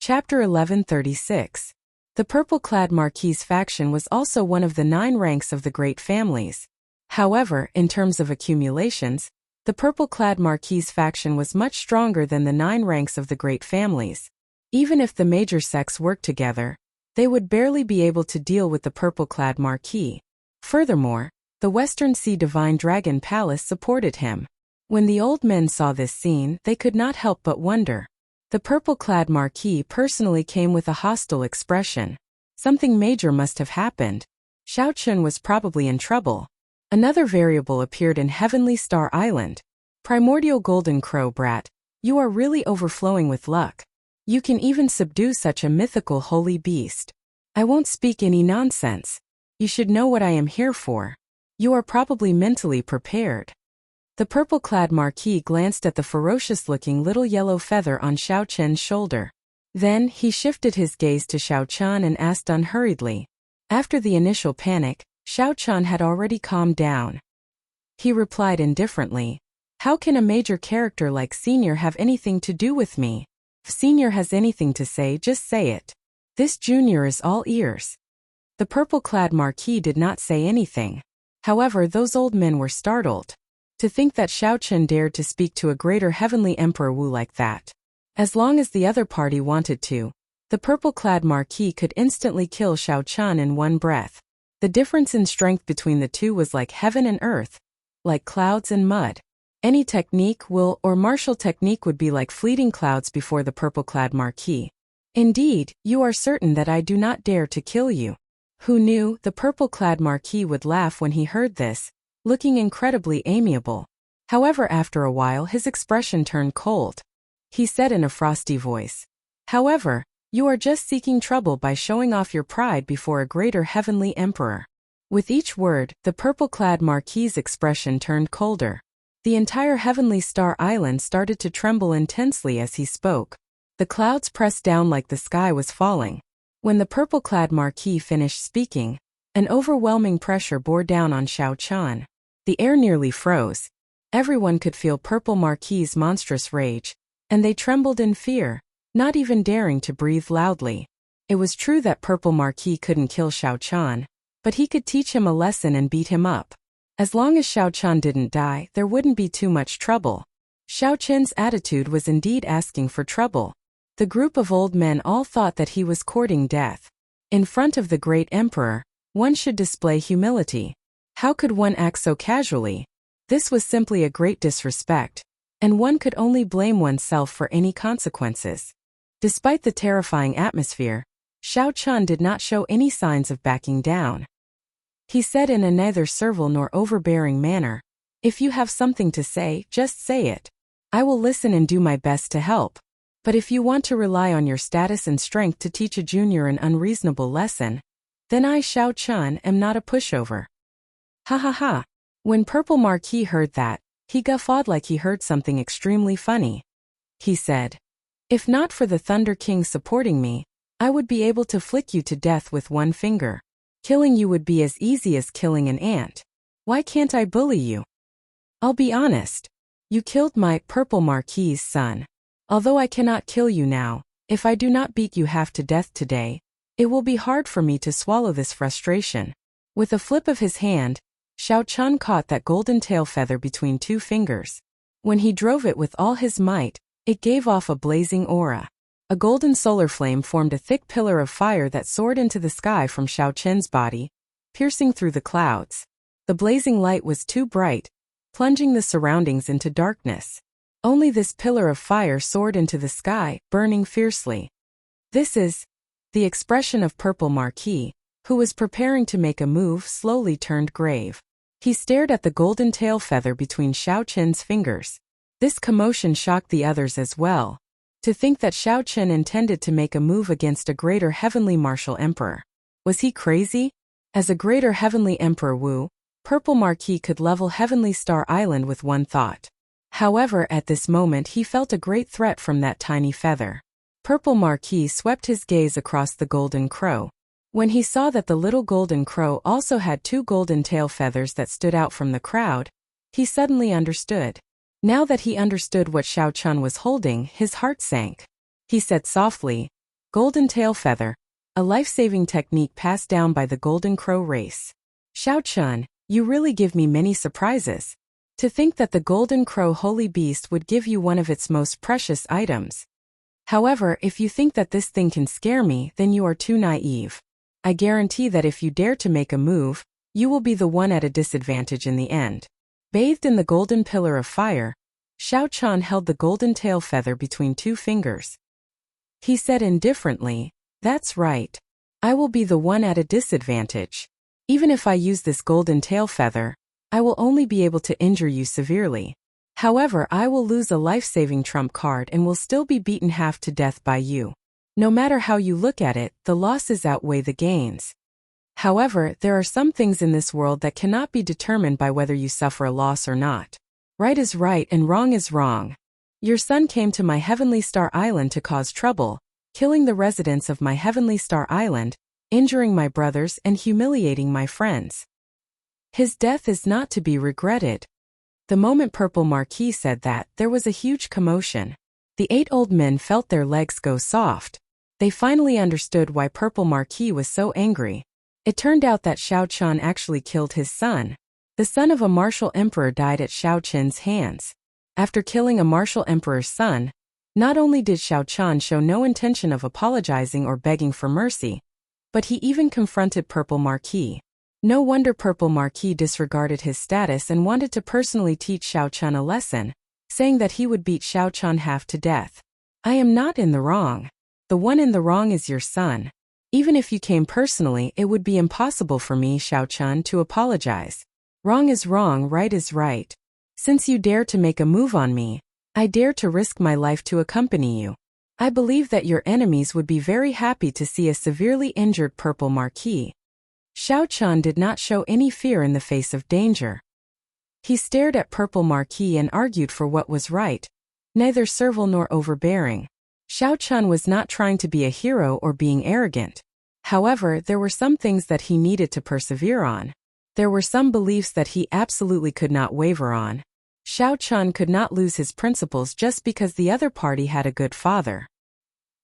Chapter 1136. The purple-clad Marquis faction was also one of the 9 ranks of the great families. However, in terms of accumulations, the purple-clad Marquis faction was much stronger than the 9 ranks of the great families. Even if the major sects worked together, they would barely be able to deal with the purple-clad Marquis. Furthermore, the Western Sea Divine Dragon Palace supported him. When the old men saw this scene, they could not help but wonder. The purple-clad Marquis personally came with a hostile expression. Something major must have happened. Xiao Chun was probably in trouble. Another variable appeared in Heavenly Star Island. Primordial Golden Crow brat, you are really overflowing with luck. You can even subdue such a mythical holy beast. I won't speak any nonsense. You should know what I am here for. You are probably mentally prepared. The purple-clad Marquis glanced at the ferocious-looking little yellow feather on Xiao Chen's shoulder. Then, he shifted his gaze to Xiao Chun and asked unhurriedly. After the initial panic, Xiao Chun had already calmed down. He replied indifferently, "How can a major character like Senior have anything to do with me? If Senior has anything to say, just say it. This Junior is all ears." The purple-clad Marquis did not say anything. However, those old men were startled. To think that Xiao Chun dared to speak to a greater heavenly Emperor Wu like that. As long as the other party wanted to, the purple-clad Marquis could instantly kill Xiao Chun in one breath. The difference in strength between the two was like heaven and earth, like clouds and mud. Any technique, will, or martial technique would be like fleeting clouds before the purple-clad Marquis. Indeed, you are certain that I do not dare to kill you. Who knew? The purple-clad Marquis would laugh when he heard this, looking incredibly amiable. However, after a while his expression turned cold. He said in a frosty voice, "However, you are just seeking trouble by showing off your pride before a greater heavenly emperor." With each word, the purple-clad Marquis's expression turned colder. The entire Heavenly Star Island started to tremble intensely as he spoke. The clouds pressed down like the sky was falling. When the purple-clad Marquis finished speaking, an overwhelming pressure bore down on Xiao Chun. The air nearly froze. Everyone could feel Purple Marquis's monstrous rage, and they trembled in fear, not even daring to breathe loudly. It was true that Purple Marquis couldn't kill Xiao Chun, but he could teach him a lesson and beat him up. As long as Xiao Chun didn't die, there wouldn't be too much trouble. Xiao Chun's attitude was indeed asking for trouble. The group of old men all thought that he was courting death. In front of the great emperor, one should display humility. How could one act so casually? This was simply a great disrespect, and one could only blame oneself for any consequences. Despite the terrifying atmosphere, Xiao Chun did not show any signs of backing down. He said in a neither servile nor overbearing manner, "If you have something to say, just say it. I will listen and do my best to help. But if you want to rely on your status and strength to teach a junior an unreasonable lesson, then I, Xiao Chun, am not a pushover." Ha ha ha. When Purple Marquis heard that, he guffawed like he heard something extremely funny. He said, "If not for the Thunder King supporting me, I would be able to flick you to death with one finger. Killing you would be as easy as killing an ant. Why can't I bully you? I'll be honest. You killed my Purple Marquis's son. Although I cannot kill you now, if I do not beat you half to death today, it will be hard for me to swallow this frustration." With a flip of his hand, Xiao Chun caught that golden tail feather between 2 fingers. When he drove it with all his might, it gave off a blazing aura. A golden solar flame formed a thick pillar of fire that soared into the sky from Xiao Chun's body, piercing through the clouds. The blazing light was too bright, plunging the surroundings into darkness. Only this pillar of fire soared into the sky, burning fiercely. "This is..." The expression of Purple Marquis, who was preparing to make a move, slowly turned grave. He stared at the golden tail feather between Xiao Chun's fingers. This commotion shocked the others as well. To think that Xiao Chun intended to make a move against a greater heavenly martial emperor. Was he crazy? As a greater heavenly Emperor Wu, Purple Marquis could level Heavenly Star Island with one thought. However, at this moment he felt a great threat from that tiny feather. Purple Marquis swept his gaze across the golden crow. When he saw that the little golden crow also had 2 golden tail feathers that stood out from the crowd, he suddenly understood. Now that he understood what Xiao Chun was holding, his heart sank. He said softly, Golden tail feather, a life-saving technique passed down by the Golden Crow race. Xiao Chun, you really give me many surprises. To think that the Golden Crow holy beast would give you one of its most precious items. However, if you think that this thing can scare me, then you are too naive. I guarantee that if you dare to make a move, you will be the one at a disadvantage in the end. Bathed in the golden pillar of fire, Xiao Chun held the golden tail feather between two fingers. He said indifferently, "That's right. I will be the one at a disadvantage. Even if I use this golden tail feather, I will only be able to injure you severely. However, I will lose a life-saving trump card and will still be beaten half to death by you. No matter how you look at it, the losses outweigh the gains. However, there are some things in this world that cannot be determined by whether you suffer a loss or not. Right is right and wrong is wrong. Your son came to my Heavenly Star Island to cause trouble, killing the residents of my Heavenly Star Island, injuring my brothers and humiliating my friends. His death is not to be regretted." The moment Purple Marquis said that, there was a huge commotion. The 8 old men felt their legs go soft. They finally understood why Purple Marquis was so angry. It turned out that Xiao Chun actually killed his son. The son of a martial emperor died at Xiao Chun's hands. After killing a martial emperor's son, not only did Xiao Chun show no intention of apologizing or begging for mercy, but he even confronted Purple Marquis. No wonder Purple Marquis disregarded his status and wanted to personally teach Xiao Chun a lesson, saying that he would beat Xiao Chun half to death. "I am not in the wrong. The one in the wrong is your son. Even if you came personally, it would be impossible for me, Xiao Chun, to apologize. Wrong is wrong, right is right. Since you dare to make a move on me, I dare to risk my life to accompany you. I believe that your enemies would be very happy to see a severely injured Purple Marquis." Xiao Chun did not show any fear in the face of danger. He stared at Purple Marquis and argued for what was right, neither servile nor overbearing. Xiao Chun was not trying to be a hero or being arrogant. However, there were some things that he needed to persevere on. There were some beliefs that he absolutely could not waver on. Xiao Chun could not lose his principles just because the other party had a good father.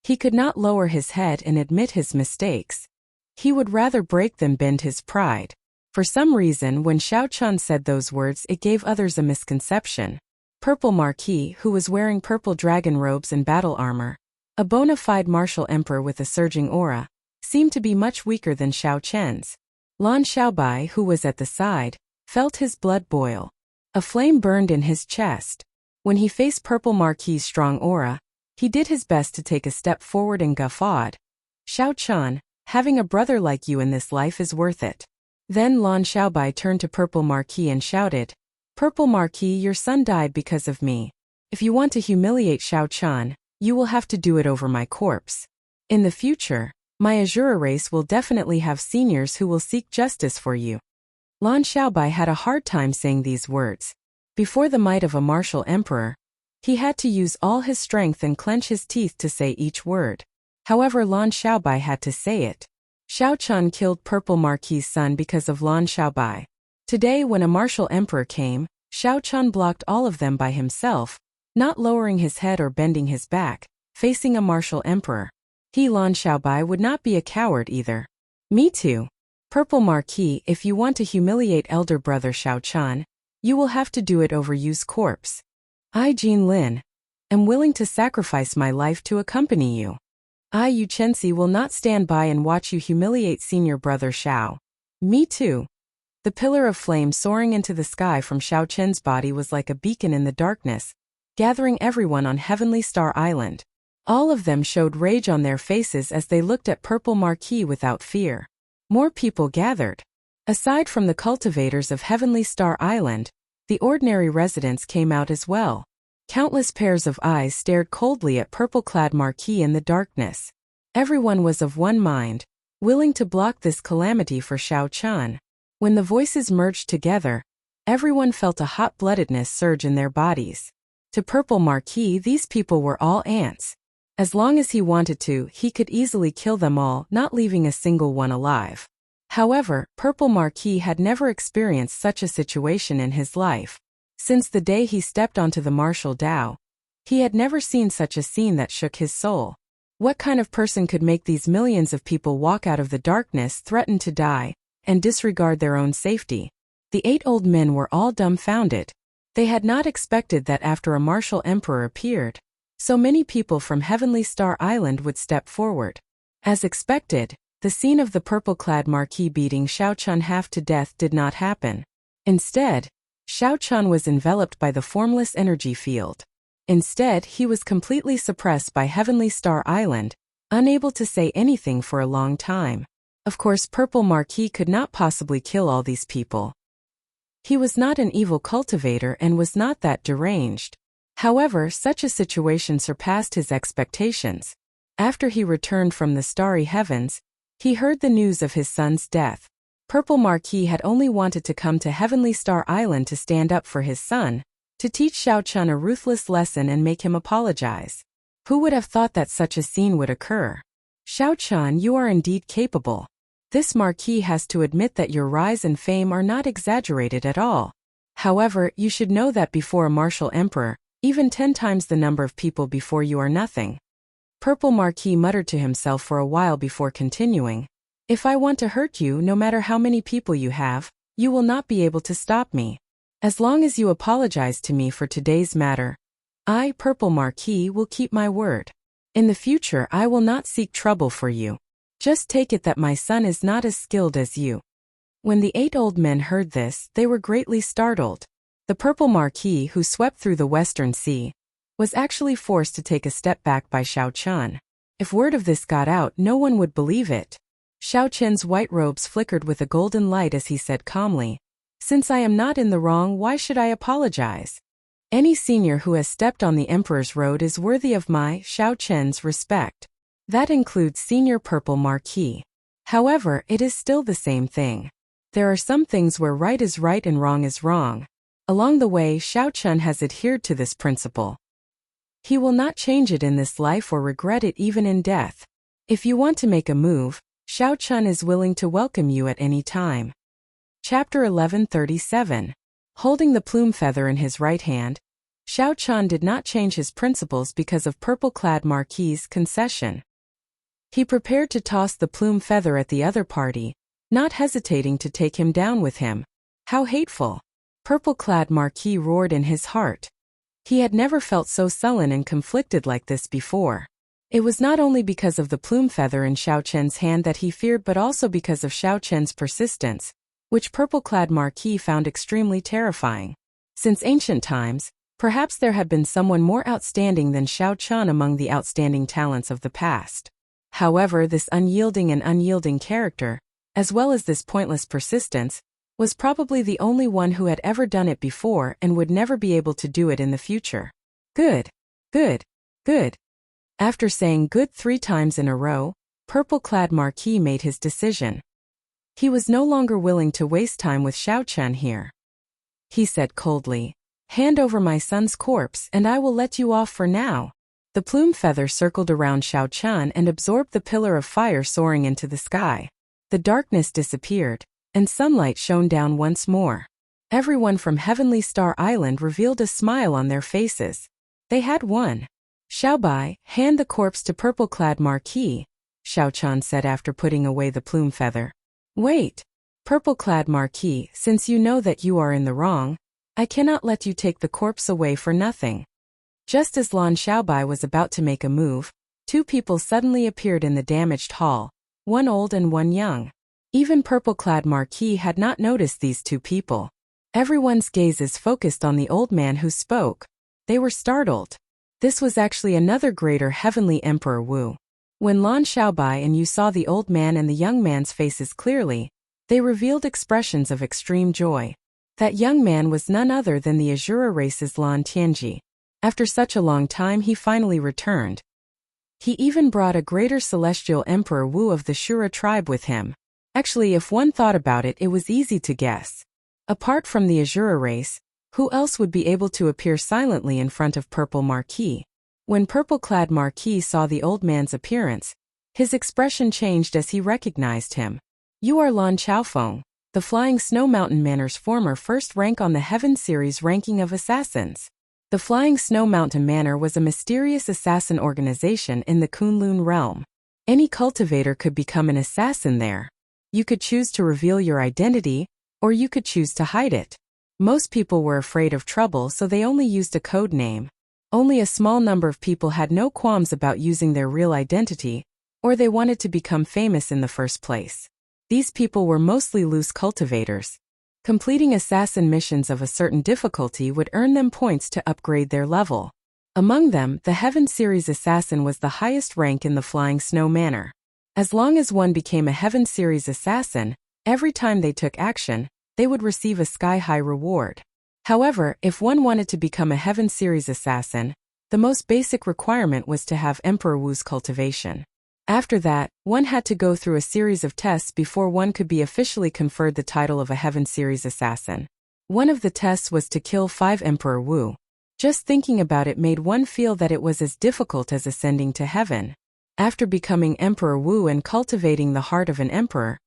He could not lower his head and admit his mistakes. He would rather break than bend his pride. For some reason, when Xiao Chun said those words, it gave others a misconception. Purple Marquis, who was wearing purple dragon robes and battle armor, a bona fide martial emperor with a surging aura, seemed to be much weaker than Xiao Chen's. Lan Xiaobai, who was at the side, felt his blood boil. A flame burned in his chest. When he faced Purple Marquis' strong aura, he did his best to take a step forward and guffawed. "Xiao Chun, having a brother like you in this life is worth it." Then Lan Xiaobai turned to Purple Marquis and shouted, "Purple Marquis, your son died because of me. If you want to humiliate Xiao Chun, you will have to do it over my corpse. In the future, my Azura race will definitely have seniors who will seek justice for you." Lan Xiaobai had a hard time saying these words. Before the might of a martial emperor, he had to use all his strength and clench his teeth to say each word. However, Lan Xiaobai had to say it. Xiao Chun killed Purple Marquis' son because of Lan Xiaobai. Today, when a martial emperor came, Xiao Chun blocked all of them by himself, not lowering his head or bending his back, facing a martial emperor. He, Lan Xiaobai, would not be a coward either. "Me too. Purple Marquis, if you want to humiliate elder brother Xiao Chun, you will have to do it over Yu's corpse. I, Jin Lin, am willing to sacrifice my life to accompany you. I, Yu Chenxi, will not stand by and watch you humiliate senior brother Xiao." "Me too." The pillar of flame soaring into the sky from Xiao Chen's body was like a beacon in the darkness, gathering everyone on Heavenly Star Island. All of them showed rage on their faces as they looked at Purple Marquis without fear. More people gathered. Aside from the cultivators of Heavenly Star Island, the ordinary residents came out as well. Countless pairs of eyes stared coldly at purple-clad Marquis in the darkness. Everyone was of one mind, willing to block this calamity for Xiao Chun. When the voices merged together, everyone felt a hot-bloodedness surge in their bodies. To Purple Marquis, these people were all ants. As long as he wanted to, he could easily kill them all, not leaving a single one alive. However, Purple Marquis had never experienced such a situation in his life. Since the day he stepped onto the martial Dao, he had never seen such a scene that shook his soul. What kind of person could make these millions of people walk out of the darkness, threaten to die, and disregard their own safety? The 8 old men were all dumbfounded. They had not expected that after a martial emperor appeared, so many people from Heavenly Star Island would step forward. As expected, the scene of the purple-clad Marquis beating Xiao Chun half to death did not happen. Instead, Xiao Chun was enveloped by the formless energy field. Instead, he was completely suppressed by Heavenly Star Island, unable to say anything for a long time. Of course, Purple Marquis could not possibly kill all these people. He was not an evil cultivator and was not that deranged. However, such a situation surpassed his expectations. After he returned from the starry heavens, he heard the news of his son's death. Purple Marquis had only wanted to come to Heavenly Star Island to stand up for his son, to teach Xiao Chun a ruthless lesson and make him apologize. Who would have thought that such a scene would occur? Xiao Chun, you are indeed capable. This Marquis has to admit that your rise and fame are not exaggerated at all. However, you should know that before a martial emperor, even 10 times the number of people before you are nothing. Purple Marquis muttered to himself for a while before continuing. If I want to hurt you, no matter how many people you have, you will not be able to stop me. As long as you apologize to me for today's matter, I, Purple Marquis, will keep my word. In the future, I will not seek trouble for you. Just take it that my son is not as skilled as you. When the 8 old men heard this, they were greatly startled. The Purple Marquis, who swept through the Western Sea, was actually forced to take a step back by Xiao Chun. If word of this got out, no one would believe it. Xiao Chun's white robes flickered with a golden light as he said calmly, "Since I am not in the wrong, why should I apologize? Any senior who has stepped on the Emperor's road is worthy of my, Xiao Chun's, respect. That includes Senior Purple Marquis. However, it is still the same thing. There are some things where right is right and wrong is wrong. Along the way, Xiao Chun has adhered to this principle. He will not change it in this life or regret it even in death. If you want to make a move, Xiao Chun is willing to welcome you at any time." Chapter 1137. Holding the plume feather in his right hand, Xiao Chun did not change his principles because of purple-clad Marquis's concession. He prepared to toss the plume feather at the other party, not hesitating to take him down with him. How hateful! Purple-clad Marquis roared in his heart. He had never felt so sullen and conflicted like this before. It was not only because of the plume feather in Xiao Chen's hand that he feared but also because of Xiao Chen's persistence, which purple-clad Marquis found extremely terrifying. Since ancient times, perhaps there had been someone more outstanding than Xiao Chun among the outstanding talents of the past. However, this unyielding character, as well as this pointless persistence, was probably the only one who had ever done it before and would never be able to do it in the future. Good. Good. Good. After saying good 3 times in a row, purple-clad Marquis made his decision. He was no longer willing to waste time with Xiao Chun here. He said coldly, "Hand over my son's corpse and I will let you off for now." The plume feather circled around Xiao Chun and absorbed the pillar of fire soaring into the sky. The darkness disappeared, and sunlight shone down once more. Everyone from Heavenly Star Island revealed a smile on their faces. They had won. "Xiaobai, hand the corpse to purple-clad Marquis," Xiao Chun said after putting away the plume feather. "Wait. Purple-clad Marquis, since you know that you are in the wrong, I cannot let you take the corpse away for nothing." Just as Lan Xiaobai was about to make a move, 2 people suddenly appeared in the damaged hall, one old and one young. Even purple-clad Marquis had not noticed these 2 people. Everyone's gazes focused on the old man who spoke. They were startled. This was actually another greater heavenly Emperor Wu. When Lan Xiaobai and you saw the old man and the young man's faces clearly, they revealed expressions of extreme joy. That young man was none other than the Azura race's Lan Tianji. After such a long time he finally returned. He even brought a greater celestial Emperor Wu of the Shura tribe with him. Actually, if one thought about it, it was easy to guess. Apart from the Azura race, who else would be able to appear silently in front of Purple Marquis? When purple-clad Marquis saw the old man's appearance, his expression changed as he recognized him. "You are Lan Chaofeng, the Flying Snow Mountain Manor's former first rank on the Heaven Series ranking of assassins." The Flying Snow Mountain Manor was a mysterious assassin organization in the Kunlun realm. Any cultivator could become an assassin there. You could choose to reveal your identity, or you could choose to hide it. Most people were afraid of trouble, so they only used a code name. Only a small number of people had no qualms about using their real identity, or they wanted to become famous in the first place. These people were mostly loose cultivators. Completing assassin missions of a certain difficulty would earn them points to upgrade their level. Among them, the Heaven Series Assassin was the highest rank in the Flying Snow Manor. As long as one became a Heaven Series Assassin, every time they took action, they would receive a sky-high reward. However, if one wanted to become a Heaven Series Assassin, the most basic requirement was to have Emperor Wu's cultivation. After that, one had to go through a series of tests before one could be officially conferred the title of a Heaven Series Assassin. One of the tests was to kill 5 Emperor Wu. Just thinking about it made one feel that it was as difficult as ascending to heaven. After becoming Emperor Wu and cultivating the heart of an emperor,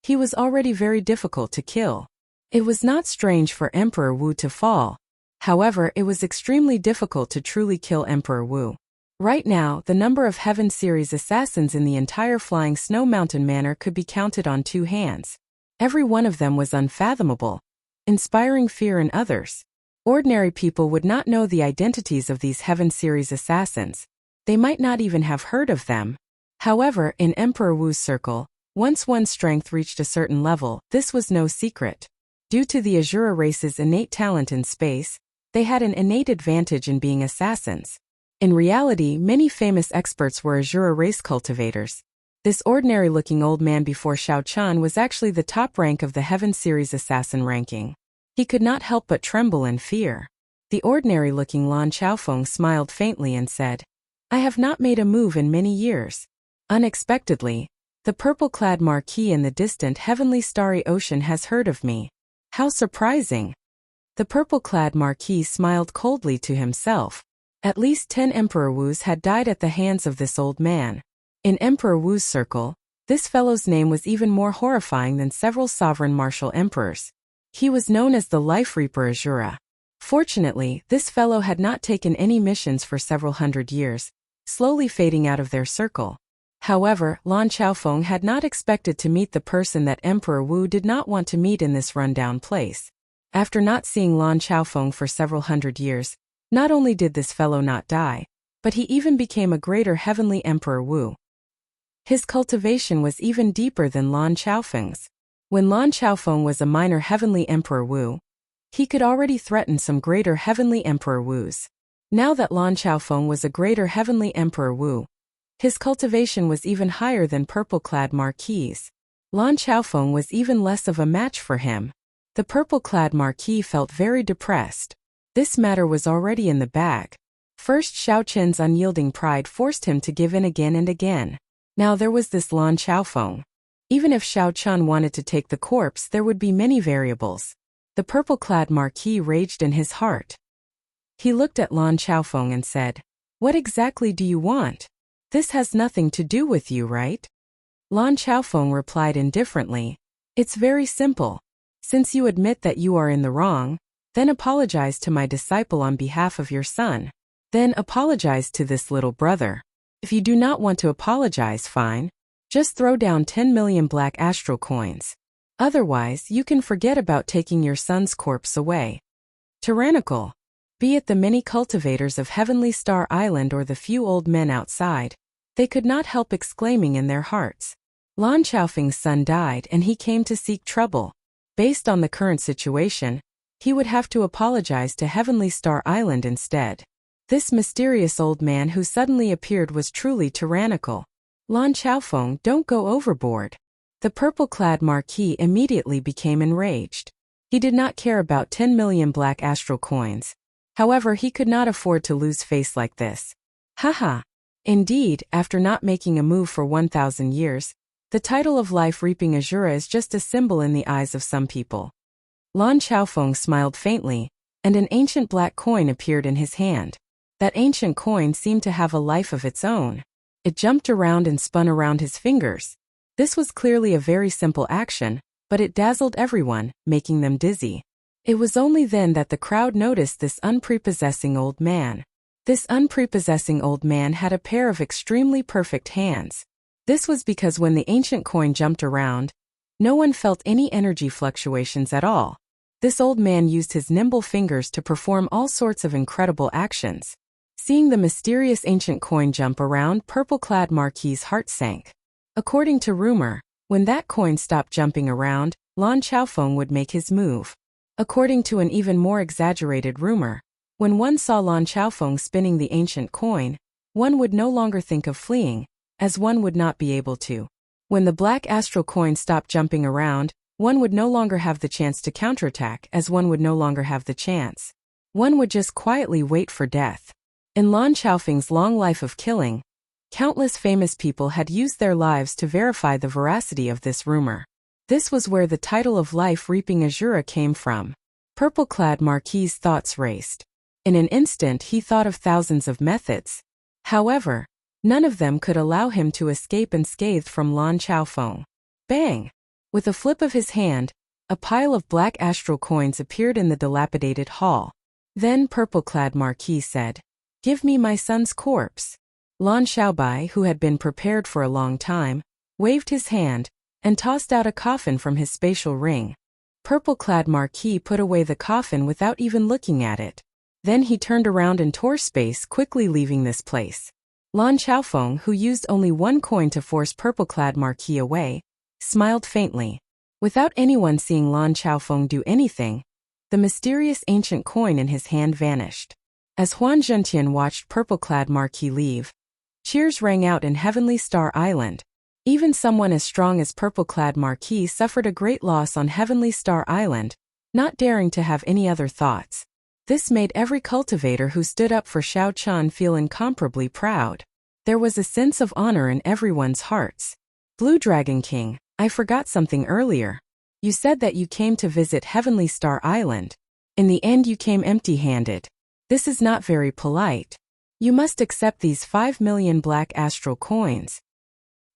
he was already very difficult to kill. It was not strange for Emperor Wu to fall. However, it was extremely difficult to truly kill Emperor Wu. Right now, the number of Heaven Series assassins in the entire Flying Snow Mountain Manor could be counted on 2 hands. Every one of them was unfathomable, inspiring fear in others. Ordinary people would not know the identities of these Heaven Series assassins. They might not even have heard of them. However, in Emperor Wu's circle, once one's strength reached a certain level, this was no secret. Due to the Azura race's innate talent in space, they had an innate advantage in being assassins. In reality, many famous experts were Azura race cultivators. This ordinary-looking old man before Xiao Chun was actually the top rank of the Heaven Series assassin ranking. He could not help but tremble in fear. The ordinary-looking Lan Chaofeng smiled faintly and said, "I have not made a move in many years." Unexpectedly, the purple-clad Marquis in the distant heavenly starry ocean has heard of me. How surprising! The purple-clad Marquis smiled coldly to himself. At least 10 Emperor Wus had died at the hands of this old man. In Emperor Wu's circle, this fellow's name was even more horrifying than several sovereign martial emperors. He was known as the Life Reaper Azura. Fortunately, this fellow had not taken any missions for several hundred years, slowly fading out of their circle. However, Lan Chaofeng had not expected to meet the person that Emperor Wu did not want to meet in this rundown place. After not seeing Lan Chaofeng for several hundred years, not only did this fellow not die, but he even became a greater heavenly Emperor Wu. His cultivation was even deeper than Lan Chaofeng's. When Lan Chaofeng was a minor heavenly Emperor Wu, he could already threaten some greater heavenly Emperor Wus. Now that Lan Chaofeng was a greater heavenly Emperor Wu, his cultivation was even higher than purple-clad Marquis. Lan Chaofeng was even less of a match for him. The purple-clad Marquis felt very depressed. This matter was already in the bag. First, Xiao Chen's unyielding pride forced him to give in again and again. Now there was this Lan Chaofeng. Even if Xiao Chun wanted to take the corpse, there would be many variables. The purple-clad Marquis raged in his heart. He looked at Lan Chaofeng and said, "What exactly do you want? This has nothing to do with you, right?" Lan Chaofeng replied indifferently, "It's very simple. Since you admit that you are in the wrong, then apologize to my disciple on behalf of your son. Then apologize to this little brother. If you do not want to apologize, fine. Just throw down 10 million black astral coins. Otherwise, you can forget about taking your son's corpse away." Tyrannical. Be it the many cultivators of Heavenly Star Island or the few old men outside, they could not help exclaiming in their hearts. Lan Chaofeng's son died and he came to seek trouble. Based on the current situation, he would have to apologize to Heavenly Star Island instead. This mysterious old man who suddenly appeared was truly tyrannical. "Lan Chaofeng, don't go overboard." The purple-clad Marquis immediately became enraged. He did not care about 10 million black astral coins. However, he could not afford to lose face like this. Haha. Indeed, after not making a move for 1,000 years, the title of Life Reaping Azura is just a symbol in the eyes of some people. Lan Chaofeng smiled faintly, and an ancient black coin appeared in his hand. That ancient coin seemed to have a life of its own. It jumped around and spun around his fingers. This was clearly a very simple action, but it dazzled everyone, making them dizzy. It was only then that the crowd noticed this unprepossessing old man. This unprepossessing old man had a pair of extremely perfect hands. This was because when the ancient coin jumped around, no one felt any energy fluctuations at all. This old man used his nimble fingers to perform all sorts of incredible actions. Seeing the mysterious ancient coin jump around, purple-clad Marquis's heart sank. According to rumor, when that coin stopped jumping around, Lan Chaofeng would make his move. According to an even more exaggerated rumor, when one saw Lan Chaofeng spinning the ancient coin, one would no longer think of fleeing, as one would not be able to. When the black astral coin stopped jumping around, one would no longer have the chance to counterattack, as one would no longer have the chance. One would just quietly wait for death. In Lan Chaofeng's long life of killing, countless famous people had used their lives to verify the veracity of this rumor. This was where the title of life-reaping Azura came from. Purple-clad Marquis's thoughts raced. In an instant he thought of thousands of methods. However, none of them could allow him to escape unscathed from Lan Chaofeng. Bang! With a flip of his hand, a pile of black astral coins appeared in the dilapidated hall. Then purple-clad Marquis said, "Give me my son's corpse." Lan Xiaobai, who had been prepared for a long time, waved his hand, and tossed out a coffin from his spatial ring. Purple-clad Marquis put away the coffin without even looking at it. Then he turned around and tore space, quickly leaving this place. Lan Chaofeng, who used only one coin to force purple-clad Marquis away, smiled faintly. Without anyone seeing Lan Chaofeng do anything, the mysterious ancient coin in his hand vanished. As Huan Zhentian watched purple-clad Marquis leave, cheers rang out in Heavenly Star Island. Even someone as strong as purple-clad Marquis suffered a great loss on Heavenly Star Island, not daring to have any other thoughts. This made every cultivator who stood up for Xiao Chun feel incomparably proud. There was a sense of honor in everyone's hearts. Blue Dragon King, I forgot something earlier. You said that you came to visit Heavenly Star Island. In the end you came empty-handed. This is not very polite. You must accept these 5 million black astral coins.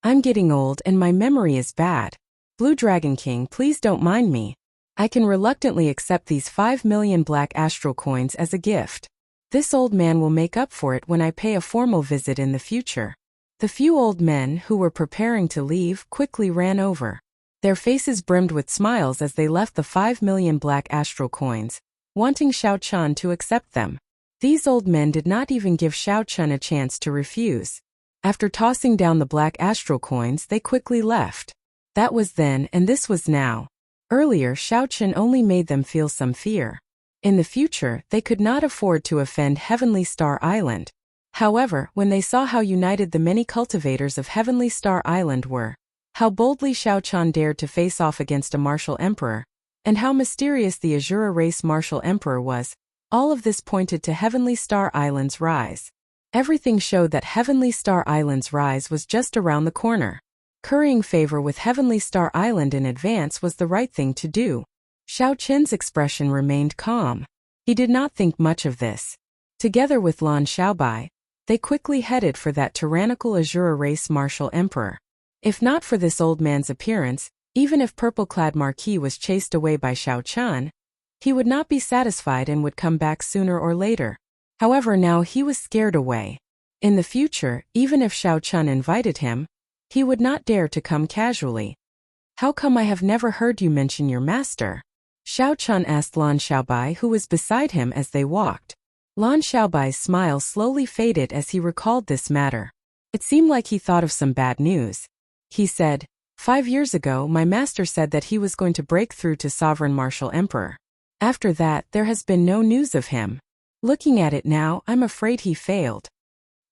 I'm getting old and my memory is bad. Blue Dragon King, please don't mind me. I can reluctantly accept these 5 million black astral coins as a gift. This old man will make up for it when I pay a formal visit in the future. The few old men who were preparing to leave quickly ran over. Their faces brimmed with smiles as they left the 5 million black astral coins, wanting Xiao Chun to accept them. These old men did not even give Xiao Chun a chance to refuse. After tossing down the black astral coins, they quickly left. That was then and this was now. Earlier, Xiao Chun only made them feel some fear. In the future, they could not afford to offend Heavenly Star Island. However, when they saw how united the many cultivators of Heavenly Star Island were, how boldly Xiao Chun dared to face off against a martial emperor, and how mysterious the Azura race martial emperor was, all of this pointed to Heavenly Star Island's rise. Everything showed that Heavenly Star Island's rise was just around the corner. Currying favor with Heavenly Star Island in advance was the right thing to do. Xiao Chun's expression remained calm. He did not think much of this. Together with Lan Xiaobai, they quickly headed for that tyrannical Azura race martial emperor. If not for this old man's appearance, even if purple-clad Marquis was chased away by Xiao Chun, he would not be satisfied and would come back sooner or later. However, now he was scared away. In the future, even if Xiao Chun invited him, he would not dare to come casually. How come I have never heard you mention your master? Xiao Chun asked Lan Xiaobai, who was beside him as they walked. Lan Xiaobai's smile slowly faded as he recalled this matter. It seemed like he thought of some bad news. He said, 5 years ago my master said that he was going to break through to Sovereign Martial Emperor. After that, there has been no news of him. Looking at it now, I'm afraid he failed.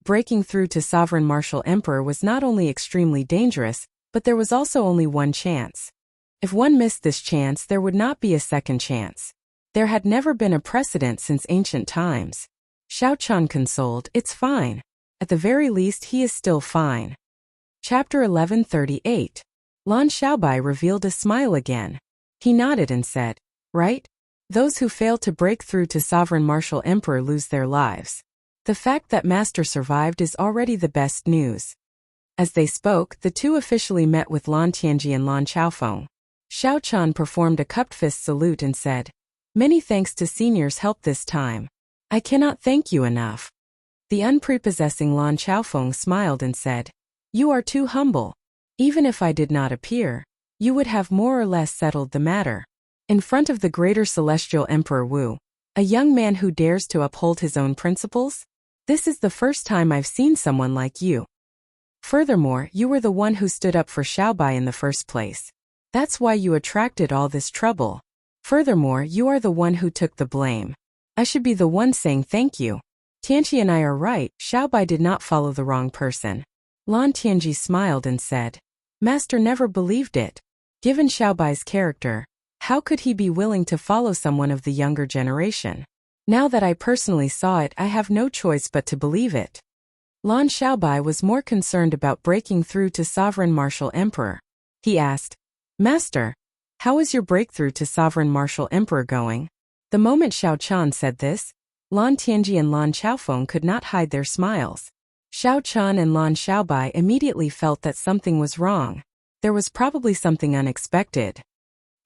Breaking through to Sovereign Martial Emperor was not only extremely dangerous, but there was also only one chance. If one missed this chance, there would not be a second chance. There had never been a precedent since ancient times. Xiao Chun consoled, it's fine. At the very least he is still fine. Chapter 1138. Lan Xiaobai revealed a smile again. He nodded and said, right? Those who fail to break through to Sovereign Martial Emperor lose their lives. The fact that Master survived is already the best news. As they spoke, the two officially met with Lan Tianji and Lan Chaofeng. Xiao Chun performed a cupped fist salute and said, Many thanks to Senior's help this time. I cannot thank you enough. The unprepossessing Lan Chaofeng smiled and said, You are too humble. Even if I did not appear, you would have more or less settled the matter. In front of the greater celestial Emperor Wu, a young man who dares to uphold his own principles? This is the first time I've seen someone like you. Furthermore, you were the one who stood up for Xiaobai in the first place. That's why you attracted all this trouble. Furthermore, you are the one who took the blame. I should be the one saying thank you. Tianqi and I are right, Xiaobai did not follow the wrong person. Lan Tianji smiled and said, Master never believed it. Given Xiaobai's character, how could he be willing to follow someone of the younger generation? Now that I personally saw it, I have no choice but to believe it. Lan Xiaobai was more concerned about breaking through to Sovereign Martial Emperor. He asked, Master, how is your breakthrough to Sovereign Martial Emperor going? The moment Xiao Chan said this, Lan Tianji and Lan Chaofeng could not hide their smiles. Xiao Chan and Lan Xiaobai immediately felt that something was wrong. There was probably something unexpected.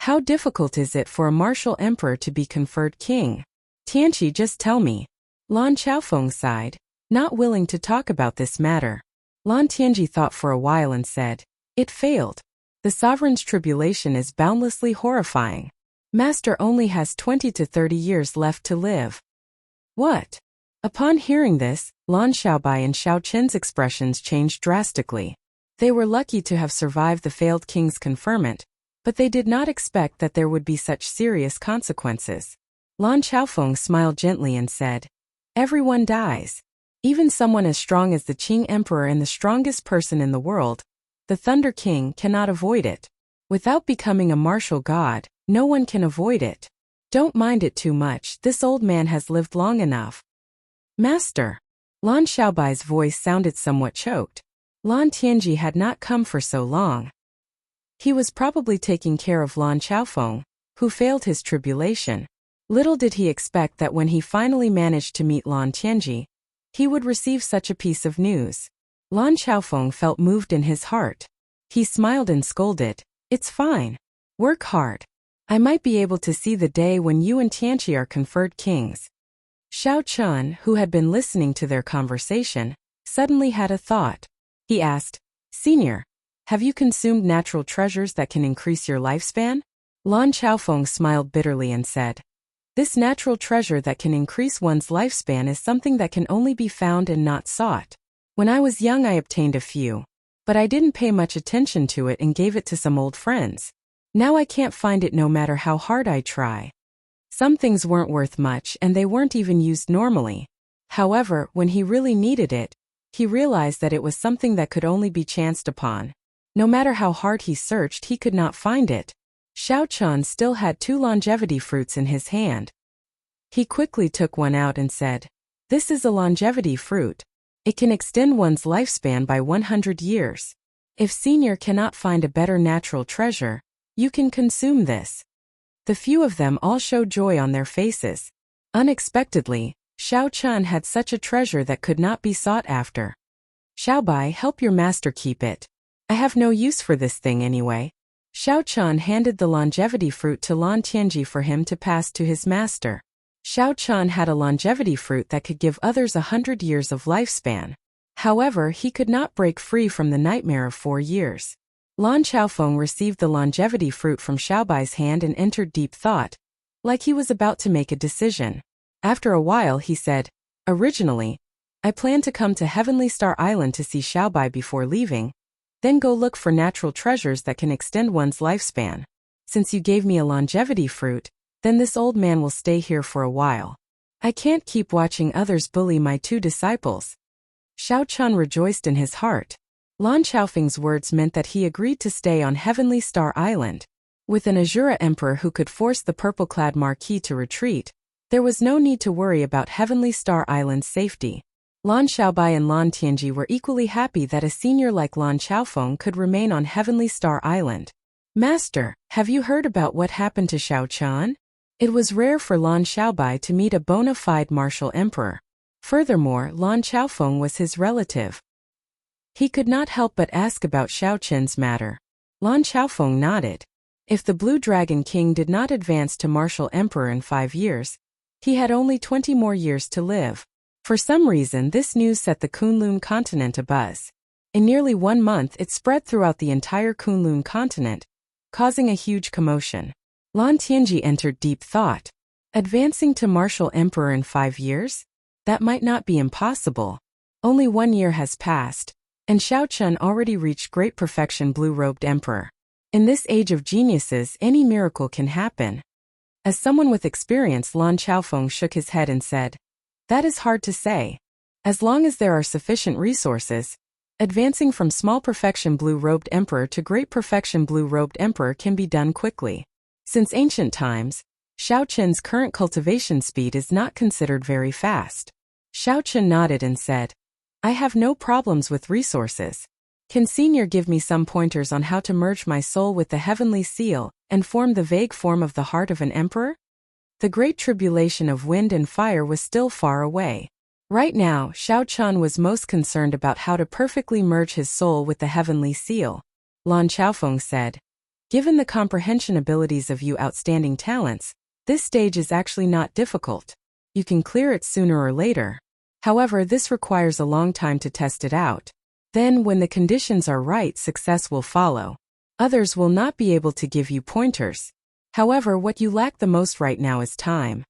How difficult is it for a martial emperor to be conferred king? Tianqi, just tell me. Lan Chaofeng sighed, not willing to talk about this matter. Lan Tianji thought for a while and said, It failed. The sovereign's tribulation is boundlessly horrifying. Master only has 20 to 30 years left to live. What? Upon hearing this, Lan Xiaobai and Xiao Qin's expressions changed drastically. They were lucky to have survived the failed king's conferment, but they did not expect that there would be such serious consequences. Lan Chaofeng smiled gently and said, Everyone dies. Even someone as strong as the Qing Emperor and the strongest person in the world, the Thunder King, cannot avoid it. Without becoming a martial god, no one can avoid it. Don't mind it too much, this old man has lived long enough. Master. Lan Xiaobai's voice sounded somewhat choked. Lan Tianji had not come for so long. He was probably taking care of Lan Chaofeng, who failed his tribulation. Little did he expect that when he finally managed to meet Lan Tianji, he would receive such a piece of news. Lan Chaofeng felt moved in his heart. He smiled and scolded, It's fine. Work hard. I might be able to see the day when you and Tianqi are conferred kings. Xiao Chun, who had been listening to their conversation, suddenly had a thought. He asked, Senior, have you consumed natural treasures that can increase your lifespan? Lan Chaofeng smiled bitterly and said, This natural treasure that can increase one's lifespan is something that can only be found and not sought. When I was young I obtained a few, but I didn't pay much attention to it and gave it to some old friends. Now I can't find it no matter how hard I try. Some things weren't worth much and they weren't even used normally. However, when he really needed it, he realized that it was something that could only be chanced upon. No matter how hard he searched, he could not find it. Xiao Chun still had 2 longevity fruits in his hand. He quickly took one out and said, This is a longevity fruit. It can extend one's lifespan by 100 years. If Senior cannot find a better natural treasure, you can consume this. The few of them all showed joy on their faces. Unexpectedly, Xiao Chun had such a treasure that could not be sought after. Xiaobai, help your master keep it. I have no use for this thing anyway. Xiao Chun handed the longevity fruit to Lan Tianji for him to pass to his master. Xiao Chun had a longevity fruit that could give others 100 years of lifespan. However, he could not break free from the nightmare of 4 years. Lan Chaofeng received the longevity fruit from Xiaobai's hand and entered deep thought, like he was about to make a decision. After a while he said, Originally, I planned to come to Heavenly Star Island to see Xiaobai before leaving, then go look for natural treasures that can extend one's lifespan. Since you gave me a longevity fruit, then this old man will stay here for a while. I can't keep watching others bully my 2 disciples. Xiao Chun rejoiced in his heart. Lan Chaofeng's words meant that he agreed to stay on Heavenly Star Island. With an Azura emperor who could force the purple-clad Marquis to retreat, there was no need to worry about Heavenly Star Island's safety. Lan Xiaobai and Lan Tianji were equally happy that a senior like Lan Chaofeng could remain on Heavenly Star Island. Master, have you heard about what happened to Xiao Chan? It was rare for Lan Xiaobai to meet a bona fide martial emperor. Furthermore, Lan Chaofeng was his relative. He could not help but ask about Xiao Qin's matter. Lan Chaofeng nodded. If the Blue Dragon King did not advance to martial emperor in 5 years, he had only 20 more years to live. For some reason, this news set the Kunlun continent abuzz. In nearly 1 month, it spread throughout the entire Kunlun continent, causing a huge commotion. Lan Tianji entered deep thought. Advancing to martial emperor in 5 years? That might not be impossible. Only 1 year has passed, and Xiao Chun already reached great perfection blue-robed emperor. In this age of geniuses, any miracle can happen. As someone with experience, Lan Chaofeng shook his head and said, "That is hard to say. As long as there are sufficient resources, advancing from small perfection blue-robed emperor to great perfection blue-robed emperor can be done quickly. Since ancient times, Xiao Chun's current cultivation speed is not considered very fast." Xiao Chun nodded and said, "I have no problems with resources. Can Senior give me some pointers on how to merge my soul with the heavenly seal and form the vague form of the heart of an emperor?" The great tribulation of wind and fire was still far away. Right now, Xiao Chun was most concerned about how to perfectly merge his soul with the heavenly seal. Lan Chaofeng said, "Given the comprehension abilities of you outstanding talents, this stage is actually not difficult. You can clear it sooner or later. However, this requires a long time to test it out. Then, when the conditions are right, success will follow. Others will not be able to give you pointers. However, what you lack the most right now is time."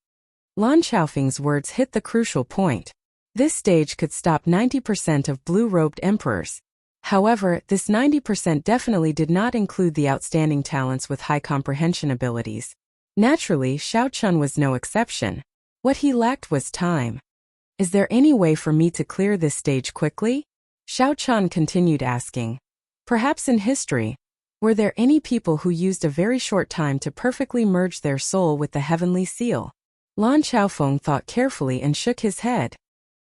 Lan Chaofeng's words hit the crucial point. This stage could stop 90% of blue-robed emperors. However, this 90% definitely did not include the outstanding talents with high comprehension abilities. Naturally, Xiao Chun was no exception. What he lacked was time. "Is there any way for me to clear this stage quickly?" Xiao Chun continued asking. "Perhaps in history, were there any people who used a very short time to perfectly merge their soul with the heavenly seal?" Lan Chaofeng thought carefully and shook his head.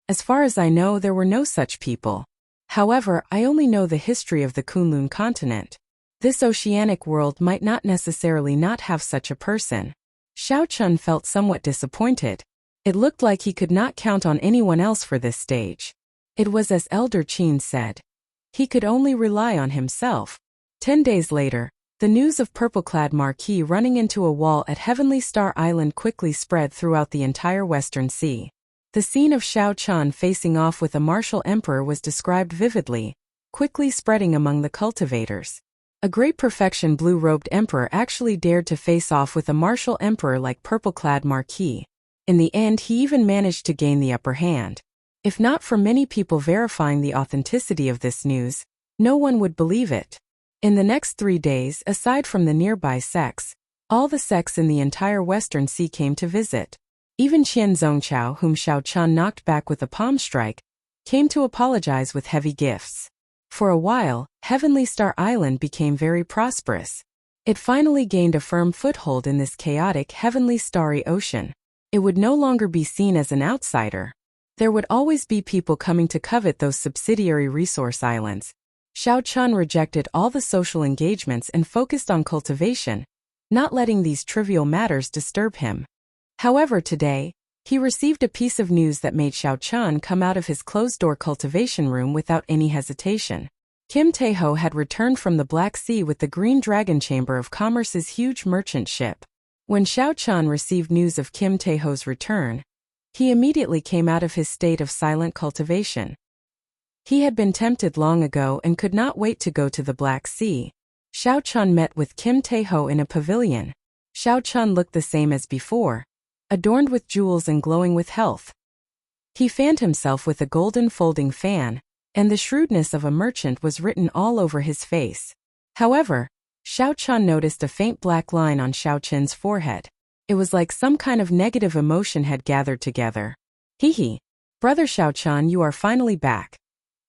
"As far as I know, there were no such people. However, I only know the history of the Kunlun continent. This oceanic world might not necessarily not have such a person." Xiao Chun felt somewhat disappointed. It looked like he could not count on anyone else for this stage. It was as Elder Qin said. He could only rely on himself. 10 days later, the news of purple-clad Marquis running into a wall at Heavenly Star Island quickly spread throughout the entire Western Sea. The scene of Xiao Chun facing off with a martial emperor was described vividly, quickly spreading among the cultivators. A great perfection blue-robed emperor actually dared to face off with a martial emperor like purple-clad Marquis. In the end, he even managed to gain the upper hand. If not for many people verifying the authenticity of this news, no one would believe it. In the next 3 days, aside from the nearby sects, all the sects in the entire Western Sea came to visit. Even Qian Zongqiao, whom Xiao Chun knocked back with a palm strike, came to apologize with heavy gifts. For a while, Heavenly Star Island became very prosperous. It finally gained a firm foothold in this chaotic heavenly starry ocean. It would no longer be seen as an outsider. There would always be people coming to covet those subsidiary resource islands. Xiao Chun rejected all the social engagements and focused on cultivation, not letting these trivial matters disturb him. However, today, he received a piece of news that made Xiao Chun come out of his closed-door cultivation room without any hesitation. Kim Taeho had returned from the Black Sea with the Green Dragon Chamber of Commerce's huge merchant ship. When Xiao Chun received news of Kim Taeho's return, he immediately came out of his state of silent cultivation. He had been tempted long ago and could not wait to go to the Black Sea. Xiao Chun met with Kim Taeho in a pavilion. Xiao Chun looked the same as before, adorned with jewels and glowing with health. He fanned himself with a golden folding fan, and the shrewdness of a merchant was written all over his face. However, Xiao Chun noticed a faint black line on Xiao Chun's forehead. It was like some kind of negative emotion had gathered together. "Hee. Brother Xiao Chun, you are finally back,"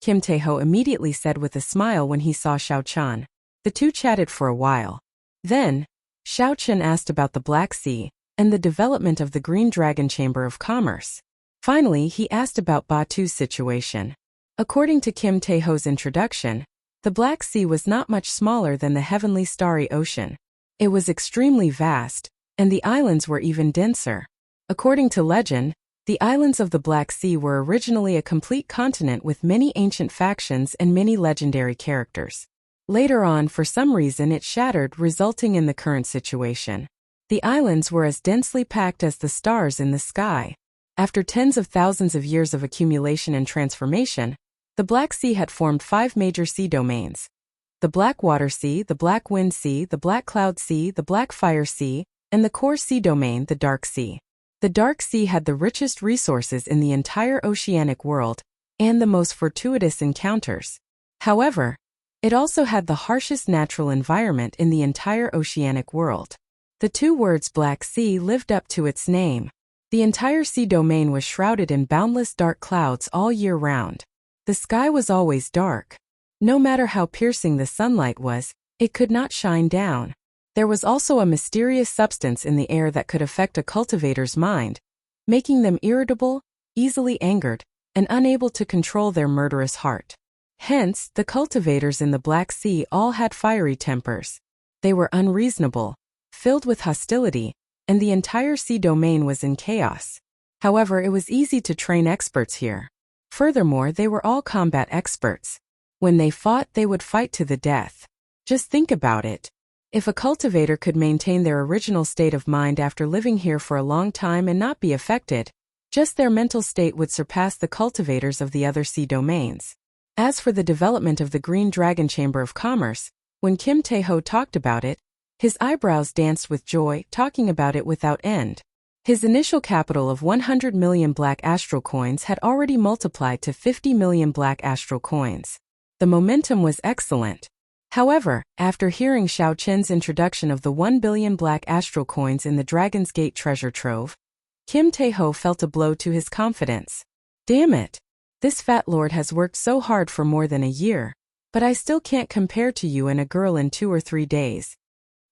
Kim Taeho immediately said with a smile when he saw Xiao Chun. The two chatted for a while. Then, Xiao Chun asked about the Black Sea and the development of the Green Dragon Chamber of Commerce. Finally, he asked about Batu's situation. According to Kim Taeho's introduction, the Black Sea was not much smaller than the heavenly starry ocean. It was extremely vast, and the islands were even denser. According to legend, the islands of the Black Sea were originally a complete continent with many ancient factions and many legendary characters. Later on, for some reason, it shattered, resulting in the current situation. The islands were as densely packed as the stars in the sky. After tens of thousands of years of accumulation and transformation, the Black Sea had formed 5 major sea domains: the Black Water Sea, the Black Wind Sea, the Black Cloud Sea, the Black Fire Sea, and the core sea domain, the Dark Sea. The Dark Sea had the richest resources in the entire oceanic world, and the most fortuitous encounters. However, it also had the harshest natural environment in the entire oceanic world. The 2 words Black Sea lived up to its name. The entire sea domain was shrouded in boundless dark clouds all year round. The sky was always dark. No matter how piercing the sunlight was, it could not shine down. There was also a mysterious substance in the air that could affect a cultivator's mind, making them irritable, easily angered, and unable to control their murderous heart. Hence, the cultivators in the Black Sea all had fiery tempers. They were unreasonable, filled with hostility, and the entire sea domain was in chaos. However, it was easy to train experts here. Furthermore, they were all combat experts. When they fought, they would fight to the death. Just think about it. If a cultivator could maintain their original state of mind after living here for a long time and not be affected, just their mental state would surpass the cultivators of the other sea domains. As for the development of the Green Dragon Chamber of Commerce, when Kim Tae-ho talked about it, his eyebrows danced with joy, talking about it without end. His initial capital of 100 million black astral coins had already multiplied to 50 million black astral coins. The momentum was excellent. However, after hearing Xiao Chen's introduction of the 1 billion black astral coins in the Dragon's Gate treasure trove, Kim Tae-ho felt a blow to his confidence. Damn it! This fat lord has worked so hard for more than a year, but I still can't compare to you and a girl in 2 or 3 days.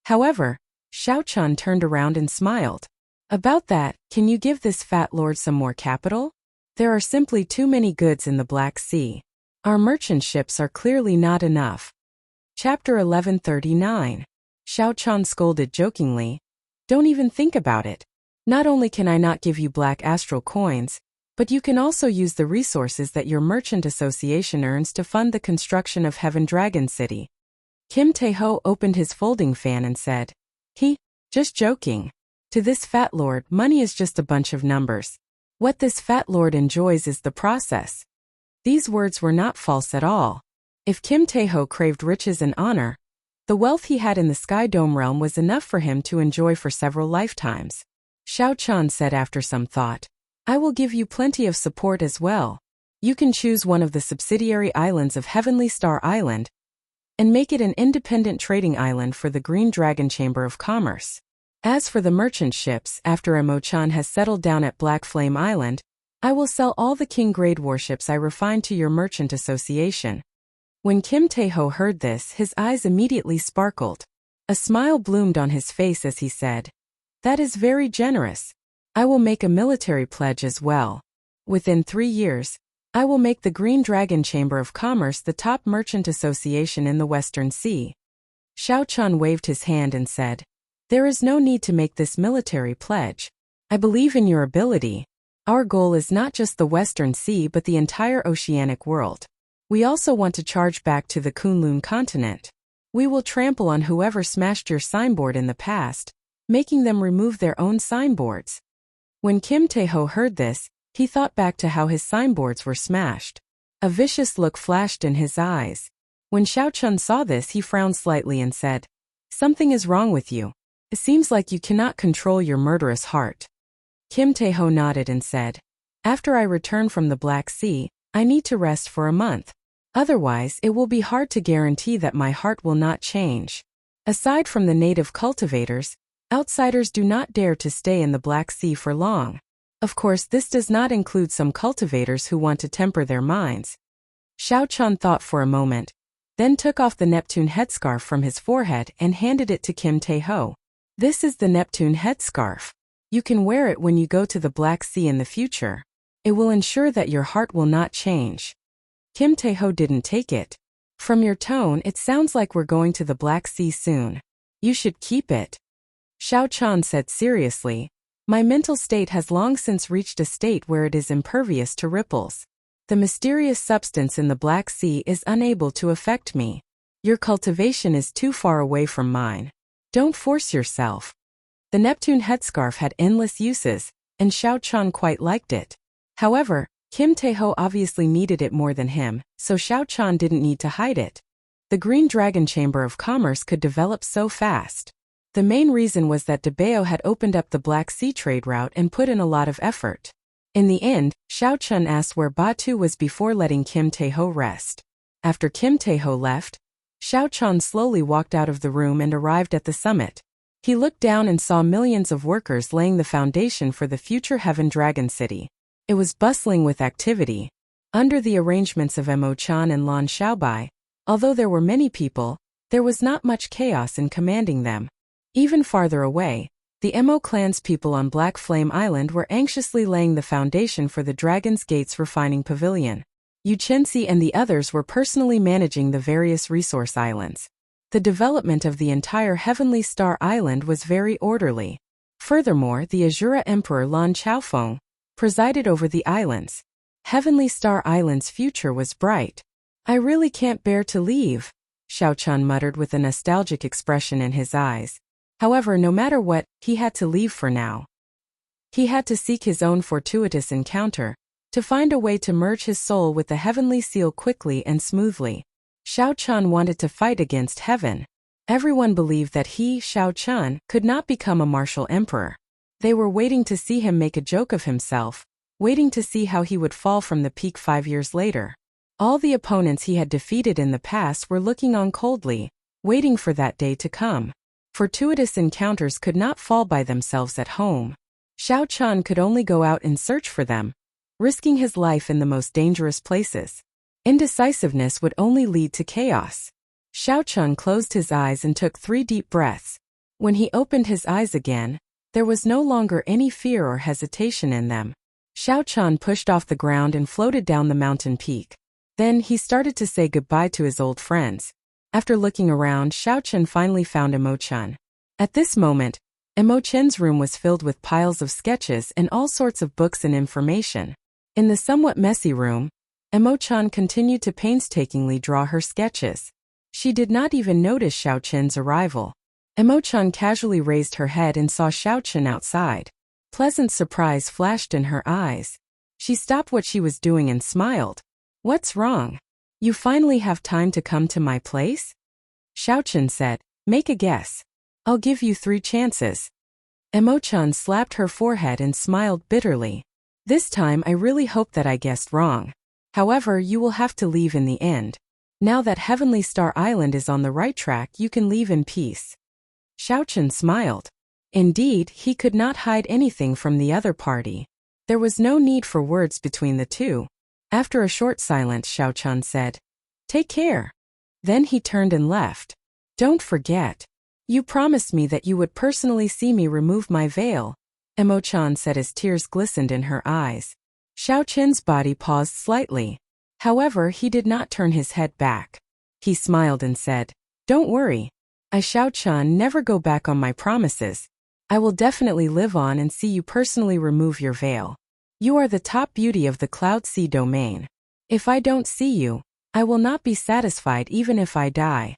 However, Xiao Chun turned around and smiled. About that, can you give this fat lord some more capital? There are simply too many goods in the Black Sea. Our merchant ships are clearly not enough. Chapter 1139. Xiao Chun scolded jokingly. Don't even think about it. Not only can I not give you black astral coins, but you can also use the resources that your merchant association earns to fund the construction of Heaven Dragon City. Kim Tae-ho opened his folding fan and said, Just joking. To this fat lord, money is just a bunch of numbers. What this fat lord enjoys is the process. These words were not false at all. If Kim Tae-ho craved riches and honor, the wealth he had in the Sky Dome realm was enough for him to enjoy for several lifetimes. Xiao Chun said after some thought, I will give you plenty of support as well. You can choose one of the subsidiary islands of Heavenly Star Island and make it an independent trading island for the Green Dragon Chamber of Commerce. As for the merchant ships, after Emo-chan has settled down at Black Flame Island, I will sell all the King Grade warships I refined to your merchant association. When Kim Tae-ho heard this, his eyes immediately sparkled. A smile bloomed on his face as he said, That is very generous. I will make a military pledge as well. Within 3 years, I will make the Green Dragon Chamber of Commerce the top merchant association in the Western Sea. Xiao Chun waved his hand and said, There is no need to make this military pledge. I believe in your ability. Our goal is not just the Western Sea but the entire oceanic world. We also want to charge back to the Kunlun continent. We will trample on whoever smashed your signboard in the past, making them remove their own signboards. When Kim Tae-ho heard this, he thought back to how his signboards were smashed. A vicious look flashed in his eyes. When Xiao Chun saw this, he frowned slightly and said, Something is wrong with you. It seems like you cannot control your murderous heart. Kim Tae-ho nodded and said, After I return from the Black Sea, I need to rest for a month. Otherwise, it will be hard to guarantee that my heart will not change. Aside from the native cultivators, outsiders do not dare to stay in the Black Sea for long. Of course, this does not include some cultivators who want to temper their minds. Xiao Chun thought for a moment, then took off the Neptune headscarf from his forehead and handed it to Kim Tae-ho. This is the Neptune headscarf. You can wear it when you go to the Black Sea in the future. It will ensure that your heart will not change. Kim Tae-ho didn't take it. From your tone, it sounds like we're going to the Black Sea soon. You should keep it. Xiao Chun said seriously, My mental state has long since reached a state where it is impervious to ripples. The mysterious substance in the Black Sea is unable to affect me. Your cultivation is too far away from mine. Don't force yourself. The Neptune headscarf had endless uses, and Xiao Chan quite liked it. However, Kim Tae-ho obviously needed it more than him, so Xiao Chan didn't need to hide it. The Green Dragon Chamber of Commerce could develop so fast. The main reason was that DeBeo had opened up the Black Sea trade route and put in a lot of effort. In the end, Xiao Chun asked where Batu was before letting Kim Tae-ho rest. After Kim Tae-ho left, Xiao Chun slowly walked out of the room and arrived at the summit. He looked down and saw millions of workers laying the foundation for the future Heaven Dragon City. It was bustling with activity. Under the arrangements of Mo Chan and Lan Xiaobai, although there were many people, there was not much chaos in commanding them. Even farther away, the Mo clan's people on Black Flame Island were anxiously laying the foundation for the Dragon's Gates refining pavilion. Yu Chenxi and the others were personally managing the various resource islands. The development of the entire Heavenly Star Island was very orderly. Furthermore, the Azura Emperor Lan Chaofeng presided over the islands. Heavenly Star Island's future was bright. I really can't bear to leave, Xiao Chun muttered with a nostalgic expression in his eyes. However, no matter what, he had to leave for now. He had to seek his own fortuitous encounter, to find a way to merge his soul with the heavenly seal quickly and smoothly. Xiao Chun wanted to fight against heaven. Everyone believed that he, Xiao Chun, could not become a martial emperor. They were waiting to see him make a joke of himself, waiting to see how he would fall from the peak 5 years later. All the opponents he had defeated in the past were looking on coldly, waiting for that day to come. Fortuitous encounters could not fall by themselves at home. Xiao Chun could only go out and search for them, risking his life in the most dangerous places. Indecisiveness would only lead to chaos. Xiao Chun closed his eyes and took 3 deep breaths. When he opened his eyes again, there was no longer any fear or hesitation in them. Xiao Chun pushed off the ground and floated down the mountain peak. Then he started to say goodbye to his old friends. After looking around, Xiao Chun finally found Mo Chun. At this moment, Mo Chun's room was filled with piles of sketches and all sorts of books and information. In the somewhat messy room, Mo Chun continued to painstakingly draw her sketches. She did not even notice Xiao Chun's arrival. Mo Chun casually raised her head and saw Xiao Chun outside. Pleasant surprise flashed in her eyes. She stopped what she was doing and smiled. What's wrong? You finally have time to come to my place? Xiao Chun said, make a guess. I'll give you 3 chances. Mo Chun slapped her forehead and smiled bitterly. This time I really hope that I guessed wrong. However, you will have to leave in the end. Now that Heavenly Star Island is on the right track, you can leave in peace. Xiao Chun smiled. Indeed, he could not hide anything from the other party. There was no need for words between the two. After a short silence, Xiao Chun said, take care. Then he turned and left. Don't forget. You promised me that you would personally see me remove my veil, Mo Chun said as tears glistened in her eyes. Xiao Chun's body paused slightly. However, he did not turn his head back. He smiled and said, don't worry. I, Xiao Chun, never go back on my promises. I will definitely live on and see you personally remove your veil. You are the top beauty of the Cloud Sea domain. If I don't see you, I will not be satisfied even if I die.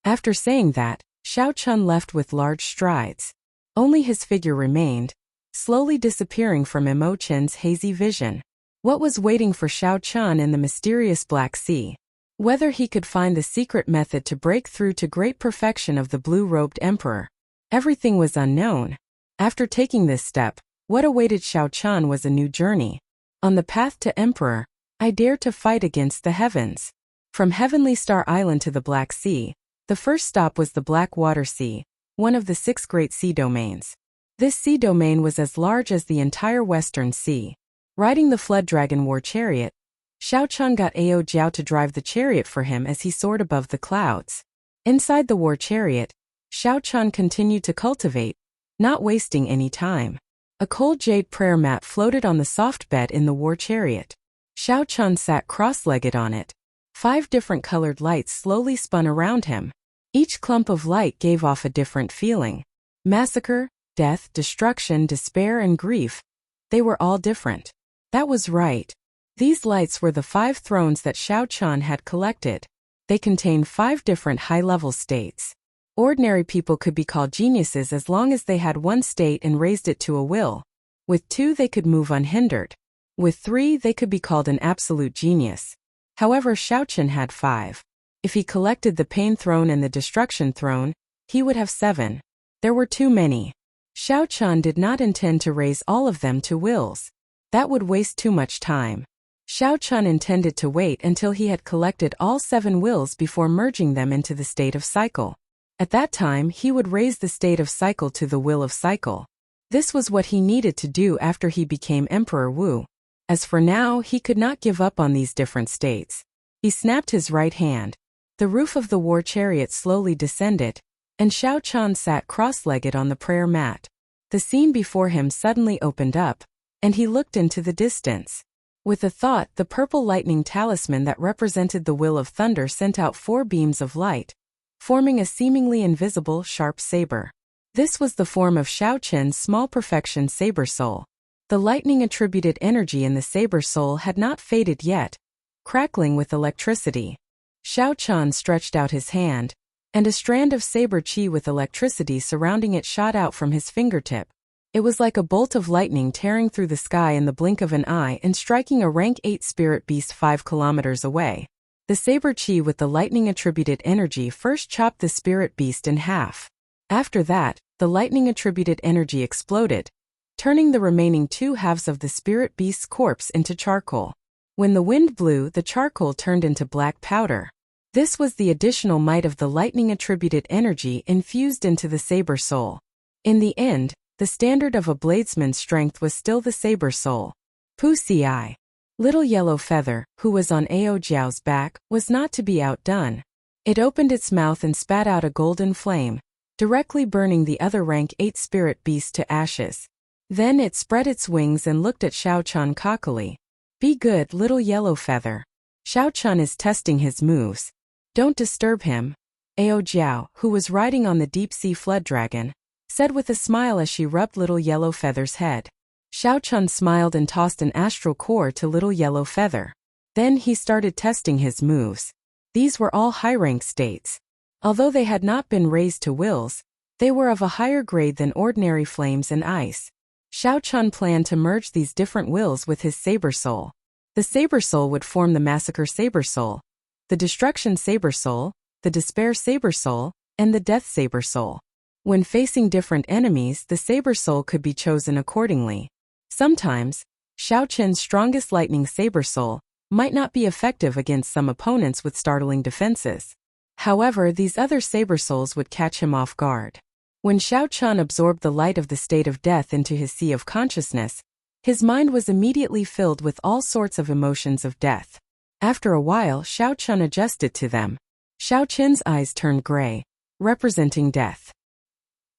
After saying that, Xiao Chun left with large strides. Only his figure remained, slowly disappearing from Mo Chun's hazy vision. What was waiting for Xiao Chun in the mysterious Black Sea? Whether he could find the secret method to break through to great perfection of the blue-robed emperor. Everything was unknown. After taking this step, what awaited Xiao Chun was a new journey. On the path to emperor, I dared to fight against the heavens. From Heavenly Star Island to the Black Sea, the first stop was the Black Water Sea, one of the 6 great sea domains. This sea domain was as large as the entire Western Sea. Riding the Flood Dragon War Chariot, Xiao Chun got Ao Jiao to drive the chariot for him as he soared above the clouds. Inside the war chariot, Xiao Chun continued to cultivate, not wasting any time. A cold jade prayer mat floated on the soft bed in the war chariot. Xiao Chun sat cross-legged on it. 5 different colored lights slowly spun around him. Each clump of light gave off a different feeling. Massacre, death, destruction, despair, and grief. They were all different. That was right. These lights were the 5 thrones that Xiao Chun had collected. They contain 5 different high-level states. Ordinary people could be called geniuses as long as they had 1 state and raised it to a will. With 2, they could move unhindered. With 3, they could be called an absolute genius. However, Xiaochen had 5. If he collected the Pain Throne and the Destruction Throne, he would have 7. There were too many. Xiaochen did not intend to raise all of them to wills. That would waste too much time. Xiaochen intended to wait until he had collected all 7 wills before merging them into the state of cycle. At that time, he would raise the state of cycle to the will of cycle. This was what he needed to do after he became Emperor Wu. As for now, he could not give up on these different states. He snapped his right hand. The roof of the war chariot slowly descended, and Xiaochen sat cross-legged on the prayer mat. The scene before him suddenly opened up, and he looked into the distance. With a thought, the purple lightning talisman that represented the will of thunder sent out 4 beams of light, forming a seemingly invisible, sharp saber. This was the form of Xiaochen's small perfection saber soul. The lightning-attributed energy in the saber soul had not faded yet, crackling with electricity. Xiaochen stretched out his hand, and a strand of saber chi with electricity surrounding it shot out from his fingertip. It was like a bolt of lightning tearing through the sky in the blink of an eye and striking a rank 8 spirit beast 5 kilometers away. The saber chi with the lightning-attributed energy first chopped the spirit beast in half. After that, the lightning-attributed energy exploded, turning the remaining 2 halves of the spirit beast's corpse into charcoal. When the wind blew, the charcoal turned into black powder. This was the additional might of the lightning-attributed energy infused into the saber soul. In the end, the standard of a bladesman's strength was still the saber soul. Pusi, Little Yellow Feather, who was on Ao Jiao's back, was not to be outdone. It opened its mouth and spat out a golden flame, directly burning the other rank 8 spirit beast to ashes. Then it spread its wings and looked at Xiaochen cockily. Be good, Little Yellow Feather. Xiaochen is testing his moves. Don't disturb him. Ao Jiao, who was riding on the deep-sea flood dragon, said with a smile as she rubbed Little Yellow Feather's head. Xiaochen smiled and tossed an astral core to Little Yellow Feather. Then he started testing his moves. These were all high-rank states. Although they had not been raised to wills, they were of a higher grade than ordinary flames and ice. Xiaochen planned to merge these different wills with his saber soul. The saber soul would form the massacre saber soul, the destruction saber soul, the despair saber soul, and the death saber soul. When facing different enemies, the saber soul could be chosen accordingly. Sometimes, Xiaochen's strongest lightning saber soul might not be effective against some opponents with startling defenses. However, these other saber souls would catch him off guard. When Xiaochen absorbed the light of the state of death into his sea of consciousness, his mind was immediately filled with all sorts of emotions of death. After a while, Xiaochen adjusted to them. Xiaochen's eyes turned gray, representing death.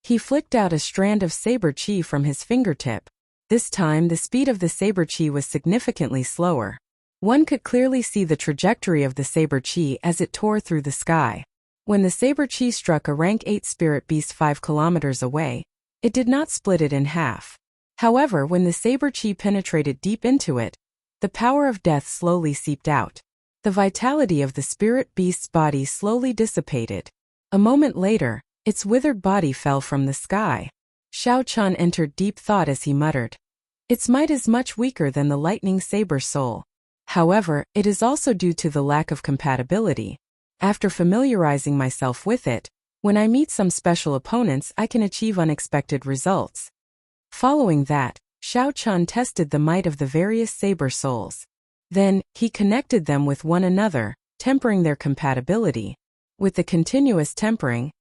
He flicked out a strand of saber chi from his fingertip. This time, the speed of the saber chi was significantly slower. One could clearly see the trajectory of the saber chi as it tore through the sky. When the saber chi struck a rank 8 spirit beast 5 kilometers away, it did not split it in half. However, when the saber chi penetrated deep into it, the power of death slowly seeped out. The vitality of the spirit beast's body slowly dissipated. A moment later, its withered body fell from the sky. Xiaochen entered deep thought as he muttered. Its might is much weaker than the lightning saber soul. However, it is also due to the lack of compatibility. After familiarizing myself with it, when I meet some special opponents, I can achieve unexpected results. Following that, Xiaochen tested the might of the various saber souls. Then, he connected them with one another, tempering their compatibility. With the continuous tempering,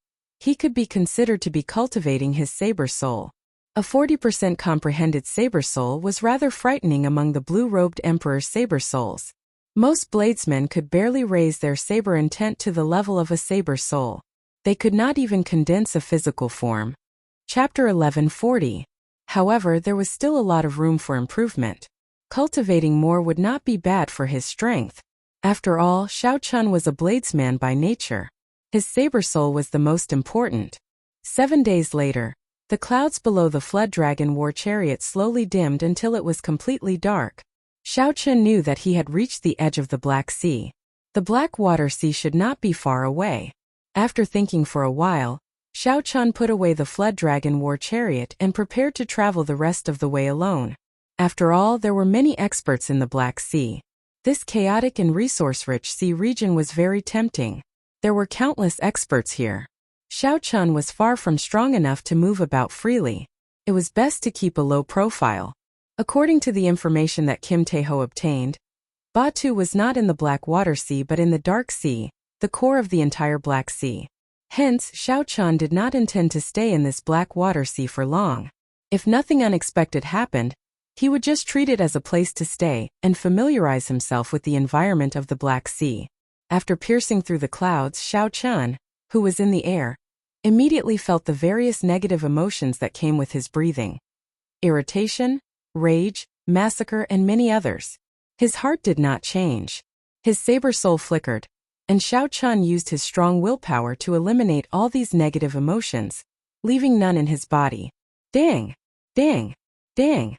he could be considered to be cultivating his saber soul. A 40% comprehended saber soul was rather frightening among the blue-robed emperor's saber souls. Most bladesmen could barely raise their saber intent to the level of a saber soul. They could not even condense a physical form. Chapter 1140. However, there was still a lot of room for improvement. Cultivating more would not be bad for his strength. After all, Xiaochen was a bladesman by nature. His saber soul was the most important. 7 days later, the clouds below the flood dragon war chariot slowly dimmed until it was completely dark. Xiaochen knew that he had reached the edge of the Black Sea. The Black Water Sea should not be far away. After thinking for a while, Xiao Chun put away the flood dragon war chariot and prepared to travel the rest of the way alone. After all, there were many experts in the Black Sea. This chaotic and resource-rich sea region was very tempting. There were countless experts here. Xiao Chun was far from strong enough to move about freely. It was best to keep a low profile. According to the information that Kim Tae-ho obtained, Batu was not in the Black Water Sea but in the Dark Sea, the core of the entire Black Sea. Hence, Xiao Chun did not intend to stay in this Black Water Sea for long. If nothing unexpected happened, he would just treat it as a place to stay and familiarize himself with the environment of the Black Sea. After piercing through the clouds, Xiao Chun, who was in the air, immediately felt the various negative emotions that came with his breathing. Irritation, rage, massacre, and many others. His heart did not change. His saber soul flickered, and Xiao Chun used his strong willpower to eliminate all these negative emotions, leaving none in his body. Dang! Dang! Dang!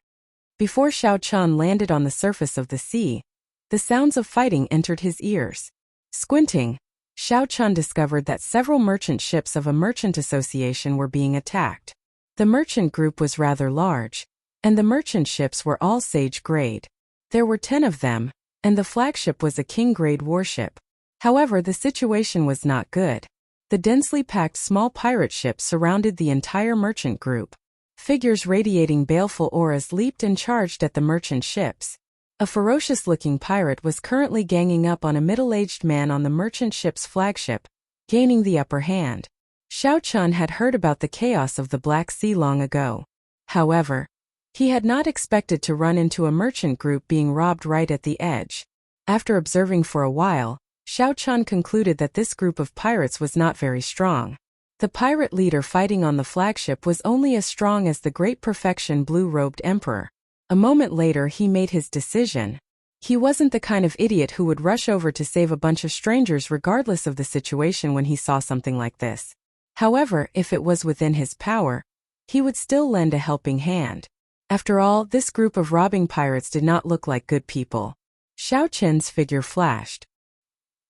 Before Xiao Chun landed on the surface of the sea, the sounds of fighting entered his ears. Squinting, Xiao Chun discovered that several merchant ships of a merchant association were being attacked. The merchant group was rather large, and the merchant ships were all Sage grade. There were 10 of them, and the flagship was a King grade warship. However, the situation was not good. The densely packed small pirate ships surrounded the entire merchant group. Figures radiating baleful auras leaped and charged at the merchant ships. A ferocious-looking pirate was currently ganging up on a middle-aged man on the merchant ship's flagship, gaining the upper hand. Xiao Chun had heard about the chaos of the Black Sea long ago. However, he had not expected to run into a merchant group being robbed right at the edge. After observing for a while, Xiao Chun concluded that this group of pirates was not very strong. The pirate leader fighting on the flagship was only as strong as the great perfection blue-robed emperor. A moment later he made his decision. He wasn't the kind of idiot who would rush over to save a bunch of strangers regardless of the situation when he saw something like this. However, if it was within his power, he would still lend a helping hand. After all, this group of robbing pirates did not look like good people. Xiao Chun's figure flashed.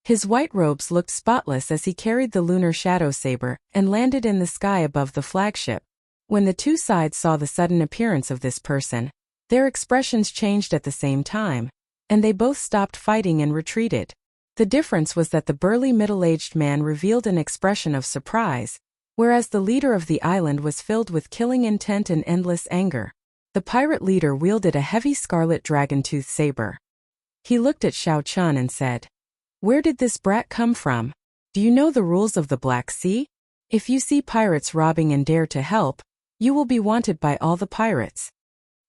His white robes looked spotless as he carried the lunar shadow saber and landed in the sky above the flagship. When the two sides saw the sudden appearance of this person, their expressions changed at the same time, and they both stopped fighting and retreated. The difference was that the burly middle-aged man revealed an expression of surprise, whereas the leader of the island was filled with killing intent and endless anger. The pirate leader wielded a heavy scarlet dragon-tooth saber. He looked at Xiao Chun and said, "Where did this brat come from? Do you know the rules of the Black Sea? If you see pirates robbing and dare to help, you will be wanted by all the pirates."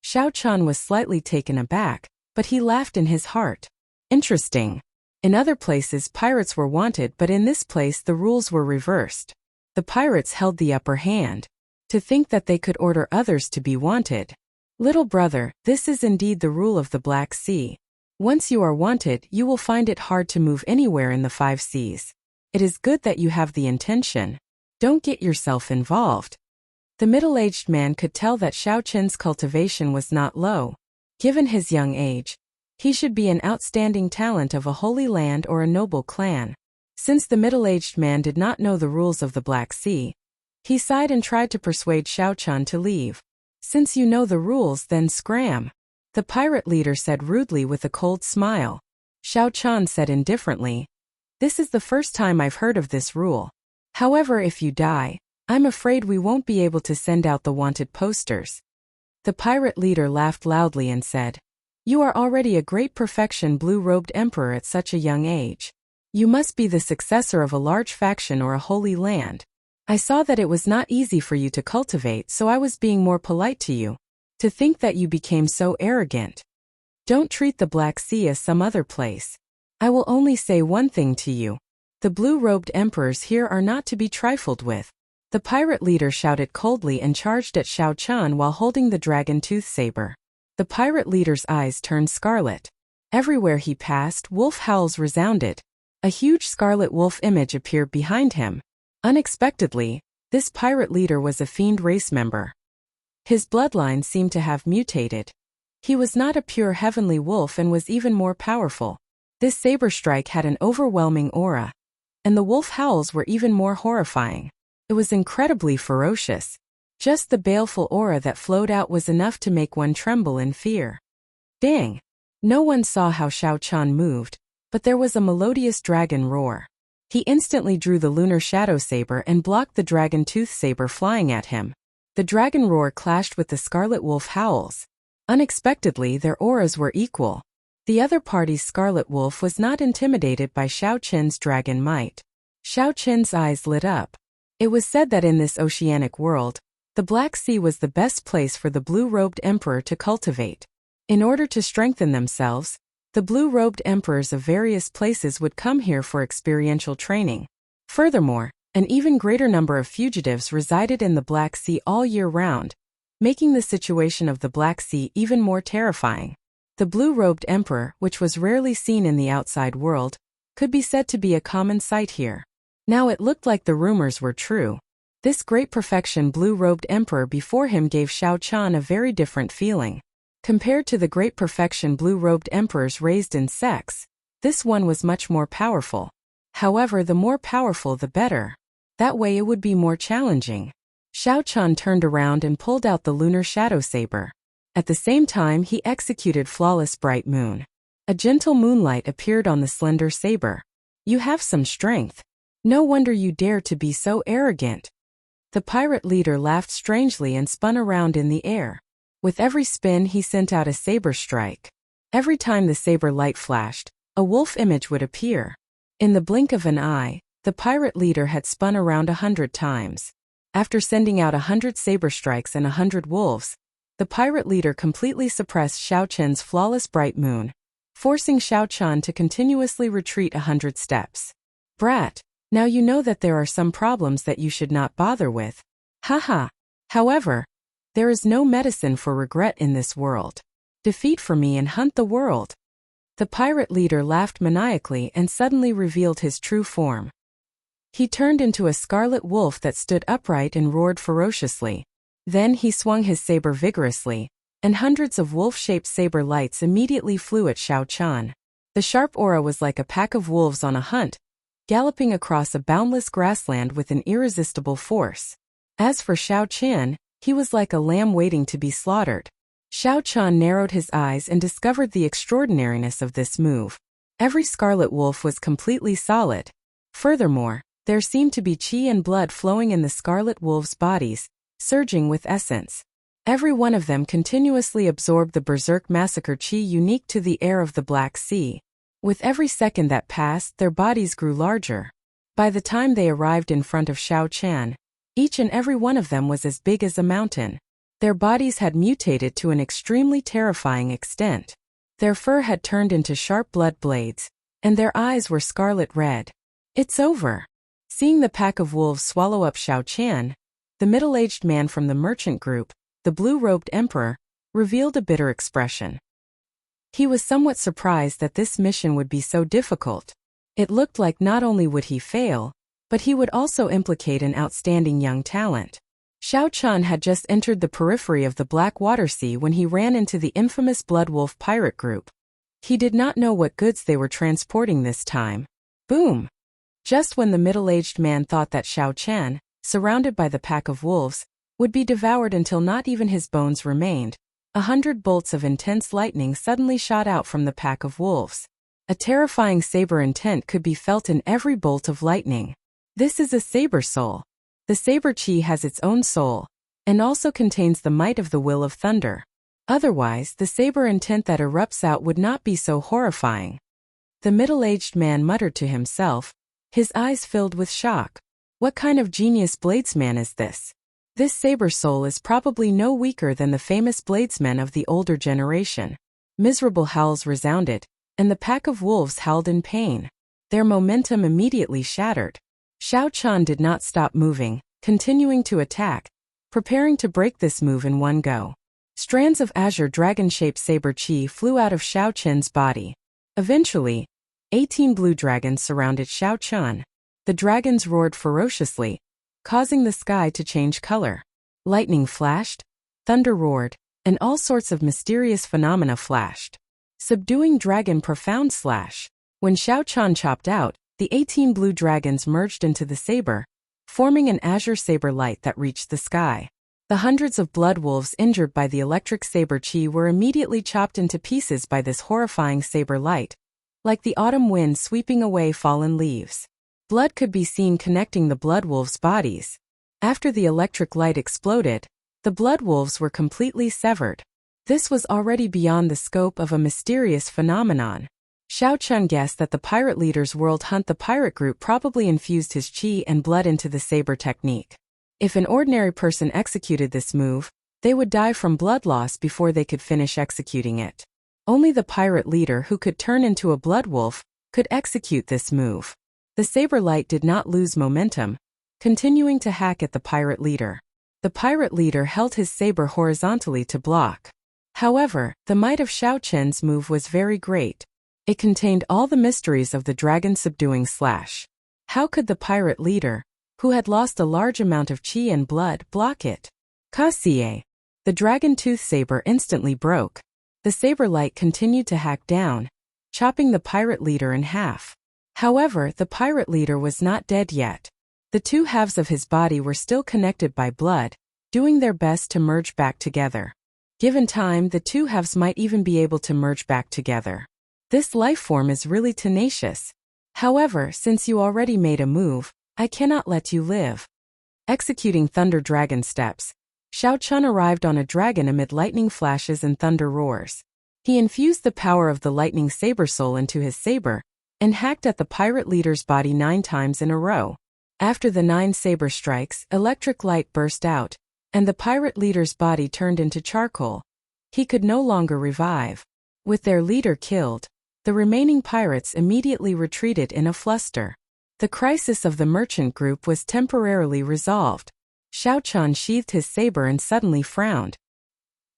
Xiao Chun was slightly taken aback, but he laughed in his heart. Interesting. In other places pirates were wanted, but in this place the rules were reversed. The pirates held the upper hand. To think that they could order others to be wanted. Little brother, this is indeed the rule of the Black Sea. Once you are wanted, you will find it hard to move anywhere in the 5 seas. It is good that you have the intention. Don't get yourself involved. The middle-aged man could tell that Xiao Chun's cultivation was not low. Given his young age, he should be an outstanding talent of a holy land or a noble clan. Since the middle-aged man did not know the rules of the Black Sea, he sighed and tried to persuade Xiao Chun to leave. "Since you know the rules, then scram," the pirate leader said rudely with a cold smile. Xiao Chun said indifferently, "This is the first time I've heard of this rule. However, if you die, I'm afraid we won't be able to send out the wanted posters." The pirate leader laughed loudly and said, "You are already a great perfection blue-robed emperor at such a young age. You must be the successor of a large faction or a holy land. I saw that it was not easy for you to cultivate, so I was being more polite to you. To think that you became so arrogant. Don't treat the Black Sea as some other place. I will only say one thing to you. The blue-robed emperors here are not to be trifled with." The pirate leader shouted coldly and charged at Xiao Chun while holding the dragon-tooth saber. The pirate leader's eyes turned scarlet. Everywhere he passed, wolf howls resounded. A huge scarlet wolf image appeared behind him. Unexpectedly, this pirate leader was a fiend race member. His bloodline seemed to have mutated. He was not a pure heavenly wolf and was even more powerful. This saber strike had an overwhelming aura, and the wolf howls were even more horrifying. It was incredibly ferocious. Just the baleful aura that flowed out was enough to make one tremble in fear. Dang! No one saw how Xiao Chan moved, but there was a melodious dragon roar. He instantly drew the lunar shadow saber and blocked the dragon tooth saber flying at him. The dragon roar clashed with the scarlet wolf howls. Unexpectedly, their auras were equal. The other party's scarlet wolf was not intimidated by Xiao Qin's dragon might. Xiao Qin's eyes lit up. It was said that in this oceanic world, the Black Sea was the best place for the blue-robed emperor to cultivate. In order to strengthen themselves, the blue-robed emperors of various places would come here for experiential training. Furthermore, an even greater number of fugitives resided in the Black Sea all year round, making the situation of the Black Sea even more terrifying. The blue-robed emperor, which was rarely seen in the outside world, could be said to be a common sight here. Now it looked like the rumors were true. This great perfection blue-robed emperor before him gave Xiao Chan a very different feeling. Compared to the great perfection blue-robed emperors raised in sex, this one was much more powerful. However, the more powerful the better. That way it would be more challenging. Xiao Chan turned around and pulled out the lunar shadow saber. At the same time he executed flawless bright moon. A gentle moonlight appeared on the slender saber. You have some strength. No wonder you dare to be so arrogant. The pirate leader laughed strangely and spun around in the air. With every spin he sent out a saber strike. Every time the saber light flashed, a wolf image would appear. In the blink of an eye, the pirate leader had spun around 100 times. After sending out 100 saber strikes and 100 wolves, the pirate leader completely suppressed Xiao Chen's flawless bright moon, forcing Xiao Chan to continuously retreat 100 steps. Brat! Now you know that there are some problems that you should not bother with. Haha. However, there is no medicine for regret in this world. Defeat for me and hunt the world. The pirate leader laughed maniacally and suddenly revealed his true form. He turned into a scarlet wolf that stood upright and roared ferociously. Then he swung his saber vigorously, and hundreds of wolf-shaped saber lights immediately flew at Xiao Chan. The sharp aura was like a pack of wolves on a hunt, galloping across a boundless grassland with an irresistible force. As for Xiao Chan, he was like a lamb waiting to be slaughtered. Xiao Chan narrowed his eyes and discovered the extraordinariness of this move. Every scarlet wolf was completely solid. Furthermore, there seemed to be qi and blood flowing in the scarlet wolves' bodies, surging with essence. Every one of them continuously absorbed the berserk massacre qi unique to the air of the Black Sea. With every second that passed, their bodies grew larger. By the time they arrived in front of Xiao Chan, each and every one of them was as big as a mountain. Their bodies had mutated to an extremely terrifying extent. Their fur had turned into sharp blood blades, and their eyes were scarlet red. It's over. Seeing the pack of wolves swallow up Xiao Chan, the middle-aged man from the merchant group, the blue-robed emperor, revealed a bitter expression. He was somewhat surprised that this mission would be so difficult. It looked like not only would he fail, but he would also implicate an outstanding young talent. Xiao Chan had just entered the periphery of the Black Water Sea when he ran into the infamous Blood Wolf pirate group. He did not know what goods they were transporting this time. Boom! Just when the middle-aged man thought that Xiao Chan, surrounded by the pack of wolves, would be devoured until not even his bones remained, 100 bolts of intense lightning suddenly shot out from the pack of wolves. A terrifying saber intent could be felt in every bolt of lightning. This is a saber soul. The saber chi has its own soul, and also contains the might of the will of thunder. Otherwise, the saber intent that erupts out would not be so horrifying. The middle-aged man muttered to himself, his eyes filled with shock. What kind of genius bladesman is this? This saber soul is probably no weaker than the famous bladesmen of the older generation. Miserable howls resounded, and the pack of wolves howled in pain. Their momentum immediately shattered. Xiao Chan did not stop moving, continuing to attack, preparing to break this move in one go. Strands of azure dragon-shaped saber chi flew out of Xiao Chen's body. Eventually, 18 blue dragons surrounded Xiao Chan. The dragons roared ferociously, causing the sky to change color. Lightning flashed, thunder roared, and all sorts of mysterious phenomena flashed. Subduing dragon profound slash. When Xiao Chan chopped out, the 18 blue dragons merged into the saber, forming an azure saber light that reached the sky. The hundreds of blood wolves injured by the electric saber chi were immediately chopped into pieces by this horrifying saber light, like the autumn wind sweeping away fallen leaves. Blood could be seen connecting the blood wolves' bodies. After the electric light exploded, the blood wolves were completely severed. This was already beyond the scope of a mysterious phenomenon. Xiao Chun guessed that the pirate leader's world hunt the pirate group probably infused his chi and blood into the saber technique. If an ordinary person executed this move, they would die from blood loss before they could finish executing it. Only the pirate leader, who could turn into a blood wolf, could execute this move. The saber light did not lose momentum, continuing to hack at the pirate leader. The pirate leader held his saber horizontally to block. However, the might of Xiao Chen's move was very great. It contained all the mysteries of the dragon subduing slash. How could the pirate leader, who had lost a large amount of chi and blood, block it? Kasie. The dragon tooth saber instantly broke. The saber light continued to hack down, chopping the pirate leader in half. However, the pirate leader was not dead yet. The two halves of his body were still connected by blood, doing their best to merge back together. Given time, the two halves might even be able to merge back together. This life form is really tenacious. However, since you already made a move, I cannot let you live. Executing Thunder Dragon steps, Xiao Chun arrived on a dragon amid lightning flashes and thunder roars. He infused the power of the lightning saber soul into his saber, and hacked at the pirate leader's body 9 times in a row. After the 9 saber strikes, electric light burst out, and the pirate leader's body turned into charcoal. He could no longer revive. With their leader killed, the remaining pirates immediately retreated in a fluster. The crisis of the merchant group was temporarily resolved. Xiao Chun sheathed his saber and suddenly frowned.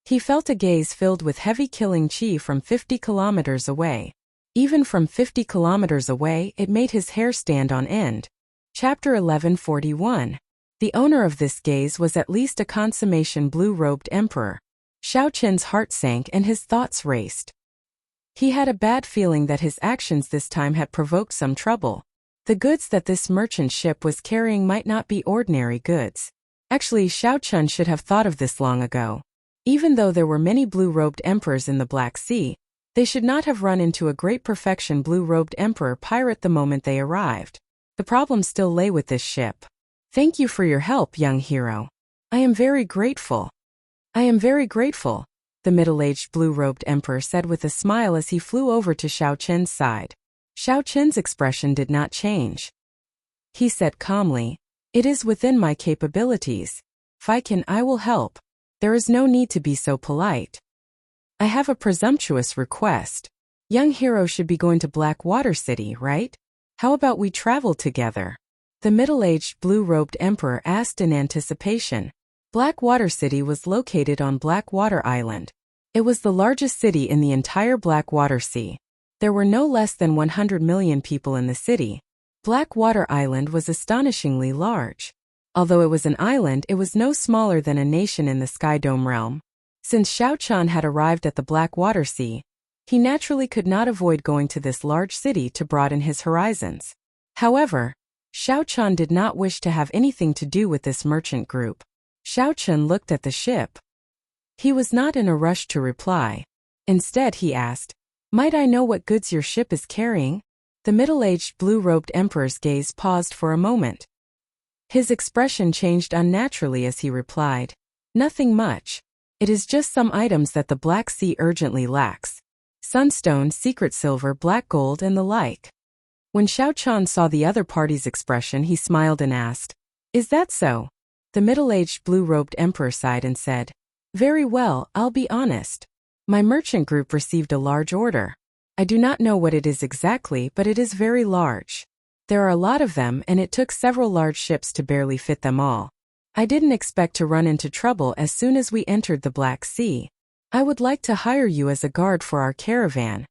He felt a gaze filled with heavy killing chi from 50 kilometers away. Even from 50 kilometers away, it made his hair stand on end. Chapter 1141. The owner of this gaze was at least a consummation blue-robed emperor. Xiao Chen's heart sank and his thoughts raced. He had a bad feeling that his actions this time had provoked some trouble. The goods that this merchant ship was carrying might not be ordinary goods. Actually, Xiao Chun should have thought of this long ago. Even though there were many blue-robed emperors in the Black Sea, they should not have run into a great perfection blue-robed emperor pirate the moment they arrived. The problem still lay with this ship. Thank you for your help, young hero. I am very grateful. I am very grateful, the middle-aged blue-robed emperor said with a smile as he flew over to Xiao Chen's side. Xiao Chen's expression did not change. He said calmly, "It is within my capabilities. If I can, I will help. There is no need to be so polite. I have a presumptuous request. Young hero should be going to Blackwater City, right? How about we travel together?" The middle-aged blue-robed emperor asked in anticipation. Blackwater City was located on Blackwater Island. It was the largest city in the entire Blackwater Sea. There were no less than 100 million people in the city. Blackwater Island was astonishingly large. Although it was an island, it was no smaller than a nation in the Sky Dome realm. Since Xiao Chun had arrived at the Blackwater Sea, he naturally could not avoid going to this large city to broaden his horizons. However, Xiao Chun did not wish to have anything to do with this merchant group. Xiao Chun looked at the ship. He was not in a rush to reply. Instead, he asked, "Might I know what goods your ship is carrying?" The middle-aged blue-robed emperor's gaze paused for a moment. His expression changed unnaturally as he replied, "Nothing much. It is just some items that the Black Sea urgently lacks. Sunstone, secret silver, black gold, and the like." When Xiao Chun saw the other party's expression, he smiled and asked, "Is that so?" The middle-aged blue-robed emperor sighed and said, "Very well, I'll be honest. My merchant group received a large order. I do not know what it is exactly, but it is very large. There are a lot of them, and it took several large ships to barely fit them all. I didn't expect to run into trouble as soon as we entered the Black Sea. I would like to hire you as a guard for our caravan."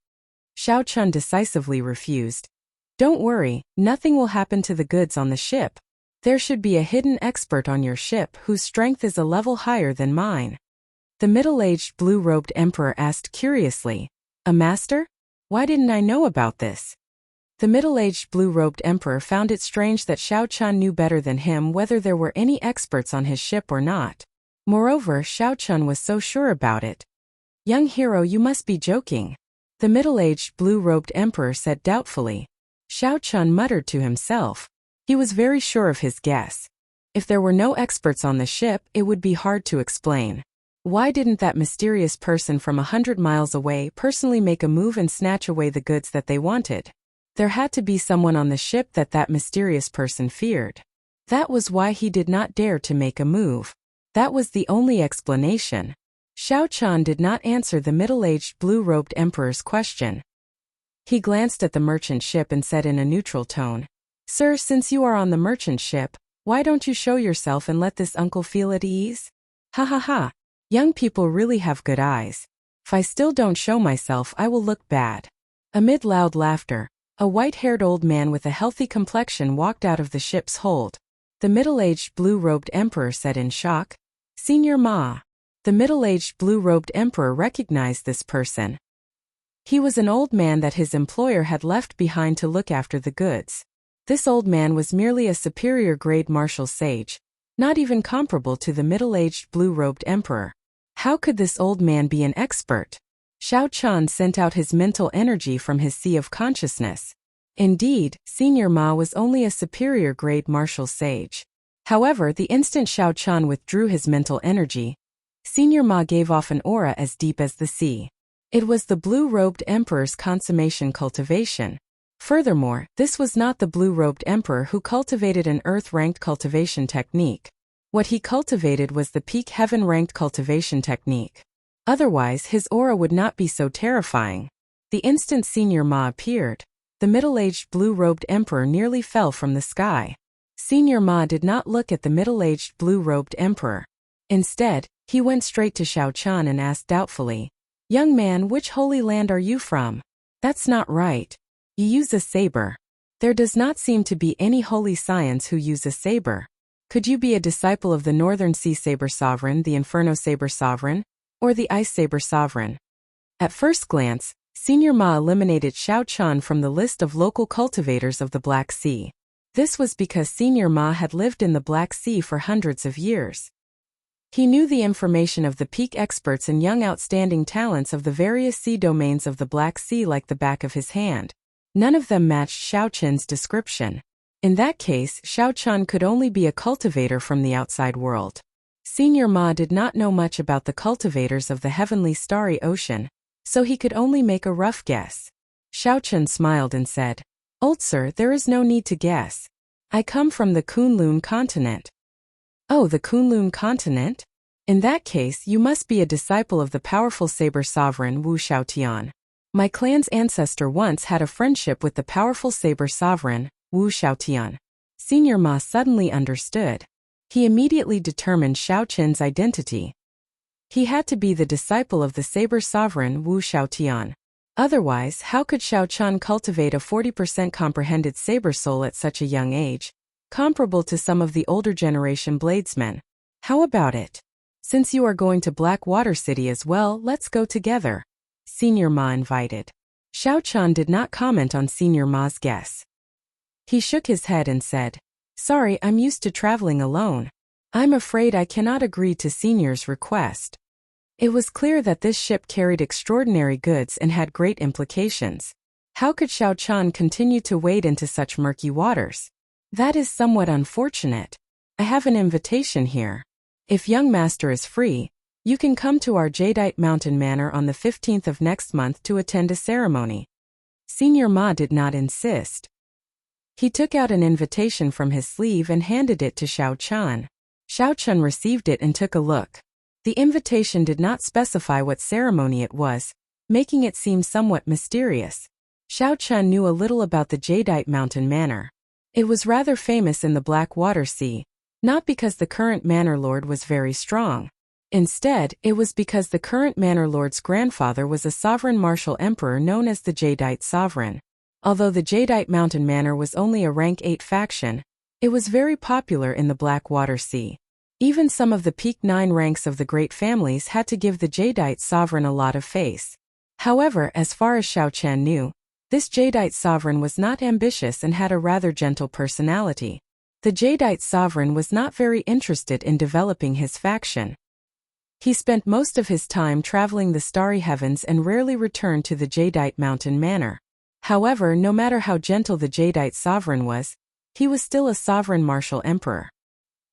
Xiao Chun decisively refused. "Don't worry, nothing will happen to the goods on the ship. There should be a hidden expert on your ship whose strength is a level higher than mine." The middle-aged blue-robed emperor asked curiously, "A master? Why didn't I know about this?" The middle-aged blue-robed emperor found it strange that Xiao Chun knew better than him whether there were any experts on his ship or not. Moreover, Xiao Chun was so sure about it. "Young hero, you must be joking," the middle-aged blue-robed emperor said doubtfully. Xiao Chun muttered to himself. He was very sure of his guess. If there were no experts on the ship, it would be hard to explain. Why didn't that mysterious person from 100 miles away personally make a move and snatch away the goods that they wanted? There had to be someone on the ship that mysterious person feared. That was why he did not dare to make a move. That was the only explanation. Xiao Chun did not answer the middle-aged blue-robed emperor's question. He glanced at the merchant ship and said in a neutral tone, "Sir, since you are on the merchant ship, why don't you show yourself and let this uncle feel at ease? Ha ha ha. Young people really have good eyes. If I still don't show myself, I will look bad." Amid loud laughter, a white-haired old man with a healthy complexion walked out of the ship's hold. The middle-aged blue-robed emperor said in shock, "Senior Ma." The middle-aged blue-robed emperor recognized this person. He was an old man that his employer had left behind to look after the goods. This old man was merely a superior-grade martial sage, not even comparable to the middle-aged blue-robed emperor. How could this old man be an expert? Xiao Chun sent out his mental energy from his sea of consciousness. Indeed, Senior Ma was only a superior-grade martial sage. However, the instant Xiao Chun withdrew his mental energy, Senior Ma gave off an aura as deep as the sea. It was the blue-robed emperor's consummation cultivation. Furthermore, this was not the blue-robed emperor who cultivated an earth-ranked cultivation technique. What he cultivated was the peak heaven-ranked cultivation technique. Otherwise, his aura would not be so terrifying. The instant Senior Ma appeared, the middle-aged blue-robed emperor nearly fell from the sky. Senior Ma did not look at the middle-aged blue-robed emperor. Instead, he went straight to Xiao Chun and asked doubtfully, "Young man, which holy land are you from? That's not right. You use a saber. There does not seem to be any holy science who use a saber. Could you be a disciple of the Northern Sea Saber Sovereign, the Inferno Saber Sovereign, or the Ice Saber Sovereign?" At first glance, Senior Ma eliminated Xiao Chun from the list of local cultivators of the Black Sea. This was because Senior Ma had lived in the Black Sea for hundreds of years. He knew the information of the peak experts and young outstanding talents of the various sea domains of the Black Sea like the back of his hand. None of them matched Xiao Chun's description. In that case, Xiao Chun could only be a cultivator from the outside world. Senior Ma did not know much about the cultivators of the heavenly starry ocean, so he could only make a rough guess. Xiao Chun smiled and said, "Old sir, there is no need to guess. I come from the Kunlun continent." "Oh, the Kunlun continent? In that case, you must be a disciple of the powerful saber sovereign Wu Xiaotian. My clan's ancestor once had a friendship with the powerful saber sovereign, Wu Xiaotian." Senior Ma suddenly understood. He immediately determined Xiao Chun's identity. He had to be the disciple of the saber sovereign Wu Xiaotian. Otherwise, how could Xiao Chun cultivate a 40% comprehended saber soul at such a young age, comparable to some of the older generation bladesmen? "How about it? Since you are going to Blackwater City as well, let's go together," Senior Ma invited. Xiao Chun did not comment on Senior Ma's guess. He shook his head and said, "Sorry, I'm used to traveling alone. I'm afraid I cannot agree to Senior's request." It was clear that this ship carried extraordinary goods and had great implications. How could Xiao Chun continue to wade into such murky waters? "That is somewhat unfortunate. I have an invitation here. If young master is free, you can come to our Jadeite Mountain Manor on the 15th of next month to attend a ceremony." Senior Ma did not insist. He took out an invitation from his sleeve and handed it to Xiao Chun. Xiao Chun received it and took a look. The invitation did not specify what ceremony it was, making it seem somewhat mysterious. Xiao Chun knew a little about the Jadeite Mountain Manor. It was rather famous in the Blackwater Sea, not because the current manor lord was very strong. Instead, it was because the current manor lord's grandfather was a sovereign martial emperor known as the Jadeite Sovereign. Although the Jadeite Mountain Manor was only a rank 8 faction, it was very popular in the Blackwater Sea. Even some of the peak 9 ranks of the great families had to give the Jadeite sovereign a lot of face. However, as far as Xiao Chun knew, This Jadeite sovereign was not ambitious and had a rather gentle personality. The Jadeite sovereign was not very interested in developing his faction. He spent most of his time traveling the starry heavens and rarely returned to the Jadeite mountain manor. However, no matter how gentle the Jadeite sovereign was, he was still a sovereign martial emperor.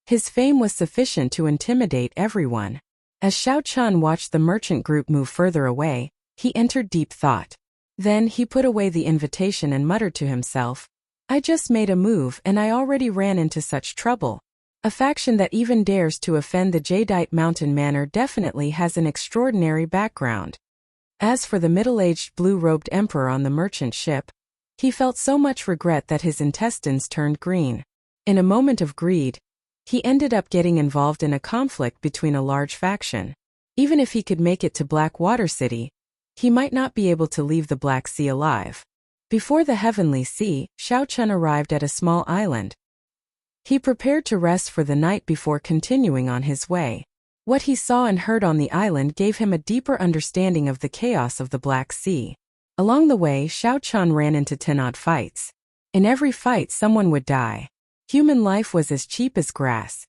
His fame was sufficient to intimidate everyone. As Xiao Chun watched the merchant group move further away, he entered deep thought. Then he put away the invitation and muttered to himself, "I just made a move and I already ran into such trouble. A faction that even dares to offend the Jadeite mountain manor definitely has an extraordinary background." As for the middle-aged blue-robed emperor on the merchant ship, he felt so much regret that his intestines turned green. In a moment of greed, he ended up getting involved in a conflict between a large faction. Even if he could make it to Blackwater City, he might not be able to leave the Black Sea alive. Before the Heavenly Sea, Xiao Chun arrived at a small island. He prepared to rest for the night before continuing on his way. What he saw and heard on the island gave him a deeper understanding of the chaos of the Black Sea. Along the way, Xiao Chun ran into 10 odd fights. In every fight, someone would die. Human life was as cheap as grass.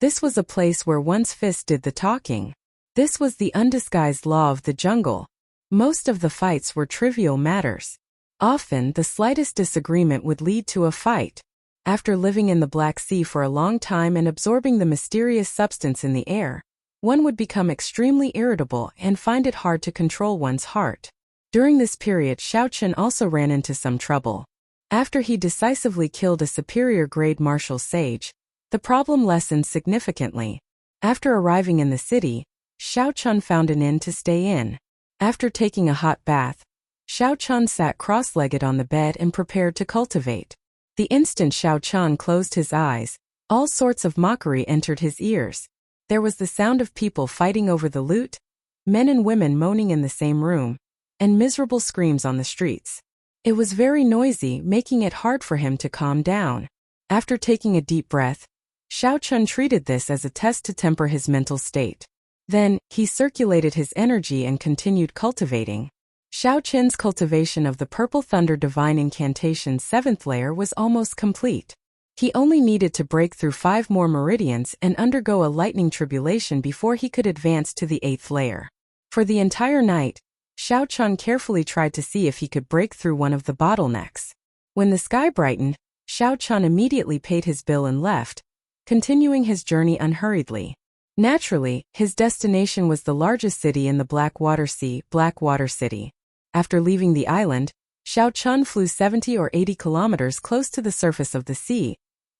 This was a place where one's fist did the talking. This was the undisguised law of the jungle. Most of the fights were trivial matters. Often, the slightest disagreement would lead to a fight. After living in the Black Sea for a long time and absorbing the mysterious substance in the air, one would become extremely irritable and find it hard to control one's heart. During this period, Xiao Chun also ran into some trouble. After he decisively killed a superior-grade martial sage, the problem lessened significantly. After arriving in the city, Xiao Chun found an inn to stay in. After taking a hot bath, Xiao Chun sat cross-legged on the bed and prepared to cultivate. The instant Xiao Chun closed his eyes, all sorts of mockery entered his ears. There was the sound of people fighting over the loot, men and women moaning in the same room, and miserable screams on the streets. It was very noisy, making it hard for him to calm down. After taking a deep breath, Xiao Chun treated this as a test to temper his mental state. Then, he circulated his energy and continued cultivating. Xiao Chun's cultivation of the Purple Thunder Divine Incantation's 7th layer was almost complete. He only needed to break through 5 more meridians and undergo a lightning tribulation before he could advance to the 8th layer. For the entire night, Xiao Chun carefully tried to see if he could break through one of the bottlenecks. When the sky brightened, Xiao Chun immediately paid his bill and left, continuing his journey unhurriedly. Naturally, his destination was the largest city in the Blackwater Sea, Blackwater City. After leaving the island, Xiao Chun flew 70 or 80 kilometers close to the surface of the sea,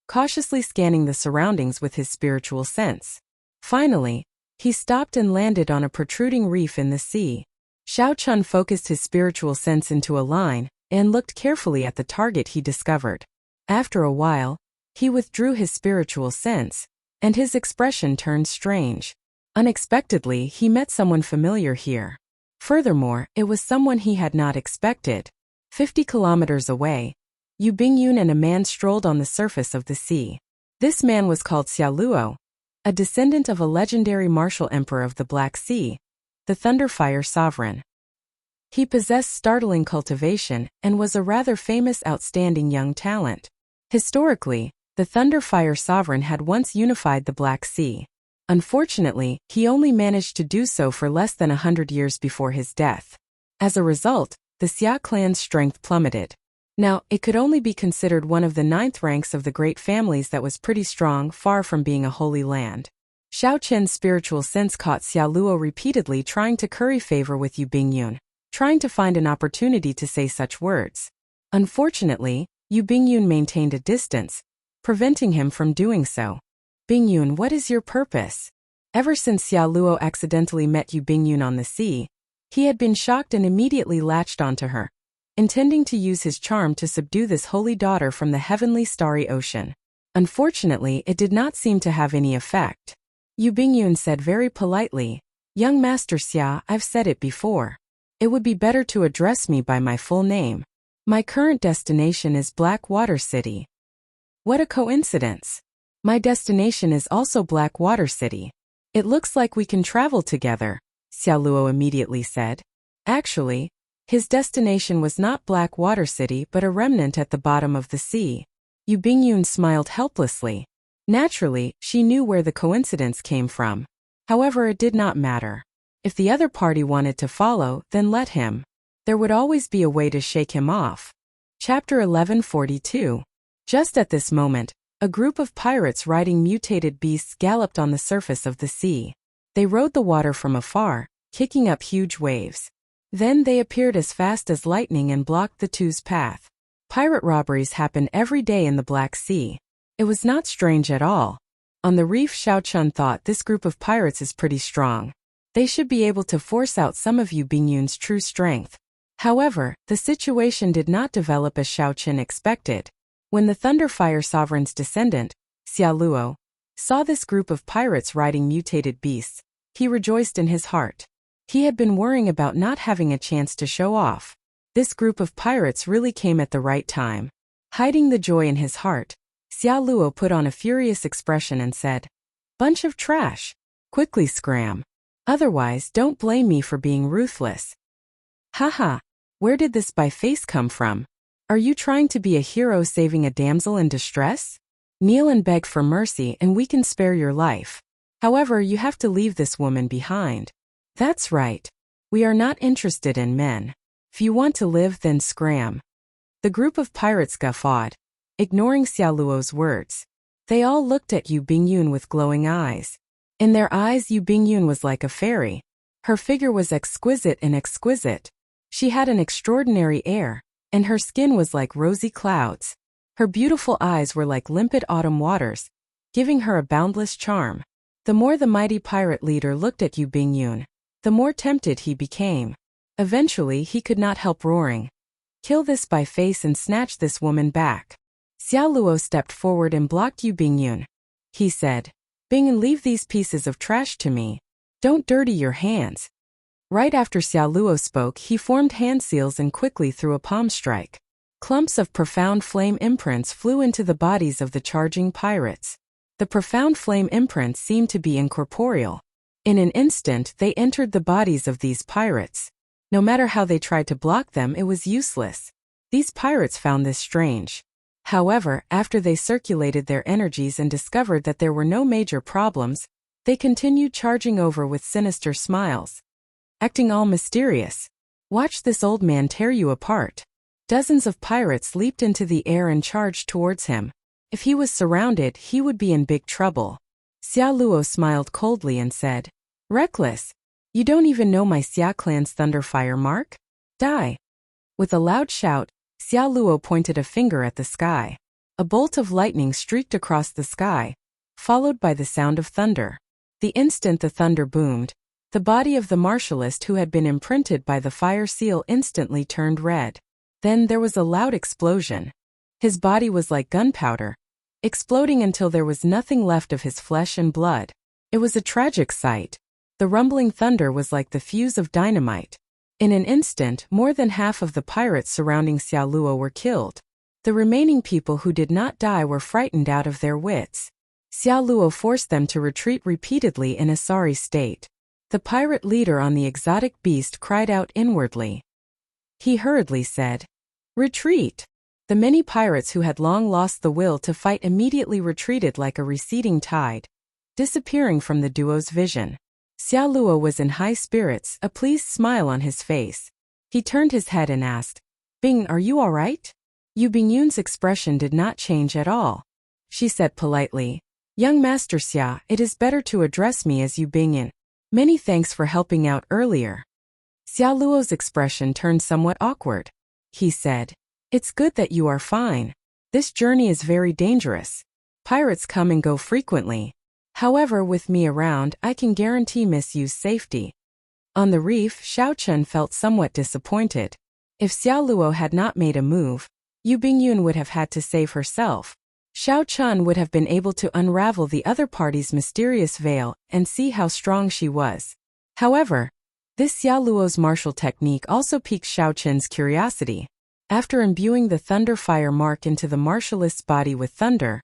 cautiously scanning the surroundings with his spiritual sense. Finally, he stopped and landed on a protruding reef in the sea. Xiao Chun focused his spiritual sense into a line and looked carefully at the target he discovered. After a while, he withdrew his spiritual sense, and his expression turned strange. Unexpectedly, he met someone familiar here. Furthermore, it was someone he had not expected. 50 kilometers away, Yu Bingyun and a man strolled on the surface of the sea. This man was called Xia Luo, a descendant of a legendary martial emperor of the Black Sea, the Thunderfire Sovereign. He possessed startling cultivation and was a rather famous outstanding young talent. Historically, the Thunderfire Sovereign had once unified the Black Sea. Unfortunately, he only managed to do so for less than 100 years before his death. As a result, the Xia clan's strength plummeted. Now, it could only be considered one of the 9th ranks of the great families that was pretty strong, far from being a holy land. Xiao Chen's spiritual sense caught Xia Luo repeatedly trying to curry favor with Yu Bingyun, trying to find an opportunity to say such words. Unfortunately, Yu Bingyun maintained a distance, preventing him from doing so. "Bingyun, what is your purpose?" Ever since Xia Luo accidentally met Yu Bingyun on the sea, he had been shocked and immediately latched onto her, intending to use his charm to subdue this holy daughter from the heavenly starry ocean. Unfortunately, it did not seem to have any effect. Yu Bingyun said very politely, "Young Master Xia, I've said it before. It would be better to address me by my full name. My current destination is Blackwater City." "What a coincidence. My destination is also Blackwater City. It looks like we can travel together," Xia Luo immediately said. Actually, His destination was not Black Water City but a remnant at the bottom of the sea. Yu Bingyun smiled helplessly. Naturally, she knew where the coincidence came from. However, it did not matter. If the other party wanted to follow, then let him. There would always be a way to shake him off. Chapter 1142. Just at this moment, a group of pirates riding mutated beasts galloped on the surface of the sea. They rode the water from afar, kicking up huge waves. Then they appeared as fast as lightning and blocked the two's path. Pirate robberies happen every day in the Black Sea. It was not strange at all. On the reef, Xiao Chun thought this group of pirates is pretty strong. They should be able to force out some of Yu Bingyun's true strength. However, the situation did not develop as Xiao Chun expected. When the Thunderfire Sovereign's descendant, Xia Luo, saw this group of pirates riding mutated beasts, he rejoiced in his heart. He had been worrying about not having a chance to show off. This group of pirates really came at the right time. Hiding the joy in his heart, Xia Luo put on a furious expression and said, "Bunch of trash. Quickly scram. Otherwise, don't blame me for being ruthless." Haha, where did this by face come from? Are you trying to be a hero saving a damsel in distress? Kneel and beg for mercy and we can spare your life. However, you have to leave this woman behind. That's right. We are not interested in men. If you want to live, then scram. The group of pirates guffawed, ignoring Xia Luo's words. They all looked at Yu Bingyun with glowing eyes. In their eyes, Yu Bingyun was like a fairy. Her figure was exquisite and exquisite. She had an extraordinary air, and her skin was like rosy clouds. Her beautiful eyes were like limpid autumn waters, giving her a boundless charm. The more the mighty pirate leader looked at Yu Bingyun, the more tempted he became. Eventually, he could not help roaring, "Kill this by face and snatch this woman back." Xia Luo stepped forward and blocked Yu Bingyun. He said, "Bingyun, leave these pieces of trash to me. Don't dirty your hands." Right after Xia Luo spoke, he formed hand seals and quickly threw a palm strike. Clumps of profound flame imprints flew into the bodies of the charging pirates. The profound flame imprints seemed to be incorporeal. In an instant, they entered the bodies of these pirates. No matter how they tried to block them, it was useless. These pirates found this strange. However, after they circulated their energies and discovered that there were no major problems, they continued charging over with sinister smiles, acting all mysterious. "Watch this old man tear you apart." Dozens of pirates leaped into the air and charged towards him. If he was surrounded, he would be in big trouble. Xia Luo smiled coldly and said, "Reckless. You don't even know my Xia clan's Thunderfire mark? Die." With a loud shout, Xia Luo pointed a finger at the sky. A bolt of lightning streaked across the sky, followed by the sound of thunder. The instant the thunder boomed, the body of the martialist who had been imprinted by the fire seal instantly turned red. Then there was a loud explosion. His body was like gunpowder, exploding until there was nothing left of his flesh and blood. It was a tragic sight. The rumbling thunder was like the fuse of dynamite. In an instant, more than half of the pirates surrounding Xia Luo were killed. The remaining people who did not die were frightened out of their wits. Xia Luo forced them to retreat repeatedly in a sorry state. The pirate leader on the exotic beast cried out inwardly. He hurriedly said, "Retreat!" The many pirates who had long lost the will to fight immediately retreated like a receding tide, disappearing from the duo's vision. Xia Luo was in high spirits, a pleased smile on his face. He turned his head and asked, "Bing, are you all right?" Yu Bingyun's expression did not change at all. She said politely, "Young Master Xia, it is better to address me as Yu Bingyun. Many thanks for helping out earlier." Xia Luo's expression turned somewhat awkward. He said, "It's good that you are fine. This journey is very dangerous. Pirates come and go frequently. However, with me around, I can guarantee Miss Yu's safety." On the reef, Xiao Chun felt somewhat disappointed. If Xia Luo had not made a move, Yu Bingyun would have had to save herself. Xiao Chun would have been able to unravel the other party's mysterious veil and see how strong she was. However, this Xia Luo's martial technique also piqued Xiao Chun's curiosity. After imbuing the Thunderfire mark into the martialist's body with thunder,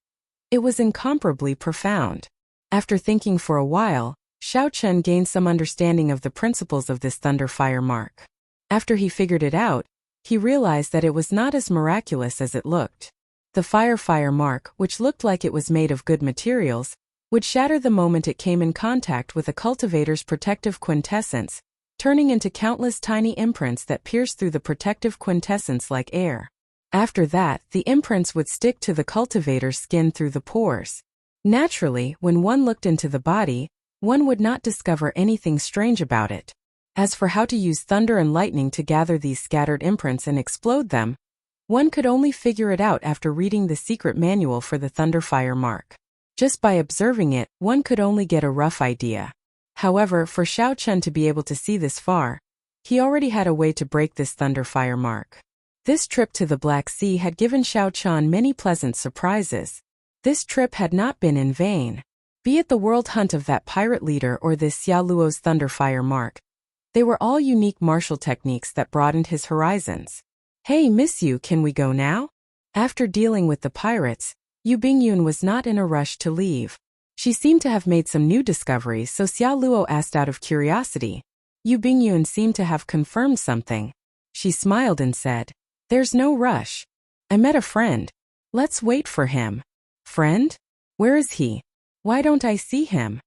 it was incomparably profound. After thinking for a while, Xiao Chun gained some understanding of the principles of this Thunderfire mark. After he figured it out, he realized that it was not as miraculous as it looked. The fire mark, which looked like it was made of good materials, would shatter the moment it came in contact with a cultivator's protective quintessence, turning into countless tiny imprints that pierced through the protective quintessence like air. After that, the imprints would stick to the cultivator's skin through the pores. Naturally, when one looked into the body, one would not discover anything strange about it. As for how to use thunder and lightning to gather these scattered imprints and explode them, one could only figure it out after reading the secret manual for the thunder fire mark. Just by observing it, one could only get a rough idea. However, for Xiao Chun to be able to see this far, he already had a way to break this thunder fire mark. This trip to the Black Sea had given Xiao Chun many pleasant surprises. This trip had not been in vain. Be it the world hunt of that pirate leader or this Xia Luo's thunder fire mark, they were all unique martial techniques that broadened his horizons. Hey, Miss Yu, can we go now? After dealing with the pirates, Yu Bingyun was not in a rush to leave. She seemed to have made some new discoveries, so Xia Luo asked out of curiosity. Yu Bingyun seemed to have confirmed something. She smiled and said, "There's no rush. I met a friend. Let's wait for him." "Friend? Where is he? Why don't I see him?"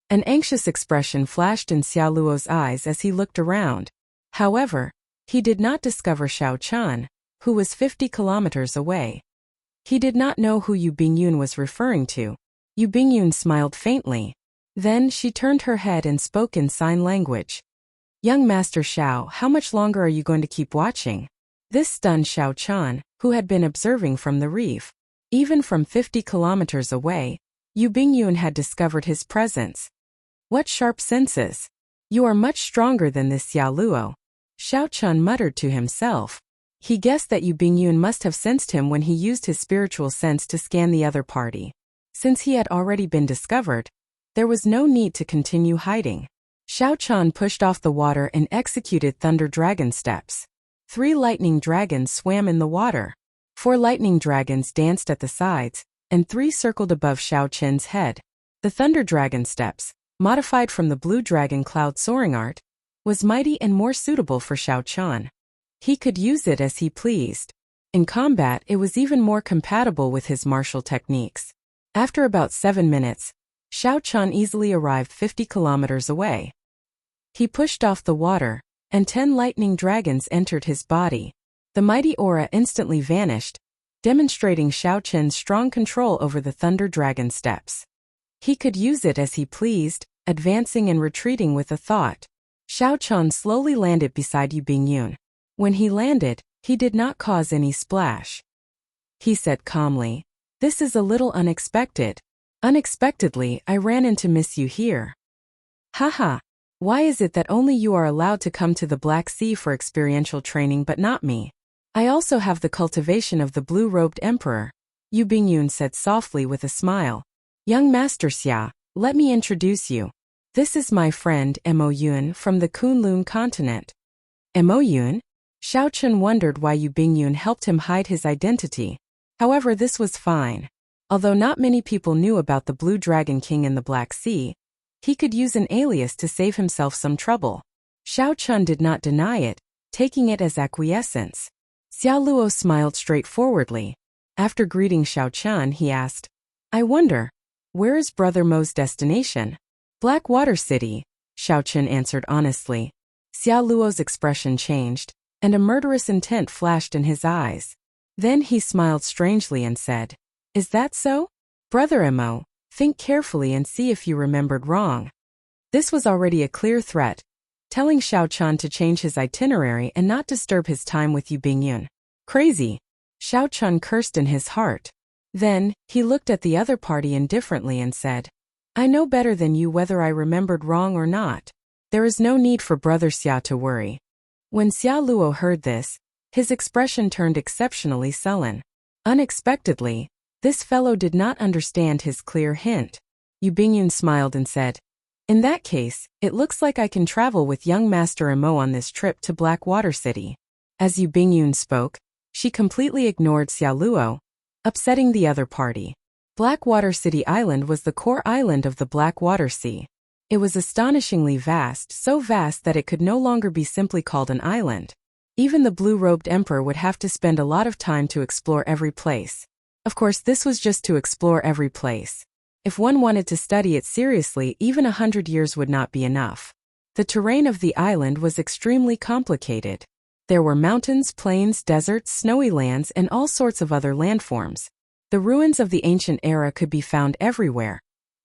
An anxious expression flashed in Xia Luo's eyes as he looked around. However, he did not discover Xiao Chun, who was 50 kilometers away. He did not know who Yu Bingyun was referring to. Yu Bingyun smiled faintly. Then she turned her head and spoke in sign language. "Young Master Xiao, how much longer are you going to keep watching?" This stunned Xiao Chun, who had been observing from the reef. Even from 50 kilometers away, Yu Bingyun had discovered his presence. "What sharp senses! You are much stronger than this Xia Luo," Xiao Chun muttered to himself. He guessed that Yu Bingyun must have sensed him when he used his spiritual sense to scan the other party. Since he had already been discovered, there was no need to continue hiding. Xiao Chun pushed off the water and executed Thunder Dragon steps. 3 lightning dragons swam in the water. 4 lightning dragons danced at the sides, and 3 circled above Xiao Chun's head. The Thunder Dragon steps, modified from the Blue Dragon Cloud soaring art, was mighty and more suitable for Xiao Chun. He could use it as he pleased. In combat, it was even more compatible with his martial techniques. After about 7 minutes, Xiao Chun easily arrived 50 kilometers away. He pushed off the water, and 10 lightning dragons entered his body. The mighty aura instantly vanished, demonstrating Xiao Chun's strong control over the Thunder Dragon steps. He could use it as he pleased, advancing and retreating with a thought. Xiao Chun slowly landed beside Yu Bingyun. When he landed, he did not cause any splash. He said calmly, "This is a little unexpected. Unexpectedly, I ran into Miss Yu here." "Haha, why is it that only you are allowed to come to the Black Sea for experiential training but not me? I also have the cultivation of the blue-robed emperor," Yu Bingyun said softly with a smile. "Young Master Xia, let me introduce you. This is my friend Mo Yun from the Kunlun continent." Mo Yun? Xiao Chun wondered why Yu Bingyun helped him hide his identity. However, this was fine. Although not many people knew about the Blue Dragon King in the Black Sea, he could use an alias to save himself some trouble. Xiao Chun did not deny it, taking it as acquiescence. Xia Luo smiled straightforwardly. After greeting Xiao Chun, he asked, "I wonder, where is Brother Mo's destination?" "Blackwater City," Xiao Chun answered honestly. Xia Luo's expression changed, and a murderous intent flashed in his eyes. Then he smiled strangely and said, "Is that so? Brother Mo, think carefully and see if you remembered wrong." This was already a clear threat, telling Xiao Chun to change his itinerary and not disturb his time with Yu Bingyun. Crazy! Xiao Chun cursed in his heart. Then, he looked at the other party indifferently and said, "I know better than you whether I remembered wrong or not. There is no need for Brother Xia to worry." When Xia Luo heard this, his expression turned exceptionally sullen. Unexpectedly, this fellow did not understand his clear hint. Yu Bingyun smiled and said, "In that case, it looks like I can travel with young Master Mo on this trip to Blackwater City." As Yu Bingyun spoke, she completely ignored Xia Luo, upsetting the other party. Blackwater City Island was the core island of the Blackwater Sea. It was astonishingly vast, so vast that it could no longer be simply called an island. Even the blue-robed emperor would have to spend a lot of time to explore every place. Of course, this was just to explore every place. If one wanted to study it seriously, even 100 years would not be enough. The terrain of the island was extremely complicated. There were mountains, plains, deserts, snowy lands, and all sorts of other landforms. The ruins of the ancient era could be found everywhere,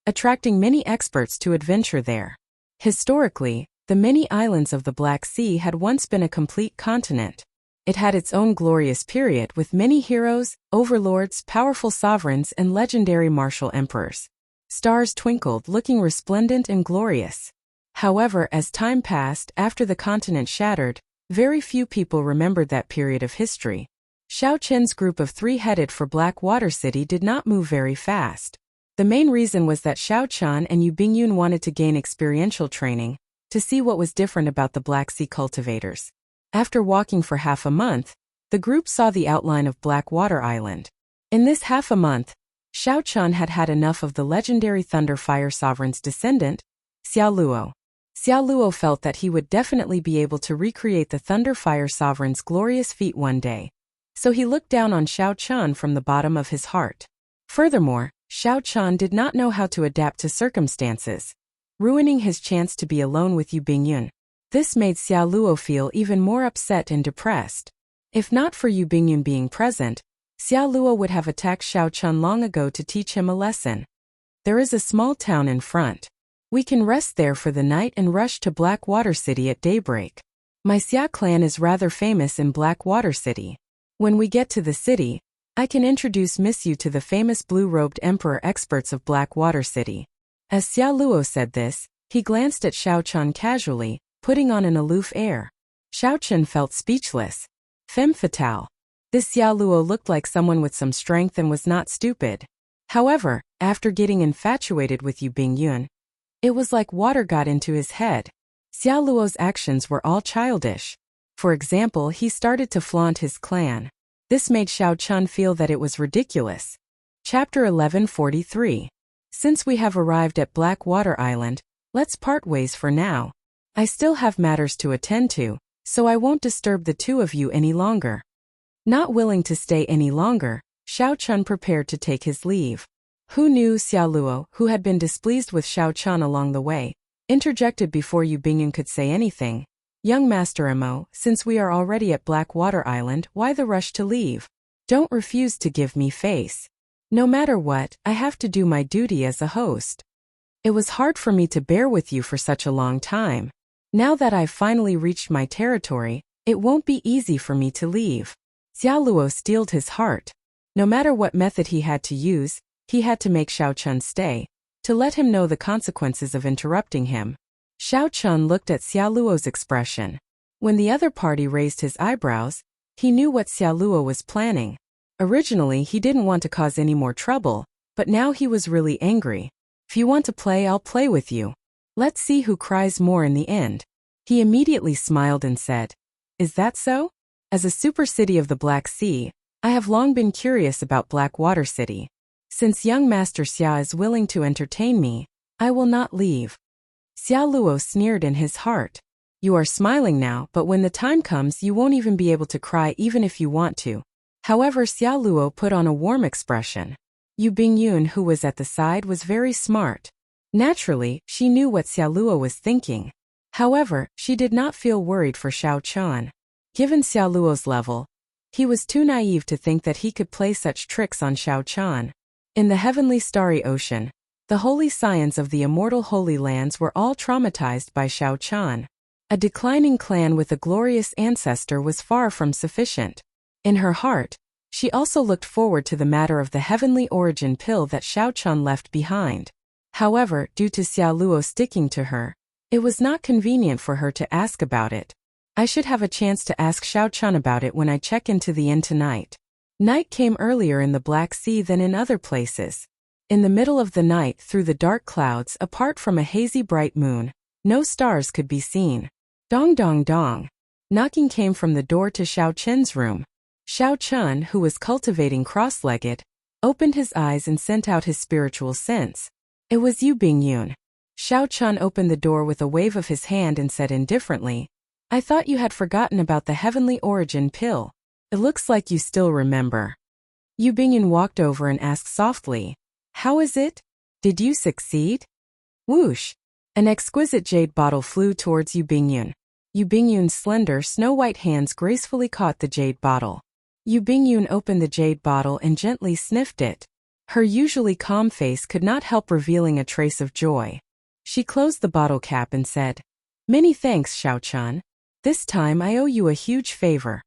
attracting many experts to adventure there. Historically, the many islands of the Black Sea had once been a complete continent. It had its own glorious period with many heroes, overlords, powerful sovereigns, and legendary martial emperors. Stars twinkled, looking resplendent and glorious. However, as time passed after the continent shattered, very few people remembered that period of history. Xiao Qin's group of 3 headed for Blackwater City did not move very fast. The main reason was that Xiao Qian and Yu Bingyun wanted to gain experiential training, to see what was different about the Black Sea cultivators. After walking for half a month, the group saw the outline of Blackwater Island. In this half a month, Xiao Qian had had enough of the legendary Thunder Fire Sovereign's descendant, Xiao Luo. Xiao Luo felt that he would definitely be able to recreate the Thunder Fire Sovereign's glorious feat one day. So he looked down on Xiao Qian from the bottom of his heart. Furthermore, Xiao Qian did not know how to adapt to circumstances, ruining his chance to be alone with Yu Bingyun. This made Xiao Luo feel even more upset and depressed. If not for Yu Bingyun being present, Xiao Luo would have attacked Xiao Qian long ago to teach him a lesson. There is a small town in front. We can rest there for the night and rush to Blackwater City at daybreak. My Xia clan is rather famous in Blackwater City. When we get to the city, I can introduce Miss Yu to the famous blue-robed emperor experts of Blackwater City. As Xiao Luo said this, he glanced at Xiao Qian casually, putting on an aloof air. Xiao Qian felt speechless. Femme fatale. This Xiao Luo looked like someone with some strength and was not stupid. However, after getting infatuated with Yu Bingyun, it was like water got into his head. Xiao Luo's actions were all childish. For example, he started to flaunt his clan. This made Xiao Qian feel that it was ridiculous. Chapter 1143. Since we have arrived at Blackwater Island, let's part ways for now. I still have matters to attend to, so I won't disturb the two of you any longer. Not willing to stay any longer, Xiao Qian prepared to take his leave. Who knew Xiao Luo, who had been displeased with Xiao Qian along the way, interjected before Yu Bingyun could say anything. Young Master Mo, since we are already at Blackwater Island, why the rush to leave? Don't refuse to give me face. No matter what, I have to do my duty as a host. It was hard for me to bear with you for such a long time. Now that I've finally reached my territory, it won't be easy for me to leave. Xiao Luo steeled his heart. No matter what method he had to use, he had to make Xiao Qian stay, to let him know the consequences of interrupting him. Xiao Qian looked at Xiao Luo's expression. When the other party raised his eyebrows, he knew what Xiao Luo was planning. Originally, he didn't want to cause any more trouble, but now he was really angry. If you want to play, I'll play with you. Let's see who cries more in the end. He immediately smiled and said, Is that so? As a super city of the Black Sea, I have long been curious about Blackwater City. Since young Master Xia is willing to entertain me, I will not leave. Xiao Luo sneered in his heart. You are smiling now, but when the time comes you won't even be able to cry even if you want to. However, Xiao Luo put on a warm expression. Yu Bingyun, who was at the side, was very smart. Naturally, she knew what Xiao Luo was thinking. However, she did not feel worried for Xiao Qian. Given Xiao Luo's level, he was too naive to think that he could play such tricks on Xiao Qian. In the heavenly starry ocean, the holy scions of the immortal Holy Lands were all traumatized by Xiao Qian. A declining clan with a glorious ancestor was far from sufficient. In her heart, she also looked forward to the matter of the heavenly origin pill that Xiao Qian left behind. However, due to Xiao Luo sticking to her, it was not convenient for her to ask about it. I should have a chance to ask Xiao Qian about it when I check into the inn tonight. Night came earlier in the Black Sea than in other places. In the middle of the night, through the dark clouds, apart from a hazy bright moon, no stars could be seen. Dong dong dong. Knocking came from the door to Xiao Qian's room. Xiao Qian, who was cultivating cross-legged, opened his eyes and sent out his spiritual sense. It was Yu Bingyun. Xiao Chun opened the door with a wave of his hand and said indifferently, I thought you had forgotten about the heavenly origin pill. It looks like you still remember. Yu Bingyun walked over and asked softly, how is it? Did you succeed? Whoosh! An exquisite jade bottle flew towards Yu Bingyun. Yu Bingyun's slender, snow-white hands gracefully caught the jade bottle. Yu Bingyun opened the jade bottle and gently sniffed it. Her usually calm face could not help revealing a trace of joy. She closed the bottle cap and said, Many thanks, Xiao Chun. This time I owe you a huge favor.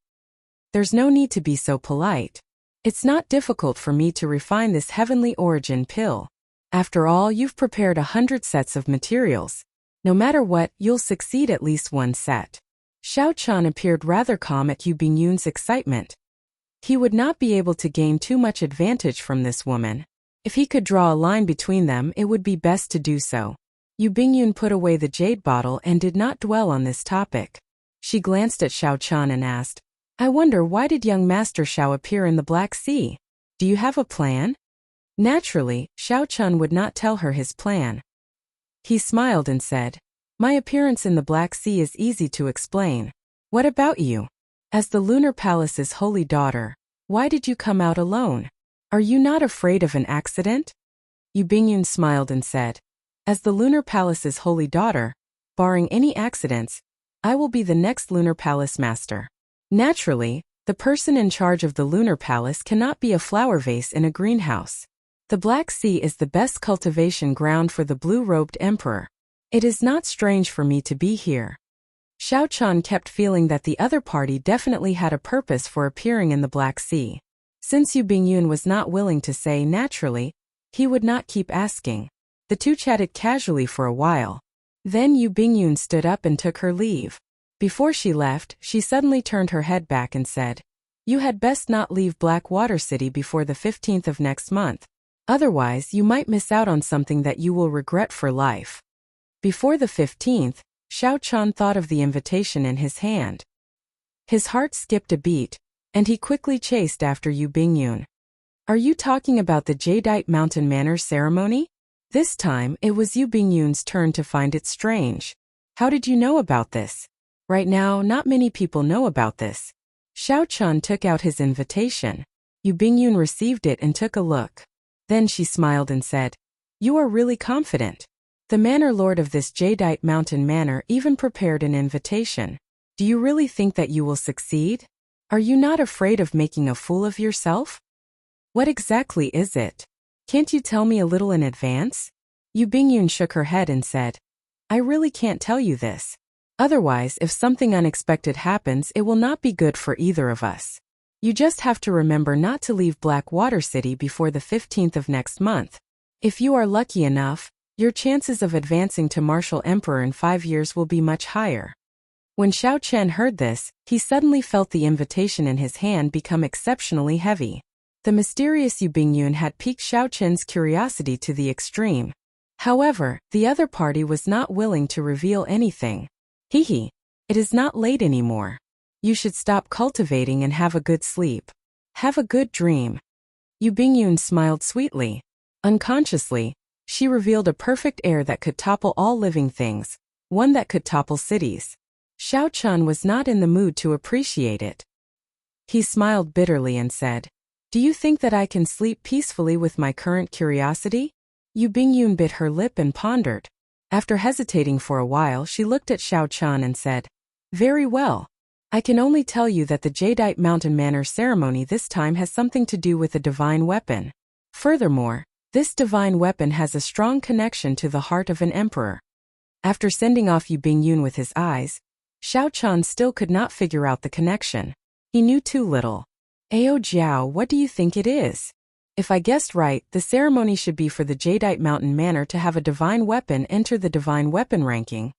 There's no need to be so polite. It's not difficult for me to refine this heavenly origin pill. After all, you've prepared 100 sets of materials. No matter what, you'll succeed at least one set. Xiao Chun appeared rather calm at Yu Bingyun's excitement. He would not be able to gain too much advantage from this woman. If he could draw a line between them, it would be best to do so. Yu Bingyun put away the jade bottle and did not dwell on this topic. She glanced at Xiao Chun and asked, I wonder why did young Master Xiao appear in the Black Sea? Do you have a plan? Naturally, Xiao Chun would not tell her his plan. He smiled and said, My appearance in the Black Sea is easy to explain. What about you? As the Lunar Palace's holy daughter, why did you come out alone? Are you not afraid of an accident? Yu Bingyun smiled and said, As the Lunar Palace's holy daughter, barring any accidents, I will be the next Lunar Palace master. Naturally, the person in charge of the Lunar Palace cannot be a flower vase in a greenhouse. The Black Sea is the best cultivation ground for the blue-robed emperor. It is not strange for me to be here. Xiao Chun kept feeling that the other party definitely had a purpose for appearing in the Black Sea. Since Yu Bingyun was not willing to say naturally, he would not keep asking. The two chatted casually for a while. Then Yu Bingyun stood up and took her leave. Before she left, she suddenly turned her head back and said, You had best not leave Blackwater City before the 15th of next month. Otherwise, you might miss out on something that you will regret for life. Before the 15th, Xiao Chun thought of the invitation in his hand. His heart skipped a beat, and he quickly chased after Yu Bingyun. Are you talking about the Jadeite Mountain Manor ceremony? This time, it was Yu Bingyun's turn to find it strange. How did you know about this? Right now, not many people know about this. Xiao Chun took out his invitation. Yu Bingyun received it and took a look. Then she smiled and said, You are really confident. The manor lord of this Jadeite Mountain Manor even prepared an invitation. Do you really think that you will succeed? Are you not afraid of making a fool of yourself? What exactly is it? Can't you tell me a little in advance? Yu Bingyun shook her head and said, I really can't tell you this. Otherwise, if something unexpected happens, it will not be good for either of us. You just have to remember not to leave Blackwater City before the 15th of next month. If you are lucky enough, your chances of advancing to Martial Emperor in 5 years will be much higher. When Xiao Chen heard this, he suddenly felt the invitation in his hand become exceptionally heavy. The mysterious Yu Bingyun had piqued Xiao Chen's curiosity to the extreme. However, the other party was not willing to reveal anything. It is not late anymore. You should stop cultivating and have a good sleep. Have a good dream. Yu Bingyun smiled sweetly. Unconsciously, she revealed a perfect air that could topple all living things, one that could topple cities. Xiao Chun was not in the mood to appreciate it. He smiled bitterly and said, Do you think that I can sleep peacefully with my current curiosity? Yu Bingyun bit her lip and pondered. After hesitating for a while, she looked at Xiao Chun and said, Very well. I can only tell you that the Jadeite Mountain Manor ceremony this time has something to do with a divine weapon. Furthermore, this divine weapon has a strong connection to the heart of an emperor. After sending off Yu Bingyun with his eyes, Xiao Chun still could not figure out the connection. He knew too little. Ao Jiao, what do you think it is? If I guessed right, the ceremony should be for the Jadeite Mountain Manor to have a divine weapon enter the divine weapon ranking,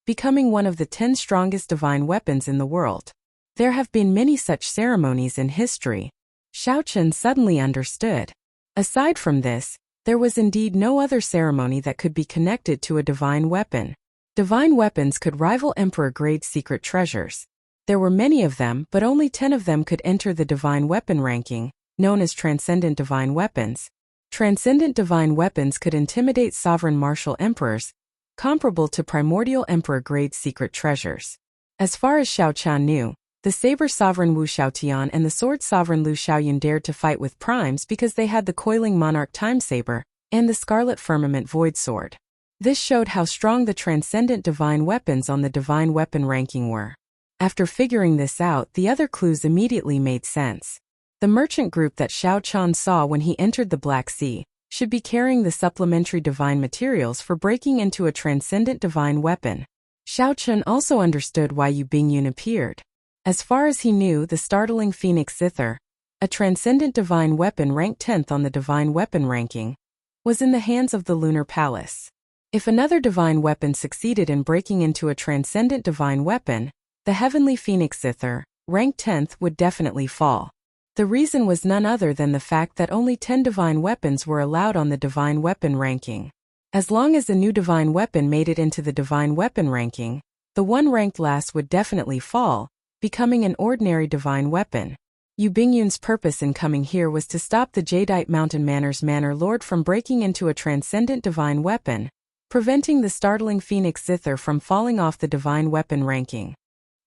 becoming one of the 10 strongest divine weapons in the world. There have been many such ceremonies in history. Xiao Chen suddenly understood. Aside from this, there was indeed no other ceremony that could be connected to a divine weapon. Divine weapons could rival emperor-grade secret treasures. There were many of them, but only 10 of them could enter the divine weapon ranking, known as transcendent divine weapons. Transcendent divine weapons could intimidate sovereign martial emperors, comparable to primordial emperor-grade secret treasures. As far as Xiao Chan knew, the saber sovereign Wu Xiaotian and the sword sovereign Lu Xiaoyun dared to fight with primes because they had the coiling monarch time saber and the scarlet firmament void sword. This showed how strong the transcendent divine weapons on the divine weapon ranking were. After figuring this out, the other clues immediately made sense. The merchant group that Xiao Chan saw when he entered the Black Sea should be carrying the supplementary divine materials for breaking into a transcendent divine weapon. Xiao Chan also understood why Yu Bingyun appeared. As far as he knew, the startling Phoenix Zither, a transcendent divine weapon ranked 10th on the divine weapon ranking, was in the hands of the Lunar Palace. If another divine weapon succeeded in breaking into a transcendent divine weapon, the heavenly Phoenix Zither, ranked 10th, would definitely fall. The reason was none other than the fact that only 10 divine weapons were allowed on the divine weapon ranking. As long as a new divine weapon made it into the divine weapon ranking, the one ranked last would definitely fall, becoming an ordinary divine weapon. Yu Bingyun's purpose in coming here was to stop the Jadeite Mountain Manor's Manor Lord from breaking into a transcendent divine weapon, preventing the startling Phoenix Zither from falling off the divine weapon ranking.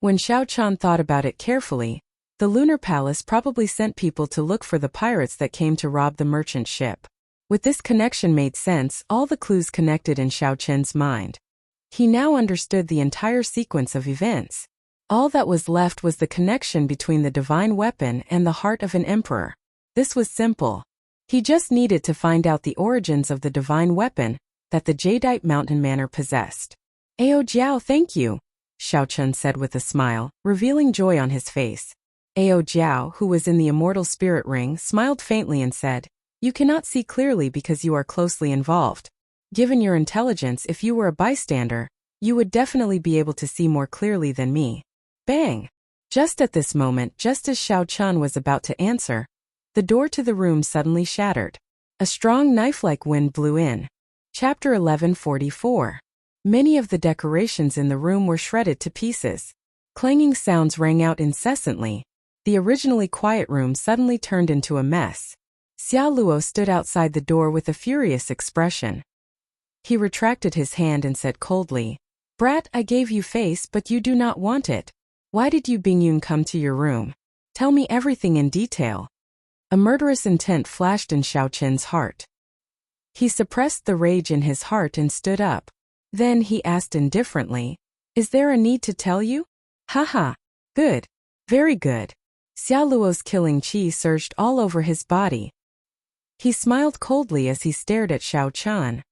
When Xiao Chan thought about it carefully, the Lunar Palace probably sent people to look for the pirates that came to rob the merchant ship. With this connection made sense, all the clues connected in Xiao Chen's mind. He now understood the entire sequence of events. All that was left was the connection between the divine weapon and the heart of an emperor. This was simple. He just needed to find out the origins of the divine weapon that the Jadeite Mountain Manor possessed. Ao Jiao, thank you, Xiao Chen said with a smile, revealing joy on his face. Ao Jiao, who was in the immortal spirit ring, smiled faintly and said, "You cannot see clearly because you are closely involved. Given your intelligence, if you were a bystander, you would definitely be able to see more clearly than me." Bang! Just at this moment, just as Xiao Chan was about to answer, the door to the room suddenly shattered. A strong knife-like wind blew in. Chapter 1144. Many of the decorations in the room were shredded to pieces. Clanging sounds rang out incessantly. The originally quiet room suddenly turned into a mess. Xia Luo stood outside the door with a furious expression. He retracted his hand and said coldly, "Brat, I gave you face, but you do not want it. Why did Yu Bingyun come to your room? Tell me everything in detail." A murderous intent flashed in Xiao Chen's heart. He suppressed the rage in his heart and stood up. Then he asked indifferently, "Is there a need to tell you?" "Haha. Good. Very good." Xia Luo's killing qi surged all over his body. He smiled coldly as he stared at Xiao Chan.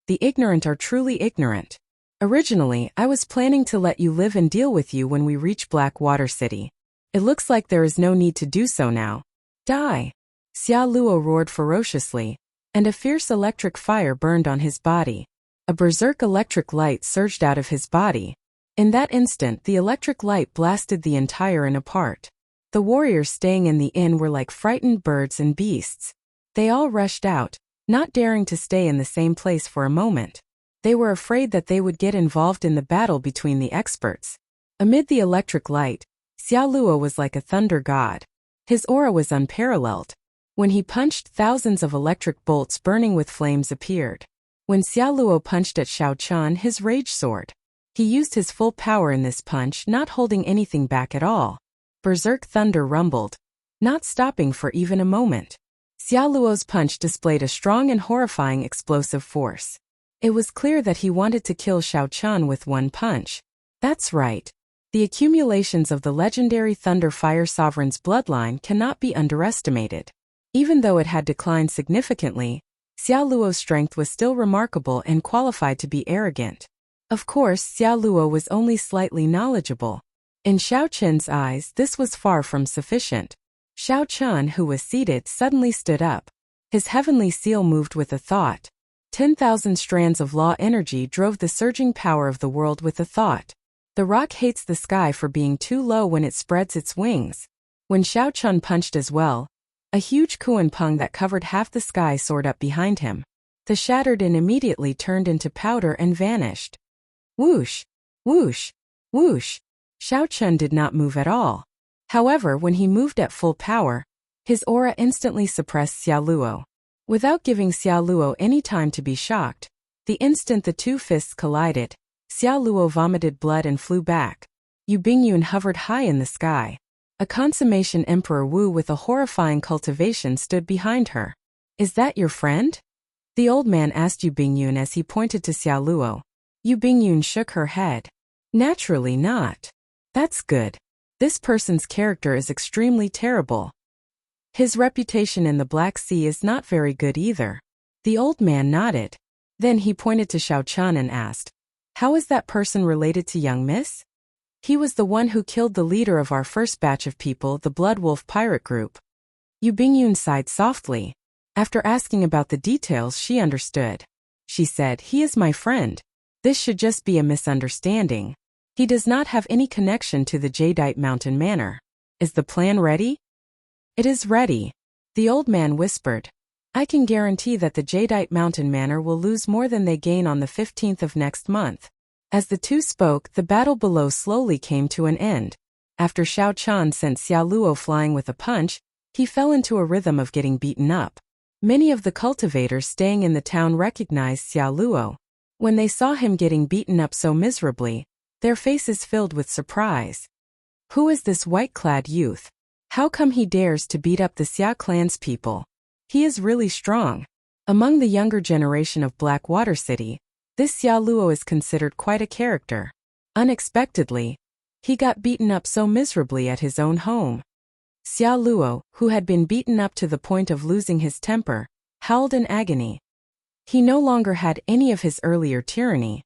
"The ignorant are truly ignorant. Originally, I was planning to let you live and deal with you when we reach Blackwater City. It looks like there is no need to do so now. Die!" Xia Luo roared ferociously, and a fierce electric fire burned on his body. A berserk electric light surged out of his body. In that instant, the electric light blasted the entire inn apart. The warriors staying in the inn were like frightened birds and beasts. They all rushed out, not daring to stay in the same place for a moment. They were afraid that they would get involved in the battle between the experts. Amid the electric light, Xia Luo was like a thunder god. His aura was unparalleled. When he punched, thousands of electric bolts burning with flames appeared. When Xia Luo punched at Xiao Chan, his rage soared. He used his full power in this punch, not holding anything back at all. Berserk thunder rumbled, not stopping for even a moment. Xia Luo's punch displayed a strong and horrifying explosive force. It was clear that he wanted to kill Xiao Chan with one punch. That's right. The accumulations of the legendary Thunder Fire Sovereign's bloodline cannot be underestimated. Even though it had declined significantly, Xia Luo's strength was still remarkable and qualified to be arrogant. Of course, Xia Luo was only slightly knowledgeable. In Xiao Chen's eyes, this was far from sufficient. Xiao Chan, who was seated, suddenly stood up. His heavenly seal moved with a thought. 10,000 strands of law energy drove the surging power of the world with a thought. The rock hates the sky for being too low when it spreads its wings. When Xiao Chan punched as well, a huge kuan-pung that covered half the sky soared up behind him. The shattered inn immediately turned into powder and vanished. Whoosh! Whoosh! Whoosh! Xiao Chan did not move at all. However, when he moved at full power, his aura instantly suppressed Xia Luo. Without giving Xia Luo any time to be shocked, The instant the two fists collided, Xiao Luo vomited blood and flew back. Yu Bingyun hovered high in the sky. A consummation Emperor Wu with a horrifying cultivation stood behind her. "Is that your friend?" the old man asked Yu Bingyun as he pointed to Xiao Luo. Yu Bingyun shook her head. "Naturally not. That's good. This person's character is extremely terrible. His reputation in the Black Sea is not very good either." The old man nodded. Then he pointed to Xiao Chan and asked, "How is that person related to young miss?" "He was the one who killed the leader of our first batch of people, the Blood Wolf pirate group." Yu Bingyun sighed softly. After asking about the details, she understood. She said, "He is my friend. This should just be a misunderstanding. He does not have any connection to the Jadeite Mountain Manor. Is the plan ready?" "It is ready," the old man whispered. "I can guarantee that the Jadeite Mountain Manor will lose more than they gain on the 15th of next month." As the two spoke, the battle below slowly came to an end. After Xiao Chan sent Xiao Luo flying with a punch, he fell into a rhythm of getting beaten up. Many of the cultivators staying in the town recognized Xiao Luo. When they saw him getting beaten up so miserably, their faces filled with surprise. "Who is this white-clad youth? How come he dares to beat up the Xia clan's people? He is really strong." Among the younger generation of Blackwater City, this Xiao Luo is considered quite a character. Unexpectedly, he got beaten up so miserably at his own home. Xiao Luo, who had been beaten up to the point of losing his temper, howled in agony. He no longer had any of his earlier tyranny.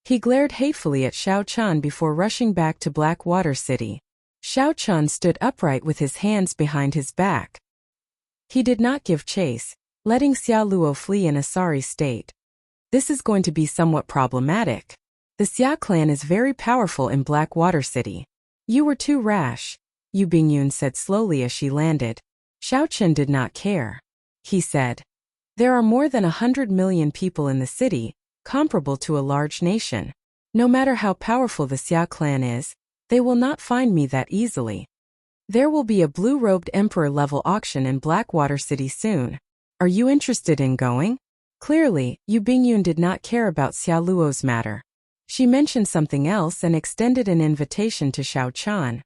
He glared hatefully at Xiao Chan before rushing back to Blackwater City. Xiao Chan stood upright with his hands behind his back. He did not give chase, letting Xiao Luo flee in a sorry state. "This is going to be somewhat problematic. The Xia clan is very powerful in Blackwater City. You were too rash," Yu Bingyun said slowly as she landed. Xiao Chen did not care. He said, "There are more than 100 million people in the city, comparable to a large nation. No matter how powerful the Xia clan is, they will not find me that easily. There will be a blue-robed emperor-level auction in Blackwater City soon. Are you interested in going?" Clearly, Yu Bingyun did not care about Xiao Luo's matter. She mentioned something else and extended an invitation to Xiao Chan.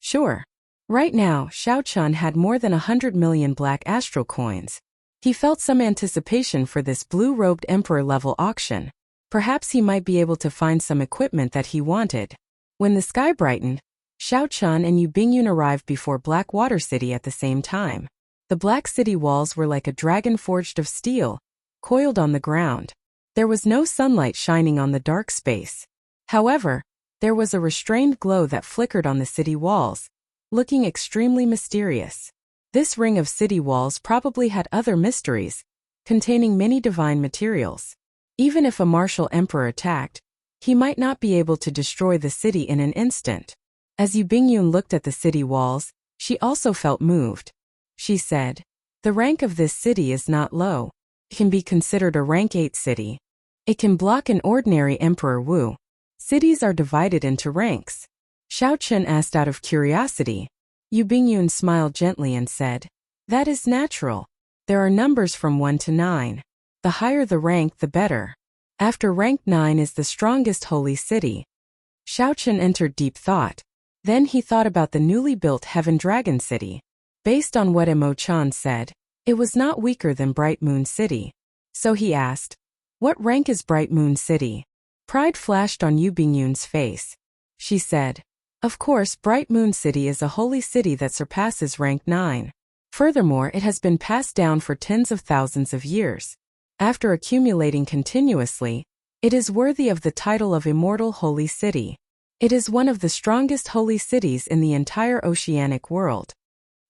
Sure. Right now, Xiao Chan had more than 100 million black astral coins. He felt some anticipation for this blue-robed emperor-level auction. Perhaps he might be able to find some equipment that he wanted. When the sky brightened, Xiao Chan and Yu Bingyun arrived before Blackwater City at the same time. The black city walls were like a dragon forged of steel, coiled on the ground. There was no sunlight shining on the dark space. However, there was a restrained glow that flickered on the city walls, looking extremely mysterious. This ring of city walls probably had other mysteries, containing many divine materials. Even if a martial emperor attacked, he might not be able to destroy the city in an instant. As Yu Bingyun looked at the city walls, she also felt moved. She said, "The rank of this city is not low. It can be considered a rank 8 city. It can block an ordinary Emperor Wu. Cities are divided into ranks." Xiao Chen asked out of curiosity. Yu Bingyun smiled gently and said, "That is natural. There are numbers from 1 to 9. The higher the rank, the better. After rank 9 is the strongest holy city." Xiao Chen entered deep thought. Then he thought about the newly built Heaven Dragon City. Based on what Mo Chan said, it was not weaker than Bright Moon City. So he asked, "What rank is Bright Moon City?" Pride flashed on Yu Bingyun's face. She said, "Of course, Bright Moon City is a holy city that surpasses rank 9. Furthermore, it has been passed down for tens of thousands of years. After accumulating continuously, it is worthy of the title of Immortal Holy City. It is one of the strongest holy cities in the entire oceanic world."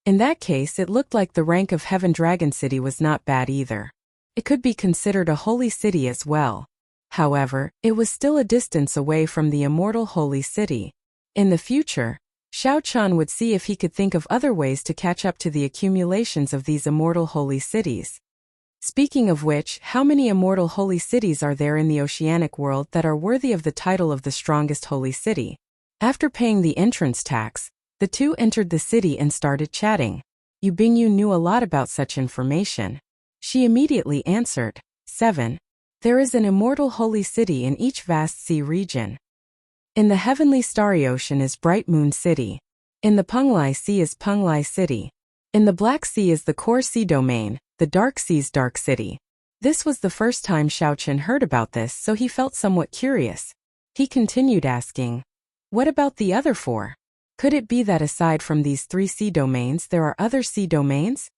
In that case, it looked like the rank of Heaven Dragon City was not bad either. It could be considered a holy city as well. However, it was still a distance away from the Immortal Holy City. In the future, Xiao Chan would see if he could think of other ways to catch up to the accumulations of these immortal holy cities. Speaking of which, how many immortal holy cities are there in the oceanic world that are worthy of the title of the strongest holy city? After paying the entrance tax, the two entered the city and started chatting. Yu Bingyun knew a lot about such information. She immediately answered, 7. There is an immortal holy city in each vast sea region. In the heavenly starry ocean is Bright Moon City. In the Penglai Sea is Penglai City. In the Black Sea is the Core Sea Domain, the Dark Sea's Dark City. This was the first time Xiao Chen heard about this, so he felt somewhat curious. He continued asking, "What about the other 4? Could it be that aside from these 3 sea domains there are other sea domains?"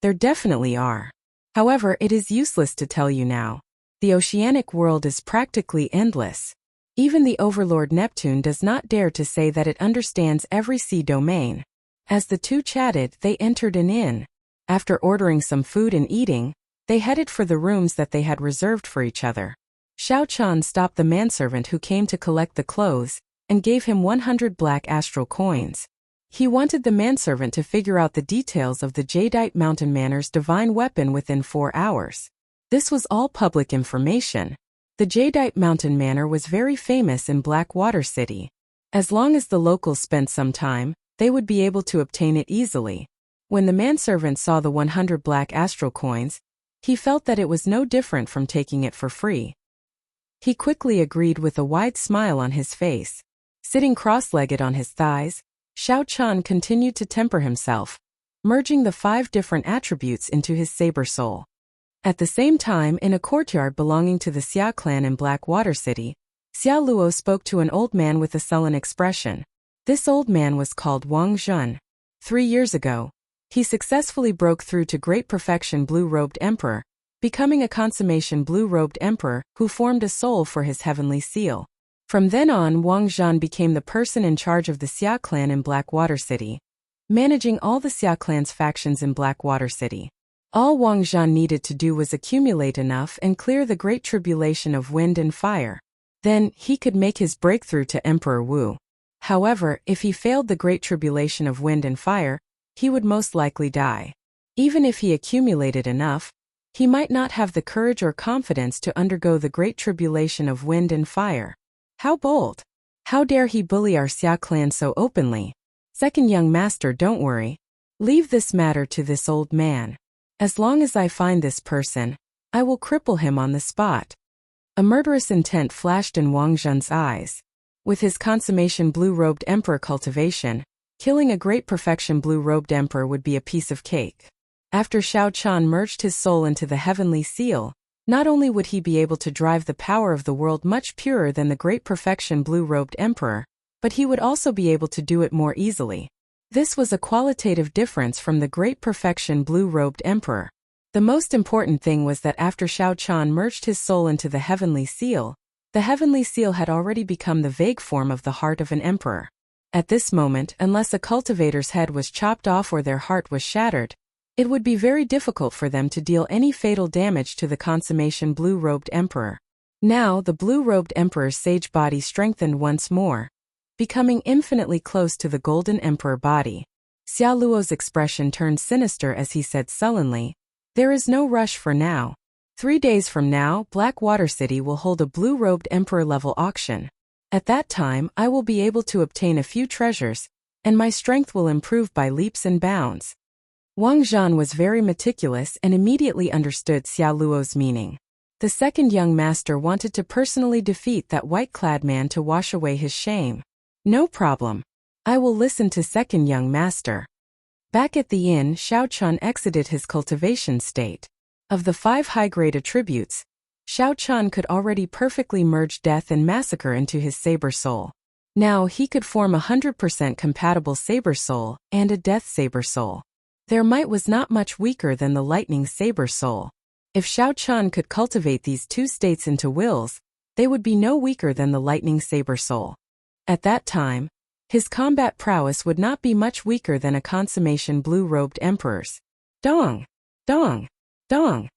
There definitely are. However, it is useless to tell you now. The oceanic world is practically endless. Even the overlord Neptune does not dare to say that it understands every sea domain. As the two chatted, they entered an inn. After ordering some food and eating, they headed for the rooms that they had reserved for each other. Xiao Chan stopped the manservant who came to collect the clothes, and gave him 100 black astral coins. He wanted the manservant to figure out the details of the Jadeite Mountain Manor's divine weapon within 4 hours. This was all public information. The Jadeite Mountain Manor was very famous in Blackwater City. As long as the locals spent some time, they would be able to obtain it easily. When the manservant saw the 100 black astral coins, he felt that it was no different from taking it for free. He quickly agreed with a wide smile on his face. Sitting cross-legged on his thighs, Xiao Chan continued to temper himself, merging the 5 different attributes into his saber soul. At the same time, in a courtyard belonging to the Xia clan in Blackwater City, Xia Luo spoke to an old man with a sullen expression. This old man was called Wang Zhen. 3 years ago, he successfully broke through to great perfection blue-robed emperor, becoming a consummation blue-robed emperor who formed a soul for his heavenly seal. From then on, Wang Zhen became the person in charge of the Xia clan in Blackwater City, managing all the Xia clan's factions in Blackwater City. All Wang Zhen needed to do was accumulate enough and clear the great tribulation of wind and fire. Then, he could make his breakthrough to Emperor Wu. However, if he failed the great tribulation of wind and fire, he would most likely die. Even if he accumulated enough, he might not have the courage or confidence to undergo the great tribulation of wind and fire. How bold! How dare he bully our Xia clan so openly? Second young master, don't worry. Leave this matter to this old man. As long as I find this person, I will cripple him on the spot. A murderous intent flashed in Wang Zhen's eyes. With his consummation blue-robed emperor cultivation, killing a great perfection blue-robed emperor would be a piece of cake. After Xiao Chan merged his soul into the heavenly seal, not only would he be able to drive the power of the world much purer than the great perfection blue-robed emperor, but he would also be able to do it more easily. This was a qualitative difference from the great perfection blue-robed emperor. The most important thing was that after Xiao Chan merged his soul into the heavenly seal, the heavenly seal had already become the vague form of the heart of an emperor. At this moment, unless a cultivator's head was chopped off or their heart was shattered, it would be very difficult for them to deal any fatal damage to the consummation blue-robed emperor. Now the blue-robed emperor's sage body strengthened once more, becoming infinitely close to the golden emperor body. Xia Luo's expression turned sinister as he said sullenly, "There is no rush for now. 3 days from now, Blackwater City will hold a blue-robed emperor-level auction. At that time, I will be able to obtain a few treasures, and my strength will improve by leaps and bounds." Wang Zhen was very meticulous and immediately understood Xia Luo's meaning. The second young master wanted to personally defeat that white-clad man to wash away his shame. No problem. I will listen to second young master. Back at the inn, Xiao Chan exited his cultivation state. Of the 5 high-grade attributes, Xiao Chan could already perfectly merge death and massacre into his saber soul. Now he could form a 100% compatible saber soul and a death saber soul. Their might was not much weaker than the lightning saber soul. If Xiao Chan could cultivate these 2 states into wills, they would be no weaker than the lightning saber soul. At that time, his combat prowess would not be much weaker than a consummation blue-robed emperor's. Dong! Dong! Dong!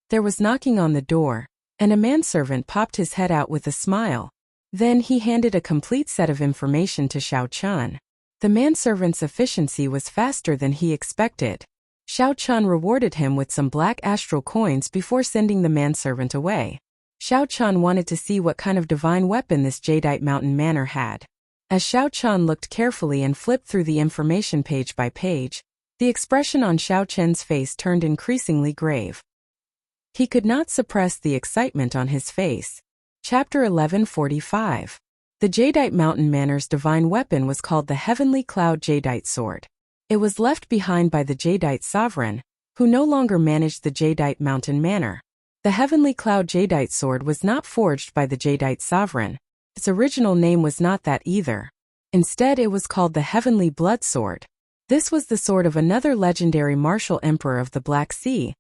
There was knocking on the door, and a manservant popped his head out with a smile. Then he handed a complete set of information to Xiao Chan. The manservant's efficiency was faster than he expected. Xiao Chan rewarded him with some black astral coins before sending the manservant away. Xiao Chan wanted to see what kind of divine weapon this Jadeite Mountain Manor had. As Xiao Chan looked carefully and flipped through the information page by page, the expression on Xiao Chen's face turned increasingly grave. He could not suppress the excitement on his face. Chapter 1145. The Jadeite Mountain Manor's divine weapon was called the Heavenly Cloud Jadeite Sword. It was left behind by the Jadeite sovereign, who no longer managed the Jadeite Mountain Manor. The Heavenly Cloud Jadeite Sword was not forged by the Jadeite sovereign. Its original name was not that either. Instead, it was called the Heavenly Blood Sword. This was the sword of another legendary martial emperor of the Black Sea,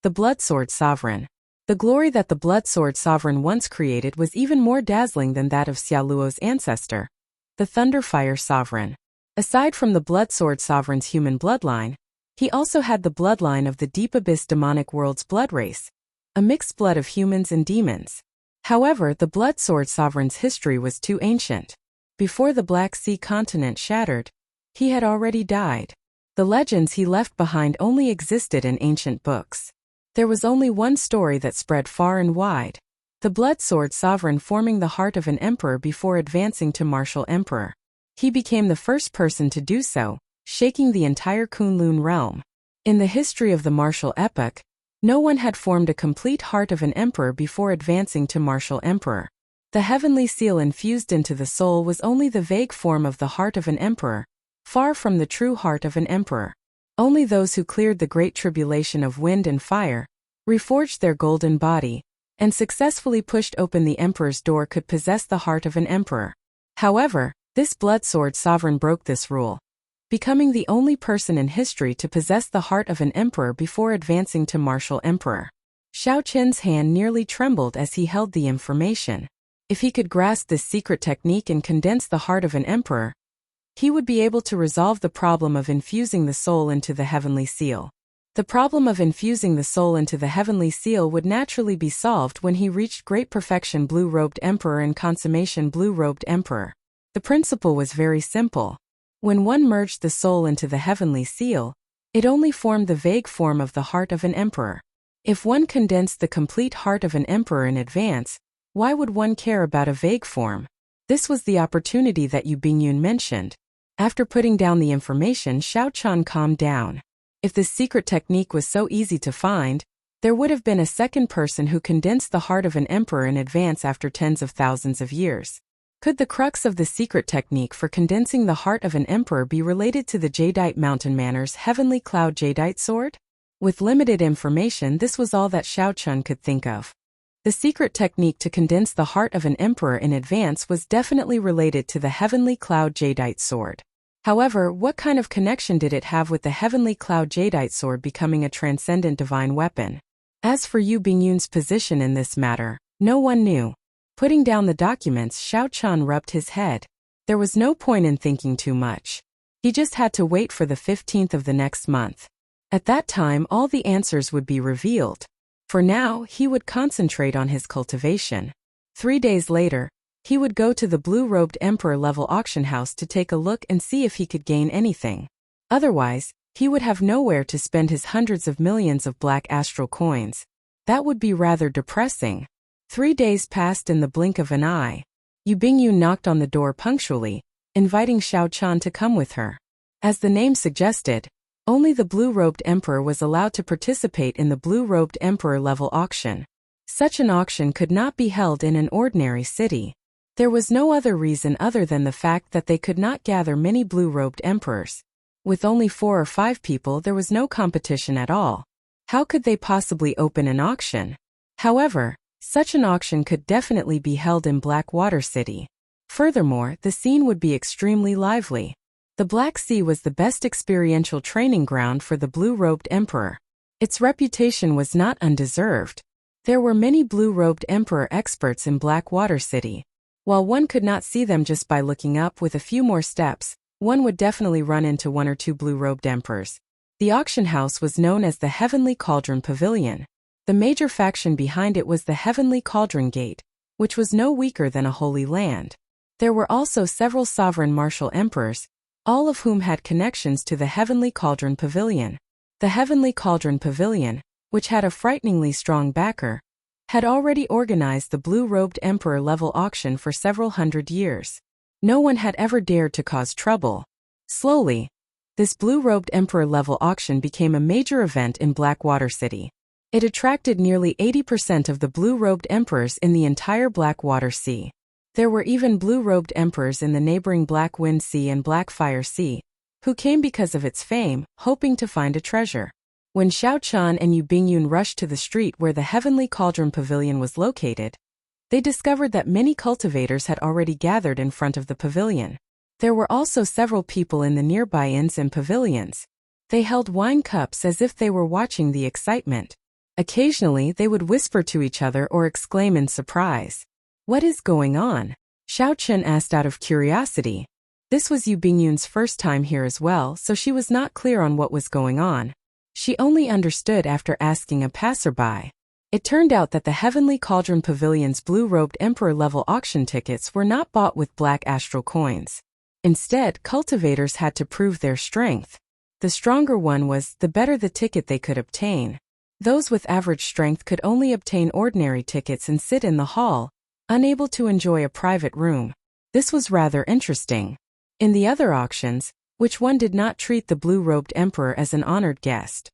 the Blood Sword Sovereign. The glory that the Blood Sword Sovereign once created was even more dazzling than that of Xiaoluo's ancestor, the Thunderfire Sovereign. Aside from the Blood Sword Sovereign's human bloodline, he also had the bloodline of the Deep Abyss demonic world's blood race, a mixed blood of humans and demons. However, the Blood Sword Sovereign's history was too ancient. Before the Black Sea continent shattered, he had already died. The legends he left behind only existed in ancient books. There was only one story that spread far and wide: the Blood Sword Sovereign forming the heart of an emperor before advancing to martial emperor. He became the first person to do so, shaking the entire Kunlun realm. In the history of the martial epoch, no one had formed a complete heart of an emperor before advancing to martial emperor. The heavenly seal infused into the soul was only the vague form of the heart of an emperor, far from the true heart of an emperor. Only those who cleared the great tribulation of wind and fire, reforged their golden body, and successfully pushed open the emperor's door could possess the heart of an emperor. However, this Blood Sword Sovereign broke this rule, becoming the only person in history to possess the heart of an emperor before advancing to martial emperor. Shao Qin's hand nearly trembled as he held the information. If he could grasp this secret technique and condense the heart of an emperor, he would be able to resolve the problem of infusing the soul into the heavenly seal. The problem of infusing the soul into the heavenly seal would naturally be solved when he reached Great Perfection Blue-Robed Emperor and Consummation Blue-Robed Emperor. The principle was very simple. When one merged the soul into the heavenly seal, it only formed the vague form of the heart of an emperor. If one condensed the complete heart of an emperor in advance, why would one care about a vague form? This was the opportunity that Yu Bingyun mentioned. After putting down the information, Shao Chan calmed down. If this secret technique was so easy to find, there would have been a second person who condensed the heart of an emperor in advance after tens of thousands of years. Could the crux of the secret technique for condensing the heart of an emperor be related to the Jadeite Mountain Manor's Heavenly Cloud Jadeite Sword? With limited information, this was all that Shao Chun could think of. The secret technique to condense the heart of an emperor in advance was definitely related to the Heavenly Cloud Jadeite Sword. However, what kind of connection did it have with the Heavenly Cloud Jadeite Sword becoming a transcendent divine weapon? As for Yu Bingyun's position in this matter, no one knew. Putting down the documents, Shao Chun rubbed his head. There was no point in thinking too much. He just had to wait for the 15th of the next month. At that time, all the answers would be revealed. For now, he would concentrate on his cultivation. 3 days later, he would go to the Blue-Robed Emperor level auction house to take a look and see if he could gain anything. Otherwise, he would have nowhere to spend his hundreds of millions of black astral coins. That would be rather depressing. 3 days passed in the blink of an eye. Yu Bingyun knocked on the door punctually, inviting Shao Chan to come with her. As the name suggested, only the Blue-Robed Emperor was allowed to participate in the Blue-Robed Emperor level auction. Such an auction could not be held in an ordinary city. There was no other reason other than the fact that they could not gather many Blue-Robed Emperors. With only 4 or 5 people, there was no competition at all. How could they possibly open an auction? However, such an auction could definitely be held in Blackwater City. Furthermore, the scene would be extremely lively. The Black Sea was the best experiential training ground for the Blue-Robed Emperor. Its reputation was not undeserved. There were many Blue-Robed Emperor experts in Blackwater City. While one could not see them just by looking up, with a few more steps, one would definitely run into 1 or 2 Blue-Robed Emperors. The auction house was known as the Heavenly Cauldron Pavilion. The major faction behind it was the Heavenly Cauldron Gate, which was no weaker than a holy land. There were also several sovereign martial emperors, all of whom had connections to the Heavenly Cauldron Pavilion. The Heavenly Cauldron Pavilion, which had a frighteningly strong backer, had already organized the Blue-Robed Emperor level auction for several hundred years. No one had ever dared to cause trouble. Slowly, this Blue-Robed Emperor level auction became a major event in Blackwater City. It attracted nearly 80% of the blue-robed emperors in the entire Blackwater Sea. There were even blue-robed emperors in the neighboring Black Wind Sea and Blackfire Sea, who came because of its fame, hoping to find a treasure. When Xiao Qian and Yu Bingyun rushed to the street where the Heavenly Cauldron Pavilion was located, they discovered that many cultivators had already gathered in front of the pavilion. There were also several people in the nearby inns and pavilions. They held wine cups as if they were watching the excitement. Occasionally they would whisper to each other or exclaim in surprise. "What is going on?" Xiao Qian asked out of curiosity. This was Yu Bingyun's first time here as well, so she was not clear on what was going on. She only understood after asking a passerby. It turned out that the Heavenly Cauldron Pavilion's blue-robed emperor-level auction tickets were not bought with black astral coins. Instead, cultivators had to prove their strength. The stronger one was, the better the ticket they could obtain. Those with average strength could only obtain ordinary tickets and sit in the hall, unable to enjoy a private room. This was rather interesting. In the other auctions, which one did not treat the blue-robed emperor as an honored guest?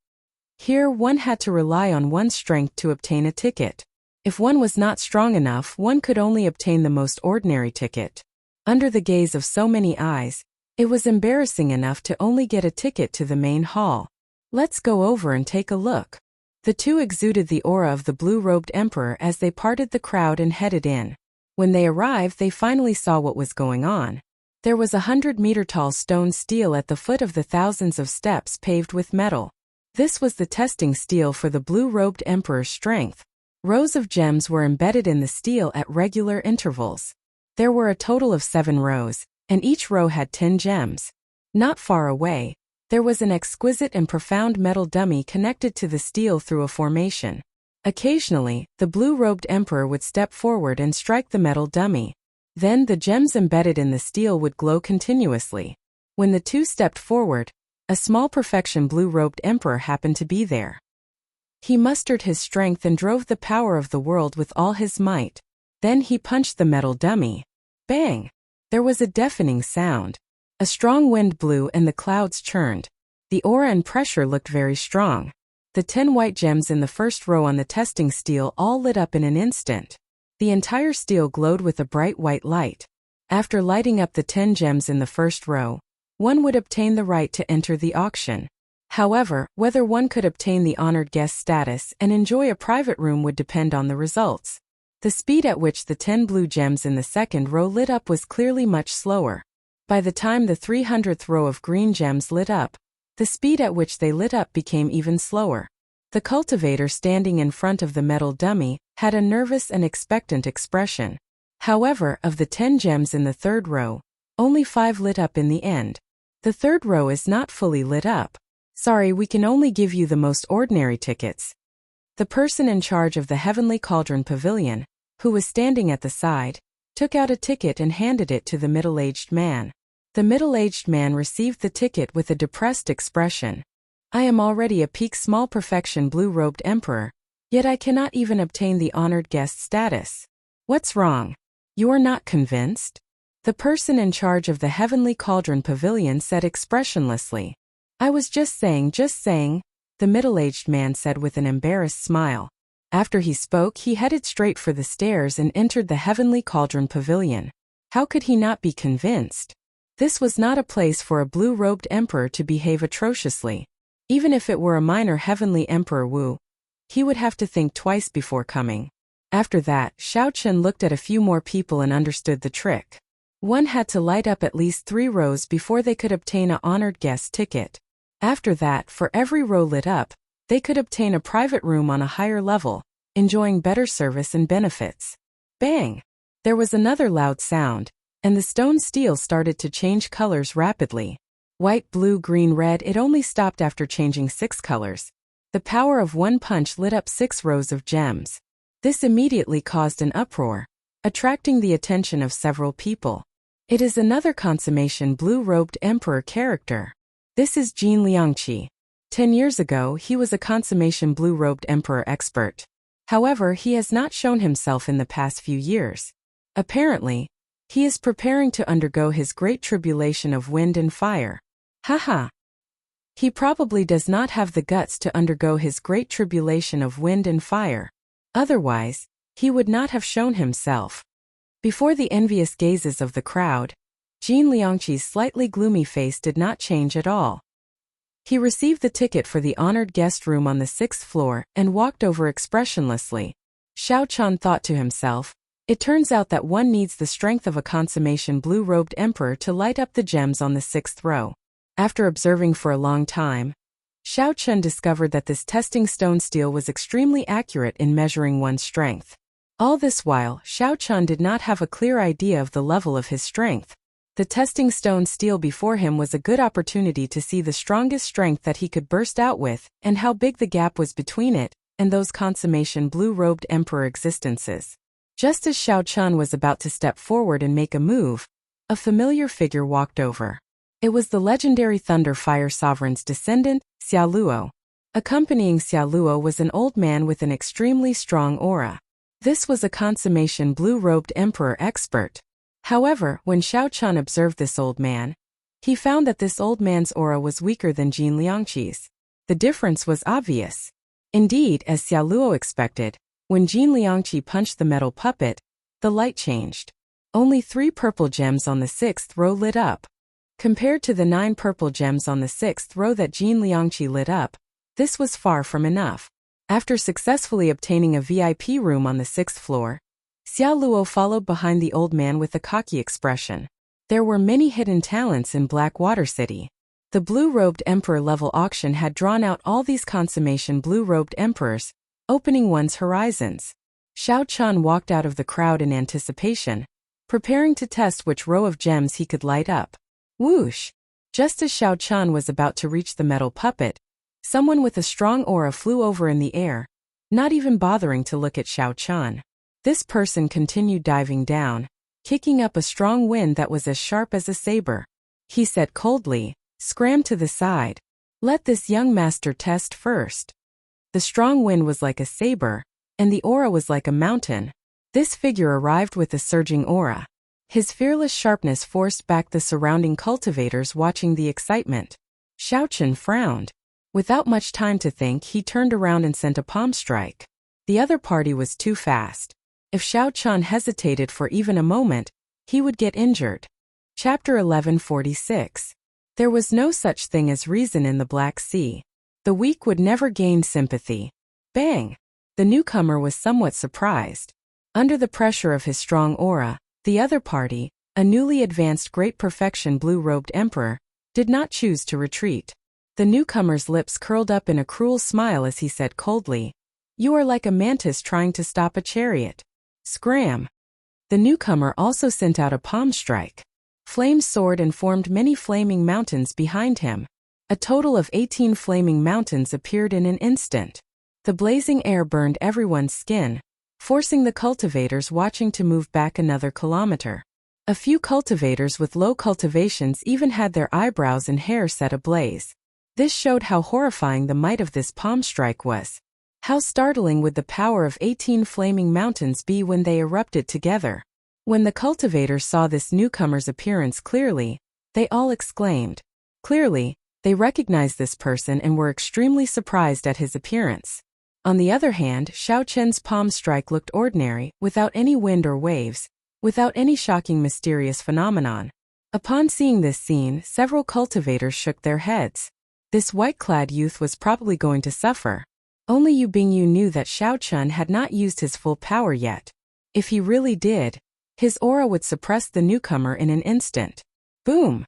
Here one had to rely on one's strength to obtain a ticket. If one was not strong enough, one could only obtain the most ordinary ticket. Under the gaze of so many eyes, it was embarrassing enough to only get a ticket to the main hall. Let's go over and take a look. The two exuded the aura of the blue-robed emperor as they parted the crowd and headed in. When they arrived, they finally saw what was going on. There was 100-meter-tall stone stele at the foot of the thousands of steps paved with metal. This was the testing stele for the blue-robed emperor's strength. Rows of gems were embedded in the stele at regular intervals. There were a total of 7 rows, and each row had 10 gems. Not far away, there was an exquisite and profound metal dummy connected to the stele through a formation. Occasionally, the blue-robed emperor would step forward and strike the metal dummy. Then the gems embedded in the stele would glow continuously. When the two stepped forward, a small perfection blue-robed emperor happened to be there. He mustered his strength and drove the power of the world with all his might. Then he punched the metal dummy. Bang! There was a deafening sound. A strong wind blew and the clouds churned. The aura and pressure looked very strong. The 10 white gems in the first row on the testing stele all lit up in an instant. The entire stele glowed with a bright white light. After lighting up the 10 gems in the first row, one would obtain the right to enter the auction. However, whether one could obtain the honored guest status and enjoy a private room would depend on the results. The speed at which the 10 blue gems in the second row lit up was clearly much slower. By the time the 300th row of green gems lit up, the speed at which they lit up became even slower. The cultivator standing in front of the metal dummy had a nervous and expectant expression. However, of the 10 gems in the third row, only 5 lit up in the end. The third row is not fully lit up. Sorry, we can only give you the most ordinary tickets. The person in charge of the Heavenly Cauldron Pavilion, who was standing at the side, took out a ticket and handed it to the middle-aged man. The middle-aged man received the ticket with a depressed expression. I am already a peak small perfection blue-robed emperor, yet I cannot even obtain the honored guest status. What's wrong? You are not convinced? The person in charge of the Heavenly Cauldron Pavilion said expressionlessly. I was just saying, the middle-aged man said with an embarrassed smile. After he spoke, he headed straight for the stairs and entered the Heavenly Cauldron Pavilion. How could he not be convinced? This was not a place for a blue-robed emperor to behave atrociously. Even if it were a minor Heavenly Emperor Wu, he would have to think twice before coming. After that, Xiao Qian looked at a few more people and understood the trick. One had to light up at least 3 rows before they could obtain a honored guest ticket. After that, for every row lit up, they could obtain a private room on a higher level, enjoying better service and benefits. Bang! There was another loud sound, and the stone stele started to change colors rapidly. White, blue, green, red. It only stopped after changing 6 colors. The power of one punch lit up 6 rows of gems. This immediately caused an uproar, attracting the attention of several people. It is another consummation blue-robed emperor character. This is Jin Liangqi. 10 years ago, he was a consummation blue-robed emperor expert. However, he has not shown himself in the past few years. Apparently, he is preparing to undergo his great tribulation of wind and fire. Haha. He probably does not have the guts to undergo his great tribulation of wind and fire. Otherwise, he would not have shown himself. Before the envious gazes of the crowd, Jin Liangqi's slightly gloomy face did not change at all. He received the ticket for the honored guest room on the 6th floor and walked over expressionlessly. Xiao Chan thought to himself, it turns out that one needs the strength of a consummation blue-robed emperor to light up the gems on the 6th row. After observing for a long time, Xiao Chan discovered that this testing stone steel was extremely accurate in measuring one's strength. All this while, Xiao Chan did not have a clear idea of the level of his strength. The testing stone steel before him was a good opportunity to see the strongest strength that he could burst out with, and how big the gap was between it and those consummation blue-robed emperor existences. Just as Xiao Chan was about to step forward and make a move, a familiar figure walked over. It was the legendary Thunder Fire Sovereign's descendant, Xia Luo. Accompanying Xia Luo was an old man with an extremely strong aura. This was a consummation blue-robed emperor expert. However, when Xiao Chan observed this old man, he found that this old man's aura was weaker than Jin Liangqi's. The difference was obvious. Indeed, as Xia Luo expected, when Jin Liangqi punched the metal puppet, the light changed. Only 3 purple gems on the 6th row lit up. Compared to the 9 purple gems on the 6th row that Jin Liangqi lit up, this was far from enough. After successfully obtaining a VIP room on the 6th floor, Xia Luo followed behind the old man with a cocky expression. There were many hidden talents in Blackwater City. The blue-robed emperor level auction had drawn out all these consummation blue-robed emperors, opening one's horizons. Xiao Chan walked out of the crowd in anticipation, preparing to test which row of gems he could light up. Whoosh! Just as Xiao Chan was about to reach the metal puppet, someone with a strong aura flew over in the air, not even bothering to look at Xiao Chan. This person continued diving down, kicking up a strong wind that was as sharp as a saber. He said coldly, "Scram to the side. Let this young master test first." The strong wind was like a saber, and the aura was like a mountain. This figure arrived with a surging aura. His fearless sharpness forced back the surrounding cultivators watching the excitement. Xiao Chan frowned. Without much time to think, he turned around and sent a palm strike. The other party was too fast. If Xiao Chan hesitated for even a moment, he would get injured. Chapter 1146. There was no such thing as reason in the Black Sea. The weak would never gain sympathy. Bang! The newcomer was somewhat surprised. Under the pressure of his strong aura, the other party, a newly advanced great perfection blue-robed emperor, did not choose to retreat. The newcomer's lips curled up in a cruel smile as he said coldly, "You are like a mantis trying to stop a chariot." Scram! The newcomer also sent out a palm strike. Flames soared and formed many flaming mountains behind him. A total of 18 flaming mountains appeared in an instant. The blazing air burned everyone's skin, forcing the cultivators watching to move back another kilometer. A few cultivators with low cultivations even had their eyebrows and hair set ablaze. This showed how horrifying the might of this palm strike was. How startling would the power of 18 flaming mountains be when they erupted together? When the cultivators saw this newcomer's appearance clearly, they all exclaimed. Clearly, they recognized this person and were extremely surprised at his appearance. On the other hand, Xiao Chen's palm strike looked ordinary, without any wind or waves, without any shocking mysterious phenomenon. Upon seeing this scene, several cultivators shook their heads. This white-clad youth was probably going to suffer. Only Yu Bingyu knew that Xiao Chen had not used his full power yet. If he really did, his aura would suppress the newcomer in an instant. Boom!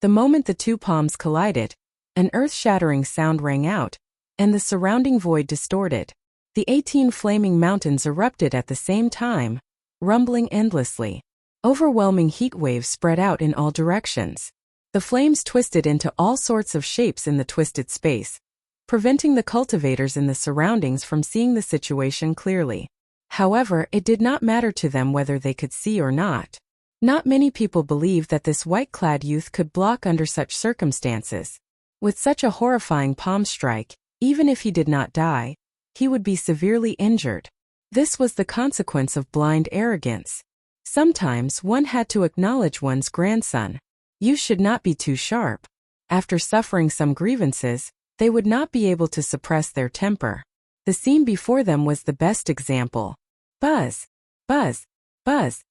The moment the two palms collided, an earth-shattering sound rang out, and the surrounding void distorted. The 18 flaming mountains erupted at the same time, rumbling endlessly. Overwhelming heat waves spread out in all directions. The flames twisted into all sorts of shapes in the twisted space, preventing the cultivators in the surroundings from seeing the situation clearly. However, it did not matter to them whether they could see or not. Not many people believed that this white-clad youth could block under such circumstances. With such a horrifying palm strike, even if he did not die, he would be severely injured. This was the consequence of blind arrogance. Sometimes one had to acknowledge one's grandson. You should not be too sharp. After suffering some grievances, they would not be able to suppress their temper. The scene before them was the best example. Buzz! Buzz! Buzz!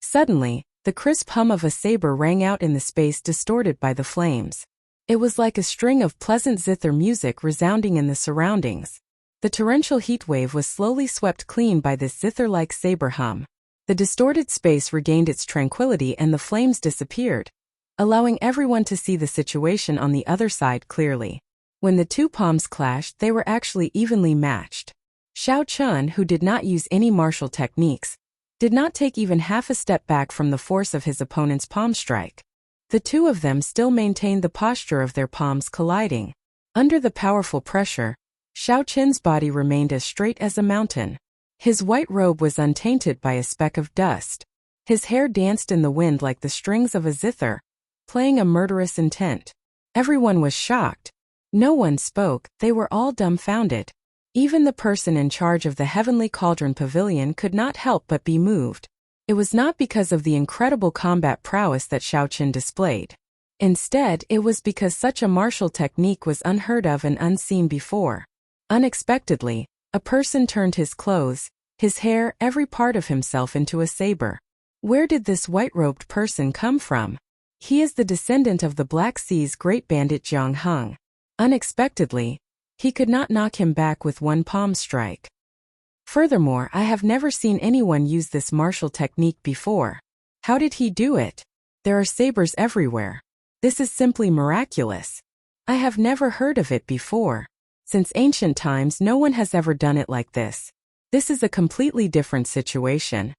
Suddenly, the crisp hum of a saber rang out in the space distorted by the flames. It was like a string of pleasant zither music resounding in the surroundings. The torrential heat wave was slowly swept clean by this zither-like saber hum. The distorted space regained its tranquility and the flames disappeared, allowing everyone to see the situation on the other side clearly. When the two palms clashed, they were actually evenly matched. Xiao Chun, who did not use any martial techniques, did not take even half a step back from the force of his opponent's palm strike. The two of them still maintained the posture of their palms colliding. Under the powerful pressure, Xiao Chun's body remained as straight as a mountain. His white robe was untainted by a speck of dust. His hair danced in the wind like the strings of a zither, playing a murderous intent. Everyone was shocked. No one spoke, they were all dumbfounded. Even the person in charge of the Heavenly Cauldron Pavilion could not help but be moved. It was not because of the incredible combat prowess that Xiao Chun displayed. Instead, it was because such a martial technique was unheard of and unseen before. Unexpectedly, a person turned his clothes, his hair, every part of himself into a saber. Where did this white-robed person come from? He is the descendant of the Black Sea's great bandit Jiang Heng. Unexpectedly, he could not knock him back with one palm strike. Furthermore, I have never seen anyone use this martial technique before. How did he do it? There are sabers everywhere. This is simply miraculous. I have never heard of it before. Since ancient times, no one has ever done it like this. This is a completely different situation.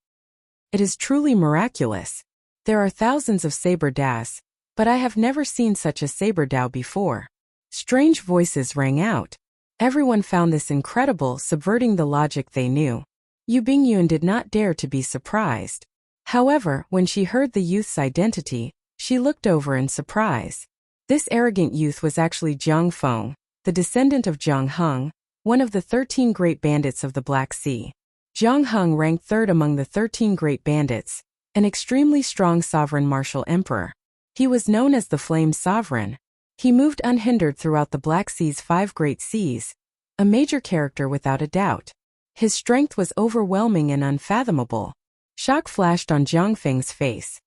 It is truly miraculous. There are thousands of saber daos, but I have never seen such a saber dao before. Strange voices rang out. Everyone found this incredible, subverting the logic they knew. Yu Bingyun did not dare to be surprised. However, when she heard the youth's identity, she looked over in surprise. This arrogant youth was actually Jiang Feng, the descendant of Jiang Heng, one of the 13 great bandits of the Black Sea. Jiang Heng ranked third among the 13 great bandits, an extremely strong sovereign martial emperor. He was known as the Flame Sovereign. He moved unhindered throughout the Black Sea's 5 great seas, a major character without a doubt. His strength was overwhelming and unfathomable. Shock flashed on Jiang Feng's face.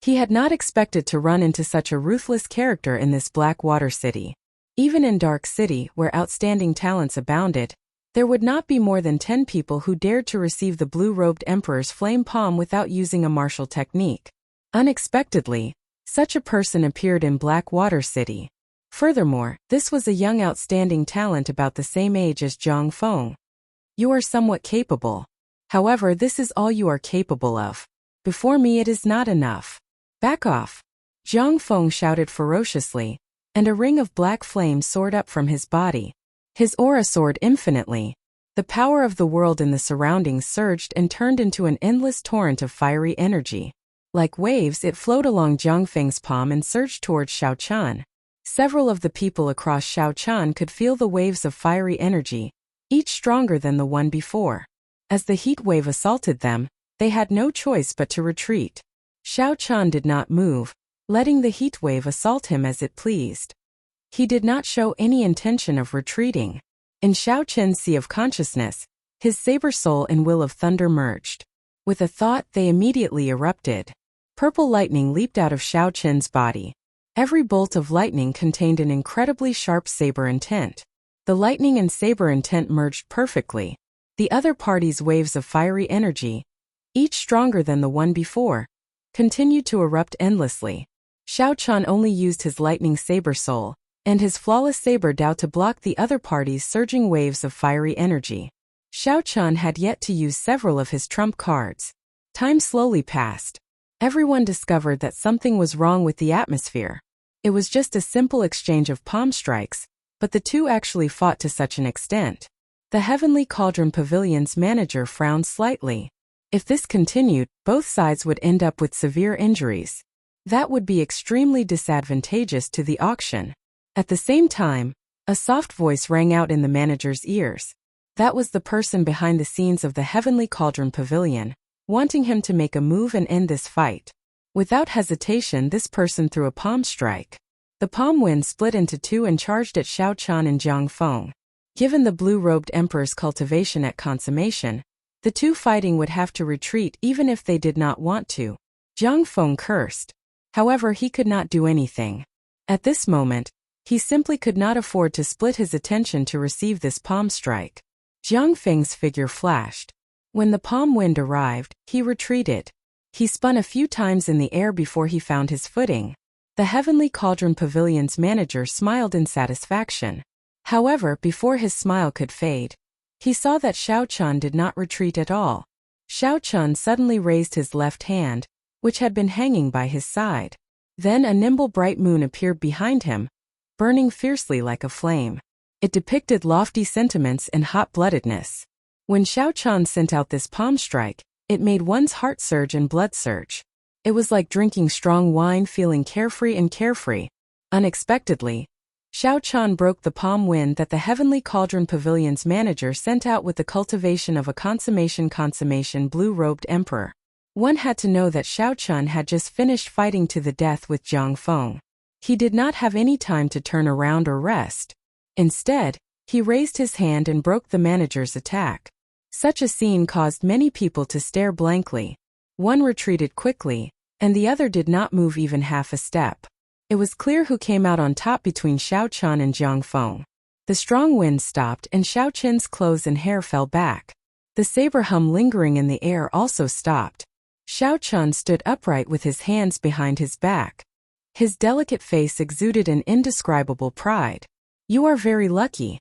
He had not expected to run into such a ruthless character in this Black Water City. Even in Dark City, where outstanding talents abounded, there would not be more than 10 people who dared to receive the blue-robed emperor's flame palm without using a martial technique. Unexpectedly, such a person appeared in Black Water City. Furthermore, this was a young outstanding talent about the same age as Jiang Feng. You are somewhat capable. However, this is all you are capable of. Before me it is not enough. Back off. Jiang Feng shouted ferociously, and a ring of black flame soared up from his body. His aura soared infinitely. The power of the world and the surroundings surged and turned into an endless torrent of fiery energy. Like waves, it flowed along Jiang Feng's palm and surged towards Xiao Chun. Several of the people across Xiao Chun could feel the waves of fiery energy, each stronger than the one before. As the heat wave assaulted them, they had no choice but to retreat. Xiao Chun did not move, letting the heat wave assault him as it pleased. He did not show any intention of retreating. In Xiao Chun's sea of consciousness, his saber soul and will of thunder merged. With a thought, they immediately erupted. Purple lightning leaped out of Xiao Chun's body. Every bolt of lightning contained an incredibly sharp saber intent. The lightning and saber intent merged perfectly. The other party's waves of fiery energy, each stronger than the one before, continued to erupt endlessly. Xiao Chun only used his lightning saber soul and his flawless saber dao to block the other party's surging waves of fiery energy. Xiao Chun had yet to use several of his trump cards. Time slowly passed. Everyone discovered that something was wrong with the atmosphere. It was just a simple exchange of palm strikes, but the two actually fought to such an extent. The Heavenly Cauldron Pavilion's manager frowned slightly. If this continued, both sides would end up with severe injuries. That would be extremely disadvantageous to the auction. At the same time, a soft voice rang out in the manager's ears. That was the person behind the scenes of the Heavenly Cauldron Pavilion, wanting him to make a move and end this fight. Without hesitation, this person threw a palm strike. The palm wind split into two and charged at Xiao Chan and Jiang Feng. Given the blue-robed emperor's cultivation at consummation, the two fighting would have to retreat even if they did not want to. Jiang Feng cursed. However, he could not do anything. At this moment, he simply could not afford to split his attention to receive this palm strike. Jiang Feng's figure flashed. When the palm wind arrived, he retreated. He spun a few times in the air before he found his footing. The Heavenly Cauldron Pavilion's manager smiled in satisfaction. However, before his smile could fade, he saw that Xiao Chan did not retreat at all. Xiao Chan suddenly raised his left hand, which had been hanging by his side. Then a nimble bright moon appeared behind him, burning fiercely like a flame. It depicted lofty sentiments and hot-bloodedness. When Xiao Chan sent out this palm strike, it made one's heart surge and blood surge. It was like drinking strong wine, feeling carefree and carefree. Unexpectedly, Xiao Chan broke the palm wind that the Heavenly Cauldron Pavilion's manager sent out with the cultivation of a consummation blue-robed emperor. One had to know that Xiao Chan had just finished fighting to the death with Jiang Feng. He did not have any time to turn around or rest. Instead, he raised his hand and broke the manager's attack. Such a scene caused many people to stare blankly. One retreated quickly, and the other did not move even half a step. It was clear who came out on top between Xiao Chan and Jiang Feng. The strong wind stopped and Xiao Chen's clothes and hair fell back. The saber hum lingering in the air also stopped. Xiao Chan stood upright with his hands behind his back. His delicate face exuded an indescribable pride. "You are very lucky.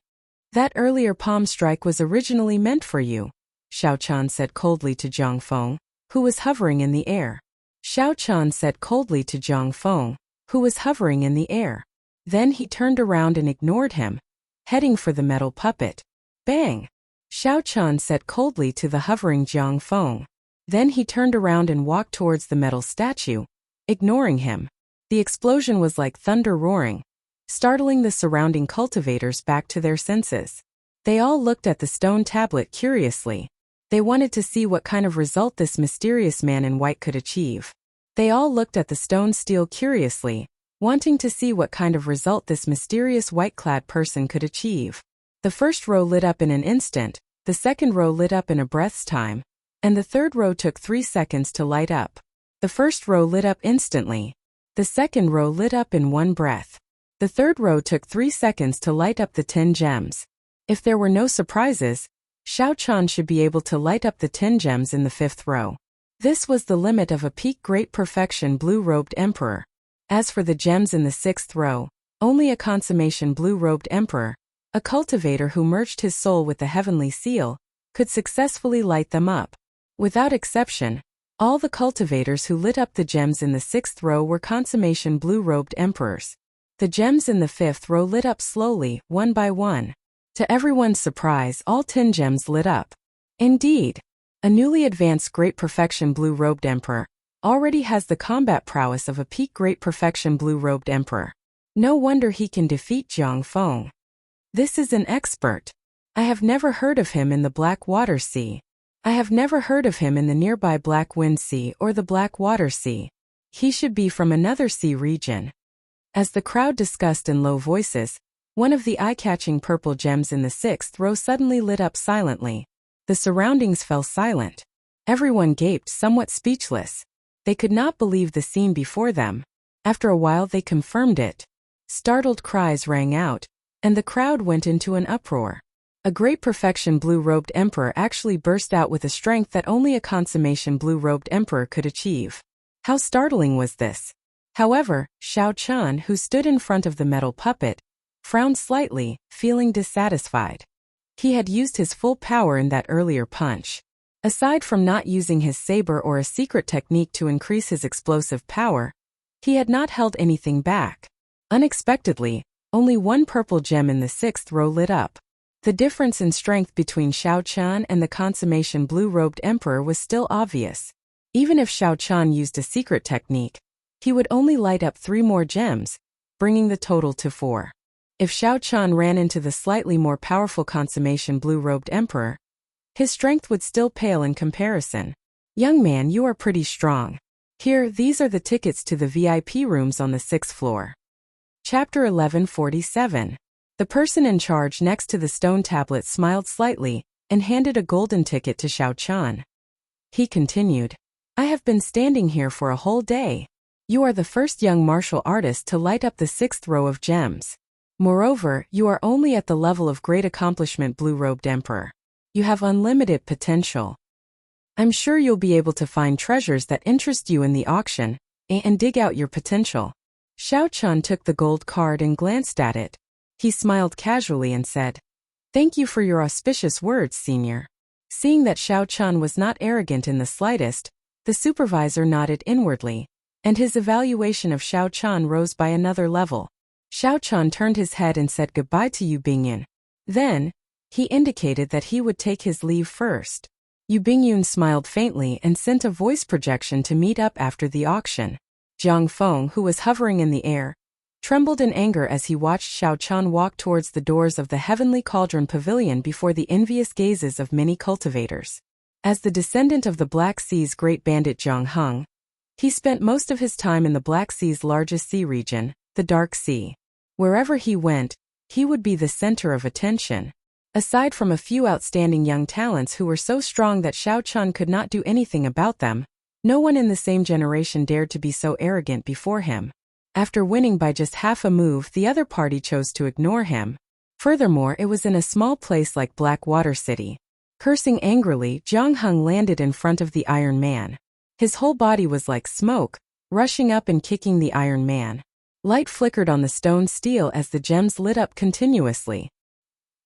That earlier palm strike was originally meant for you," Xiao Chan said coldly to Jiang Feng, who was hovering in the air. Xiao Chan said coldly to Jiang Feng, who was hovering in the air. Then he turned around and ignored him, heading for the metal puppet. Bang! Xiao Chan said coldly to the hovering Jiang Feng. Then he turned around and walked towards the metal statue, ignoring him. The explosion was like thunder roaring, startling the surrounding cultivators back to their senses. They all looked at the stone tablet curiously. They wanted to see what kind of result this mysterious man in white could achieve. They all looked at the stone steel curiously, wanting to see what kind of result this mysterious white-clad person could achieve. The first row lit up in an instant, the second row lit up in a breath's time, and the third row took 3 seconds to light up. The first row lit up instantly. The second row lit up in one breath. The third row took 3 seconds to light up the 10 gems. If there were no surprises, Xiao Chan should be able to light up the 10 gems in the fifth row. This was the limit of a peak great perfection blue-robed emperor. As for the gems in the sixth row, only a consummation blue-robed emperor, a cultivator who merged his soul with the heavenly seal, could successfully light them up. Without exception, all the cultivators who lit up the gems in the sixth row were consummation blue-robed emperors. The gems in the fifth row lit up slowly, one by one. To everyone's surprise, all 10 gems lit up. Indeed, a newly advanced Great Perfection Blue-Robed Emperor already has the combat prowess of a peak Great Perfection Blue-Robed Emperor. No wonder he can defeat Jiang Feng. This is an expert. I have never heard of him in the Black Water Sea. I have never heard of him in the nearby Black Wind Sea or the Black Water Sea. He should be from another sea region. As the crowd discussed in low voices, one of the eye-catching purple gems in the sixth row suddenly lit up silently. The surroundings fell silent. Everyone gaped, somewhat speechless. They could not believe the scene before them. After a while they confirmed it. Startled cries rang out, and the crowd went into an uproar. A Great Perfection Blue-Robed Emperor actually burst out with a strength that only a consummation Blue-Robed Emperor could achieve. How startling was this? However, Xiao Chan, who stood in front of the metal puppet, frowned slightly, feeling dissatisfied. He had used his full power in that earlier punch. Aside from not using his saber or a secret technique to increase his explosive power, he had not held anything back. Unexpectedly, only one purple gem in the sixth row lit up. The difference in strength between Xiao Chan and the consummation Blue-Robed Emperor was still obvious. Even if Xiao Chan used a secret technique, he would only light up 3 more gems, bringing the total to 4. If Xiao Chan ran into the slightly more powerful consummation Blue-Robed Emperor, his strength would still pale in comparison. "Young man, you are pretty strong. Here, these are the tickets to the VIP rooms on the 6th floor." Chapter 1147. The person in charge next to the stone tablet smiled slightly and handed a golden ticket to Xiao Chan. He continued, I have been standing here for a whole day. You are the first young martial artist to light up the 6th row of gems. Moreover, you are only at the level of great accomplishment blue-robed emperor. You have unlimited potential. I'm sure you'll be able to find treasures that interest you in the auction and dig out your potential. Xiao Chan took the gold card and glanced at it. He smiled casually and said, Thank you for your auspicious words, senior. Seeing that Xiao Chan was not arrogant in the slightest, the supervisor nodded inwardly, and his evaluation of Xiao Chan rose by another level. Xiao Chan turned his head and said goodbye to Yu Bingyun. Then, he indicated that he would take his leave first. Yu Bingyun smiled faintly and sent a voice projection to meet up after the auction. Jiang Feng, who was hovering in the air, trembled in anger as he watched Xiao Chan walk towards the doors of the Heavenly Cauldron Pavilion before the envious gazes of many cultivators. As the descendant of the Black Sea's great bandit Zhang Heng, he spent most of his time in the Black Sea's largest sea region, the Dark Sea. Wherever he went, he would be the center of attention. Aside from a few outstanding young talents who were so strong that Xiao Chan could not do anything about them, no one in the same generation dared to be so arrogant before him. After winning by just half a move, the other party chose to ignore him. Furthermore, it was in a small place like Blackwater City. Cursing angrily, Zhang Heng landed in front of the Iron Man. His whole body was like smoke, rushing up and kicking the Iron Man. Light flickered on the stone steel as the gems lit up continuously.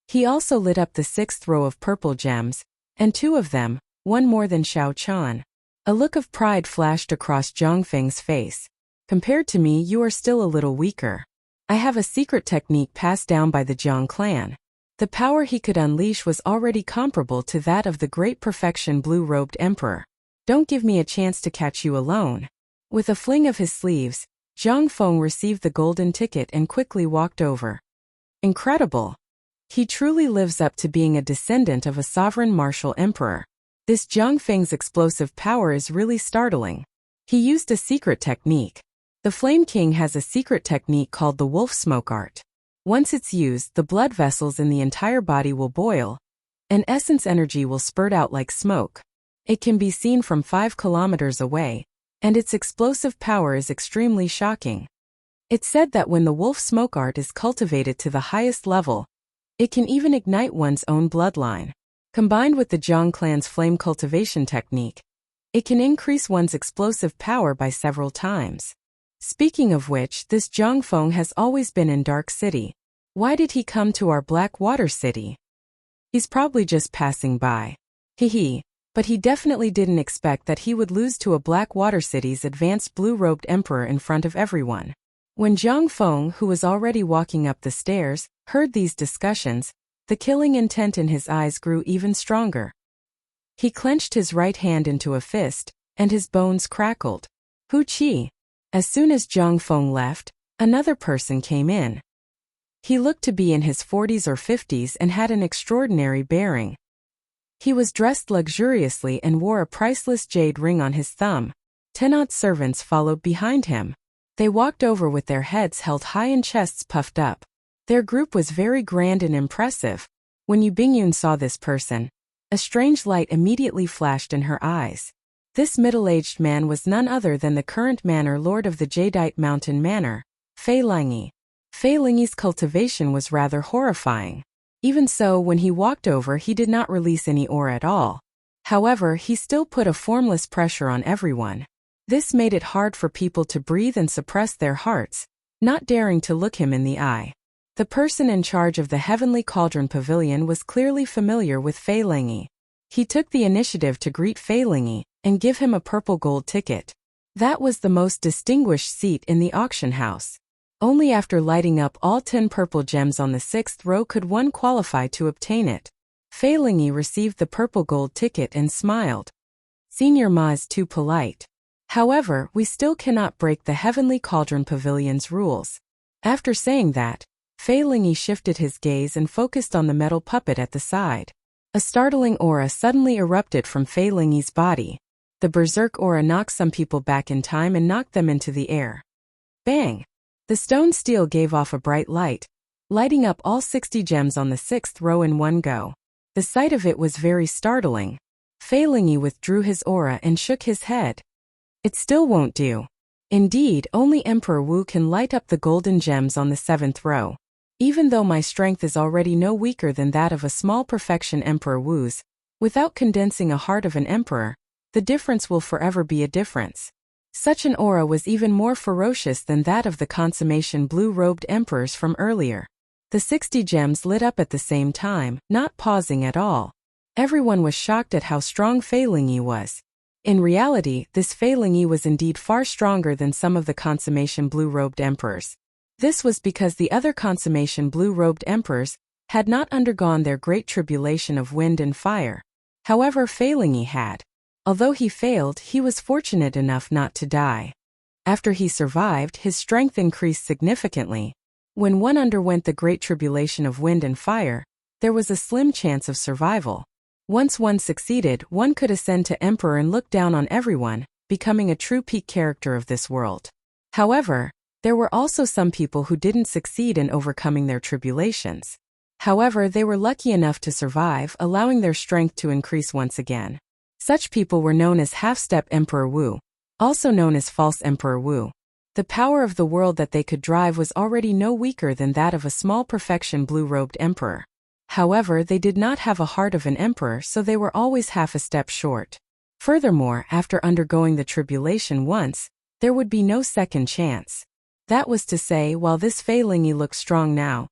He also lit up the 6th row of purple gems, and 2 of them, one more than Xiao Chan. A look of pride flashed across Zhang Feng's face. Compared to me, you are still a little weaker. I have a secret technique passed down by the Jiang clan. The power he could unleash was already comparable to that of the great perfection blue-robed emperor. Don't give me a chance to catch you alone. With a fling of his sleeves, Zhang Feng received the golden ticket and quickly walked over. Incredible. He truly lives up to being a descendant of a sovereign martial emperor. This Zhang Feng's explosive power is really startling. He used a secret technique. The Flame King has a secret technique called the wolf smoke art. Once it's used, the blood vessels in the entire body will boil, and essence energy will spurt out like smoke. It can be seen from 5 kilometers away, and its explosive power is extremely shocking. It's said that when the wolf smoke art is cultivated to the highest level, it can even ignite one's own bloodline. Combined with the Zhang clan's flame cultivation technique, it can increase one's explosive power by several times. Speaking of which, this Zhang Feng has always been in Dark City. Why did he come to our Blackwater City? He's probably just passing by. Hehe, but he definitely didn't expect that he would lose to a Blackwater City's advanced blue-robed emperor in front of everyone. When Zhang Feng, who was already walking up the stairs, heard these discussions, the killing intent in his eyes grew even stronger. He clenched his right hand into a fist, and his bones crackled. Hu Qi. As soon as Zhang Feng left, another person came in. He looked to be in his 40s or 50s and had an extraordinary bearing. He was dressed luxuriously and wore a priceless jade ring on his thumb. 10 odd servants followed behind him. They walked over with their heads held high and chests puffed up. Their group was very grand and impressive. When Yu Bingyun saw this person, a strange light immediately flashed in her eyes. This middle-aged man was none other than the current manor lord of the Jadeite Mountain Manor, Fei Lingyi. Fei Lingyi's cultivation was rather horrifying. Even so, when he walked over, he did not release any aura at all. However, he still put a formless pressure on everyone. This made it hard for people to breathe and suppress their hearts, not daring to look him in the eye. The person in charge of the Heavenly Cauldron Pavilion was clearly familiar with Fei Lingyi. He took the initiative to greet Fei Lingyi and give him a purple gold ticket. That was the most distinguished seat in the auction house. Only after lighting up all 10 purple gems on the 6th row could one qualify to obtain it. Fei Lingyi received the purple gold ticket and smiled. Senior Ma is too polite. However, we still cannot break the Heavenly Cauldron Pavilion's rules. After saying that, Fei Lingyi shifted his gaze and focused on the metal puppet at the side. A startling aura suddenly erupted from Fei Lingyi's body. The berserk aura knocked some people back in time and knocked them into the air. Bang! The stone steel gave off a bright light, lighting up all 60 gems on the 6th row in one go. The sight of it was very startling. Fei Lingyi withdrew his aura and shook his head. It still won't do. Indeed, only Emperor Wu can light up the golden gems on the 7th row. Even though my strength is already no weaker than that of a small perfection Emperor Wu's, without condensing a heart of an emperor, the difference will forever be a difference. Such an aura was even more ferocious than that of the consummation blue-robed emperors from earlier. The 60 gems lit up at the same time, not pausing at all. Everyone was shocked at how strong Fei Lingyi was. In reality, this Fei Lingyi was indeed far stronger than some of the consummation blue-robed emperors. This was because the other consummation blue-robed emperors had not undergone their great tribulation of wind and fire. However, Fei Lingyi had. Although he failed, he was fortunate enough not to die. After he survived, his strength increased significantly. When one underwent the great tribulation of wind and fire, there was a slim chance of survival. Once one succeeded, one could ascend to emperor and look down on everyone, becoming a true peak character of this world. However, there were also some people who didn't succeed in overcoming their tribulations. However, they were lucky enough to survive, allowing their strength to increase once again. Such people were known as half-step Emperor Wu, also known as false Emperor Wu. The power of the world that they could drive was already no weaker than that of a small perfection blue-robed emperor. However, they did not have a heart of an emperor, so they were always half a step short. Furthermore, after undergoing the tribulation once, there would be no second chance. That was to say, while this Fei Lingyi looked strong now,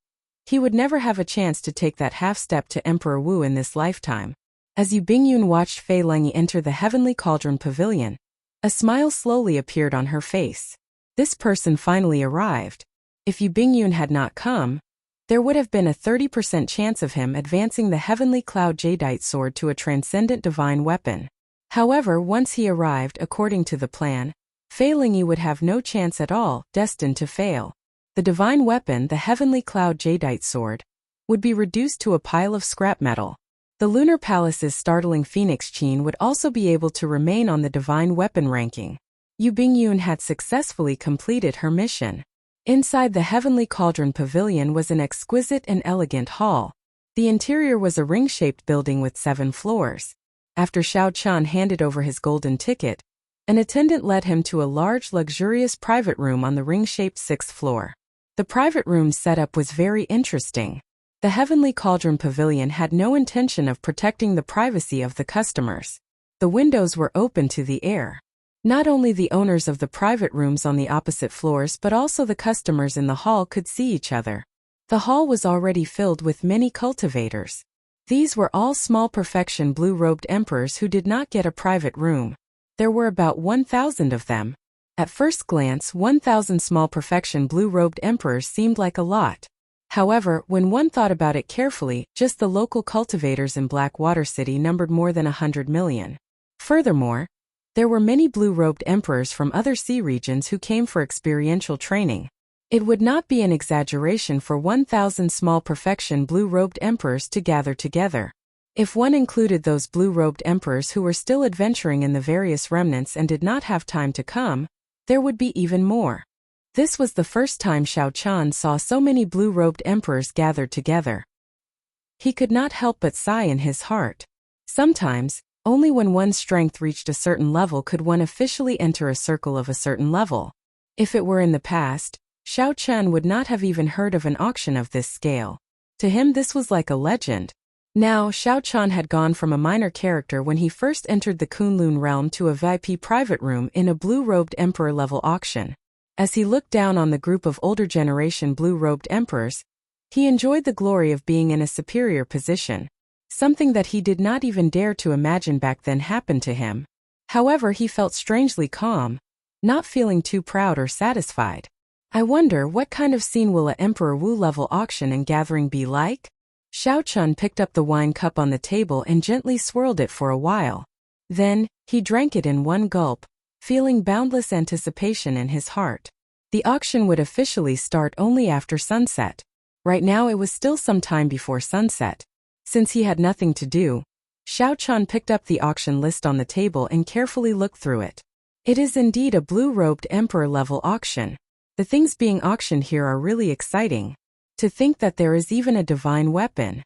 he would never have a chance to take that half-step to Emperor Wu in this lifetime. As Yu Bingyun watched Fei Lingyi enter the Heavenly Cauldron Pavilion, a smile slowly appeared on her face. This person finally arrived. If Yu Bingyun had not come, there would have been a 30% chance of him advancing the Heavenly Cloud Jadeite Sword to a transcendent divine weapon. However, once he arrived according to the plan, Fei Lingyi would have no chance at all, destined to fail. The divine weapon, the Heavenly Cloud Jadeite Sword, would be reduced to a pile of scrap metal. The Lunar Palace's startling Phoenix Qin would also be able to remain on the divine weapon ranking. Yu Bingyun had successfully completed her mission. Inside the Heavenly Cauldron Pavilion was an exquisite and elegant hall. The interior was a ring-shaped building with 7 floors. After Xiao Qian handed over his golden ticket, an attendant led him to a large, luxurious private room on the ring-shaped 6th floor. The private room's setup was very interesting. The Heavenly Cauldron Pavilion had no intention of protecting the privacy of the customers. The windows were open to the air. Not only the owners of the private rooms on the opposite floors but also the customers in the hall could see each other. The hall was already filled with many cultivators. These were all small perfection blue-robed emperors who did not get a private room. There were about 1,000 of them. At first glance, 1,000 small perfection blue-robed emperors seemed like a lot. However, when one thought about it carefully, just the local cultivators in Blackwater City numbered more than 100 million. Furthermore, there were many blue-robed emperors from other sea regions who came for experiential training. It would not be an exaggeration for 1,000 small perfection blue-robed emperors to gather together. If one included those blue-robed emperors who were still adventuring in the various remnants and did not have time to come, there would be even more. This was the first time Xiao Qian saw so many blue-robed emperors gathered together. He could not help but sigh in his heart. Sometimes, only when one's strength reached a certain level could one officially enter a circle of a certain level. If it were in the past, Xiao Qian would not have even heard of an auction of this scale. To him this was like a legend. Now, Xiao Qian had gone from a minor character when he first entered the Kunlun realm to a VIP private room in a blue-robed emperor-level auction. As he looked down on the group of older generation blue-robed emperors, he enjoyed the glory of being in a superior position. Something that he did not even dare to imagine back then happened to him. However, he felt strangely calm, not feeling too proud or satisfied. I wonder what kind of scene will a Emperor Wu-level auction and gathering be like? Xiao Chun picked up the wine cup on the table and gently swirled it for a while. Then, he drank it in one gulp, feeling boundless anticipation in his heart. The auction would officially start only after sunset. Right now it was still some time before sunset. Since he had nothing to do, Xiao Chun picked up the auction list on the table and carefully looked through it. It is indeed a blue-robed emperor-level auction. The things being auctioned here are really exciting. To think that there is even a divine weapon.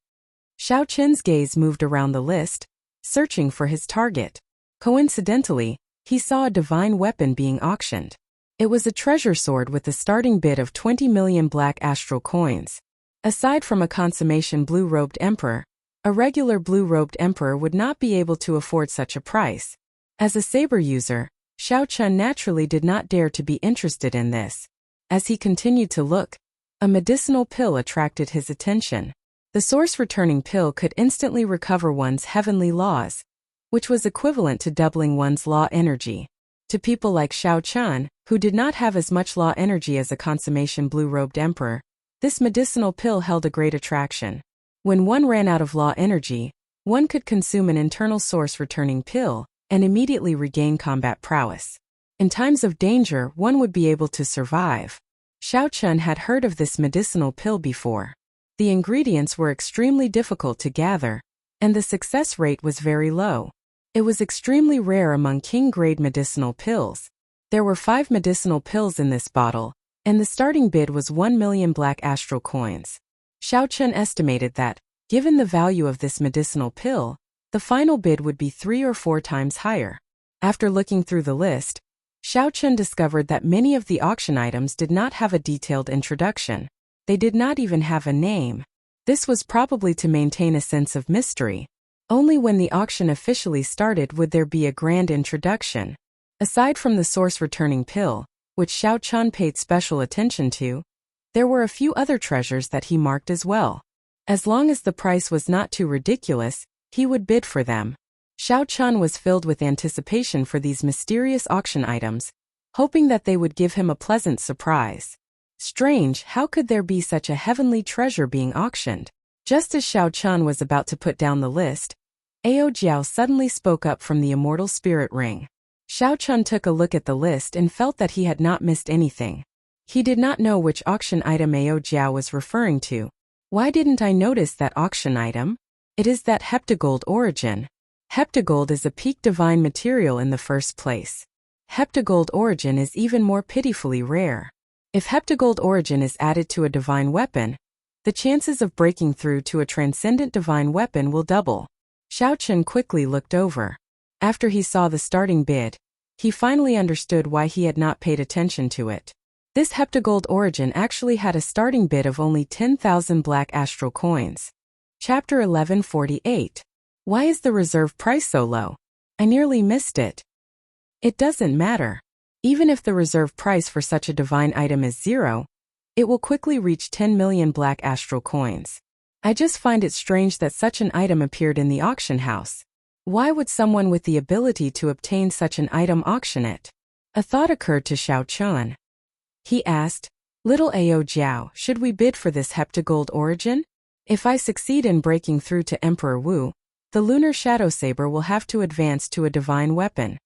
Xiao Chen's gaze moved around the list, searching for his target. Coincidentally, he saw a divine weapon being auctioned. It was a treasure sword with a starting bid of 20 million black astral coins. Aside from a consummation blue-robed emperor, a regular blue-robed emperor would not be able to afford such a price. As a saber user, Xiao Chen naturally did not dare to be interested in this. As he continued to look, a medicinal pill attracted his attention. The source-returning pill could instantly recover one's heavenly laws, which was equivalent to doubling one's law energy. To people like Xiao Chen, who did not have as much law energy as a consummation blue-robed emperor, this medicinal pill held a great attraction. When one ran out of law energy, one could consume an internal source-returning pill and immediately regain combat prowess. In times of danger, one would be able to survive. Xiao Chen had heard of this medicinal pill before. The ingredients were extremely difficult to gather, and the success rate was very low. It was extremely rare among king-grade medicinal pills. There were 5 medicinal pills in this bottle, and the starting bid was 1 million black astral coins. Xiao Chen estimated that, given the value of this medicinal pill, the final bid would be 3 or 4 times higher. After looking through the list, Xiao Chen discovered that many of the auction items did not have a detailed introduction. They did not even have a name. This was probably to maintain a sense of mystery. Only when the auction officially started would there be a grand introduction. Aside from the source-returning pill, which Xiao Chen paid special attention to, there were a few other treasures that he marked as well. As long as the price was not too ridiculous, he would bid for them. Xiao Chen was filled with anticipation for these mysterious auction items, hoping that they would give him a pleasant surprise. Strange, how could there be such a heavenly treasure being auctioned? Just as Xiao Chen was about to put down the list, Ao Jiao suddenly spoke up from the immortal spirit ring. Xiao Chen took a look at the list and felt that he had not missed anything. He did not know which auction item Ao Jiao was referring to. Why didn't I notice that auction item? It is that heptagold origin. Heptagold is a peak divine material in the first place. Heptagold origin is even more pitifully rare. If heptagold origin is added to a divine weapon, the chances of breaking through to a transcendent divine weapon will double. Xiao Chen quickly looked over. After he saw the starting bid, he finally understood why he had not paid attention to it. This heptagold origin actually had a starting bid of only 10,000 black astral coins. Chapter 1148. Why is the reserve price so low? I nearly missed it. It doesn't matter. Even if the reserve price for such a divine item is 0, it will quickly reach 10 million black astral coins. I just find it strange that such an item appeared in the auction house. Why would someone with the ability to obtain such an item auction it? A thought occurred to Xiao Chen. He asked, "Little Ao Jiao, should we bid for this heptagold origin? If I succeed in breaking through to Emperor Wu, the lunar shadow saber will have to advance to a divine weapon."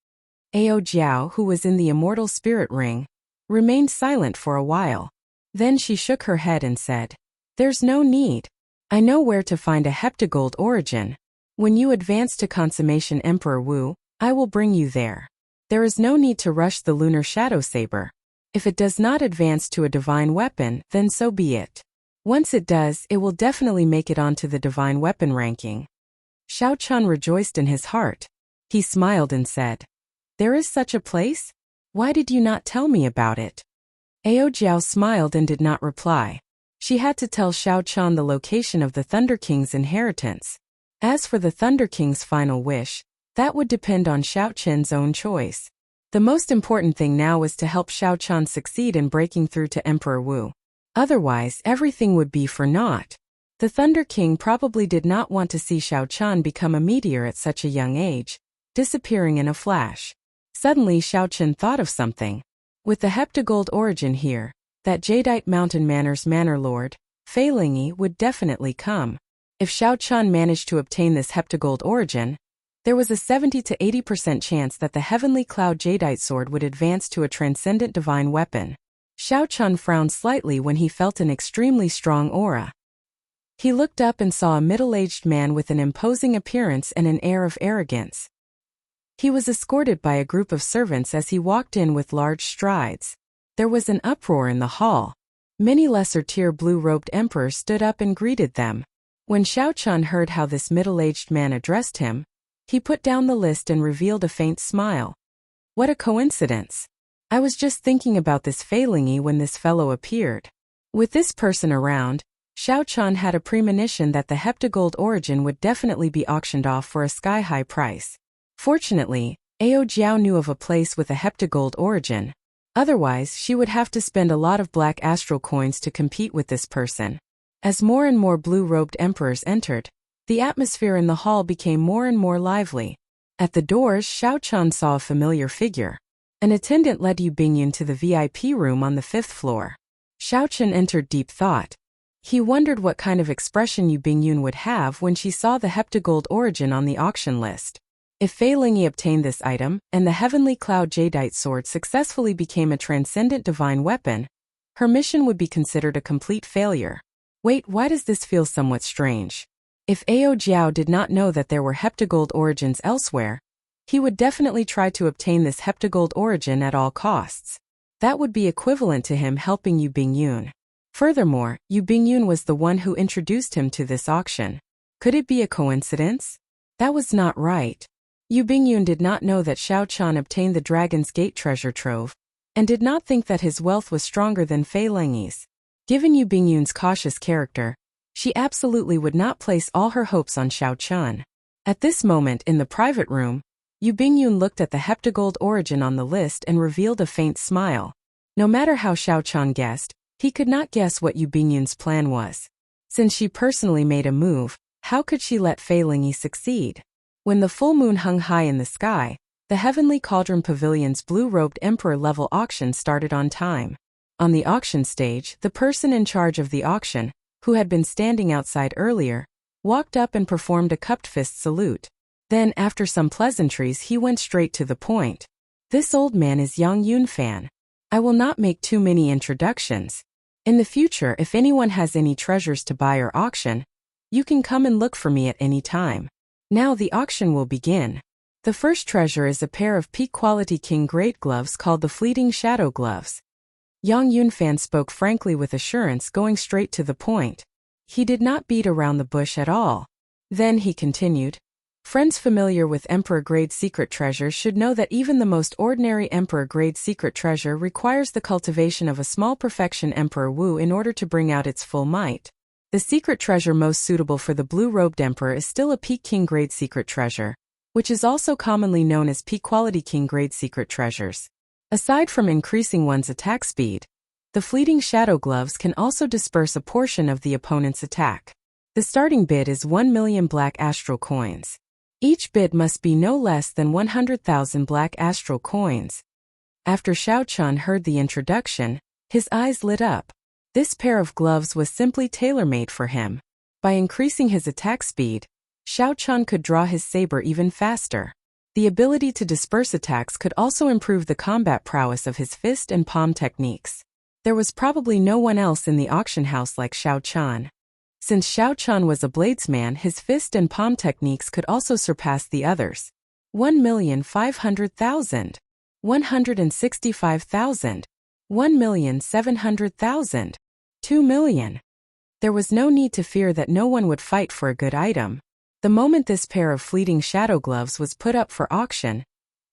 Ao Jiao, who was in the immortal spirit ring, remained silent for a while. Then she shook her head and said, "There's no need. I know where to find a heptagold origin. When you advance to consummation Emperor Wu, I will bring you there. There is no need to rush the lunar shadow saber. If it does not advance to a divine weapon, then so be it. Once it does, it will definitely make it onto the divine weapon ranking." Xiao Chen rejoiced in his heart. He smiled and said, "There is such a place? Why did you not tell me about it?" Ao Jiao smiled and did not reply. She had to tell Xiao Chen the location of the Thunder King's inheritance. As for the Thunder King's final wish, that would depend on Xiao Chen's own choice. The most important thing now was to help Xiao Chen succeed in breaking through to Emperor Wu. Otherwise, everything would be for naught. The Thunder King probably did not want to see Xiao Chen become a meteor at such a young age, disappearing in a flash. Suddenly Xiao Chen thought of something. With the heptagold origin here, that Jadeite Mountain Manor's Manor Lord, Fei Lingyi, would definitely come. If Xiao Chen managed to obtain this heptagold origin, there was a 70 to 80% chance that the heavenly cloud Jadeite sword would advance to a transcendent divine weapon. Xiao Chen frowned slightly when he felt an extremely strong aura. He looked up and saw a middle-aged man with an imposing appearance and an air of arrogance. He was escorted by a group of servants as he walked in with large strides. There was an uproar in the hall. Many lesser-tier blue-robed emperors stood up and greeted them. When Xiao Chun heard how this middle-aged man addressed him, he put down the list and revealed a faint smile. What a coincidence. I was just thinking about this Fei Lingyi when this fellow appeared. With this person around, Xiao Chun had a premonition that the heptagold origin would definitely be auctioned off for a sky-high price. Fortunately, Ao Jiao knew of a place with a heptagold origin. Otherwise, she would have to spend a lot of black astral coins to compete with this person. As more and more blue-robed emperors entered, the atmosphere in the hall became more and more lively. At the doors, Xiao Chun saw a familiar figure. An attendant led Yu Bingyun to the VIP room on the 5th floor. Xiao Chun entered deep thought. He wondered what kind of expression Yu Bingyun would have when she saw the heptagold origin on the auction list. If Fei Lingyi obtained this item, and the Heavenly Cloud Jadeite sword successfully became a transcendent divine weapon, her mission would be considered a complete failure. Wait, why does this feel somewhat strange? If Ao Jiao did not know that there were heptagold origins elsewhere, he would definitely try to obtain this heptagold origin at all costs. That would be equivalent to him helping Yu Bingyun. Furthermore, Yu Bingyun was the one who introduced him to this auction. Could it be a coincidence? That was not right. Yu Bingyun did not know that Xiao Chun obtained the Dragon's Gate treasure trove, and did not think that his wealth was stronger than Fei Lingyi's. Given Yu Bingyun's cautious character, she absolutely would not place all her hopes on Xiao Chun. At this moment in the private room, Yu Bingyun looked at the heptagold origin on the list and revealed a faint smile. No matter how Xiao Chun guessed, he could not guess what Yu Bingyun's plan was. Since she personally made a move, how could she let Fei Lingyi succeed? When the full moon hung high in the sky, the Heavenly Cauldron Pavilion's blue-robed emperor-level auction started on time. On the auction stage, the person in charge of the auction, who had been standing outside earlier, walked up and performed a cupped fist salute. Then, after some pleasantries, he went straight to the point. This old man is Yang Yunfan. I will not make too many introductions. In the future, if anyone has any treasures to buy or auction, you can come and look for me at any time. Now the auction will begin. The first treasure is a pair of peak-quality king-grade gloves called the Fleeting Shadow Gloves. Yang Yunfan spoke frankly with assurance, going straight to the point. He did not beat around the bush at all. Then he continued. Friends familiar with Emperor-grade secret treasures should know that even the most ordinary Emperor-grade secret treasure requires the cultivation of a small perfection Emperor Wu in order to bring out its full might. The secret treasure most suitable for the blue-robed emperor is still a peak king-grade secret treasure, which is also commonly known as peak-quality king-grade secret treasures. Aside from increasing one's attack speed, the fleeting shadow gloves can also disperse a portion of the opponent's attack. The starting bid is 1 million black astral coins. Each bid must be no less than 100,000 black astral coins. After Xiao Chun heard the introduction, his eyes lit up. This pair of gloves was simply tailor-made for him. By increasing his attack speed, Xiao Chun could draw his saber even faster. The ability to disperse attacks could also improve the combat prowess of his fist and palm techniques. There was probably no one else in the auction house like Xiao Chun. Since Xiao Chun was a bladesman, his fist and palm techniques could also surpass the others. 1,500,000. 165,000. 1,700,000. 2 million. There was no need to fear that no one would fight for a good item. The moment this pair of fleeting shadow gloves was put up for auction,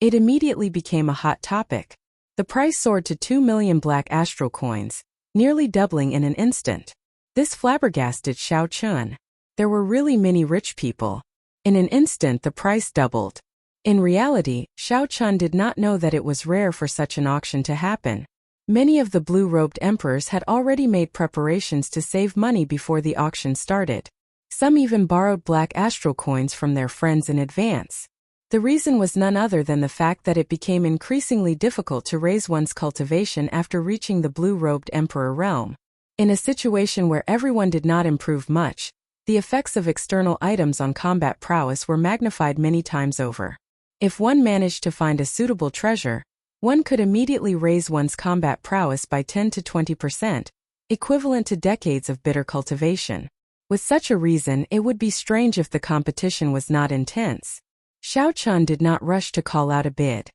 it immediately became a hot topic. The price soared to 2 million black astral coins, nearly doubling in an instant. This flabbergasted Xiao Chun. There were really many rich people. In an instant the price doubled. In reality, Xiao Chun did not know that it was rare for such an auction to happen. Many of the blue-robed emperors had already made preparations to save money before the auction started. Some even borrowed black astral coins from their friends in advance. The reason was none other than the fact that it became increasingly difficult to raise one's cultivation after reaching the blue-robed emperor realm. In a situation where everyone did not improve much, the effects of external items on combat prowess were magnified many times over. If one managed to find a suitable treasure, one could immediately raise one's combat prowess by 10 to 20%, equivalent to decades of bitter cultivation. With such a reason, it would be strange if the competition was not intense. Xiao Chun did not rush to call out a bid.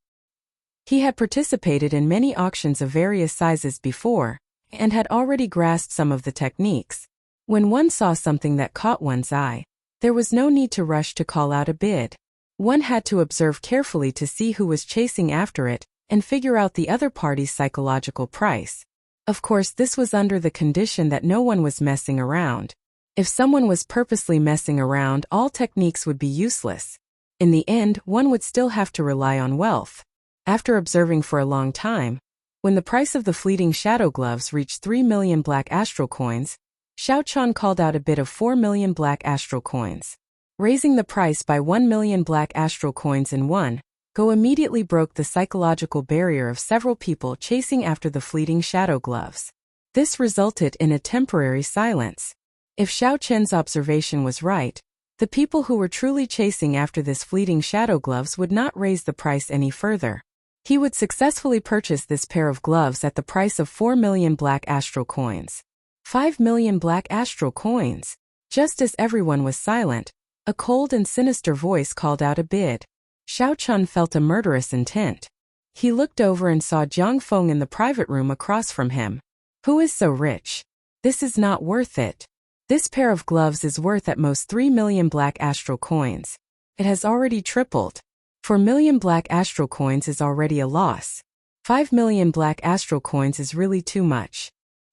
He had participated in many auctions of various sizes before, and had already grasped some of the techniques. When one saw something that caught one's eye, there was no need to rush to call out a bid. One had to observe carefully to see who was chasing after it, and figure out the other party's psychological price. Of course, this was under the condition that no one was messing around. If someone was purposely messing around, all techniques would be useless. In the end, one would still have to rely on wealth. After observing for a long time, when the price of the fleeting shadow gloves reached 3 million black astral coins, Xiao Chun called out a bid of 4 million black astral coins. Raising the price by 1 million black astral coins in one go immediately broke the psychological barrier of several people chasing after the fleeting shadow gloves. This resulted in a temporary silence. If Xiao Chen's observation was right, the people who were truly chasing after this fleeting shadow gloves would not raise the price any further. He would successfully purchase this pair of gloves at the price of 4 million black astral coins. 5 million black astral coins. Just as everyone was silent, a cold and sinister voice called out a bid. Xiao Chun felt a murderous intent. He looked over and saw Jiang Feng in the private room across from him. Who is so rich? This is not worth it. This pair of gloves is worth at most 3 million black astral coins. It has already tripled. 4 million black astral coins is already a loss. 5 million black astral coins is really too much.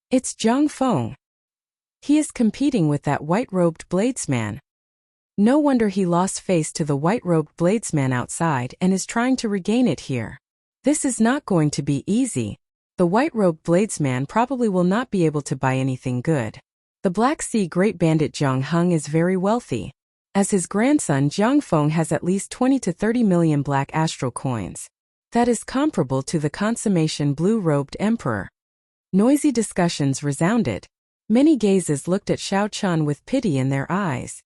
It's Jiang Feng. He is competing with that white-robed bladesman. No wonder he lost face to the white-robed bladesman outside and is trying to regain it here. This is not going to be easy. The white-robed bladesman probably will not be able to buy anything good. The Black Sea Great Bandit Jiang Heng is very wealthy. As his grandson Jiang Feng has at least 20 to 30 million black astral coins. That is comparable to the consummation blue-robed emperor. Noisy discussions resounded. Many gazes looked at Xiao Chun with pity in their eyes.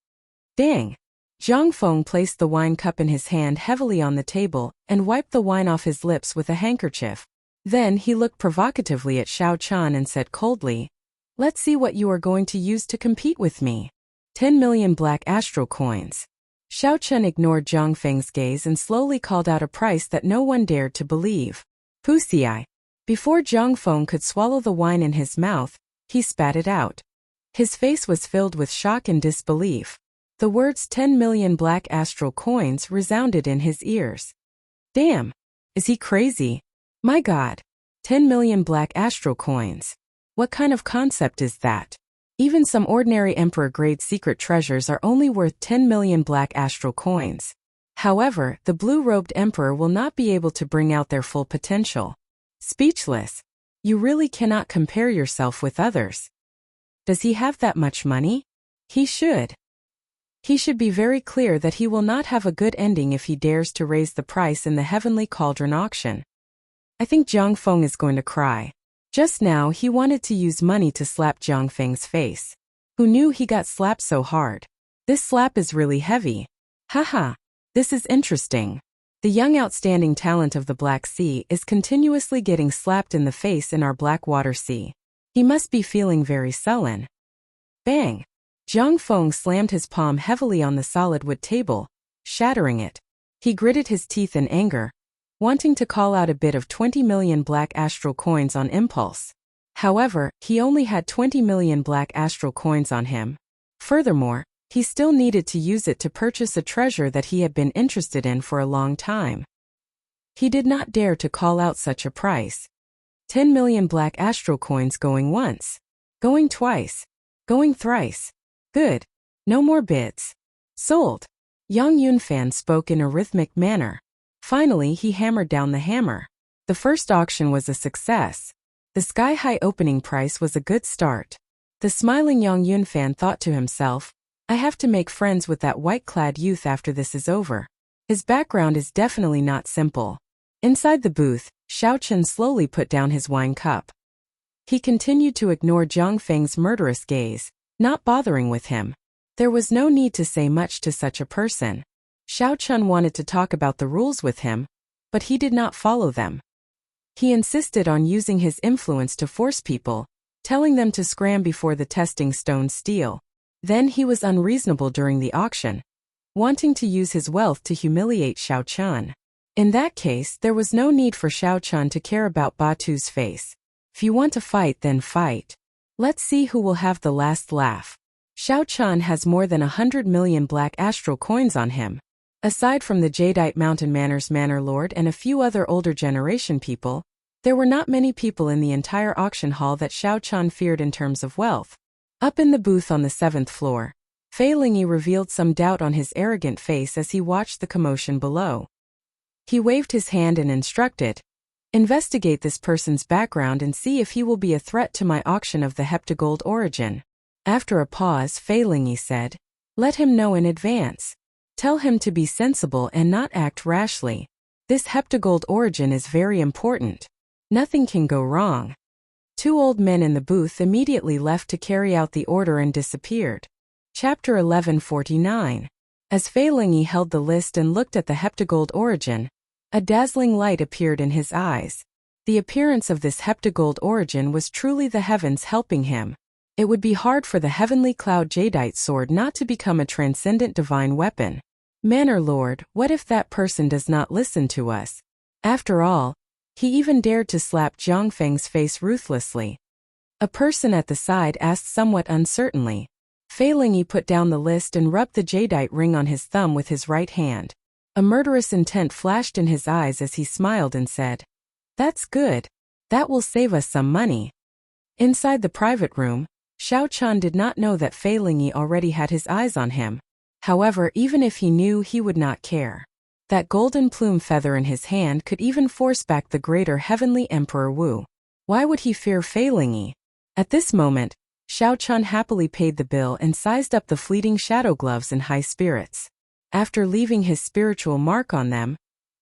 Dang! Jiang Feng placed the wine cup in his hand heavily on the table and wiped the wine off his lips with a handkerchief. Then he looked provocatively at Xiao Chun and said coldly, "Let's see what you are going to use to compete with me." 10 million black astral coins. Xiao Chun ignored Jiang Feng's gaze and slowly called out a price that no one dared to believe. Pussy. Before Jiang Feng could swallow the wine in his mouth, he spat it out. His face was filled with shock and disbelief. The words 10 million black astral coins resounded in his ears. Damn! Is he crazy? My God! 10 million black astral coins. What kind of concept is that? Even some ordinary emperor-grade secret treasures are only worth 10 million black astral coins. However, the blue-robed emperor will not be able to bring out their full potential. Speechless. You really cannot compare yourself with others. Does he have that much money? He should. He should be very clear that he will not have a good ending if he dares to raise the price in the Heavenly Cauldron auction. I think Jiang Feng is going to cry. Just now he wanted to use money to slap Jiang Feng's face. Who knew he got slapped so hard? This slap is really heavy. Haha. This is interesting. The young outstanding talent of the Black Sea is continuously getting slapped in the face in our Blackwater Sea. He must be feeling very sullen. Bang! Jiang Feng slammed his palm heavily on the solid wood table, shattering it. He gritted his teeth in anger, wanting to call out a bid of 20 million black astral coins on impulse. However, he only had 20 million black astral coins on him. Furthermore, he still needed to use it to purchase a treasure that he had been interested in for a long time. He did not dare to call out such a price. 10 million black astral coins going once. Going twice. Going thrice. Good. No more bids. Sold. Yang Yunfan spoke in a rhythmic manner. Finally, he hammered down the hammer. The first auction was a success. The sky-high opening price was a good start. The smiling Yang Yunfan thought to himself, I have to make friends with that white-clad youth after this is over. His background is definitely not simple. Inside the booth, Xiao Chun slowly put down his wine cup. He continued to ignore Jiang Feng's murderous gaze, not bothering with him. There was no need to say much to such a person. Xiao Chun wanted to talk about the rules with him, but he did not follow them. He insisted on using his influence to force people, telling them to scram before the testing stone steel. Then he was unreasonable during the auction, wanting to use his wealth to humiliate Xiao Chun. In that case, there was no need for Xiao Chun to care about Batu's face. If you want to fight, then fight. Let's see who will have the last laugh. Xiao Chun has more than 100 million black astral coins on him. Aside from the Jadeite Mountain Manor's Manor Lord and a few other older generation people, there were not many people in the entire auction hall that Xiao Chun feared in terms of wealth. Up in the booth on the 7th floor, Fei Lingyi revealed some doubt on his arrogant face as he watched the commotion below. He waved his hand and instructed, "Investigate this person's background and see if he will be a threat to my auction of the heptagold origin." After a pause, Fei Lingyi said, "Let him know in advance. Tell him to be sensible and not act rashly. This heptagold origin is very important. Nothing can go wrong." 2 old men in the booth immediately left to carry out the order and disappeared. Chapter 1149. As Fei Lingyi held the list and looked at the heptagold origin, a dazzling light appeared in his eyes. The appearance of this heptagold origin was truly the heavens helping him. It would be hard for the heavenly cloud jadeite sword not to become a transcendent divine weapon. Manor Lord, what if that person does not listen to us? After all, he even dared to slap Jiang Feng's face ruthlessly. A person at the side asked somewhat uncertainly. Fei Lingyi put down the list and rubbed the jadeite ring on his thumb with his right hand. A murderous intent flashed in his eyes as he smiled and said, "That's good. That will save us some money." Inside the private room, Xiao Chun did not know that Fei Lingyi already had his eyes on him. However, even if he knew, he would not care. That golden plume feather in his hand could even force back the greater heavenly Emperor Wu. Why would he fear Fei Lingyi? At this moment, Xiao Chun happily paid the bill and sized up the fleeting shadow gloves in high spirits. After leaving his spiritual mark on them,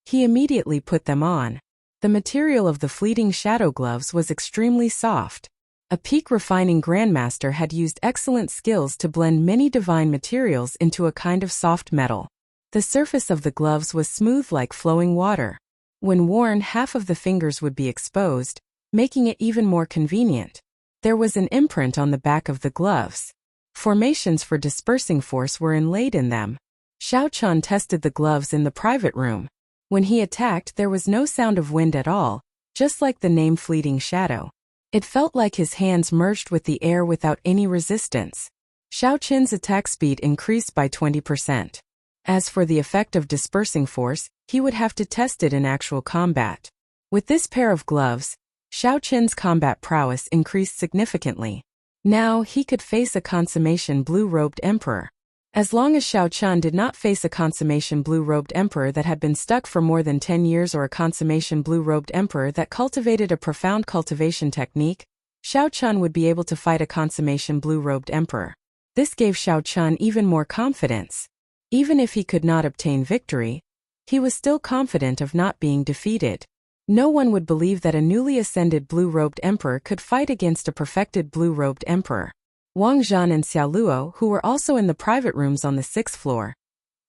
he immediately put them on. The material of the fleeting shadow gloves was extremely soft. A peak refining grandmaster had used excellent skills to blend many divine materials into a kind of soft metal. The surface of the gloves was smooth like flowing water. When worn, half of the fingers would be exposed, making it even more convenient. There was an imprint on the back of the gloves. Formations for dispersing force were inlaid in them. Xiao Chun tested the gloves in the private room. When he attacked, there was no sound of wind at all, just like the name Fleeting Shadow. It felt like his hands merged with the air without any resistance. Xiao Chun's attack speed increased by 20%. As for the effect of dispersing force, he would have to test it in actual combat. With this pair of gloves, Xiao Chun's combat prowess increased significantly. Now he could face a consummation blue-robed emperor. As long as Xiao Chun did not face a consummation blue-robed emperor that had been stuck for more than 10 years or a consummation blue-robed emperor that cultivated a profound cultivation technique, Xiao Chun would be able to fight a consummation blue-robed emperor. This gave Xiao Chun even more confidence. Even if he could not obtain victory, he was still confident of not being defeated. No one would believe that a newly ascended blue-robed emperor could fight against a perfected blue-robed emperor. Wang Zhan and Xiao Luo, who were also in the private rooms on the 6th floor,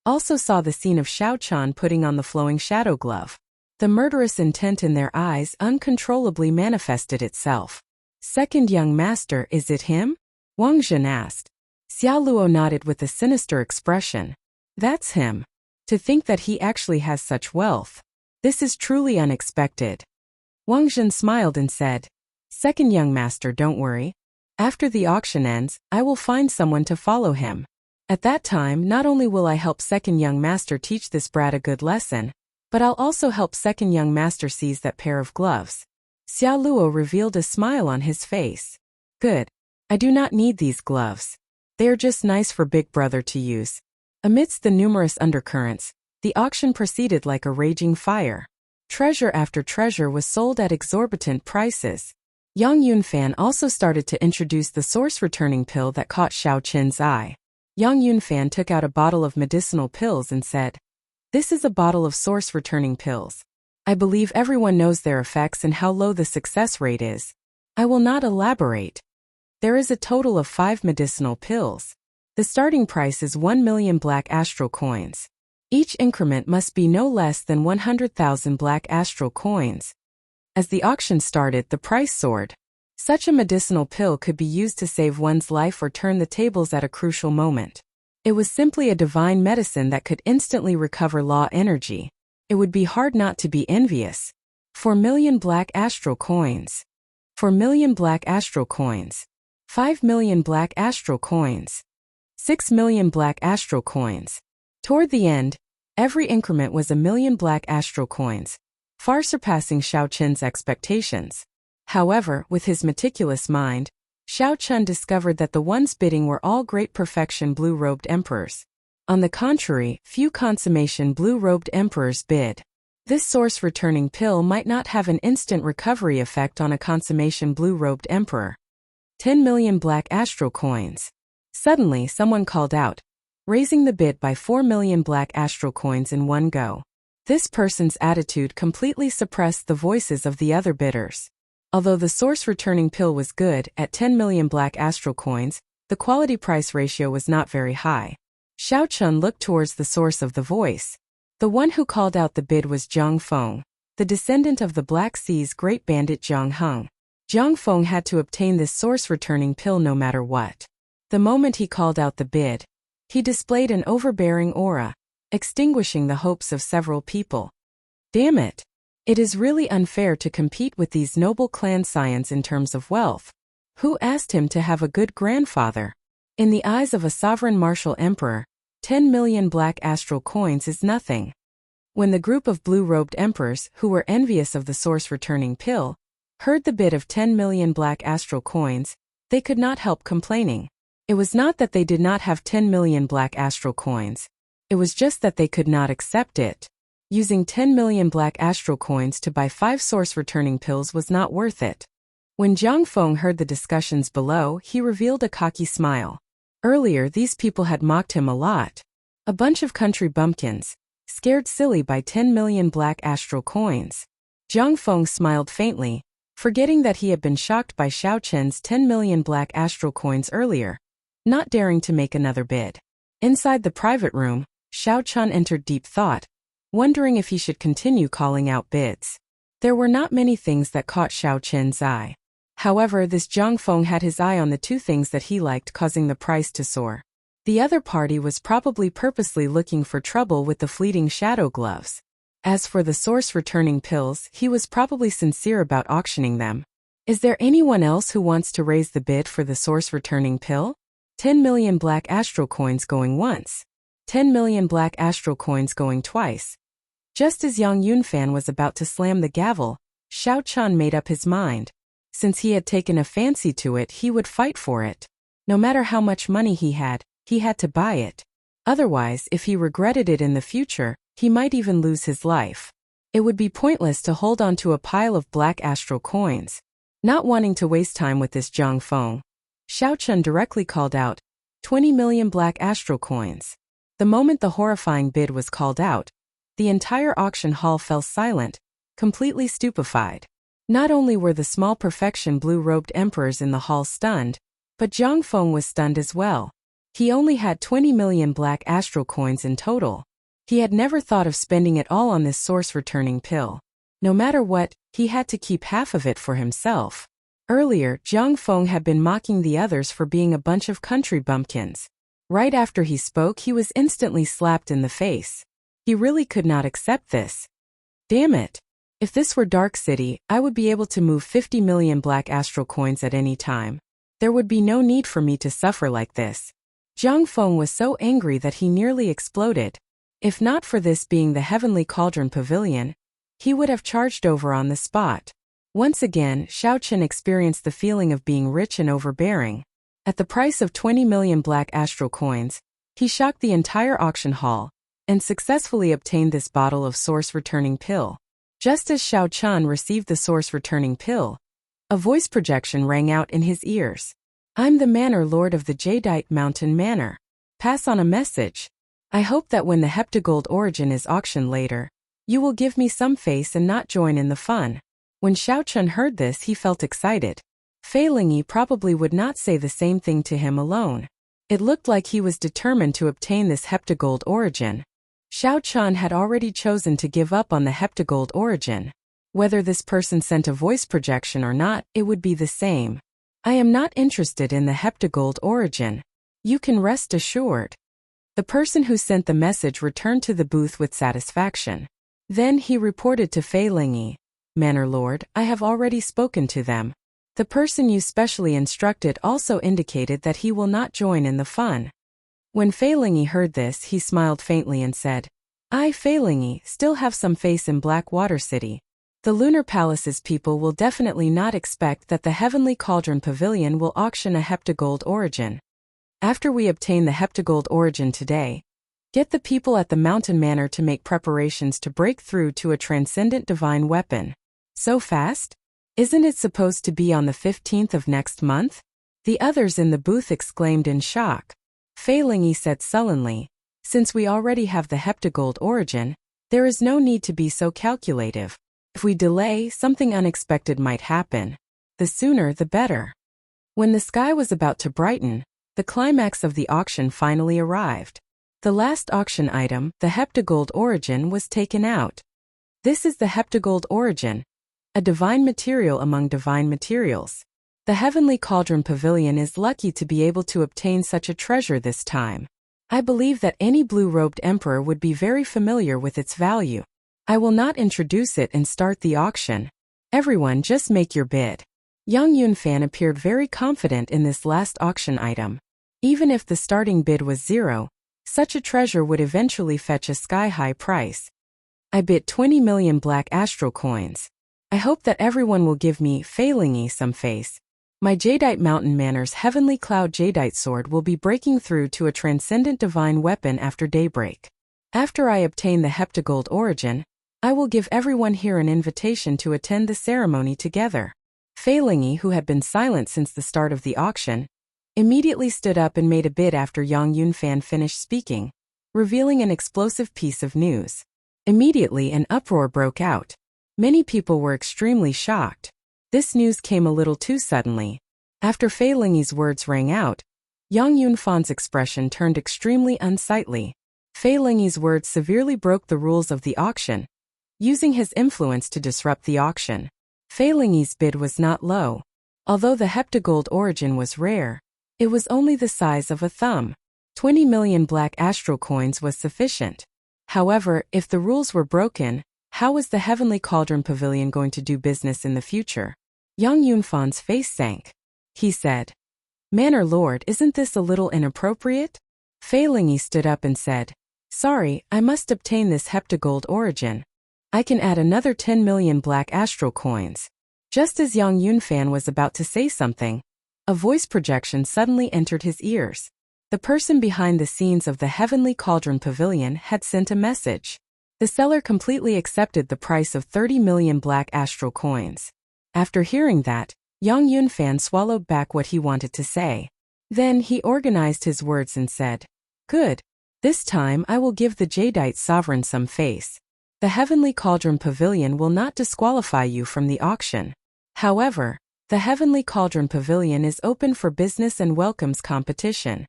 also saw the scene of Xiao Chun putting on the flowing shadow glove. The murderous intent in their eyes uncontrollably manifested itself. "Second young master, is it him?" Wang Zhan asked. Xiao Luo nodded with a sinister expression. "That's him. To think that he actually has such wealth. This is truly unexpected." Wang Zhan smiled and said, "Second young master, don't worry. After the auction ends, I will find someone to follow him. At that time, not only will I help second young master teach this brat a good lesson, but I'll also help second young master seize that pair of gloves." Xiao Luo revealed a smile on his face. "Good. I do not need these gloves. They are just nice for Big Brother to use." Amidst the numerous undercurrents, the auction proceeded like a raging fire. Treasure after treasure was sold at exorbitant prices. Yang Yunfan also started to introduce the source-returning pill that caught Xiao Chun's eye. Yang Yunfan took out a bottle of medicinal pills and said, "This is a bottle of source-returning pills. I believe everyone knows their effects and how low the success rate is. I will not elaborate. There is a total of 5 medicinal pills. The starting price is 1 million black astral coins. Each increment must be no less than 100,000 black astral coins." As the auction started, the price soared. Such a medicinal pill could be used to save one's life or turn the tables at a crucial moment. It was simply a divine medicine that could instantly recover law energy. It would be hard not to be envious. 4,000,000 black astral coins. 4,000,000 black astral coins. 5,000,000 black astral coins. 6,000,000 black astral coins. Toward the end, every increment was 1,000,000 black astral coins, far surpassing Xiao Qin's expectations. However, with his meticulous mind, Xiao Qin discovered that the ones bidding were all great perfection blue-robed emperors. On the contrary, few consummation blue-robed emperors bid. This source-returning pill might not have an instant recovery effect on a consummation blue-robed emperor. 10,000,000 black astral coins. Suddenly, someone called out, raising the bid by 4,000,000 black astral coins in one go. This person's attitude completely suppressed the voices of the other bidders. Although the source-returning pill was good, at 10,000,000 black astral coins, the quality-price ratio was not very high. Xiao Qin looked towards the source of the voice. The one who called out the bid was Zhang Feng, the descendant of the Black Sea's great bandit Zhang Heng. Zhang Feng had to obtain this source-returning pill no matter what. The moment he called out the bid, he displayed an overbearing aura, extinguishing the hopes of several people. Damn it! It is really unfair to compete with these noble clan scions in terms of wealth. Who asked him to have a good grandfather? In the eyes of a sovereign martial emperor, 10,000,000 black astral coins is nothing. When the group of blue-robed emperors, who were envious of the source-returning pill, heard the bid of 10,000,000 black astral coins, they could not help complaining. It was not that they did not have 10,000,000 black astral coins. It was just that they could not accept it. Using 10,000,000 black astral coins to buy 5 source-returning pills was not worth it. When Zhang Feng heard the discussions below, he revealed a cocky smile. Earlier, these people had mocked him a lot. A bunch of country bumpkins, scared silly by 10,000,000 black astral coins. Zhang Feng smiled faintly, forgetting that he had been shocked by Xiao Qin's 10,000,000 black astral coins earlier, not daring to make another bid. Inside the private room, Xiao Qin entered deep thought, wondering if he should continue calling out bids. There were not many things that caught Xiao Qin's eye. However, this Zhang Feng had his eye on the 2 things that he liked, causing the price to soar. The other party was probably purposely looking for trouble with the fleeting shadow gloves. As for the source-returning pills, he was probably sincere about auctioning them. Is there anyone else who wants to raise the bid for the source-returning pill? 10,000,000 black astral coins going once. 10,000,000 black astral coins going twice. Just as Yang Yunfan was about to slam the gavel, Xiao Qin made up his mind. Since he had taken a fancy to it, he would fight for it. No matter how much money he had to buy it. Otherwise, if he regretted it in the future, he might even lose his life. It would be pointless to hold on to a pile of black astral coins. Not wanting to waste time with this Zhang Feng, Xiao Qin directly called out, 20,000,000 black astral coins. The moment the horrifying bid was called out, the entire auction hall fell silent, completely stupefied. Not only were the small perfection blue-robed emperors in the hall stunned, but Zhang Feng was stunned as well. He only had 20,000,000 black astral coins in total. He had never thought of spending it all on this source-returning pill. No matter what, he had to keep half of it for himself. Earlier, Zhang Feng had been mocking the others for being a bunch of country bumpkins. Right after he spoke, he was instantly slapped in the face. He really could not accept this. Damn it! If this were Dark City, I would be able to move 50,000,000 black astral coins at any time. There would be no need for me to suffer like this. Zhang Feng was so angry that he nearly exploded. If not for this being the Heavenly Cauldron Pavilion, he would have charged over on the spot. Once again, Xiao Qin experienced the feeling of being rich and overbearing. At the price of 20,000,000 black astral coins, he shocked the entire auction hall, and successfully obtained this bottle of source-returning pill. Just as Xiao Qin received the source-returning pill, a voice projection rang out in his ears. I'm the Manor Lord of the Jadeite Mountain Manor. Pass on a message. I hope that when the heptagold origin is auctioned later, you will give me some face and not join in the fun. When Xiao Qin heard this, he felt excited. Fei Lingyi probably would not say the same thing to him alone. It looked like he was determined to obtain this heptagold origin. Xiao Qin had already chosen to give up on the heptagold origin. Whether this person sent a voice projection or not, it would be the same. I am not interested in the heptagold origin. You can rest assured. The person who sent the message returned to the booth with satisfaction. Then he reported to Fei Lingyi, "Manor Lord, I have already spoken to them. The person you specially instructed also indicated that he will not join in the fun." When Fei Lingyi heard this, he smiled faintly and said, "I, Fei Lingyi, still have some faith in Blackwater City. The Lunar Palace's people will definitely not expect that the Heavenly Cauldron Pavilion will auction a heptagold origin. After we obtain the heptagold origin today, get the people at the Mountain Manor to make preparations to break through to a transcendent divine weapon." "So fast? Isn't it supposed to be on the 15th of next month?" the others in the booth exclaimed in shock. Fei Lingyi said sullenly, "Since we already have the heptagold origin, there is no need to be so calculative. If we delay, something unexpected might happen. The sooner the better." When the sky was about to brighten, the climax of the auction finally arrived. The last auction item, the heptagold origin, was taken out. This is the heptagold origin, a divine material among divine materials. The Heavenly Cauldron Pavilion is lucky to be able to obtain such a treasure this time. I believe that any blue-robed emperor would be very familiar with its value. I will not introduce it and start the auction. Everyone just make your bid. Young Yunfan appeared very confident in this last auction item. Even if the starting bid was 0, such a treasure would eventually fetch a sky-high price. "I bid 20 million black astral coins. I hope that everyone will give me, Fei Lingyi, some face. My Jadeite Mountain Manor's Heavenly Cloud Jadeite Sword will be breaking through to a transcendent divine weapon after daybreak. After I obtain the heptagold origin, I will give everyone here an invitation to attend the ceremony together." Fei Lingyi, who had been silent since the start of the auction, immediately stood up and made a bid after Yang Yunfan finished speaking, revealing an explosive piece of news. Immediately an uproar broke out. Many people were extremely shocked. This news came a little too suddenly. After Fei Lingyi's words rang out, Yang Yunfan's expression turned extremely unsightly. Fei Lingyi's words severely broke the rules of the auction, using his influence to disrupt the auction. Fei Lingyi's bid was not low. Although the heptagold origin was rare, it was only the size of a thumb. 20 million black astral coins was sufficient. However, if the rules were broken, how was the Heavenly Cauldron Pavilion going to do business in the future? Yang Yunfan's face sank. He said, "Manor Lord, isn't this a little inappropriate?" Fei Lingyi stood up and said, "Sorry, I must obtain this heptagold origin. I can add another 10 million black astral coins." Just as Yang Yunfan was about to say something, a voice projection suddenly entered his ears. The person behind the scenes of the Heavenly Cauldron Pavilion had sent a message. The seller completely accepted the price of 30 million black astral coins. After hearing that, Yang Yunfan swallowed back what he wanted to say. Then he organized his words and said, "Good. This time I will give the Jadeite sovereign some face. The Heavenly Cauldron Pavilion will not disqualify you from the auction. However, the Heavenly Cauldron Pavilion is open for business and welcomes competition.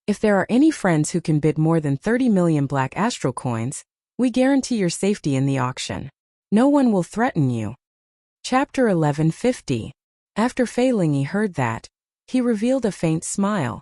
If there are any friends who can bid more than 30 million black astral coins, we guarantee your safety in the auction. No one will threaten you." Chapter 1150. After Fei Lingyi heard that, he revealed a faint smile.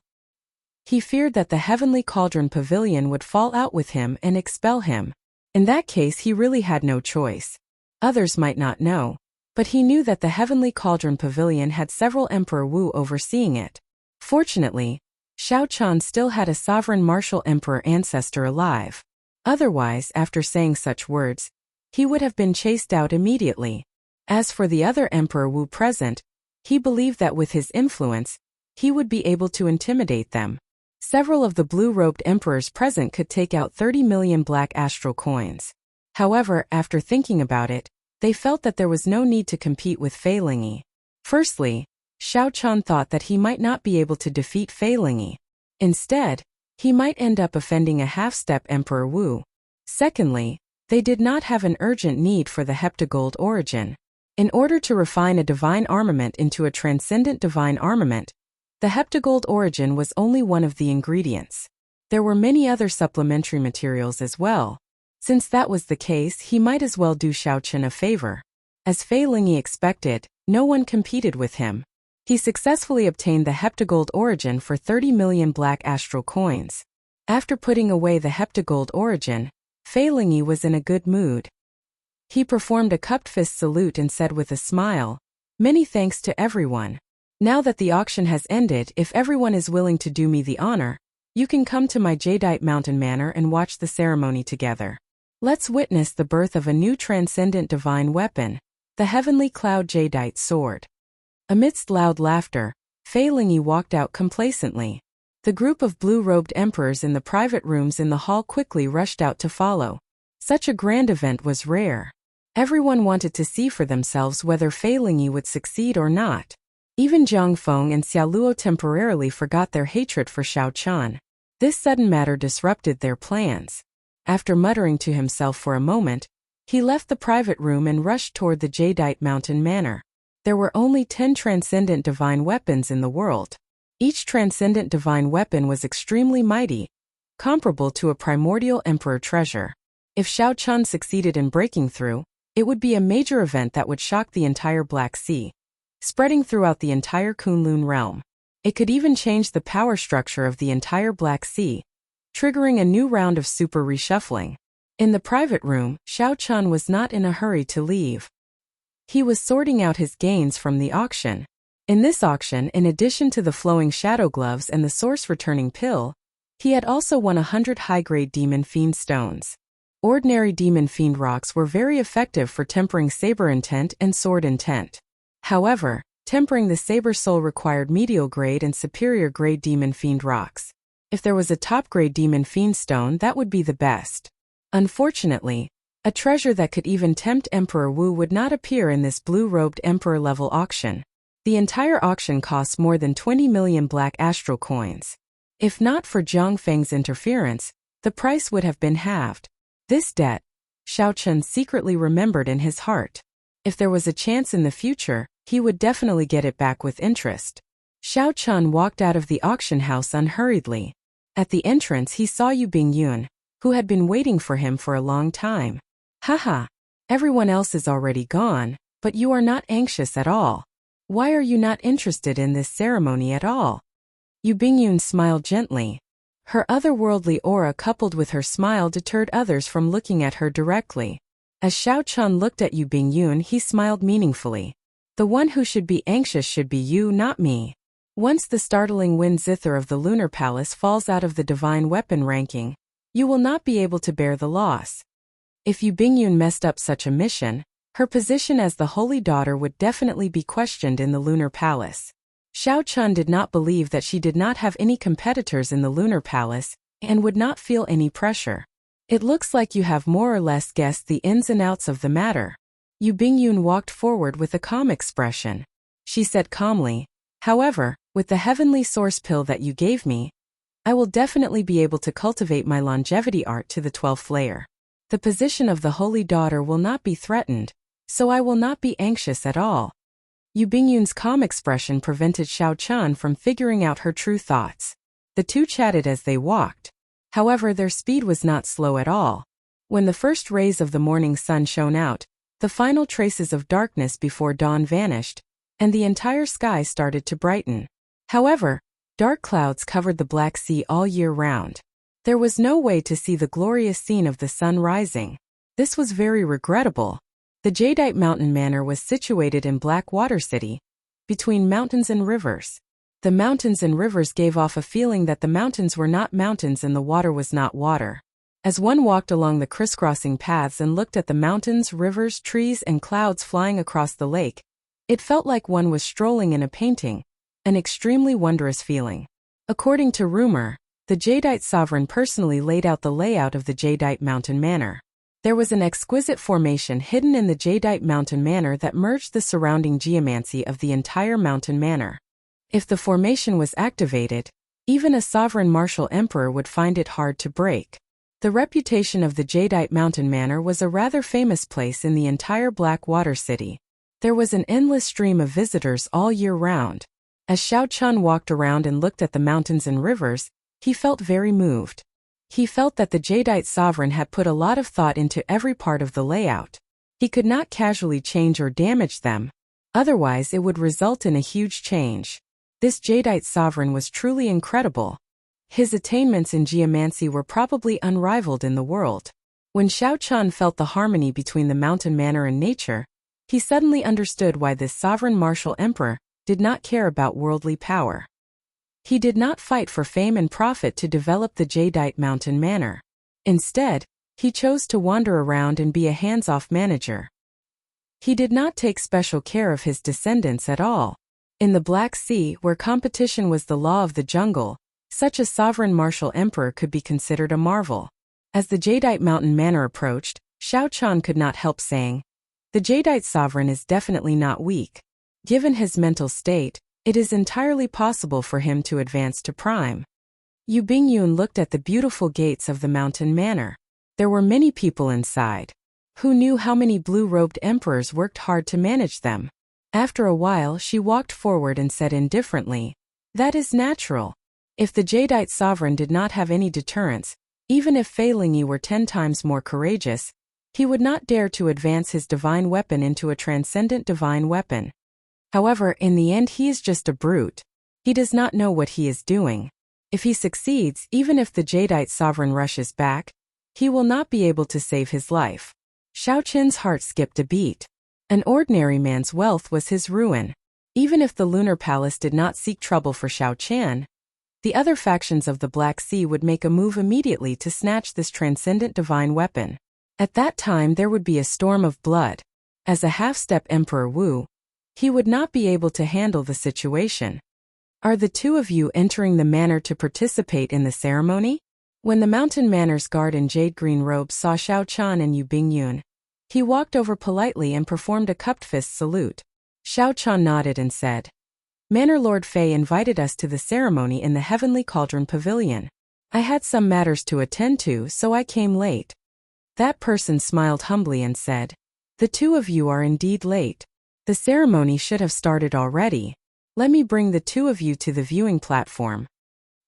He feared that the Heavenly Cauldron Pavilion would fall out with him and expel him. In that case, he really had no choice. Others might not know, but he knew that the Heavenly Cauldron Pavilion had several Emperor Wu overseeing it. Fortunately, Xiao Chan still had a sovereign martial emperor ancestor alive. Otherwise, after saying such words, he would have been chased out immediately. As for the other Emperor Wu present, he believed that with his influence, he would be able to intimidate them. Several of the blue-robed emperors present could take out 30 million black astral coins. However, after thinking about it, they felt that there was no need to compete with Fei Lingyi. Firstly, Xiao Chan thought that he might not be able to defeat Fei Lingyi. Instead, he might end up offending a half-step Emperor Wu. Secondly, they did not have an urgent need for the heptagold origin. In order to refine a divine armament into a transcendent divine armament, the heptagold origin was only one of the ingredients. There were many other supplementary materials as well. Since that was the case, he might as well do Xiao Chen a favor. As Fei Lingyi expected, no one competed with him. He successfully obtained the heptagold origin for 30 million black astral coins. After putting away the heptagold origin, Fei Lingyi was in a good mood. He performed a cupped fist salute and said with a smile, "Many thanks to everyone. Now that the auction has ended, if everyone is willing to do me the honor, you can come to my Jadeite Mountain Manor and watch the ceremony together. Let's witness the birth of a new transcendent divine weapon, the heavenly cloud Jadeite sword." Amidst loud laughter, Fei Lingyi walked out complacently. The group of blue-robed emperors in the private rooms in the hall quickly rushed out to follow. Such a grand event was rare. Everyone wanted to see for themselves whether Fei Lingyi would succeed or not. Even Zhang Feng and Xiao Luo temporarily forgot their hatred for Xiao Qian. This sudden matter disrupted their plans. After muttering to himself for a moment, he left the private room and rushed toward the Jadeite Mountain Manor. There were only 10 transcendent divine weapons in the world. Each transcendent divine weapon was extremely mighty, comparable to a primordial emperor treasure. If Xiao Qian succeeded in breaking through, it would be a major event that would shock the entire Black Sea, spreading throughout the entire Kunlun realm. It could even change the power structure of the entire Black Sea, triggering a new round of super reshuffling. In the private room, Xiao Qian was not in a hurry to leave. He was sorting out his gains from the auction. In this auction, in addition to the flowing shadow gloves and the source returning pill, he had also won 100 high-grade demon fiend stones. Ordinary demon fiend rocks were very effective for tempering saber intent and sword intent. However, tempering the saber soul required medial grade and superior grade demon fiend rocks. If there was a top grade demon fiend stone, that would be the best. Unfortunately, a treasure that could even tempt Emperor Wu would not appear in this blue-robed emperor level auction. The entire auction costs more than 20 million black astral coins. If not for Zhang Feng's interference, the price would have been halved. This debt, Xiao Qian secretly remembered in his heart. If there was a chance in the future, he would definitely get it back with interest. Xiao Qian walked out of the auction house unhurriedly. At the entrance he saw Yu Bingyun, who had been waiting for him for a long time. "Haha, everyone else is already gone, but you are not anxious at all. Why are you not interested in this ceremony at all?" Yu Bingyun smiled gently. Her otherworldly aura coupled with her smile deterred others from looking at her directly. As Xiao Qian looked at Yu Bingyun, he smiled meaningfully. "The one who should be anxious should be you, not me. Once the startling wind zither of the Lunar Palace falls out of the divine weapon ranking, you will not be able to bear the loss." If Yu Bingyun messed up such a mission, her position as the Holy Daughter would definitely be questioned in the Lunar Palace. Xiao Qian did not believe that she did not have any competitors in the Lunar Palace and would not feel any pressure. "It looks like you have more or less guessed the ins and outs of the matter." Yu Bingyun walked forward with a calm expression. She said calmly, "However, with the heavenly source pill that you gave me, I will definitely be able to cultivate my longevity art to the 12th layer. The position of the Holy Daughter will not be threatened, so I will not be anxious at all." Yu Bingyun's calm expression prevented Xiao Qian from figuring out her true thoughts. The two chatted as they walked. However, their speed was not slow at all. When the first rays of the morning sun shone out, the final traces of darkness before dawn vanished, and the entire sky started to brighten. However, dark clouds covered the Black Sea all year round. There was no way to see the glorious scene of the sun rising. This was very regrettable. The Jadeite Mountain Manor was situated in Blackwater City, between mountains and rivers. The mountains and rivers gave off a feeling that the mountains were not mountains and the water was not water. As one walked along the crisscrossing paths and looked at the mountains, rivers, trees, and clouds flying across the lake, it felt like one was strolling in a painting, an extremely wondrous feeling. According to rumor, the Jadeite sovereign personally laid out the layout of the Jadeite Mountain Manor. There was an exquisite formation hidden in the Jadeite Mountain Manor that merged the surrounding geomancy of the entire mountain manor. If the formation was activated, even a sovereign martial emperor would find it hard to break. The reputation of the Jadeite Mountain Manor was a rather famous place in the entire Blackwater City. There was an endless stream of visitors all year round. As Xiao Qian walked around and looked at the mountains and rivers, he felt very moved. He felt that the Jadeite sovereign had put a lot of thought into every part of the layout. He could not casually change or damage them, otherwise it would result in a huge change. This Jadeite sovereign was truly incredible. His attainments in geomancy were probably unrivaled in the world. When Xiao Chan felt the harmony between the mountain manor and nature, he suddenly understood why this sovereign martial emperor did not care about worldly power. He did not fight for fame and profit to develop the jadeite mountain manor. Instead, he chose to wander around and be a hands-off manager. He did not take special care of his descendants at all. In the Black Sea, where competition was the law of the jungle, such a sovereign martial emperor could be considered a marvel. As the jadeite mountain manor approached, Xiao Chan could not help saying, "The jadeite sovereign is definitely not weak. Given his mental state, it is entirely possible for him to advance to prime." Yu Bingyun looked at the beautiful gates of the mountain manor. There were many people inside. Who knew how many blue-robed emperors worked hard to manage them? After a while she walked forward and said indifferently, "That is natural. If the jadeite sovereign did not have any deterrence, even if Fei Lingyi were 10 times more courageous, he would not dare to advance his divine weapon into a transcendent divine weapon. However, in the end he is just a brute. He does not know what he is doing. If he succeeds, even if the jadeite sovereign rushes back, he will not be able to save his life." Xiao Qin's heart skipped a beat. An ordinary man's wealth was his ruin. Even if the lunar palace did not seek trouble for Xiao Qian, the other factions of the Black Sea would make a move immediately to snatch this transcendent divine weapon. At that time there would be a storm of blood. As a half-step Emperor Wu, he would not be able to handle the situation. "Are the two of you entering the manor to participate in the ceremony?" When the mountain manor's guard in jade-green robes saw Xiao Chan and Yu Bingyun, he walked over politely and performed a cupped fist salute. Xiao Chan nodded and said, "Manor Lord Fei invited us to the ceremony in the Heavenly Cauldron Pavilion. I had some matters to attend to, so I came late." That person smiled humbly and said, "The two of you are indeed late. The ceremony should have started already. Let me bring the two of you to the viewing platform."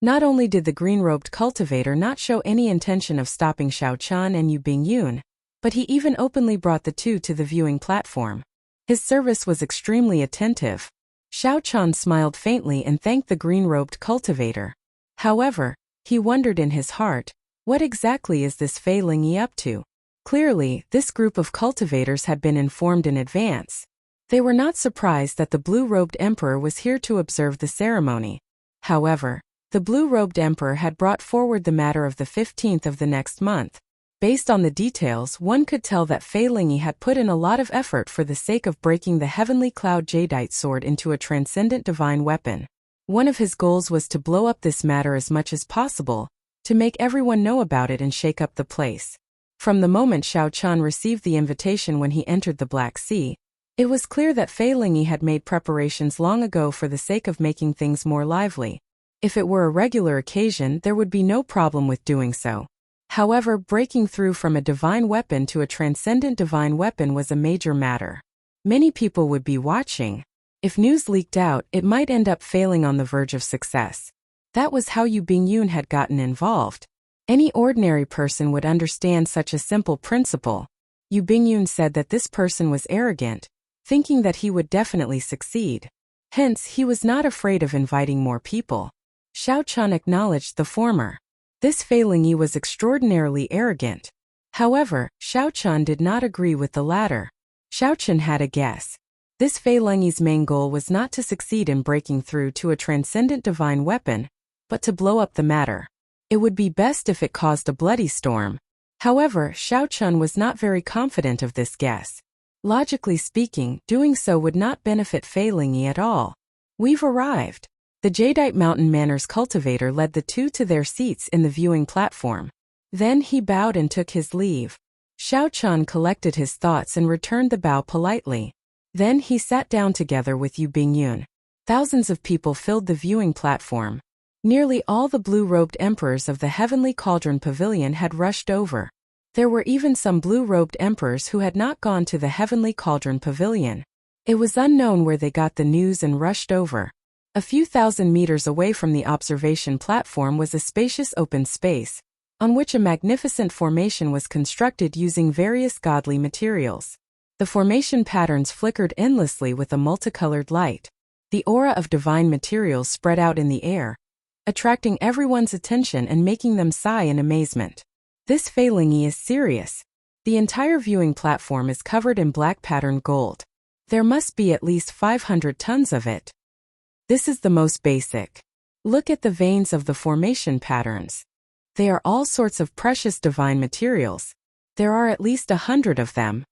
Not only did the green-robed cultivator not show any intention of stopping Xiao Chan and Yu Bingyun, but he even openly brought the two to the viewing platform. His service was extremely attentive. Xiao Chan smiled faintly and thanked the green-robed cultivator. However, he wondered in his heart, what exactly is this Fei Lingyi up to? Clearly, this group of cultivators had been informed in advance. They were not surprised that the blue-robed emperor was here to observe the ceremony. However, the blue-robed emperor had brought forward the matter of the 15th of the next month. Based on the details, one could tell that Fei Lingyi had put in a lot of effort for the sake of breaking the heavenly cloud jadeite sword into a transcendent divine weapon. One of his goals was to blow up this matter as much as possible, to make everyone know about it and shake up the place. From the moment Xiao Chan received the invitation when he entered the Black Sea, it was clear that Fei Lingyi had made preparations long ago for the sake of making things more lively. If it were a regular occasion, there would be no problem with doing so. However, breaking through from a divine weapon to a transcendent divine weapon was a major matter. Many people would be watching. If news leaked out, it might end up failing on the verge of success. That was how Yu Bingyun had gotten involved. Any ordinary person would understand such a simple principle. Yu Bingyun said that this person was arrogant, thinking that he would definitely succeed. Hence, he was not afraid of inviting more people. Xiao Chan acknowledged the former. This Fei Lingyi was extraordinarily arrogant. However, Xiao Chan did not agree with the latter. Xiao Chan had a guess. This Fei Lingyi's main goal was not to succeed in breaking through to a transcendent divine weapon, but to blow up the matter. It would be best if it caused a bloody storm. However, Xiao Chan was not very confident of this guess. Logically speaking, doing so would not benefit Fei Lingyi at all. "We've arrived." The jadeite mountain manor's cultivator led the two to their seats in the viewing platform. Then he bowed and took his leave. Xiao Chan collected his thoughts and returned the bow politely. Then he sat down together with Yu Bingyun. Thousands of people filled the viewing platform. Nearly all the blue-robed emperors of the Heavenly Cauldron Pavilion had rushed over. There were even some blue-robed emperors who had not gone to the Heavenly Cauldron Pavilion. It was unknown where they got the news and rushed over. A few thousand meters away from the observation platform was a spacious open space, on which a magnificent formation was constructed using various godly materials. The formation patterns flickered endlessly with a multicolored light. The aura of divine materials spread out in the air, attracting everyone's attention and making them sigh in amazement. This Fei Lingyi is serious. The entire viewing platform is covered in black patterned gold. There must be at least 500 tons of it. This is the most basic. Look at the veins of the formation patterns. They are all sorts of precious divine materials. There are at least 100 of them.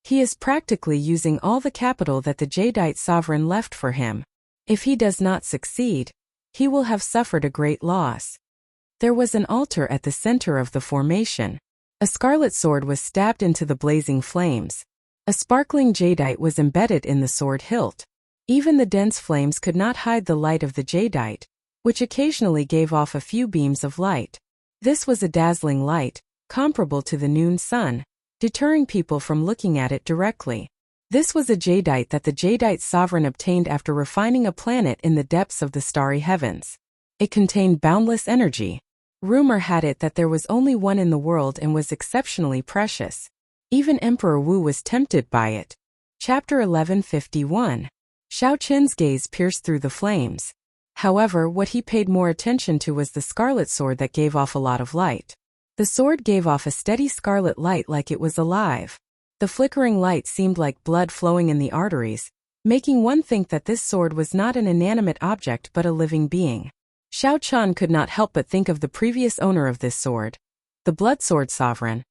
He is practically using all the capital that the Jadeite sovereign left for him. If he does not succeed, he will have suffered a great loss. There was an altar at the center of the formation. A scarlet sword was stabbed into the blazing flames. A sparkling jadeite was embedded in the sword hilt. Even the dense flames could not hide the light of the jadeite, which occasionally gave off a few beams of light. This was a dazzling light, comparable to the noon sun, deterring people from looking at it directly. This was a jadeite that the Jadeite sovereign obtained after refining a planet in the depths of the starry heavens. It contained boundless energy. Rumor had it that there was only one in the world and was exceptionally precious. Even Emperor Wu was tempted by it. Chapter 1151. Shao Qin's gaze pierced through the flames. However, what he paid more attention to was the scarlet sword that gave off a lot of light. The sword gave off a steady scarlet light like it was alive. The flickering light seemed like blood flowing in the arteries, making one think that this sword was not an inanimate object but a living being. Shao Chun could not help but think of the previous owner of this sword, the Blood Sword Sovereign,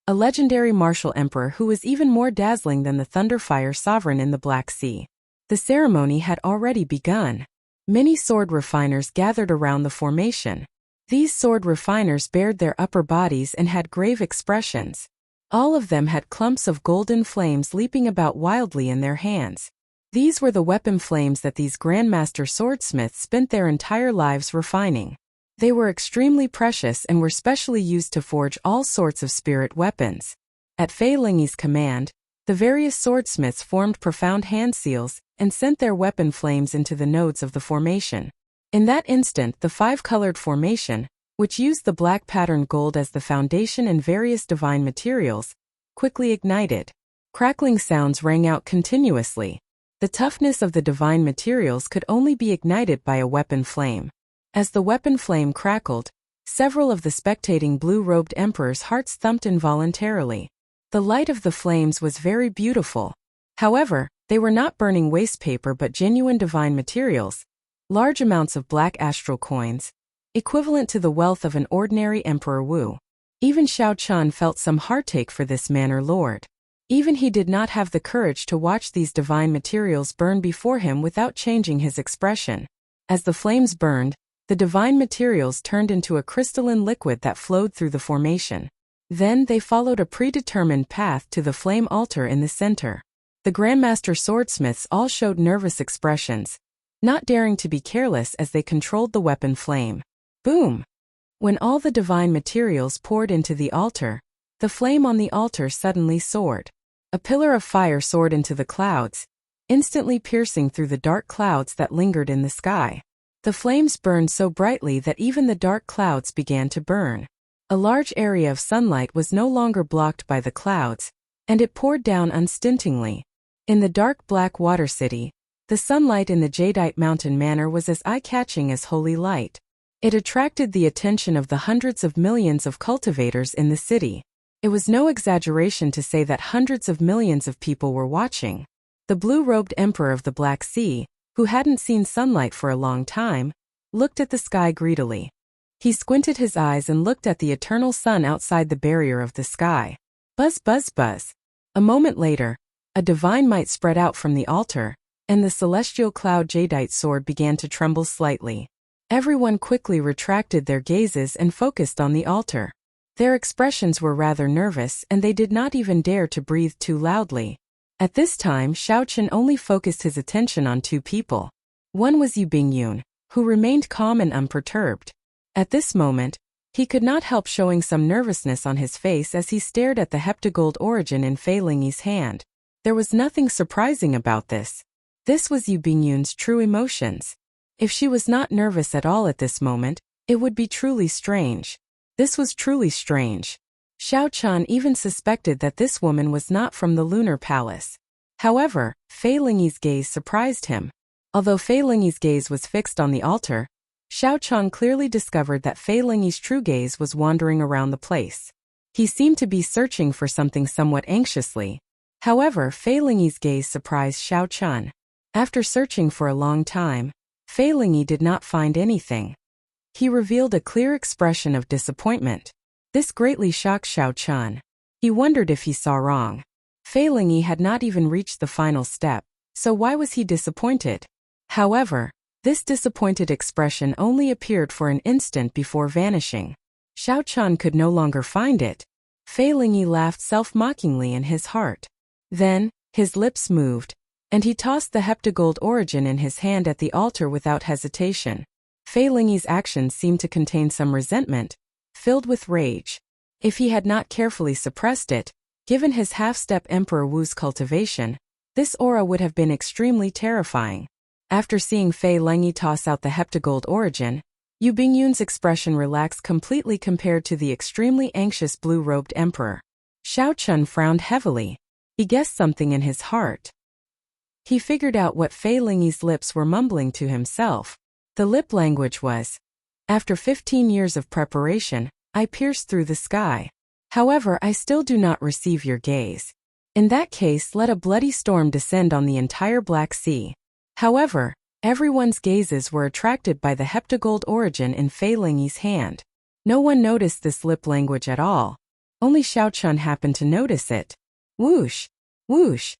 a legendary martial emperor who was even more dazzling than the Thunderfire Sovereign in the Black Sea. The ceremony had already begun. Many sword refiners gathered around the formation. These sword refiners bared their upper bodies and had grave expressions. All of them had clumps of golden flames leaping about wildly in their hands. These were the weapon flames that these Grandmaster swordsmiths spent their entire lives refining. They were extremely precious and were specially used to forge all sorts of spirit weapons. At Fei Lingyi's command, the various swordsmiths formed profound hand seals and sent their weapon flames into the nodes of the formation. In that instant, the five-colored formation, which used the black patterned gold as the foundation and various divine materials, quickly ignited. Crackling sounds rang out continuously. The toughness of the divine materials could only be ignited by a weapon flame. As the weapon flame crackled, several of the spectating blue-robed emperors' hearts thumped involuntarily. The light of the flames was very beautiful. However, they were not burning waste paper but genuine divine materials, large amounts of black astral coins, equivalent to the wealth of an ordinary Emperor Wu. Even Shao Chun felt some heartache for this manor lord. Even he did not have the courage to watch these divine materials burn before him without changing his expression. As the flames burned, the divine materials turned into a crystalline liquid that flowed through the formation. Then they followed a predetermined path to the flame altar in the center. The Grandmaster swordsmiths all showed nervous expressions, not daring to be careless as they controlled the weapon flame. Boom! When all the divine materials poured into the altar, the flame on the altar suddenly soared. A pillar of fire soared into the clouds, instantly piercing through the dark clouds that lingered in the sky. The flames burned so brightly that even the dark clouds began to burn. A large area of sunlight was no longer blocked by the clouds, and it poured down unstintingly. In the dark black water city, the sunlight in the Jadeite mountain manor was as eye-catching as holy light. It attracted the attention of the hundreds of millions of cultivators in the city. It was no exaggeration to say that hundreds of millions of people were watching. The blue-robed emperor of the Black Sea, who hadn't seen sunlight for a long time, looked at the sky greedily. He squinted his eyes and looked at the eternal sun outside the barrier of the sky. Buzz, buzz, buzz. A moment later, a divine might spread out from the altar, and the celestial cloud jadeite sword began to tremble slightly. Everyone quickly retracted their gazes and focused on the altar. Their expressions were rather nervous and they did not even dare to breathe too loudly. At this time, Shao Qin only focused his attention on two people. One was Yu Bingyun, who remained calm and unperturbed. At this moment, he could not help showing some nervousness on his face as he stared at the heptagold origin in Fei Lingyi's hand. There was nothing surprising about this. This was Yu Bingyun's true emotions. If she was not nervous at all at this moment, it would be truly strange. This was truly strange. Shao Chun even suspected that this woman was not from the lunar palace. However, Fei Lingyi's gaze surprised him. Although Fei Lingyi's gaze was fixed on the altar, Xiao Chang clearly discovered that Fei Lingyi's true gaze was wandering around the place. He seemed to be searching for something somewhat anxiously. However, Fei Lingyi's gaze surprised Xiao Chun. After searching for a long time, Fei Lingyi did not find anything. He revealed a clear expression of disappointment. This greatly shocked Xiao Chun. He wondered if he saw wrong. Fei Lingyi had not even reached the final step, so why was he disappointed? However, this disappointed expression only appeared for an instant before vanishing. Xiao Chun could no longer find it. Fei Lingyi laughed self-mockingly in his heart. Then, his lips moved, and he tossed the heptagold origin in his hand at the altar without hesitation. Fei Lingyi's actions seemed to contain some resentment, filled with rage. If he had not carefully suppressed it, given his half-step Emperor Wu's cultivation, this aura would have been extremely terrifying. After seeing Fei Lingyi toss out the heptagold origin, Yu Bingyun's expression relaxed completely compared to the extremely anxious blue-robed emperor. Xiao Chun frowned heavily. He guessed something in his heart. He figured out what Fei Lingyi's lips were mumbling to himself. The lip language was, "After 15 years of preparation, I pierced through the sky. However, I still do not receive your gaze. In that case, let a bloody storm descend on the entire Black Sea." However, everyone's gazes were attracted by the heptagold origin in Fei Lingyi's hand. No one noticed this lip language at all. Only Xiao Chun happened to notice it. Whoosh! Whoosh!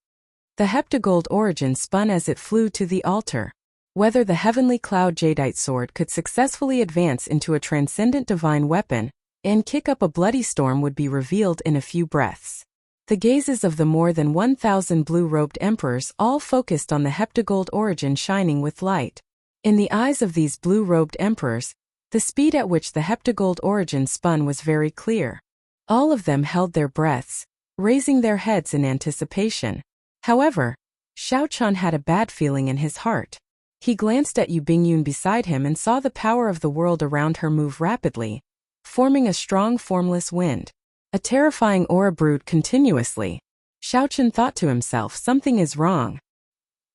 The heptagold origin spun as it flew to the altar. Whether the heavenly cloud jadeite sword could successfully advance into a transcendent divine weapon and kick up a bloody storm would be revealed in a few breaths. The gazes of the more than 1,000 blue-robed emperors all focused on the heptagold origin shining with light. In the eyes of these blue-robed emperors, the speed at which the heptagold origin spun was very clear. All of them held their breaths, raising their heads in anticipation. However, Xiao Chun had a bad feeling in his heart. He glanced at Yu Bingyun beside him and saw the power of the world around her move rapidly, forming a strong formless wind. A terrifying aura brewed continuously. Xiao Chun thought to himself, something is wrong.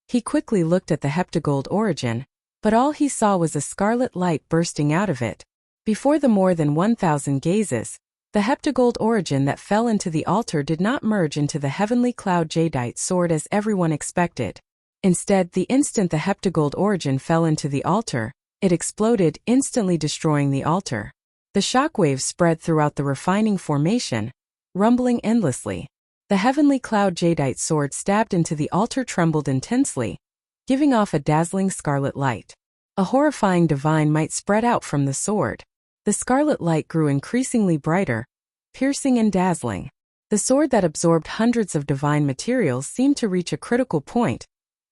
He quickly looked at the heptagold origin, but all he saw was a scarlet light bursting out of it. Before the more than 1,000 gazes, the heptagold origin that fell into the altar did not merge into the heavenly cloud jadeite sword as everyone expected. Instead, the instant the heptagold origin fell into the altar, it exploded, instantly destroying the altar. The shockwaves spread throughout the refining formation, rumbling endlessly. The heavenly cloud jadeite sword stabbed into the altar trembled intensely, giving off a dazzling scarlet light. A horrifying divine might spread out from the sword. The scarlet light grew increasingly brighter, piercing and dazzling. The sword that absorbed hundreds of divine materials seemed to reach a critical point,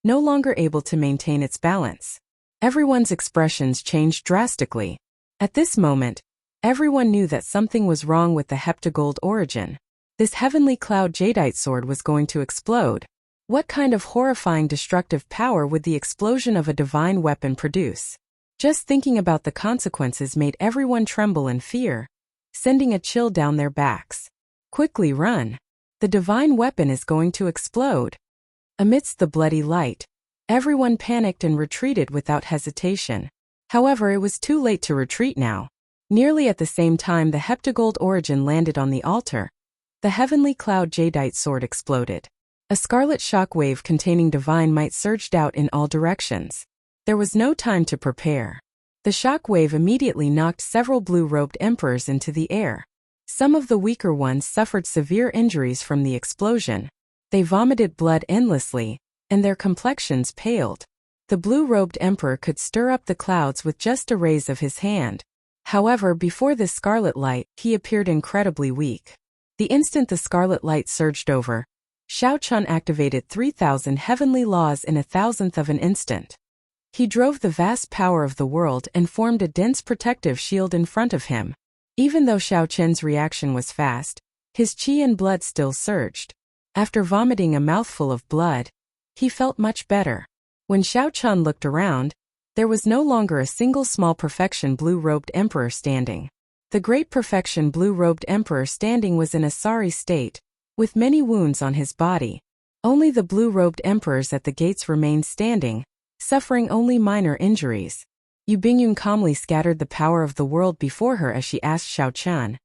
no longer able to maintain its balance. Everyone's expressions changed drastically. At this moment, everyone knew that something was wrong with the heptagold origin. This heavenly cloud jadeite sword was going to explode. What kind of horrifying destructive power would the explosion of a divine weapon produce? Just thinking about the consequences made everyone tremble in fear, sending a chill down their backs. Quickly run! The divine weapon is going to explode. Amidst the bloody light, everyone panicked and retreated without hesitation. However, it was too late to retreat now. Nearly at the same time the heptagold origin landed on the altar, the heavenly cloud jadeite sword exploded. A scarlet shock wave containing divine might surged out in all directions. There was no time to prepare. The shock wave immediately knocked several blue-robed emperors into the air. Some of the weaker ones suffered severe injuries from the explosion. They vomited blood endlessly, and their complexions paled. The blue-robed emperor could stir up the clouds with just a raise of his hand. However, before this scarlet light, he appeared incredibly weak. The instant the scarlet light surged over, Xiao Chun activated 3,000 heavenly laws in 1,000th of an instant. He drove the vast power of the world and formed a dense protective shield in front of him. Even though Xiao Chun's reaction was fast, his qi and blood still surged. After vomiting a mouthful of blood, he felt much better. When Xiao Chun looked around, there was no longer a single small perfection blue-robed emperor standing. The great perfection blue-robed emperor standing was in a sorry state, with many wounds on his body. Only the blue-robed emperors at the gates remained standing, suffering only minor injuries. Yu Bingyun calmly scattered the power of the world before her as she asked Xiao Chan,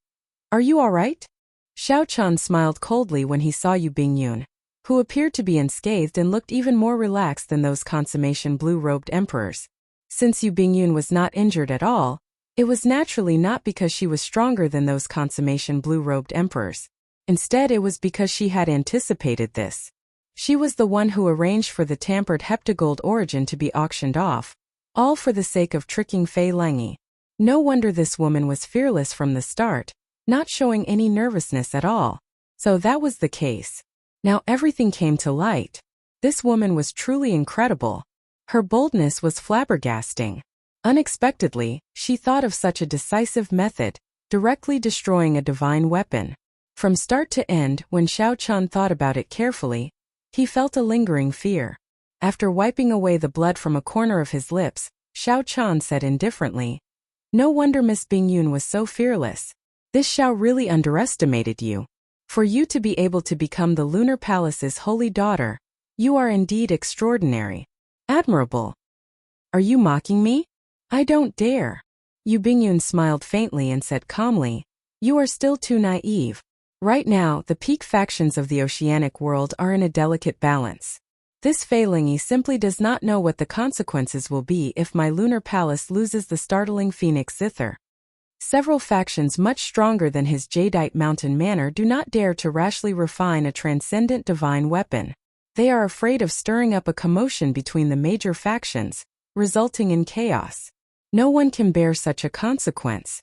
"Are you all right?" Xiao Chan smiled coldly when he saw Yu Bingyun, who appeared to be unscathed and looked even more relaxed than those consummation blue-robed emperors. Since Yu Bingyun was not injured at all, it was naturally not because she was stronger than those consummation blue-robed emperors. Instead, it was because she had anticipated this. She was the one who arranged for the tampered heptagold origin to be auctioned off, all for the sake of tricking Fei Lengyi. No wonder this woman was fearless from the start, not showing any nervousness at all. So that was the case. Now everything came to light. This woman was truly incredible. Her boldness was flabbergasting. Unexpectedly, she thought of such a decisive method, directly destroying a divine weapon. From start to end, when Xiao Chan thought about it carefully, he felt a lingering fear. After wiping away the blood from a corner of his lips, Xiao Chan said indifferently, "No wonder Miss Bingyun was so fearless. This Xiao really underestimated you. For you to be able to become the Lunar Palace's holy daughter, you are indeed extraordinary. Admirable." "Are you mocking me?" "I don't dare." Yu Bingyun smiled faintly and said calmly, "You are still too naive. Right now, the peak factions of the oceanic world are in a delicate balance. This Fei Lengyi simply does not know what the consequences will be if my lunar palace loses the startling phoenix zither. Several factions much stronger than his jadeite mountain manor do not dare to rashly refine a transcendent divine weapon. They are afraid of stirring up a commotion between the major factions, resulting in chaos. No one can bear such a consequence."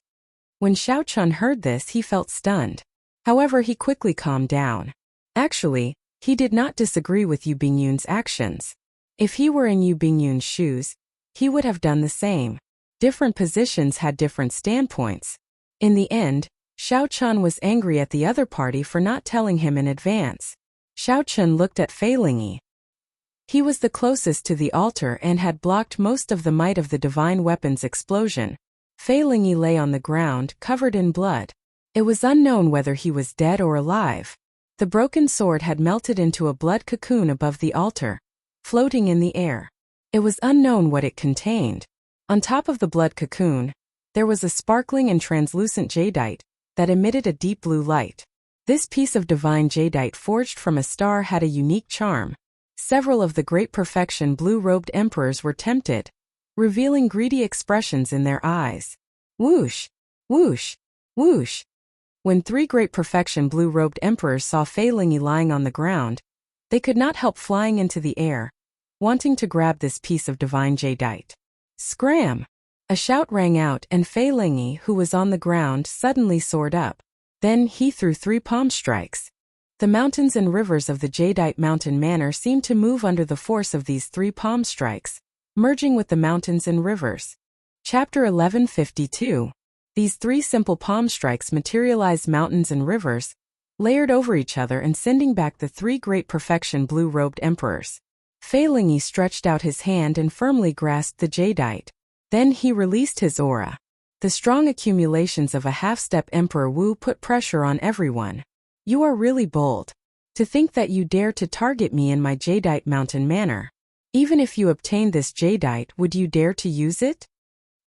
When Xiao Chun heard this, he felt stunned. However, he quickly calmed down. Actually, he did not disagree with Yu Bingyun's actions. If he were in Yu Bingyun's shoes, he would have done the same. Different positions had different standpoints. In the end, Xiao Chun was angry at the other party for not telling him in advance. Xiao Chun looked at Fei Lengyi. He was the closest to the altar and had blocked most of the might of the divine weapon's explosion. Fei Lengyi lay on the ground, covered in blood. It was unknown whether he was dead or alive. The broken sword had melted into a blood cocoon above the altar, floating in the air. It was unknown what it contained. On top of the blood cocoon, there was a sparkling and translucent jadeite that emitted a deep blue light. This piece of divine jadeite forged from a star had a unique charm. Several of the great perfection blue-robed emperors were tempted, revealing greedy expressions in their eyes. Whoosh! Whoosh! Whoosh! When three great perfection blue-robed emperors saw Fei Lengyi lying on the ground, they could not help flying into the air, wanting to grab this piece of divine jadeite. Scram! A shout rang out and Fei Lengyi, who was on the ground, suddenly soared up. Then he threw 3 palm strikes. The mountains and rivers of the jadeite mountain manor seemed to move under the force of these 3 palm strikes, merging with the mountains and rivers. Chapter 1152. These 3 simple palm strikes materialized mountains and rivers, layered over each other and sending back the 3 great perfection blue-robed emperors. Fei Lengyi stretched out his hand and firmly grasped the jadeite. Then he released his aura. The strong accumulations of a half-step Emperor Wu put pressure on everyone. "You are really bold. To think that you dare to target me in my jadeite mountain manor. Even if you obtained this jadeite, would you dare to use it?"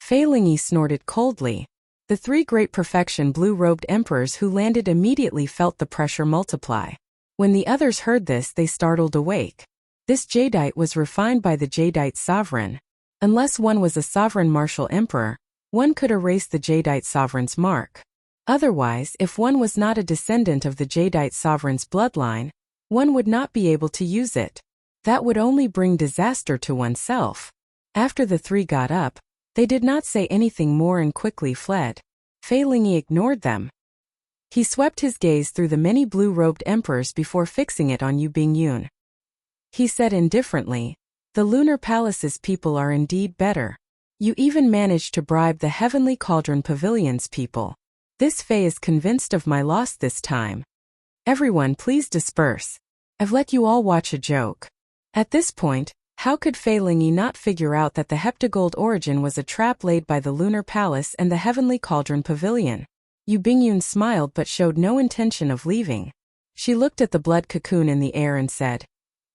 Fei Lengyi snorted coldly. The 3 great perfection blue-robed emperors who landed immediately felt the pressure multiply. When the others heard this, they startled awake. This jadeite was refined by the jadeite sovereign. Unless one was a sovereign martial emperor, one could erase the jadeite sovereign's mark. Otherwise, if one was not a descendant of the jadeite sovereign's bloodline, one would not be able to use it. That would only bring disaster to oneself. After the 3 got up, they did not say anything more and quickly fled. Fei Lengyi ignored them. He swept his gaze through the many blue-robed emperors before fixing it on Yu Bingyun. He said indifferently, "The Lunar Palace's people are indeed better. You even managed to bribe the Heavenly Cauldron Pavilion's people. This Fei is convinced of my loss this time. Everyone please disperse. I've let you all watch a joke." At this point, how could Fei Lengyi not figure out that the heptagold origin was a trap laid by the Lunar Palace and the Heavenly Cauldron Pavilion? Yu Bingyun smiled but showed no intention of leaving. She looked at the blood cocoon in the air and said,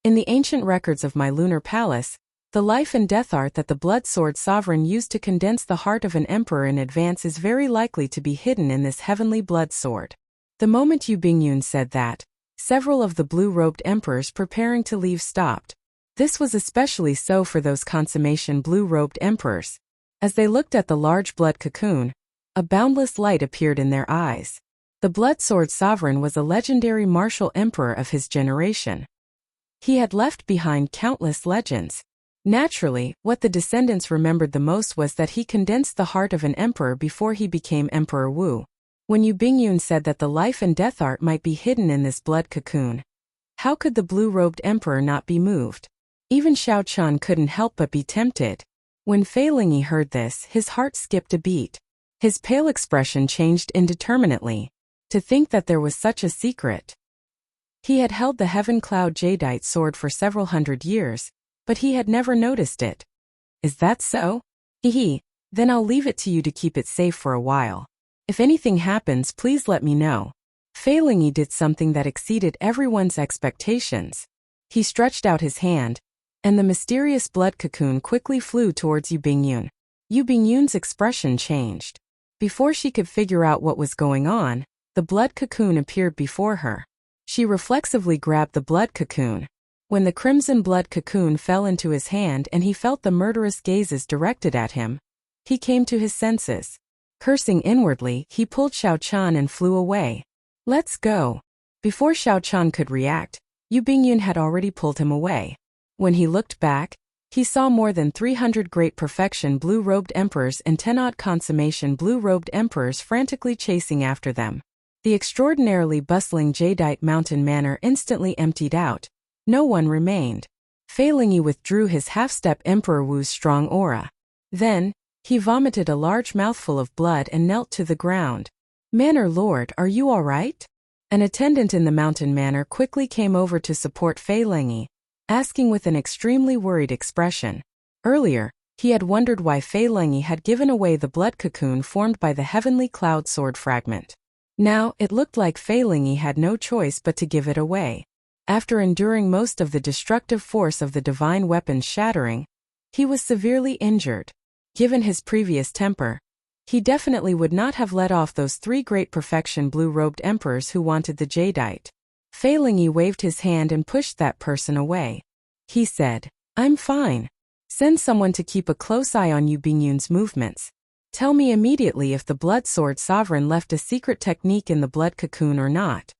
"In the ancient records of my Lunar Palace, The life and death art that the blood sword sovereign used to condense the heart of an emperor in advance is very likely to be hidden in this heavenly blood sword. The moment Yu Bingyun said that, several of the blue-robed emperors preparing to leave stopped. This was especially so for those consummation blue-robed emperors. As they looked at the large blood cocoon, a boundless light appeared in their eyes. The blood sword sovereign was a legendary martial emperor of his generation. He had left behind countless legends. Naturally, what the descendants remembered the most was that he condensed the heart of an emperor before he became Emperor Wu. When Yu Bingyun said that the life and death art might be hidden in this blood cocoon, how could the blue-robed emperor not be moved? Even Xiao Chun couldn't help but be tempted. When Fei Lingyi heard this, his heart skipped a beat. His pale expression changed indeterminately. To think that there was such a secret. He had held the Heaven Cloud Jadeite sword for several hundred years, but he had never noticed it. Is that so? Hehe, then I'll leave it to you to keep it safe for a while. If anything happens, please let me know. Fei Lingyi did something that exceeded everyone's expectations. He stretched out his hand, and the mysterious blood cocoon quickly flew towards Yu Bingyun. Yu Bingyun's expression changed. Before she could figure out what was going on, the blood cocoon appeared before her. She reflexively grabbed the blood cocoon. When the crimson blood cocoon fell into his hand and he felt the murderous gazes directed at him, he came to his senses. Cursing inwardly, he pulled Xiao Chun and flew away. Let's go. Before Xiao Chun could react, Yu Bingyun had already pulled him away. When he looked back, he saw more than 300 great perfection blue-robed emperors and 10-odd consummation blue-robed emperors frantically chasing after them. The extraordinarily bustling Jadeite mountain manor instantly emptied out. No one remained. Fei Lingyi withdrew his half-step Emperor Wu's strong aura. Then, he vomited a large mouthful of blood and knelt to the ground. Manor Lord, are you all right? An attendant in the mountain manor quickly came over to support Fei Lingyi, asking with an extremely worried expression. Earlier, he had wondered why Fei Lingyi had given away the blood cocoon formed by the heavenly cloud sword fragment. Now, it looked like Fei Lingyi had no choice but to give it away. After enduring most of the destructive force of the divine weapon's shattering, he was severely injured. Given his previous temper, he definitely would not have let off those 3 great perfection blue-robed emperors who wanted the Jadeite. Fei Lingyi waved his hand and pushed that person away. He said, I'm fine. Send someone to keep a close eye on Yu Bingyun's movements. Tell me immediately if the blood sword sovereign left a secret technique in the blood cocoon or not.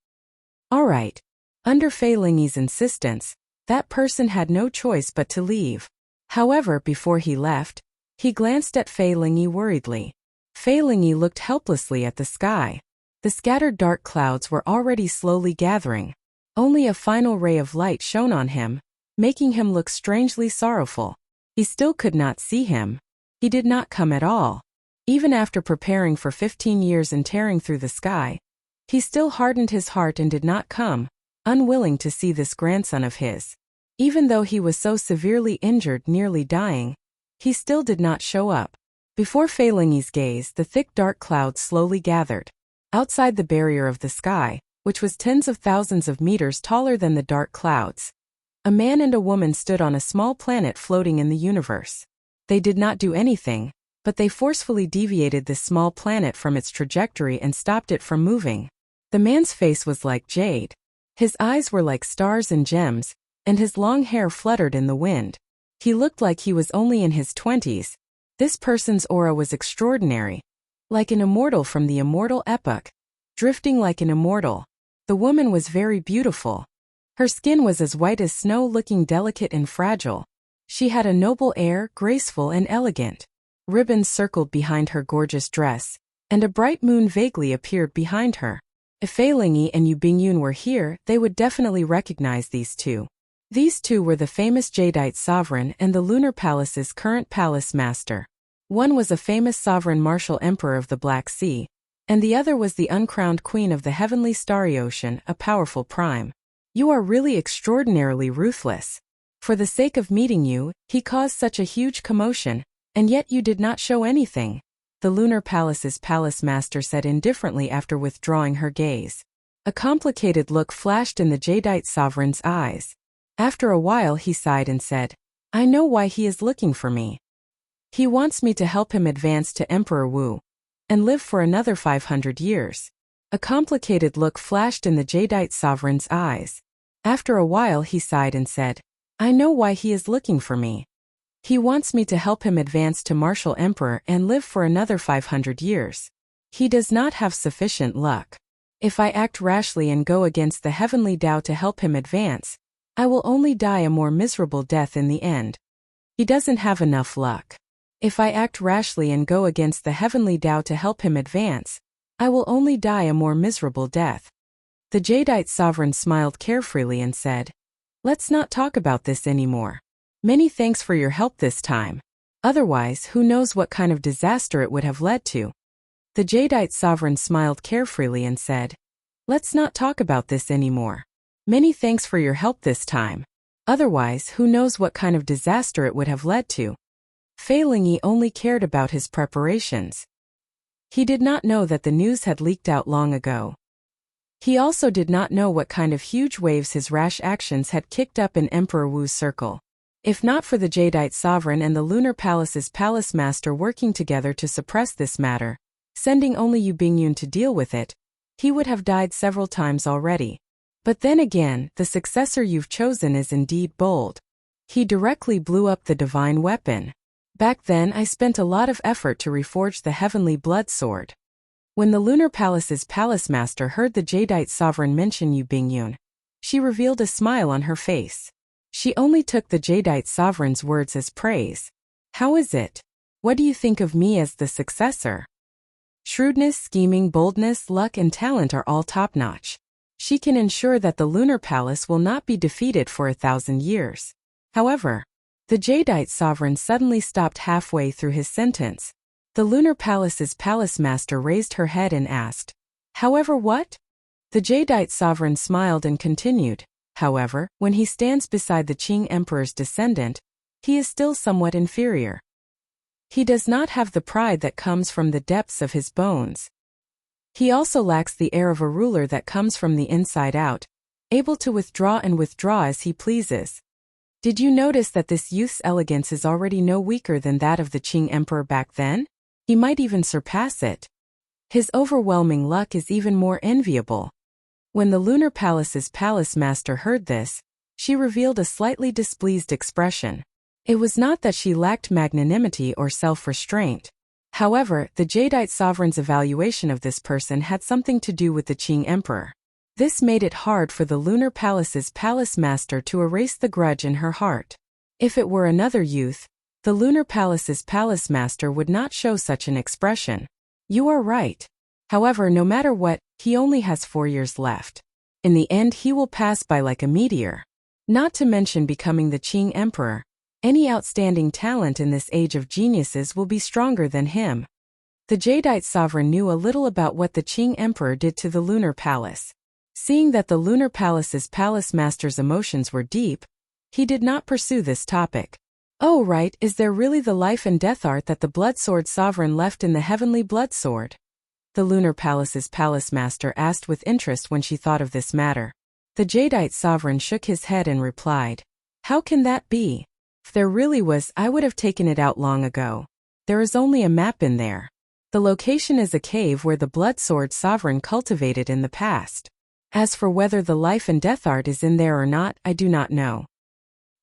All right. Under Fei Lingyi's insistence, that person had no choice but to leave. However, before he left, he glanced at Fei Lingyi worriedly. Fei Lingyi looked helplessly at the sky. The scattered dark clouds were already slowly gathering. Only a final ray of light shone on him, making him look strangely sorrowful. He still could not see him. He did not come at all. Even after preparing for 15 years and tearing through the sky, he still hardened his heart and did not come, unwilling to see this grandson of his. Even though he was so severely injured, nearly dying, he still did not show up. Before Fei Lingyi's gaze, the thick dark clouds slowly gathered. Outside the barrier of the sky, which was tens of thousands of meters taller than the dark clouds, a man and a woman stood on a small planet floating in the universe. They did not do anything, but they forcefully deviated this small planet from its trajectory and stopped it from moving. The man's face was like jade. His eyes were like stars and gems, and his long hair fluttered in the wind. He looked like he was only in his 20s. This person's aura was extraordinary. Like an immortal from the immortal epoch. Drifting like an immortal. The woman was very beautiful. Her skin was as white as snow, looking delicate and fragile. She had a noble air, graceful and elegant. Ribbons circled behind her gorgeous dress, and a bright moon vaguely appeared behind her. If Fei Lingyi and Yu Bingyun were here, they would definitely recognize these two. These two were the famous Jadeite sovereign and the Lunar Palace's current palace master. One was a famous sovereign martial emperor of the Black Sea, and the other was the uncrowned queen of the heavenly starry ocean, a powerful prime. You are really extraordinarily ruthless. For the sake of meeting you, he caused such a huge commotion, and yet you did not show anything. The Lunar Palace's palace master said indifferently after withdrawing her gaze. A complicated look flashed in the Jadeite sovereign's eyes. After a while he sighed and said, I know why he is looking for me. He wants me to help him advance to Emperor Wu and live for another 500 years. A complicated look flashed in the Jadeite sovereign's eyes. After a while he sighed and said, I know why he is looking for me. He wants me to help him advance to martial emperor and live for another 500 years. He does not have sufficient luck. If I act rashly and go against the heavenly Tao to help him advance, I will only die a more miserable death in the end. He doesn't have enough luck. If I act rashly and go against the heavenly Tao to help him advance, I will only die a more miserable death. The Jadeite sovereign smiled carefreely and said, Let's not talk about this anymore. Many thanks for your help this time. Otherwise, who knows what kind of disaster it would have led to. The Jadeite sovereign smiled carefreely and said, Let's not talk about this anymore. Many thanks for your help this time. Otherwise, who knows what kind of disaster it would have led to. Fei Lingyi only cared about his preparations. He did not know that the news had leaked out long ago. He also did not know what kind of huge waves his rash actions had kicked up in Emperor Wu's circle. If not for the Jadeite sovereign and the Lunar Palace's palace master working together to suppress this matter, sending only Yu Bingyun to deal with it, he would have died several times already. But then again, the successor you've chosen is indeed bold. He directly blew up the divine weapon. Back then I spent a lot of effort to reforge the heavenly blood sword. When the Lunar Palace's palace master heard the Jadeite sovereign mention Yu Bingyun, she revealed a smile on her face. She only took the Jadeite sovereign's words as praise. How is it? What do you think of me as the successor? Shrewdness, scheming, boldness, luck and talent are all top-notch. She can ensure that the Lunar Palace will not be defeated for 1,000 years. However, the Jadeite sovereign suddenly stopped halfway through his sentence. The Lunar Palace's palace master raised her head and asked, However what? The Jadeite sovereign smiled and continued, However, when he stands beside the Qing emperor's descendant, he is still somewhat inferior. He does not have the pride that comes from the depths of his bones. He also lacks the air of a ruler that comes from the inside out, able to withdraw as he pleases. Did you notice that this youth's elegance is already no weaker than that of the Qing emperor back then? He might even surpass it. His overwhelming luck is even more enviable. When the Lunar Palace's palace master heard this, she revealed a slightly displeased expression. It was not that she lacked magnanimity or self-restraint. However, the Jadeite sovereign's evaluation of this person had something to do with the Qing emperor. This made it hard for the Lunar Palace's palace master to erase the grudge in her heart. If it were another youth, the Lunar Palace's palace master would not show such an expression. You are right. However, no matter what, he only has 4 years left. In the end he will pass by like a meteor. Not to mention becoming the Qing emperor. Any outstanding talent in this age of geniuses will be stronger than him. The Jadeite sovereign knew a little about what the Qing emperor did to the Lunar Palace. Seeing that the Lunar Palace's palace master's emotions were deep, he did not pursue this topic. Oh right, is there really the life and death art that the blood sword sovereign left in the heavenly blood sword? The Lunar Palace's palace master asked with interest when she thought of this matter. The Jadeite sovereign shook his head and replied, How can that be? If there really was, I would have taken it out long ago. There is only a map in there. The location is a cave where the blood sword sovereign cultivated in the past. As for whether the life and death art is in there or not, I do not know.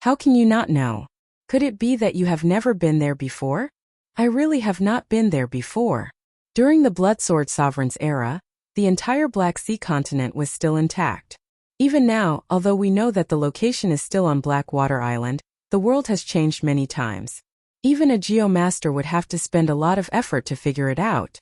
How can you not know? Could it be that you have never been there before? I really have not been there before. During the blood sword sovereign's era, the entire Black Sea continent was still intact. Even now, although we know that the location is still on Blackwater Island, the world has changed many times. Even a geomaster would have to spend a lot of effort to figure it out.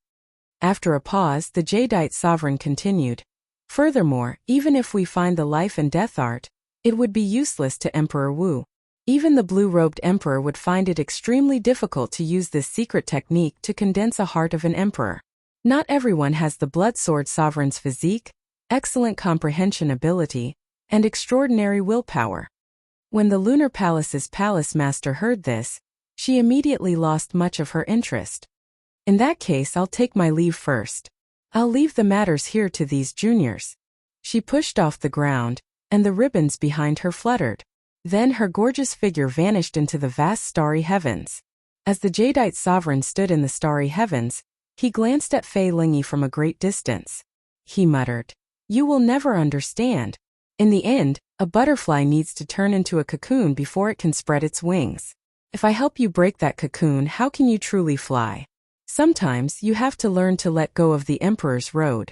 After a pause, the Jadeite sovereign continued. Furthermore, even if we find the life and death art, it would be useless to Emperor Wu. Even the blue-robed emperor would find it extremely difficult to use this secret technique to condense a heart of an emperor. Not everyone has the blood sword sovereign's physique, excellent comprehension ability, and extraordinary willpower. When the Lunar Palace's palace master heard this, she immediately lost much of her interest. In that case, I'll take my leave first. I'll leave the matters here to these juniors. She pushed off the ground, and the ribbons behind her fluttered. Then her gorgeous figure vanished into the vast starry heavens. As the Jadeite sovereign stood in the starry heavens, he glanced at Fei Lingyi from a great distance. He muttered, "You will never understand. In the end, a butterfly needs to turn into a cocoon before it can spread its wings. If I help you break that cocoon, how can you truly fly? Sometimes you have to learn to let go of the emperor's road."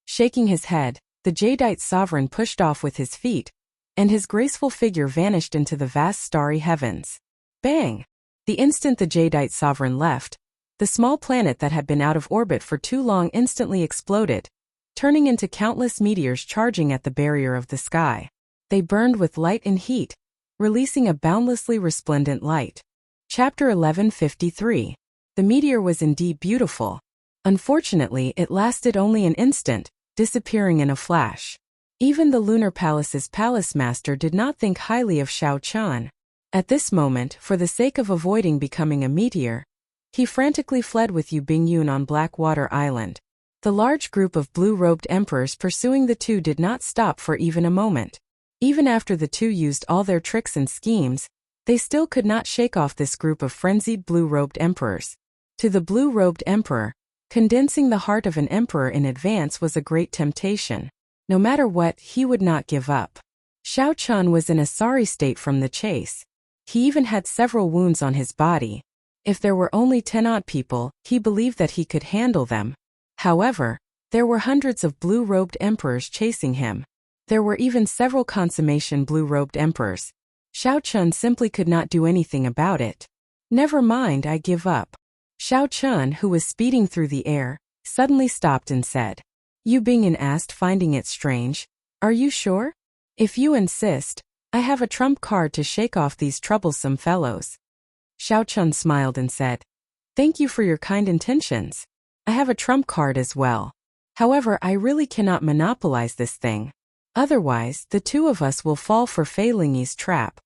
Shaking his head, the Jadeite sovereign pushed off with his feet, and his graceful figure vanished into the vast starry heavens. Bang! The instant the Jadeite sovereign left, the small planet that had been out of orbit for too long instantly exploded, turning into countless meteors charging at the barrier of the sky. They burned with light and heat, releasing a boundlessly resplendent light. Chapter 1153. The meteor was indeed beautiful. Unfortunately, it lasted only an instant, disappearing in a flash. Even the Lunar Palace's palace master did not think highly of Xiao Qian. At this moment, for the sake of avoiding becoming a meteor, he frantically fled with Yu Bingyun on Blackwater Island. The large group of blue-robed emperors pursuing the two did not stop for even a moment. Even after the two used all their tricks and schemes, they still could not shake off this group of frenzied blue-robed emperors. To the blue-robed emperor, condensing the heart of an emperor in advance was a great temptation. No matter what, he would not give up. Xiao Qian was in a sorry state from the chase. He even had several wounds on his body. If there were only 10 odd people, he believed that he could handle them. However, there were hundreds of blue-robed emperors chasing him. There were even several consummation blue-robed emperors. Xiao Qian simply could not do anything about it. "Never mind, I give up." Xiao Qian, who was speeding through the air, suddenly stopped and said. Yu Bingyun asked, finding it strange, "Are you sure? If you insist, I have a trump card to shake off these troublesome fellows." Xiao Qian smiled and said, "Thank you for your kind intentions. I have a trump card as well. However, I really cannot monopolize this thing. Otherwise, the two of us will fall for Fei Lingyi's trap."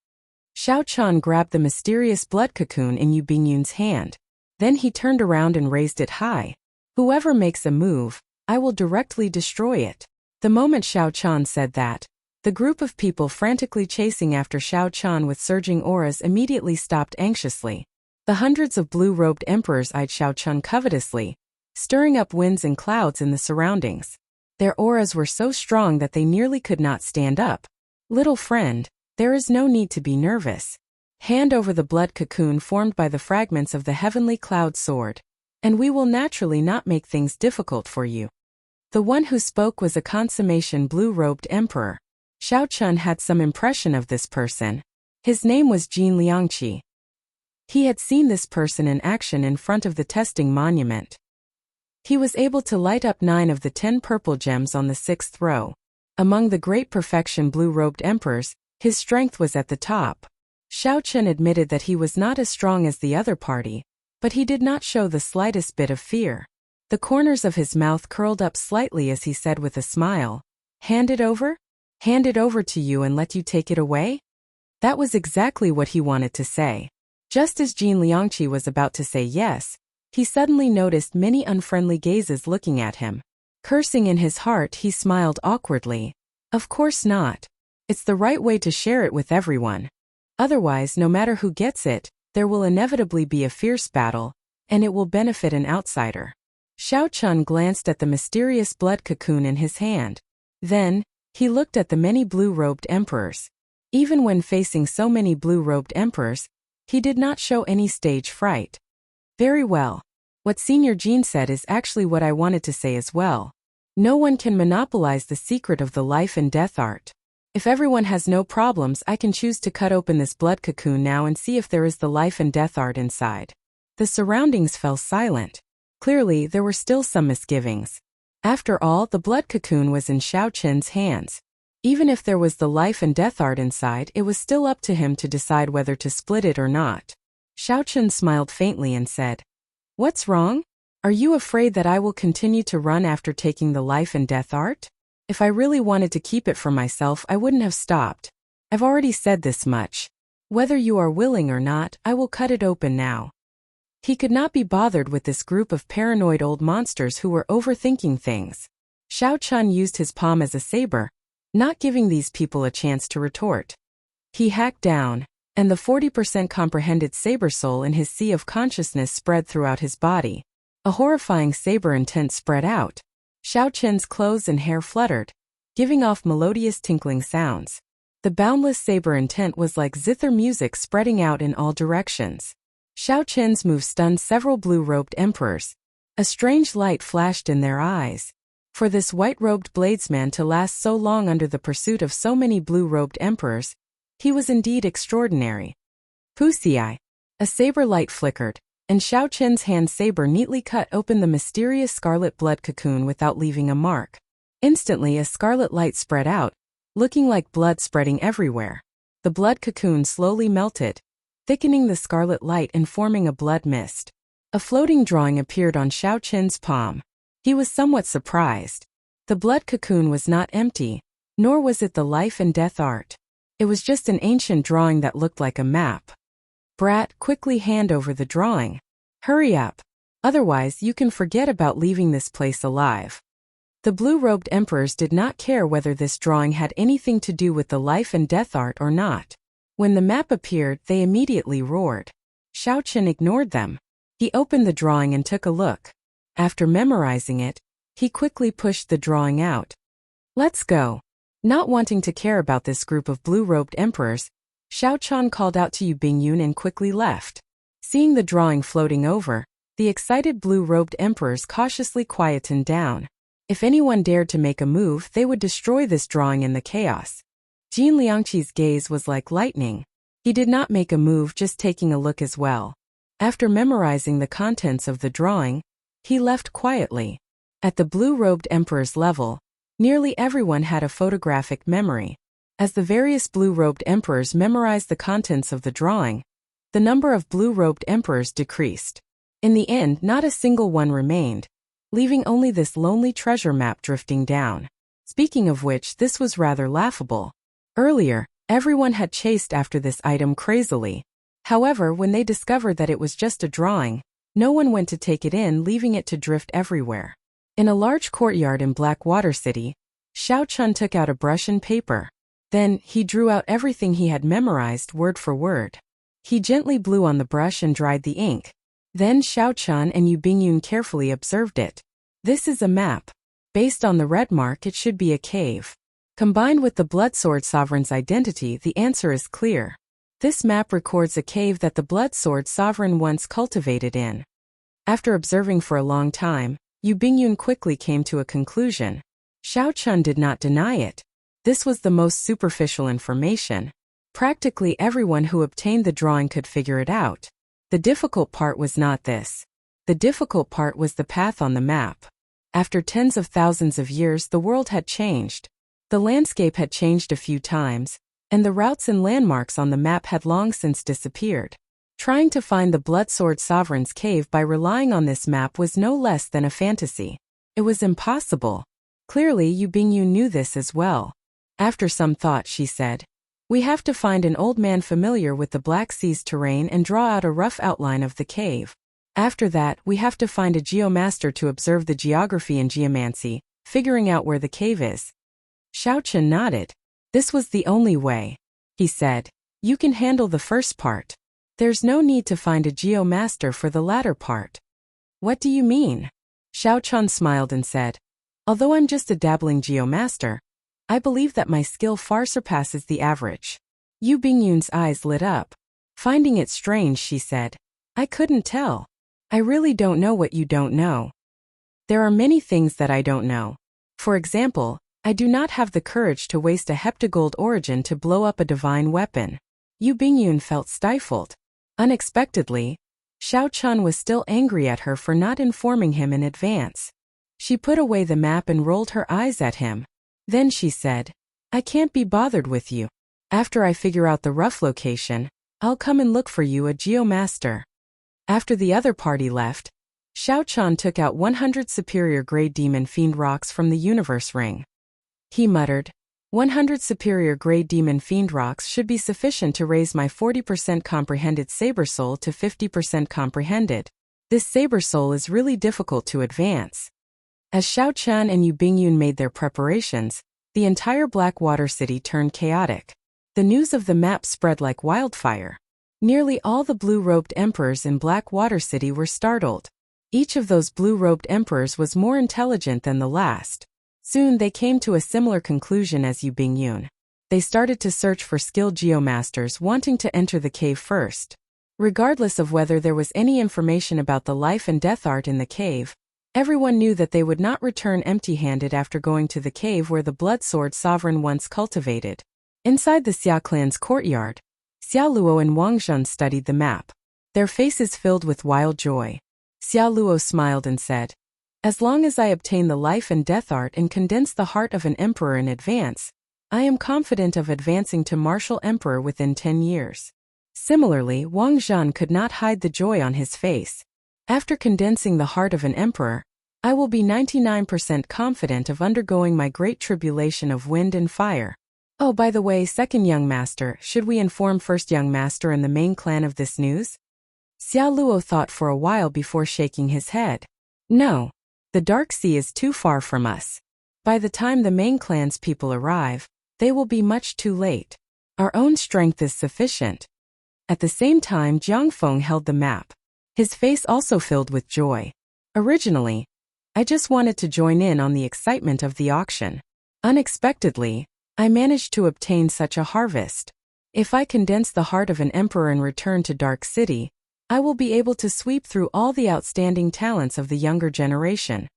Xiao Qian grabbed the mysterious blood cocoon in Yu Bingyun's hand. Then he turned around and raised it high. "Whoever makes a move, I will directly destroy it." The moment Xiao Qian said that, the group of people frantically chasing after Xiao Qian with surging auras immediately stopped anxiously. The hundreds of blue-robed emperors eyed Xiao Qian covetously, stirring up winds and clouds in the surroundings. Their auras were so strong that they nearly could not stand up. "Little friend, there is no need to be nervous. Hand over the blood cocoon formed by the fragments of the heavenly cloud sword, and we will naturally not make things difficult for you." The one who spoke was a consummation blue-robed emperor. Xiao Qian had some impression of this person. His name was Jin Liangqi. He had seen this person in action in front of the testing monument. He was able to light up 9 of the 10 purple gems on the 6th row. Among the great perfection blue-robed emperors, his strength was at the top. Xiao Qian admitted that he was not as strong as the other party, but he did not show the slightest bit of fear. The corners of his mouth curled up slightly as he said with a smile, "Hand it over? Hand it over to you and let you take it away?" That was exactly what he wanted to say. Just as Jin Liangqi was about to say yes, he suddenly noticed many unfriendly gazes looking at him. Cursing in his heart, he smiled awkwardly. "Of course not. It's the right way to share it with everyone. Otherwise, no matter who gets it, there will inevitably be a fierce battle, and it will benefit an outsider." Xiao Qian glanced at the mysterious blood cocoon in his hand. Then, he looked at the many blue-robed emperors. Even when facing so many blue-robed emperors, he did not show any stage fright. "Very well. What Senior Jin said is actually what I wanted to say as well. No one can monopolize the secret of the life and death art. If everyone has no problems, I can choose to cut open this blood cocoon now and see if there is the life and death art inside." The surroundings fell silent. Clearly, there were still some misgivings. After all, the blood cocoon was in Xiao Qian's hands. Even if there was the life and death art inside, it was still up to him to decide whether to split it or not. Xiao Qian smiled faintly and said, "What's wrong? Are you afraid that I will continue to run after taking the life and death art? If I really wanted to keep it for myself, I wouldn't have stopped. I've already said this much. Whether you are willing or not, I will cut it open now." He could not be bothered with this group of paranoid old monsters who were overthinking things. Xiao Qian used his palm as a saber, not giving these people a chance to retort. He hacked down, and the 40% comprehended saber soul in his sea of consciousness spread throughout his body. A horrifying saber intent spread out. Xiao Qin's clothes and hair fluttered, giving off melodious tinkling sounds. The boundless saber intent was like zither music spreading out in all directions. Xiao Qin's move stunned several blue-robed emperors. A strange light flashed in their eyes. For this white-robed bladesman to last so long under the pursuit of so many blue-robed emperors, he was indeed extraordinary. Pusii. A saber light flickered, and Xiao Qin's hand saber neatly cut open the mysterious scarlet blood cocoon without leaving a mark. Instantly a scarlet light spread out, looking like blood spreading everywhere. The blood cocoon slowly melted, thickening the scarlet light and forming a blood mist. A floating drawing appeared on Xiao Qin's palm. He was somewhat surprised. The blood cocoon was not empty, nor was it the life and death art. It was just an ancient drawing that looked like a map. Brat, quickly hand over the drawing. Hurry up. Otherwise you can forget about leaving this place alive. The blue-robed emperors did not care whether this drawing had anything to do with the life and death art or not. When the map appeared, they immediately roared. Xiao Qin ignored them. He opened the drawing and took a look. After memorizing it, he quickly pushed the drawing out. Let's go. Not wanting to care about this group of blue-robed emperors, Xiao Qin called out to Yu Bingyun and quickly left. Seeing the drawing floating over, the excited blue-robed emperors cautiously quietened down. If anyone dared to make a move, they would destroy this drawing in the chaos. Jin Liangqi's gaze was like lightning. He did not make a move, just taking a look as well. After memorizing the contents of the drawing, he left quietly. At the blue-robed emperor's level, nearly everyone had a photographic memory. As the various blue-robed emperors memorized the contents of the drawing, the number of blue-robed emperors decreased. In the end, not a single one remained, leaving only this lonely treasure map drifting down. Speaking of which, this was rather laughable. Earlier, everyone had chased after this item crazily. However, when they discovered that it was just a drawing, no one went to take it in, leaving it to drift everywhere. In a large courtyard in Blackwater City, Xiao Qin took out a brush and paper. Then, he drew out everything he had memorized word for word. He gently blew on the brush and dried the ink. Then Xiao Qin and Yu Bingyun carefully observed it. This is a map. Based on the red mark, it should be a cave. Combined with the Bloodsword Sovereign's identity, the answer is clear. This map records a cave that the Bloodsword Sovereign once cultivated in. After observing for a long time, Yu Bingyun quickly came to a conclusion. Xiao Qin did not deny it. This was the most superficial information. Practically everyone who obtained the drawing could figure it out. The difficult part was not this. The difficult part was the path on the map. After tens of thousands of years, the world had changed. The landscape had changed a few times, and the routes and landmarks on the map had long since disappeared. Trying to find the Bloodsword Sovereign's cave by relying on this map was no less than a fantasy. It was impossible. Clearly, Yu Bingyun knew this as well. After some thought, she said, "We have to find an old man familiar with the Black Sea's terrain and draw out a rough outline of the cave. After that, we have to find a geomaster to observe the geography and geomancy, figuring out where the cave is." Xiao Qin nodded. This was the only way. He said, "You can handle the first part. There's no need to find a geomaster for the latter part." "What do you mean?" Xiao Qin smiled and said, "Although I'm just a dabbling geomaster, I believe that my skill far surpasses the average." Yu Bingyun's eyes lit up. Finding it strange, she said, "I couldn't tell. I really don't know what you don't know." "There are many things that I don't know. For example, I do not have the courage to waste a heptagold origin to blow up a divine weapon." Yu Bingyun felt stifled. Unexpectedly, Xiao Qin was still angry at her for not informing him in advance. She put away the map and rolled her eyes at him. Then she said, "I can't be bothered with you. After I figure out the rough location, I'll come and look for you a geomaster." After the other party left, Xiao Qin took out 100 superior grade demon fiend rocks from the universe ring. He muttered, 100 superior grade demon fiend rocks should be sufficient to raise my 40% comprehended saber soul to 50% comprehended. This saber soul is really difficult to advance." As Xiao Qin and Yu Bingyun made their preparations, the entire Blackwater City turned chaotic. The news of the map spread like wildfire. Nearly all the blue-robed emperors in Blackwater City were startled. Each of those blue-robed emperors was more intelligent than the last. Soon they came to a similar conclusion as Yu Bingyun. They started to search for skilled geomasters wanting to enter the cave first. Regardless of whether there was any information about the life and death art in the cave, everyone knew that they would not return empty-handed after going to the cave where the blood sword sovereign once cultivated. Inside the Xia clan's courtyard, Xia Luo and Wang Zhen studied the map, their faces filled with wild joy. Xia Luo smiled and said, "As long as I obtain the life and death art and condense the heart of an emperor in advance, I am confident of advancing to martial emperor within 10 years. Similarly, Wang Zhen could not hide the joy on his face. After condensing the heart of an emperor, I will be 99% confident of undergoing my great tribulation of wind and fire. Oh, by the way, second young master, should we inform first young master and the main clan of this news?" Xia Luo thought for a while before shaking his head. "No. The Dark Sea is too far from us. By the time the main clan's people arrive, they will be much too late. Our own strength is sufficient." At the same time, Jiang Feng held the map. His face also filled with joy. "Originally, I just wanted to join in on the excitement of the auction. Unexpectedly, I managed to obtain such a harvest. If I condense the heart of an emperor and return to Dark City, I will be able to sweep through all the outstanding talents of the younger generation."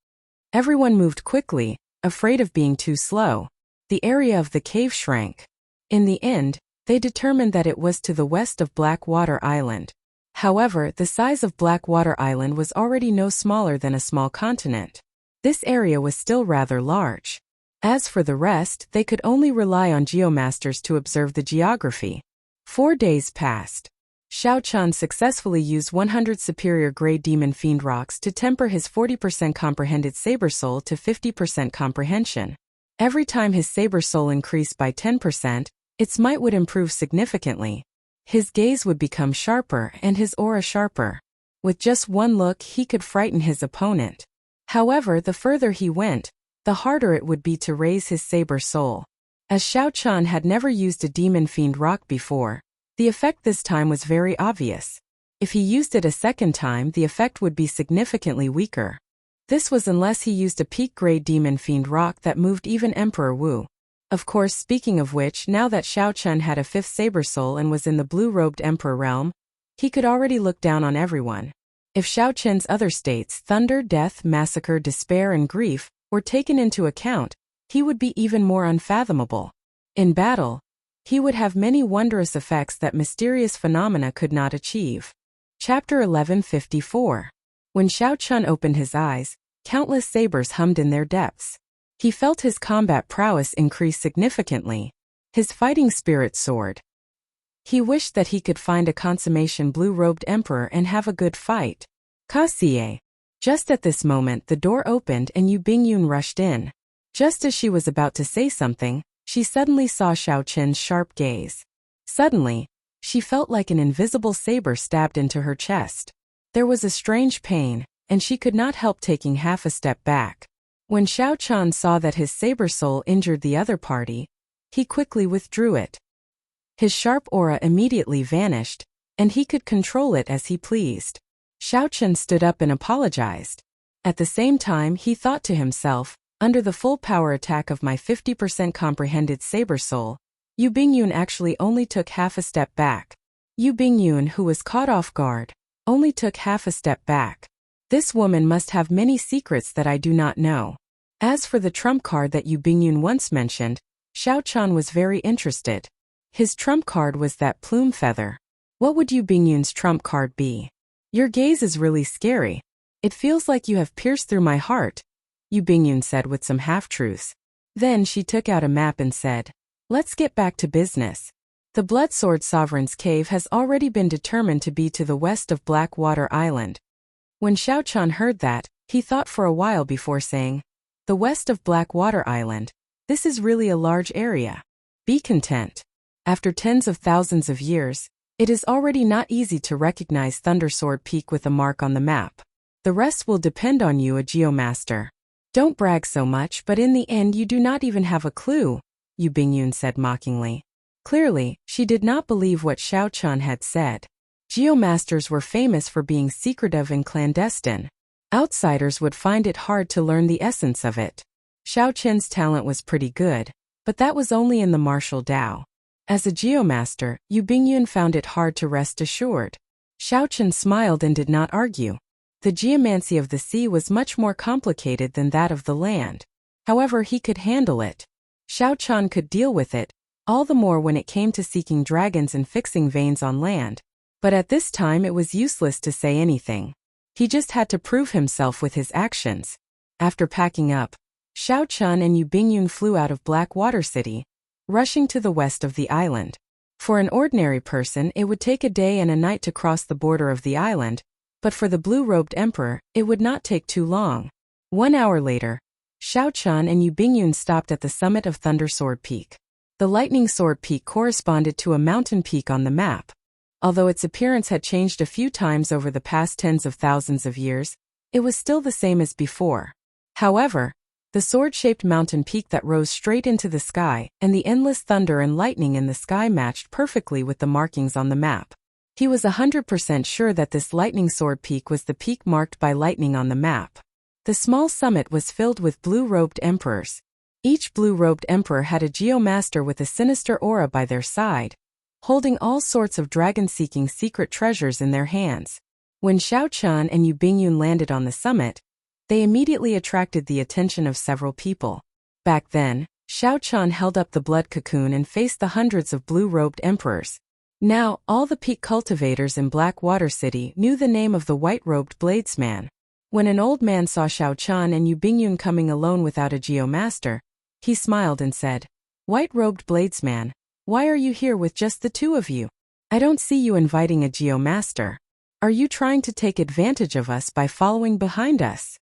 Everyone moved quickly, afraid of being too slow. The area of the cave shrank. In the end, they determined that it was to the west of Blackwater Island. However, the size of Blackwater Island was already no smaller than a small continent. This area was still rather large. As for the rest, they could only rely on geomasters to observe the geography. 4 days passed. Xiao Chan successfully used 100 superior grade demon fiend rocks to temper his 40% comprehended saber soul to 50% comprehension. Every time his saber soul increased by 10%, its might would improve significantly. His gaze would become sharper and his aura sharper. With just one look, he could frighten his opponent. However, the further he went, the harder it would be to raise his saber soul. As Xiao Chan had never used a demon fiend rock before, the effect this time was very obvious. If he used it a second time, the effect would be significantly weaker. This was unless he used a peak-grade demon fiend rock that moved even Emperor Wu. Of course, speaking of which, now that Xiao Chen had a 5th saber soul and was in the blue-robed emperor realm, he could already look down on everyone. If Xiao Chen's other states, thunder, death, massacre, despair, and grief, were taken into account, he would be even more unfathomable. In battle, he would have many wondrous effects that mysterious phenomena could not achieve. Chapter 1154. When Xiao Chun opened his eyes, countless sabers hummed in their depths. He felt his combat prowess increase significantly. His fighting spirit soared. He wished that he could find a consummation blue-robed emperor and have a good fight. Kasie. Just at this moment, the door opened and Yu Bingyun rushed in. Just as she was about to say something, she suddenly saw Xiao Qin's sharp gaze. Suddenly, she felt like an invisible saber stabbed into her chest. There was a strange pain, and she could not help taking half a step back. When Xiao Chan saw that his saber soul injured the other party, he quickly withdrew it. His sharp aura immediately vanished, and he could control it as he pleased. Xiao Chen stood up and apologized. At the same time, he thought to himself, under the full power attack of my 50% comprehended saber soul, Yu Bingyun actually only took half a step back. Yu Bingyun, who was caught off guard, only took half a step back. This woman must have many secrets that I do not know. As for the trump card that Yu Bingyun once mentioned, Xiao Chan was very interested. His trump card was that plume feather. What would Yu Bingyun's trump card be? Your gaze is really scary. It feels like you have pierced through my heart, Yu Bingyun said with some half-truths. Then she took out a map and said, let's get back to business. The Blood Sword Sovereign's cave has already been determined to be to the west of Blackwater Island. When Xiao Chan heard that, he thought for a while before saying, the west of Blackwater Island, this is really a large area. Be content. After tens of thousands of years, it is already not easy to recognize Thundersword Peak with a mark on the map. The rest will depend on you, a geomaster. Don't brag so much, but in the end you do not even have a clue, Yu Bingyun said mockingly. Clearly, she did not believe what Xiao Chan had said. Geomasters were famous for being secretive and clandestine. Outsiders would find it hard to learn the essence of it. Xiao Chen's talent was pretty good, but that was only in the martial Dao. As a geomaster, Yu Bingyun found it hard to rest assured. Xiao Chen smiled and did not argue. The geomancy of the sea was much more complicated than that of the land. However, he could handle it. Xiao Chan could deal with it, all the more when it came to seeking dragons and fixing veins on land. But at this time it was useless to say anything. He just had to prove himself with his actions. After packing up, Xiao Chan and Yu Bingyun flew out of Blackwater City, rushing to the west of the island. For an ordinary person it would take a day and a night to cross the border of the island, but for the blue-robed emperor, it would not take too long. 1 hour later, Xiao Chan and Yu Bingyun stopped at the summit of Thunder Sword Peak. The Lightning Sword Peak corresponded to a mountain peak on the map. Although its appearance had changed a few times over the past tens of thousands of years, it was still the same as before. However, the sword-shaped mountain peak that rose straight into the sky and the endless thunder and lightning in the sky matched perfectly with the markings on the map. He was 100% sure that this Lightning Sword Peak was the peak marked by lightning on the map. The small summit was filled with blue-robed emperors. Each blue-robed emperor had a geomaster with a sinister aura by their side, holding all sorts of dragon-seeking secret treasures in their hands. When Xiao Chan and Yu Bingyun landed on the summit, they immediately attracted the attention of several people. Back then, Xiao Chan held up the blood cocoon and faced the hundreds of blue-robed emperors. Now, all the peak cultivators in Blackwater City knew the name of the white-robed bladesman. When an old man saw Xiao Chan and Yu Bingyun coming alone without a geomaster, he smiled and said, "White-robed bladesman, why are you here with just the two of you? I don't see you inviting a geomaster. Are you trying to take advantage of us by following behind us?"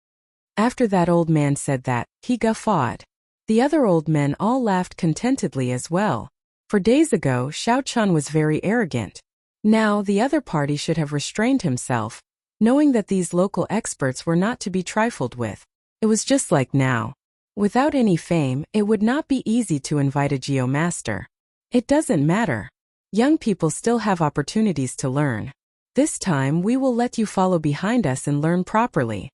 After that old man said that, he guffawed. The other old men all laughed contentedly as well. For days ago, Xiao Chan was very arrogant. Now, the other party should have restrained himself, knowing that these local experts were not to be trifled with. It was just like now. Without any fame, it would not be easy to invite a geomaster. It doesn't matter. Young people still have opportunities to learn. This time we will let you follow behind us and learn properly.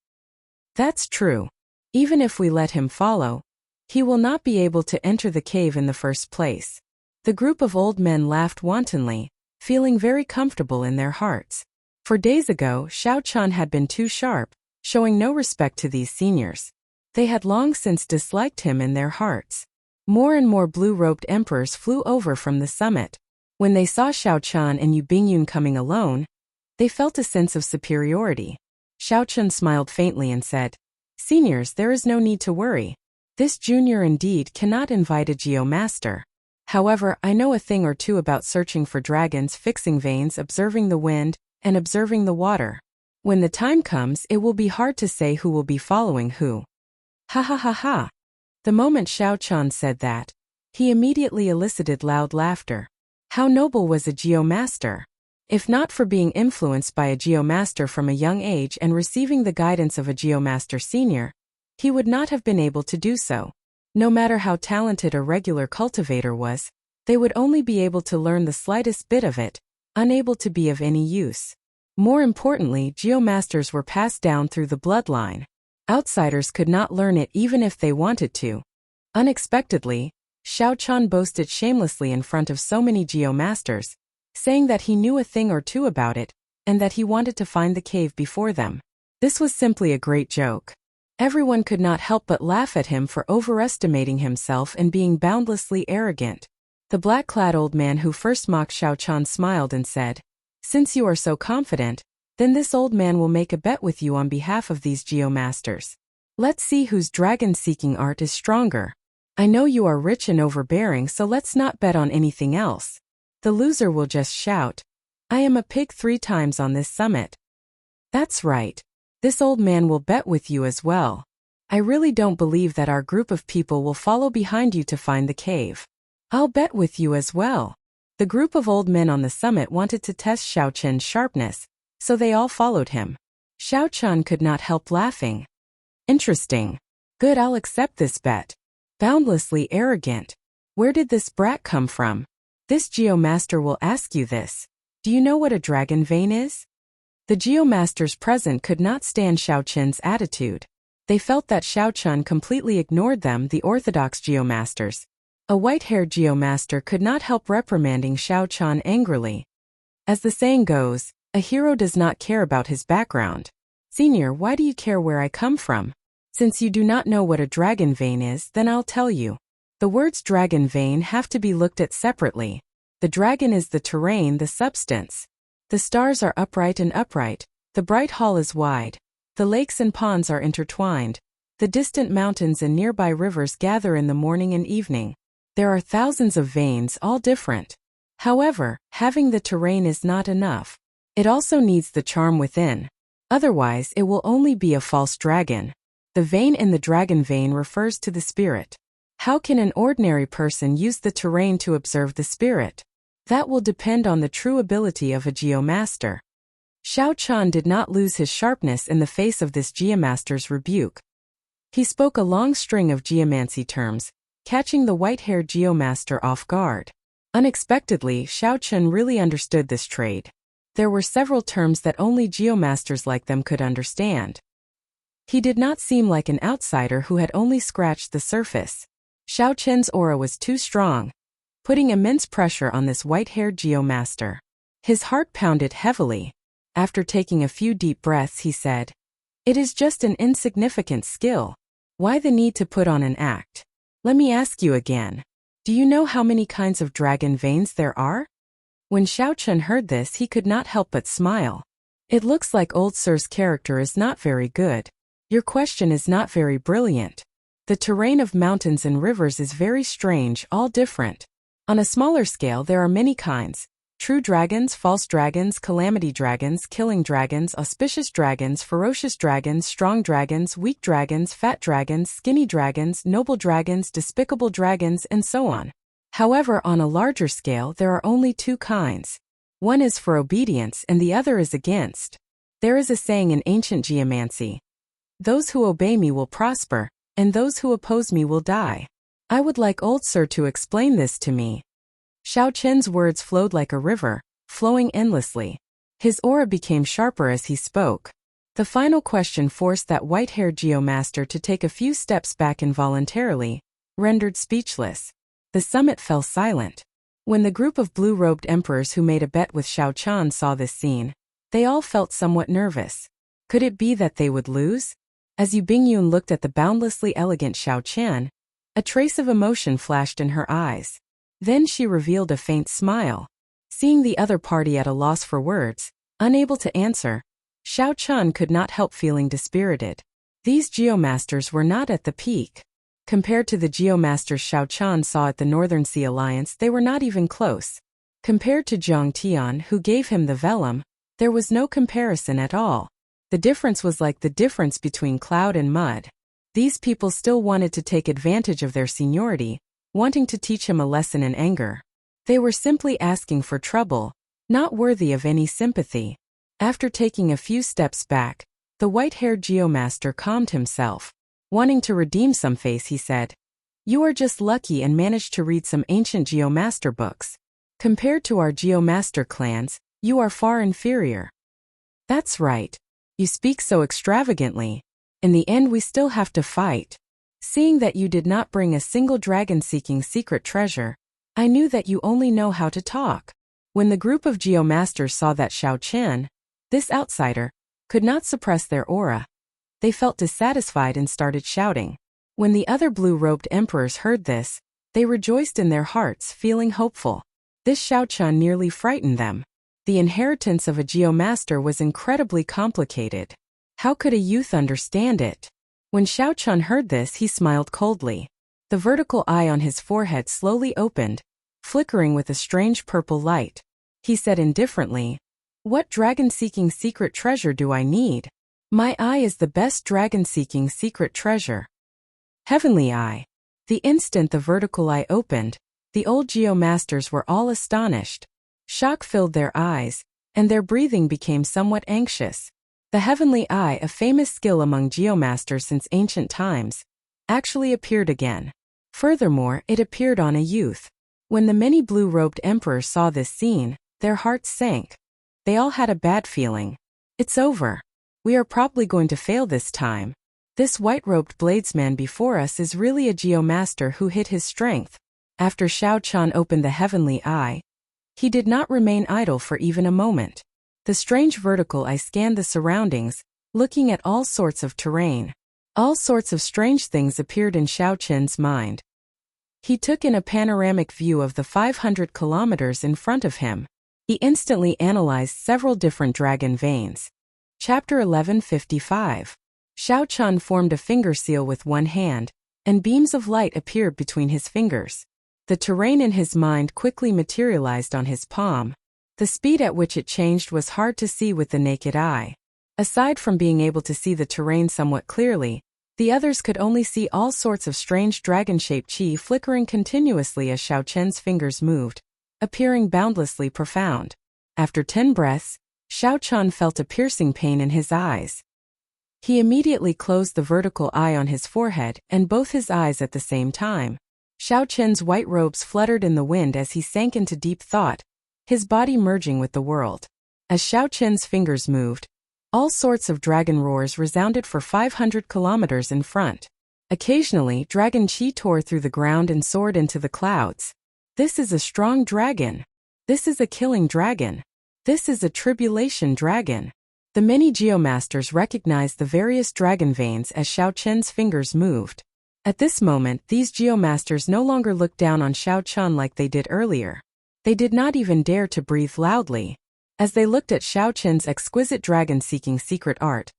That's true. Even if we let him follow, he will not be able to enter the cave in the first place. The group of old men laughed wantonly, feeling very comfortable in their hearts. For days ago, Xiao Chan had been too sharp, showing no respect to these seniors. They had long since disliked him in their hearts. More and more blue-robed emperors flew over from the summit. When they saw Xiao Chan and Yu Bingyun coming alone, they felt a sense of superiority. Xiao Chan smiled faintly and said, "Seniors, there is no need to worry. This junior indeed cannot invite a geomaster. However, I know a thing or two about searching for dragons, fixing veins, observing the wind, and observing the water. When the time comes, it will be hard to say who will be following who." Ha ha ha ha. The moment Xiao Chan said that, he immediately elicited loud laughter. How noble was a geomaster! If not for being influenced by a geomaster from a young age and receiving the guidance of a geomaster senior, he would not have been able to do so. No matter how talented a regular cultivator was, they would only be able to learn the slightest bit of it, unable to be of any use. More importantly, geomasters were passed down through the bloodline. Outsiders could not learn it even if they wanted to. Unexpectedly, Xiao Chan boasted shamelessly in front of so many geomasters, saying that he knew a thing or two about it, and that he wanted to find the cave before them. This was simply a great joke. Everyone could not help but laugh at him for overestimating himself and being boundlessly arrogant. The black-clad old man who first mocked Xiao Chan smiled and said, "Since you are so confident, then this old man will make a bet with you on behalf of these geomasters. Let's see whose dragon-seeking art is stronger. I know you are rich and overbearing, so let's not bet on anything else. The loser will just shout, 'I am a pig 3 times on this summit.'" That's right. This old man will bet with you as well. I really don't believe that our group of people will follow behind you to find the cave. I'll bet with you as well. The group of old men on the summit wanted to test Xiao Chen's sharpness, so they all followed him. Xiao Chan could not help laughing. Interesting. Good, I'll accept this bet. Boundlessly arrogant. Where did this brat come from? This Geomaster will ask you this. Do you know what a dragon vein is? The Geomasters present could not stand Xiao Qin's attitude. They felt that Xiao Qin completely ignored them, the orthodox Geomasters. A white-haired Geomaster could not help reprimanding Xiao Qin angrily. As the saying goes, a hero does not care about his background. Senior, why do you care where I come from? Since you do not know what a dragon vein is, then I'll tell you. The words dragon vein have to be looked at separately. The dragon is the terrain, the substance. The stars are upright and upright. The bright hall is wide. The lakes and ponds are intertwined. The distant mountains and nearby rivers gather in the morning and evening. There are thousands of veins, all different. However, having the terrain is not enough. It also needs the charm within. Otherwise, it will only be a false dragon. The vein in the dragon vein refers to the spirit. How can an ordinary person use the terrain to observe the spirit? That will depend on the true ability of a Geomaster. Xiao Qin did not lose his sharpness in the face of this Geomaster's rebuke. He spoke a long string of geomancy terms, catching the white-haired Geomaster off guard. Unexpectedly, Xiao Qin really understood this trade. There were several terms that only Geomasters like them could understand. He did not seem like an outsider who had only scratched the surface. Xiao Qin's aura was too strong, putting immense pressure on this white-haired Geomaster. His heart pounded heavily. After taking a few deep breaths, he said, "It is just an insignificant skill. Why the need to put on an act? Let me ask you again. Do you know how many kinds of dragon veins there are?" When Xiao Qin heard this, he could not help but smile. "It looks like old Sir's character is not very good. Your question is not very brilliant. The terrain of mountains and rivers is very strange, all different. On a smaller scale, there are many kinds. True dragons, false dragons, calamity dragons, killing dragons, auspicious dragons, ferocious dragons, strong dragons, weak dragons, fat dragons, skinny dragons, noble dragons, despicable dragons, and so on. However, on a larger scale, there are only two kinds. One is for obedience and the other is against. There is a saying in ancient geomancy. Those who obey me will prosper, and those who oppose me will die. I would like old Sir to explain this to me." Xiao Qin's words flowed like a river, flowing endlessly. His aura became sharper as he spoke. The final question forced that white-haired Geomaster to take a few steps back involuntarily, rendered speechless. The summit fell silent. When the group of blue-robed emperors who made a bet with Xiao Qin saw this scene, they all felt somewhat nervous. Could it be that they would lose? As Yu Bingyun looked at the boundlessly elegant Xiao Qin, a trace of emotion flashed in her eyes. Then she revealed a faint smile. Seeing the other party at a loss for words, unable to answer, Xiao Qin could not help feeling dispirited. These Geomasters were not at the peak. Compared to the Geomasters Xiao Qin saw at the Northern Sea Alliance, they were not even close. Compared to Zhang Tian, who gave him the vellum, there was no comparison at all. The difference was like the difference between cloud and mud. These people still wanted to take advantage of their seniority, wanting to teach him a lesson in anger. They were simply asking for trouble, not worthy of any sympathy. After taking a few steps back, the white-haired Geomaster calmed himself. Wanting to redeem some face, he said, "You are just lucky and managed to read some ancient Geomaster books. Compared to our Geomaster clans, you are far inferior." "That's right. You speak so extravagantly. In the end, we still have to fight. Seeing that you did not bring a single dragon-seeking secret treasure, I knew that you only know how to talk." When the group of Geomasters saw that Xiao Qin, this outsider, could not suppress their aura, they felt dissatisfied and started shouting. When the other blue-robed emperors heard this, they rejoiced in their hearts, feeling hopeful. This Xiao Qin nearly frightened them. The inheritance of a Geomaster was incredibly complicated. How could a youth understand it? When Xiao Qin heard this, he smiled coldly. The vertical eye on his forehead slowly opened, flickering with a strange purple light. He said indifferently, "What dragon-seeking secret treasure do I need? My eye is the best dragon-seeking secret treasure. Heavenly Eye." The instant the vertical eye opened, the old Geomasters were all astonished. Shock filled their eyes, and their breathing became somewhat anxious. The Heavenly Eye, a famous skill among Geomasters since ancient times, actually appeared again. Furthermore, it appeared on a youth. When the many blue-robed emperors saw this scene, their hearts sank. They all had a bad feeling. It's over. We are probably going to fail this time. This white-robed bladesman before us is really a geomaster who hid his strength. After Xiao Chan opened the heavenly eye, he did not remain idle for even a moment. The strange vertical eye scanned the surroundings, looking at all sorts of terrain. All sorts of strange things appeared in Xiao Chen's mind. He took in a panoramic view of the 500 kilometers in front of him. He instantly analyzed several different dragon veins. Chapter 1155. Xiao Chan formed a finger seal with one hand, and beams of light appeared between his fingers. The terrain in his mind quickly materialized on his palm. The speed at which it changed was hard to see with the naked eye. Aside from being able to see the terrain somewhat clearly, the others could only see all sorts of strange dragon-shaped chi flickering continuously as Xiao Chen's fingers moved, appearing boundlessly profound. After 10 breaths, Xiao Chan felt a piercing pain in his eyes. He immediately closed the vertical eye on his forehead and both his eyes at the same time. Xiao Chen's white robes fluttered in the wind as he sank into deep thought, his body merging with the world. As Xiao Chen's fingers moved, all sorts of dragon roars resounded for 500 kilometers in front. Occasionally, dragon chi tore through the ground and soared into the clouds. This is a strong dragon. This is a killing dragon. This is a tribulation dragon. The many geomasters recognized the various dragon veins as Xiao Chen's fingers moved. At this moment, these geomasters no longer looked down on Xiao Chan like they did earlier. They did not even dare to breathe loudly. As they looked at Xiao Chen's exquisite dragon-seeking secret art,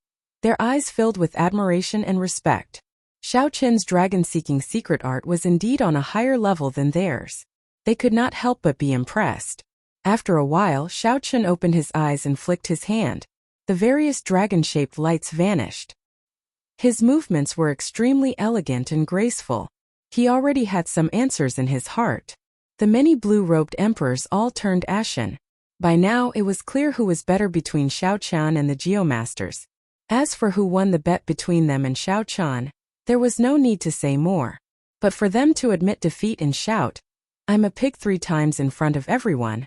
their eyes filled with admiration and respect. Xiao Chen's dragon-seeking secret art was indeed on a higher level than theirs. They could not help but be impressed. After a while, Xiao Chen opened his eyes and flicked his hand. The various dragon-shaped lights vanished. His movements were extremely elegant and graceful. He already had some answers in his heart. The many blue-robed emperors all turned ashen. By now it was clear who was better between Xiao Chan and the geomasters. As for who won the bet between them and Xiao Chan, there was no need to say more. But for them to admit defeat and shout, "I'm a pig" 3 times in front of everyone,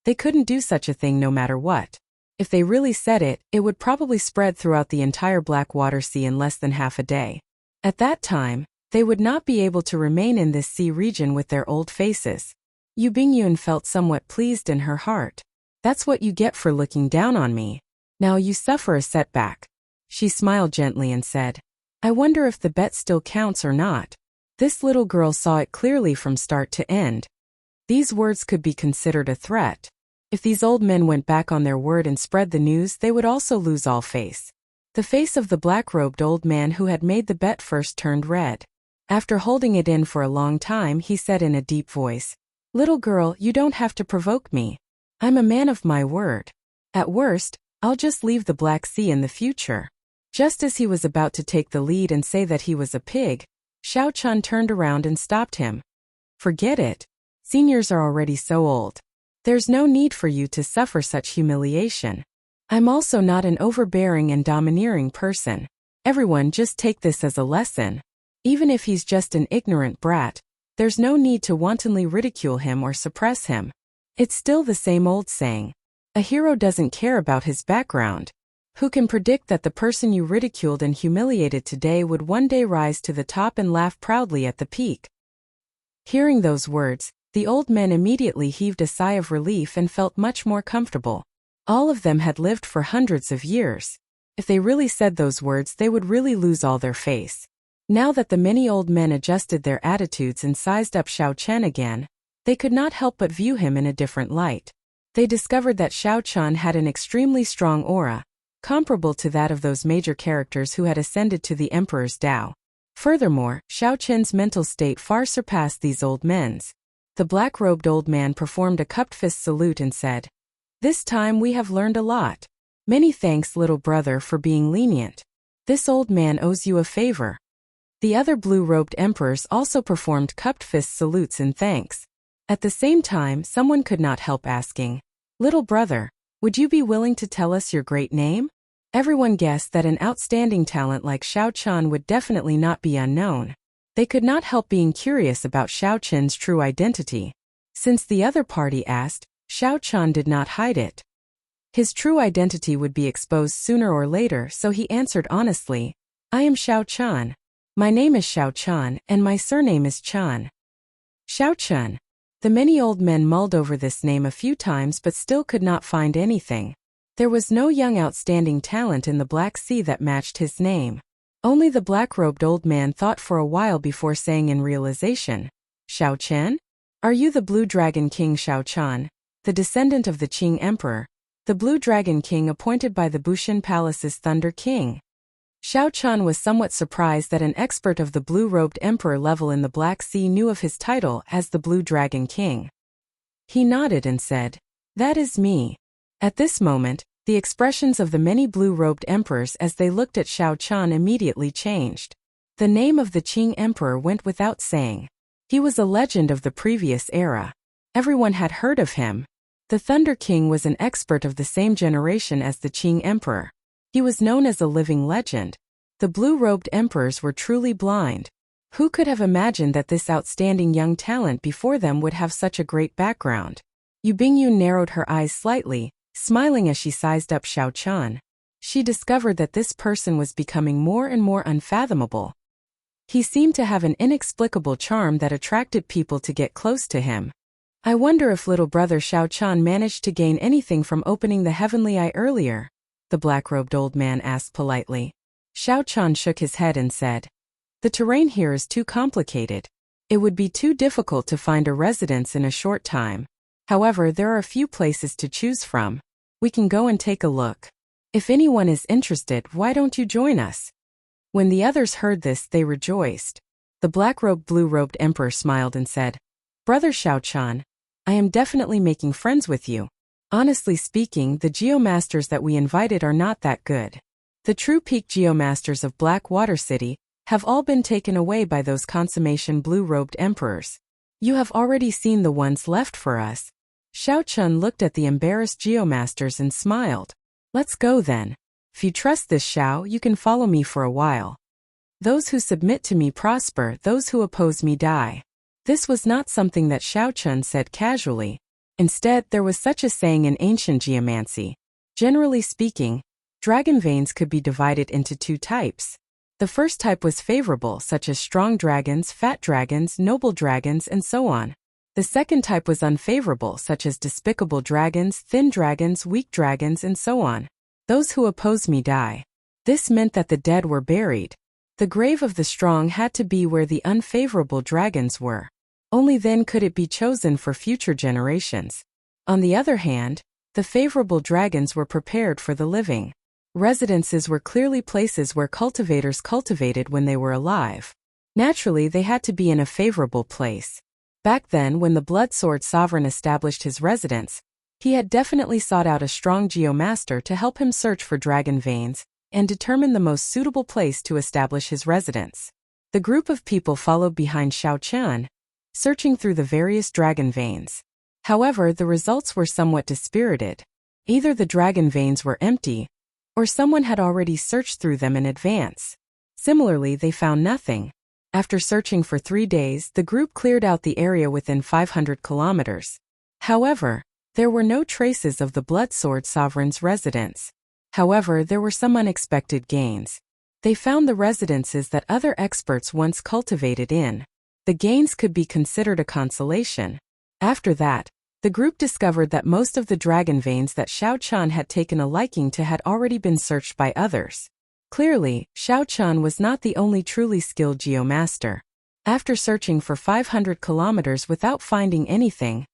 they couldn't do such a thing no matter what. If they really said it, it would probably spread throughout the entire Blackwater Sea in less than half a day. At that time, they would not be able to remain in this sea region with their old faces. Yu Bingyuan felt somewhat pleased in her heart. That's what you get for looking down on me. Now you suffer a setback. She smiled gently and said, I wonder if the bet still counts or not. This little girl saw it clearly from start to end. These words could be considered a threat. If these old men went back on their word and spread the news, they would also lose all face. The face of the black-robed old man who had made the bet first turned red. After holding it in for a long time, he said in a deep voice, Little girl, you don't have to provoke me. I'm a man of my word. At worst, I'll just leave the Black Sea in the future. Just as he was about to take the lead and say that he was a pig, Xiao Chan turned around and stopped him. Forget it. Seniors are already so old. There's no need for you to suffer such humiliation. I'm also not an overbearing and domineering person. Everyone just take this as a lesson. Even if he's just an ignorant brat, there's no need to wantonly ridicule him or suppress him. It's still the same old saying. A hero doesn't care about his background. Who can predict that the person you ridiculed and humiliated today would one day rise to the top and laugh proudly at the peak? Hearing those words, the old men immediately heaved a sigh of relief and felt much more comfortable. All of them had lived for hundreds of years. If they really said those words, they would really lose all their face. Now that the many old men adjusted their attitudes and sized up Xiao Chen again, they could not help but view him in a different light. They discovered that Xiao Chen had an extremely strong aura, comparable to that of those major characters who had ascended to the Emperor's Tao. Furthermore, Xiao Chen's mental state far surpassed these old men's. The black-robed old man performed a cupped fist salute and said, This time we have learned a lot. Many thanks, little brother, for being lenient. This old man owes you a favor. The other blue-robed emperors also performed cupped fist salutes in thanks. At the same time, someone could not help asking, Little brother, would you be willing to tell us your great name? Everyone guessed that an outstanding talent like Xiao Chan would definitely not be unknown. They could not help being curious about Xiao Chen's true identity. Since the other party asked, Xiao Chan did not hide it. His true identity would be exposed sooner or later, so he answered honestly, I am Xiao Chan. My name is Xiao Chan, and my surname is Chan. Xiao Chan. The many old men mulled over this name a few times but still could not find anything. There was no young outstanding talent in the Black Sea that matched his name. Only the black-robed old man thought for a while before saying in realization, Xiao Chen? Are you the Blue Dragon King Xiao Chan, the descendant of the Qing Emperor, the Blue Dragon King appointed by the Bushin Palace's Thunder King? Xiao Chan was somewhat surprised that an expert of the blue-robed emperor level in the Black Sea knew of his title as the Blue Dragon King. He nodded and said, That is me. At this moment, the expressions of the many blue-robed emperors as they looked at Xiao Chan immediately changed. The name of the Qing Emperor went without saying. He was a legend of the previous era. Everyone had heard of him. The Thunder King was an expert of the same generation as the Qing Emperor. He was known as a living legend. The blue-robed emperors were truly blind. Who could have imagined that this outstanding young talent before them would have such a great background? Yu Bingyun narrowed her eyes slightly, smiling as she sized up Xiao Chan. She discovered that this person was becoming more and more unfathomable. He seemed to have an inexplicable charm that attracted people to get close to him. I wonder if little brother Xiao Chan managed to gain anything from opening the heavenly eye earlier, the black-robed old man asked politely. Xiao Chan shook his head and said, The terrain here is too complicated. It would be too difficult to find a residence in a short time. However, there are a few places to choose from. We can go and take a look. If anyone is interested, why don't you join us? When the others heard this, they rejoiced. The black-robed, blue-robed emperor smiled and said, Brother Xiao Chan, I am definitely making friends with you. Honestly speaking, the geomasters that we invited are not that good. The true peak geomasters of Black Water City have all been taken away by those consummation blue-robed emperors. You have already seen the ones left for us. Xiao Chun looked at the embarrassed geomasters and smiled. Let's go then. If you trust this Xiao, you can follow me for a while. Those who submit to me prosper, those who oppose me die. This was not something that Xiao Chun said casually. Instead, there was such a saying in ancient geomancy. Generally speaking, dragon veins could be divided into two types. The first type was favorable, such as strong dragons, fat dragons, noble dragons, and so on. The second type was unfavorable, such as despicable dragons, thin dragons, weak dragons, and so on. Those who oppose me die. This meant that the dead were buried. The grave of the strong had to be where the unfavorable dragons were. Only then could it be chosen for future generations. On the other hand, the favorable dragons were prepared for the living. Residences were clearly places where cultivators cultivated when they were alive. Naturally, they had to be in a favorable place. Back then, when the Bloodsword Sovereign established his residence, he had definitely sought out a strong geomaster to help him search for dragon veins and determine the most suitable place to establish his residence. The group of people followed behind Xiao Chan, searching through the various dragon veins. However, the results were somewhat dispirited. Either the dragon veins were empty, or someone had already searched through them in advance. Similarly, they found nothing. After searching for 3 days, the group cleared out the area within 500 kilometers. However, there were no traces of the Bloodsword Sovereign's residence. However, there were some unexpected gains. They found the residences that other experts once cultivated in. The gains could be considered a consolation. After that, the group discovered that most of the dragon veins that Xiao Chan had taken a liking to had already been searched by others. Clearly, Xiao Chan was not the only truly skilled geomaster. After searching for 500 kilometers without finding anything,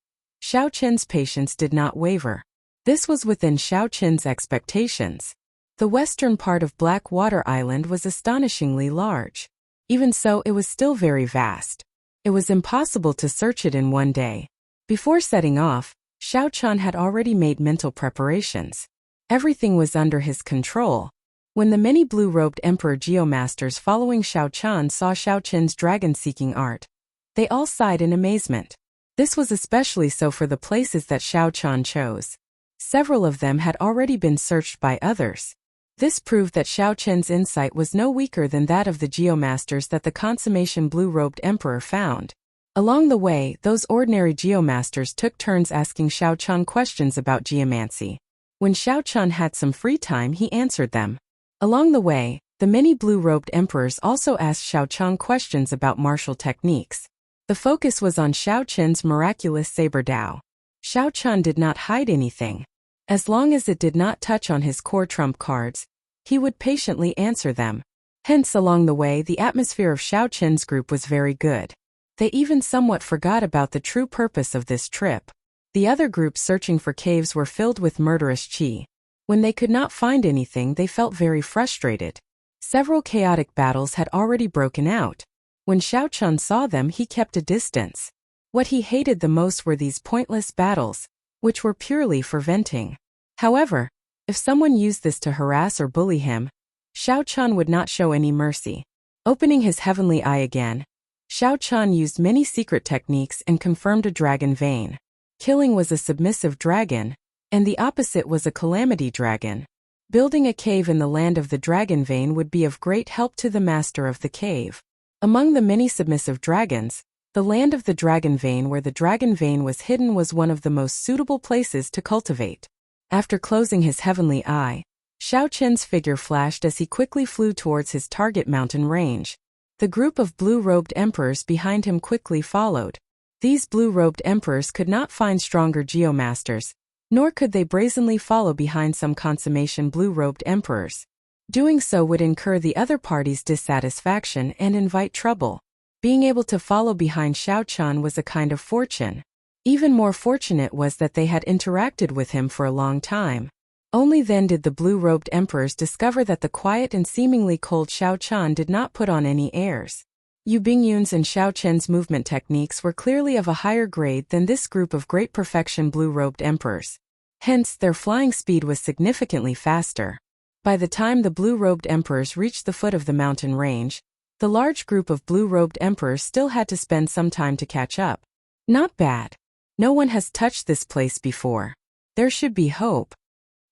Xiao Chen's patience did not waver. This was within Xiao Chen's expectations. The western part of Black Water Island was astonishingly large. Even so, it was still very vast. It was impossible to search it in one day. Before setting off, Xiao Chan had already made mental preparations. Everything was under his control. When the many blue-robed emperor geomasters following Xiao Chan saw Xiao Chen's dragon-seeking art, they all sighed in amazement. This was especially so for the places that Xiao Chan chose. Several of them had already been searched by others. This proved that Xiao Chen's insight was no weaker than that of the geomasters that the consummation blue-robed emperor found. Along the way, those ordinary geomasters took turns asking Xiao Chan questions about geomancy. When Xiao Chan had some free time, he answered them. Along the way, the many blue-robed emperors also asked Xiao Chan questions about martial techniques. The focus was on Xiao Chen's miraculous saber Dao. Xiao Chan did not hide anything. As long as it did not touch on his core trump cards, he would patiently answer them. Hence, along the way, the atmosphere of Xiao Chen's group was very good. They even somewhat forgot about the true purpose of this trip. The other groups searching for caves were filled with murderous qi. When they could not find anything, they felt very frustrated. Several chaotic battles had already broken out. When Xiao Chan saw them, he kept a distance. What he hated the most were these pointless battles, which were purely for venting. However, if someone used this to harass or bully him, Xiao Chan would not show any mercy. Opening his heavenly eye again, Xiao Chan used many secret techniques and confirmed a dragon vein. Killing was a submissive dragon, and the opposite was a calamity dragon. Building a cave in the land of the dragon vein would be of great help to the master of the cave. Among the many submissive dragons, the land of the dragon vein where the dragon vein was hidden was one of the most suitable places to cultivate. After closing his heavenly eye, Xiao Chen's figure flashed as he quickly flew towards his target mountain range. The group of blue-robed emperors behind him quickly followed. These blue-robed emperors could not find stronger geomasters, nor could they brazenly follow behind some consummation blue-robed emperors. Doing so would incur the other party's dissatisfaction and invite trouble. Being able to follow behind Xiao Chan was a kind of fortune. Even more fortunate was that they had interacted with him for a long time. Only then did the blue-robed emperors discover that the quiet and seemingly cold Xiao Chan did not put on any airs. Yu Bingyun's and Xiao Chen's movement techniques were clearly of a higher grade than this group of great perfection blue-robed emperors. Hence, their flying speed was significantly faster. By the time the blue-robed emperors reached the foot of the mountain range, the large group of blue-robed emperors still had to spend some time to catch up. Not bad. No one has touched this place before. There should be hope.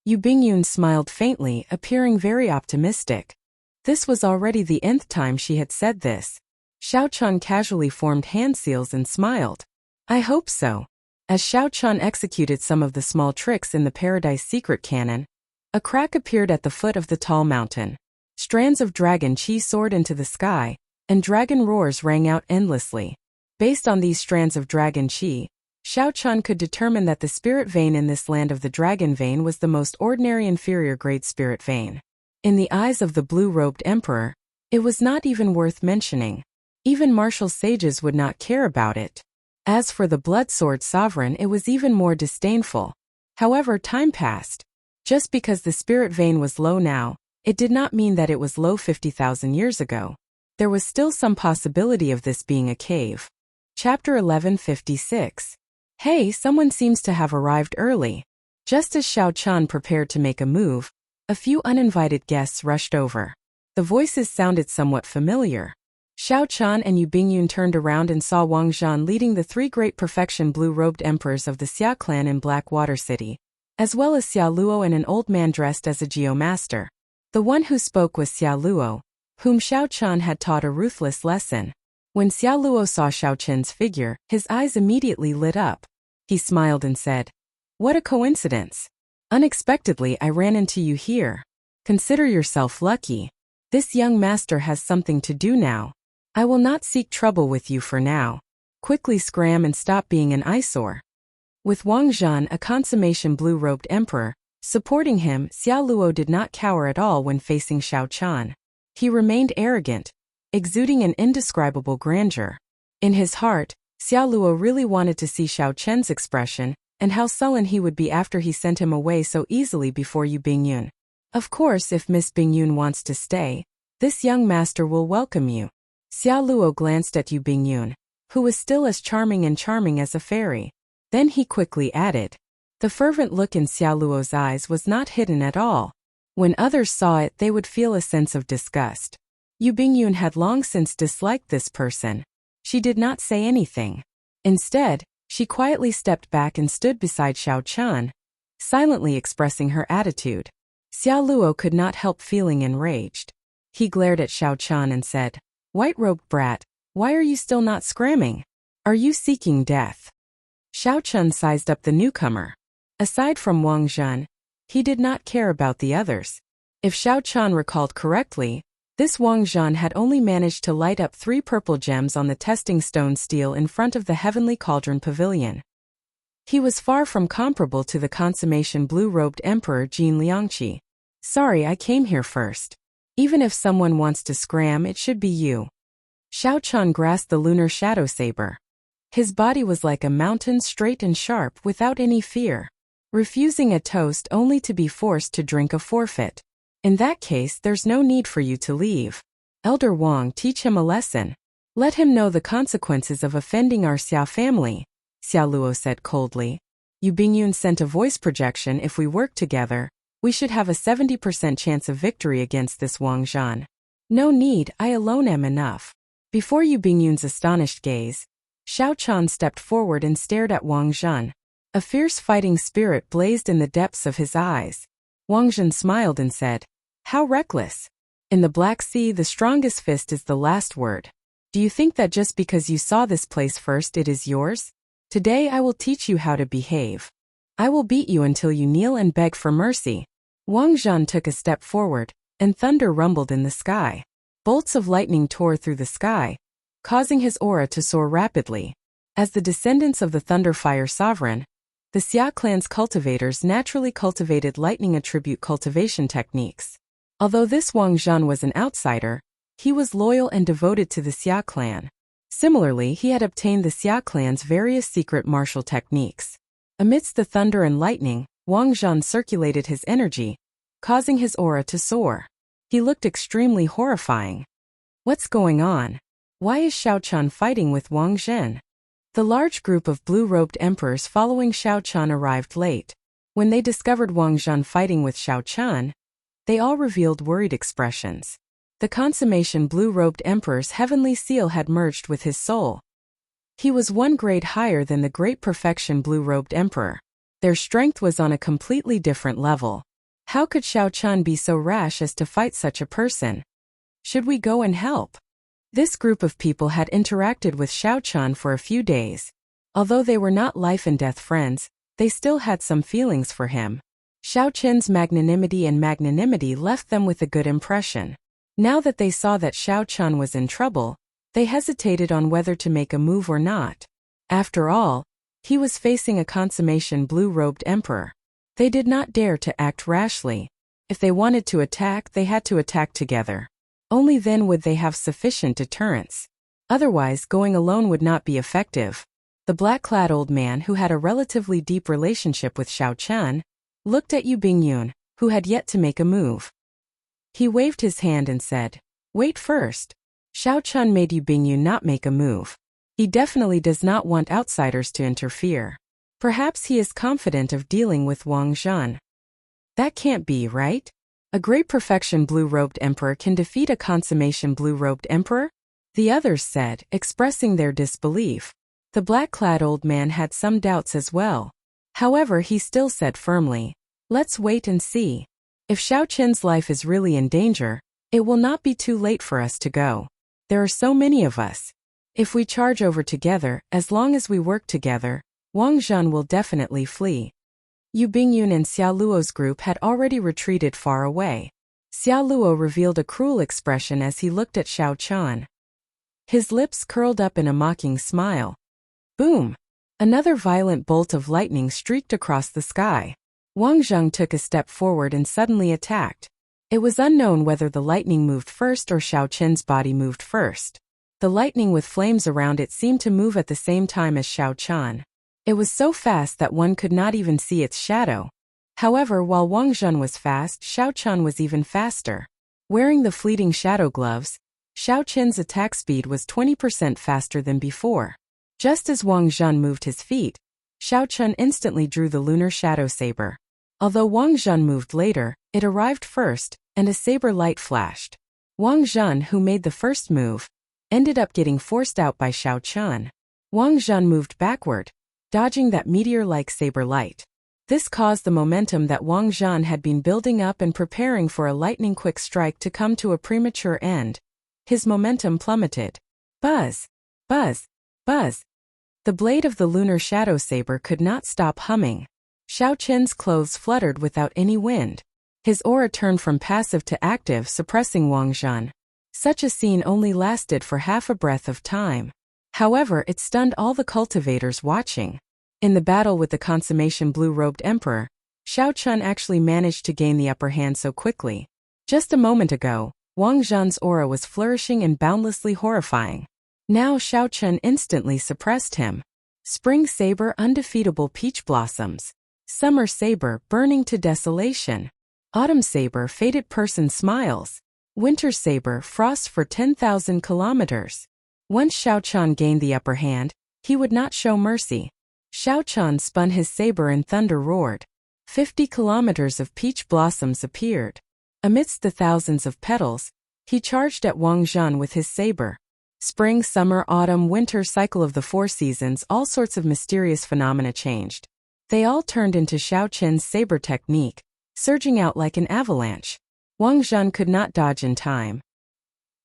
Yu Bingyun smiled faintly, appearing very optimistic. This was already the nth time she had said this. Xiao Chan casually formed hand seals and smiled. I hope so. As Xiao Chan executed some of the small tricks in the Paradise Secret Cannon, a crack appeared at the foot of the tall mountain. Strands of dragon qi soared into the sky, and dragon roars rang out endlessly. Based on these strands of dragon qi, Xiao Chan could determine that the spirit vein in this land of the dragon vein was the most ordinary inferior grade spirit vein. In the eyes of the blue-robed emperor, it was not even worth mentioning. Even martial sages would not care about it. As for the blood sword sovereign, it was even more disdainful. However, time passed. Just because the spirit vein was low now, it did not mean that it was low 50,000 years ago. There was still some possibility of this being a cave. Chapter 1156. Hey, someone seems to have arrived early. Just as Xiao Chan prepared to make a move, a few uninvited guests rushed over. The voices sounded somewhat familiar. Xiao Chan and Yu Bingyun turned around and saw Wang Zhan leading the three great perfection blue-robed emperors of the Xia clan in Blackwater City, as well as Xia Luo and an old man dressed as a geomaster. The one who spoke was Xia Luo, whom Xiao Chan had taught a ruthless lesson. When Xia Luo saw Xiao Chen's figure, his eyes immediately lit up. He smiled and said, "What a coincidence. Unexpectedly, I ran into you here. Consider yourself lucky. This young master has something to do now. I will not seek trouble with you for now. Quickly scram and stop being an eyesore." With Wang Zhan, a consummation blue-robed emperor, supporting him, Xia Luo did not cower at all when facing Xiao Chan. He remained arrogant, exuding an indescribable grandeur. In his heart, Xia Luo really wanted to see Xiao Chen's expression, and how sullen he would be after he sent him away so easily before Yu Bingyun. Of course, if Miss Bingyun wants to stay, this young master will welcome you. Xia Luo glanced at Yu Bingyun, who was still as charming as a fairy. Then he quickly added. The fervent look in Xia Luo's eyes was not hidden at all. When others saw it, they would feel a sense of disgust. Yu Bingyun had long since disliked this person. She did not say anything. Instead, she quietly stepped back and stood beside Xiao Chan, silently expressing her attitude. Xia Luo could not help feeling enraged. He glared at Xiao Chan and said, "White-robed brat, why are you still not scramming? Are you seeking death? Xiao Chun sized up the newcomer. Aside from Wang Zhen, he did not care about the others. If Xiao Chun recalled correctly, this Wang Zhen had only managed to light up 3 purple gems on the testing stone steel in front of the Heavenly Cauldron Pavilion. He was far from comparable to the consummation blue-robed Emperor Jin Liangqi. Sorry, I came here first. Even if someone wants to scram, it should be you. Xiao Chun grasped the lunar shadow saber. His body was like a mountain, straight and sharp, without any fear. Refusing a toast only to be forced to drink a forfeit. In that case, there's no need for you to leave. Elder Wang, teach him a lesson. Let him know the consequences of offending our Xia family, Xia Luo said coldly. Yu Bingyun sent a voice projection. If we work together, we should have a 70% chance of victory against this Wang Zhen. No need, I alone am enough. Before Yu Bingyun's astonished gaze, Xiao Chun stepped forward and stared at Wang Zhen. A fierce fighting spirit blazed in the depths of his eyes. Wang Zhen smiled and said, "How reckless. In the Black Sea, the strongest fist is the last word. Do you think that just because you saw this place first it is yours? Today I will teach you how to behave. I will beat you until you kneel and beg for mercy." Wang Zhen took a step forward, and thunder rumbled in the sky. Bolts of lightning tore through the sky, causing his aura to soar rapidly. As the descendants of the Thunderfire Sovereign, the Xia clan's cultivators naturally cultivated lightning attribute cultivation techniques. Although this Wang Zhen was an outsider, he was loyal and devoted to the Xia clan. Similarly, he had obtained the Xia clan's various secret martial techniques. Amidst the thunder and lightning, Wang Zhen circulated his energy, causing his aura to soar. He looked extremely horrifying. What's going on? Why is Xiao Chun fighting with Wang Zhen? The large group of blue-robed emperors following Xiao Chun arrived late. When they discovered Wang Zhen fighting with Xiao Chun, they all revealed worried expressions. The consummation blue-robed emperor's heavenly seal had merged with his soul. He was 1 grade higher than the great perfection blue-robed emperor. Their strength was on a completely different level. How could Xiao Chun be so rash as to fight such a person? Should we go and help? This group of people had interacted with Xiao Chun for a few days. Although they were not life-and-death friends, they still had some feelings for him. Xiao Chun's magnanimity left them with a good impression. Now that they saw that Xiao Chun was in trouble, they hesitated on whether to make a move or not. After all, he was facing a consummation blue-robed emperor. They did not dare to act rashly. If they wanted to attack, they had to attack together. Only then would they have sufficient deterrence. Otherwise, going alone would not be effective. The black-clad old man, who had a relatively deep relationship with Xiao Chun, looked at Yu Bingyun, who had yet to make a move. He waved his hand and said, "Wait first." Xiao Chun made Yu Bingyun not make a move. He definitely does not want outsiders to interfere. Perhaps he is confident of dealing with Wang Zhen. That can't be, right? A great perfection blue-robed emperor can defeat a consummation blue-robed emperor? The others said, expressing their disbelief. The black-clad old man had some doubts as well. However, he still said firmly, "Let's wait and see. If Xiao Chun's life is really in danger, it will not be too late for us to go. There are so many of us. If we charge over together, as long as we work together, Wang Zhen will definitely flee." Yu Bingyun and Xia Luo's group had already retreated far away. Xia Luo revealed a cruel expression as he looked at Xiao Chun. His lips curled up in a mocking smile. Boom! Another violent bolt of lightning streaked across the sky. Wang Zhen took a step forward and suddenly attacked. It was unknown whether the lightning moved first or Xiao Chun's body moved first. The lightning with flames around it seemed to move at the same time as Xiao Chun. It was so fast that one could not even see its shadow. However, while Wang Zhen was fast, Xiao Chun was even faster. Wearing the fleeting shadow gloves, Xiao Chun's attack speed was 20% faster than before. Just as Wang Zhen moved his feet, Xiao Chun instantly drew the lunar shadow saber. Although Wang Zhen moved later, it arrived first, and a saber light flashed. Wang Zhen, who made the first move, ended up getting forced out by Xiao Chun. Wang Zhen moved backward, dodging that meteor-like saber light. This caused the momentum that Wang Zhen had been building up and preparing for a lightning-quick strike to come to a premature end. His momentum plummeted. Buzz! Buzz! Buzz! The blade of the lunar shadow saber could not stop humming. Xiao Qin's clothes fluttered without any wind. His aura turned from passive to active, suppressing Wang Zhan. Such a scene only lasted for half a breath of time. However, it stunned all the cultivators watching. In the battle with the consummation blue-robed emperor, Xiao Qin actually managed to gain the upper hand so quickly. Just a moment ago, Wang Zhan's aura was flourishing and boundlessly horrifying. Now Xiao Qin instantly suppressed him. Spring saber, undefeatable peach blossoms. Summer saber, burning to desolation. Autumn saber, fated person smiles. Winter saber, frost for 10,000 kilometers. Once Xiao Qin gained the upper hand, he would not show mercy. Xiao Qin spun his saber and thunder roared. 50 kilometers of peach blossoms appeared. Amidst the thousands of petals, he charged at Wang Zhan with his saber. Spring, summer, autumn, winter cycle of the 4 seasons, all sorts of mysterious phenomena changed. They all turned into Xiao Qin's saber technique, surging out like an avalanche. Wang Zhan could not dodge in time.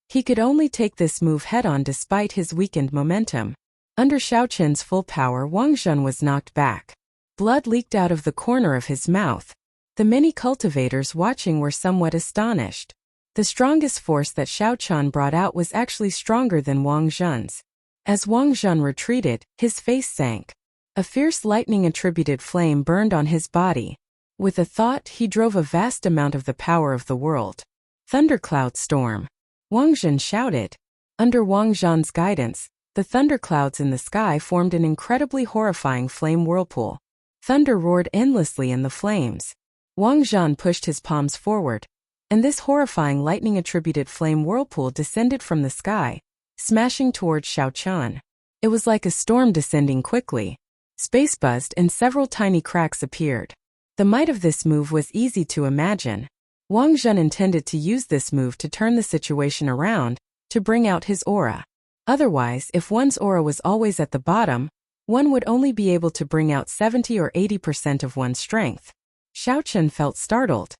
He could only take this move head-on despite his weakened momentum. Under Xiao Qin's full power, Wang Zhan was knocked back. Blood leaked out of the corner of his mouth. The many cultivators watching were somewhat astonished. The strongest force that Xiao Qin brought out was actually stronger than Wang Zhan's. As Wang Zhan retreated, his face sank. A fierce lightning-attributed flame burned on his body. With a thought, he drove a vast amount of the power of the world. Thundercloud storm. Wang Zhan shouted. Under Wang Zhan's guidance, the thunderclouds in the sky formed an incredibly horrifying flame whirlpool. Thunder roared endlessly in the flames. Wang Zhan pushed his palms forward, and this horrifying lightning-attributed flame whirlpool descended from the sky, smashing towards Xiao Qin. It was like a storm descending quickly. Space buzzed and several tiny cracks appeared. The might of this move was easy to imagine. Wang Zhan intended to use this move to turn the situation around, to bring out his aura. Otherwise, if one's aura was always at the bottom, one would only be able to bring out 70 or 80% of one's strength. Xiao Qin felt startled.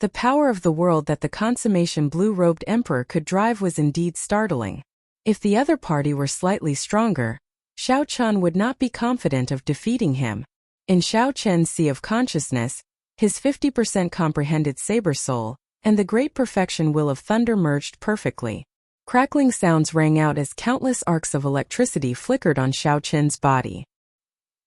The power of the world that the consummation blue-robed emperor could drive was indeed startling. If the other party were slightly stronger, Xiao Qin would not be confident of defeating him. In Xiao Qin's sea of consciousness, his 50% comprehended saber soul and the great perfection will of thunder merged perfectly. Crackling sounds rang out as countless arcs of electricity flickered on Xiao Qin's body.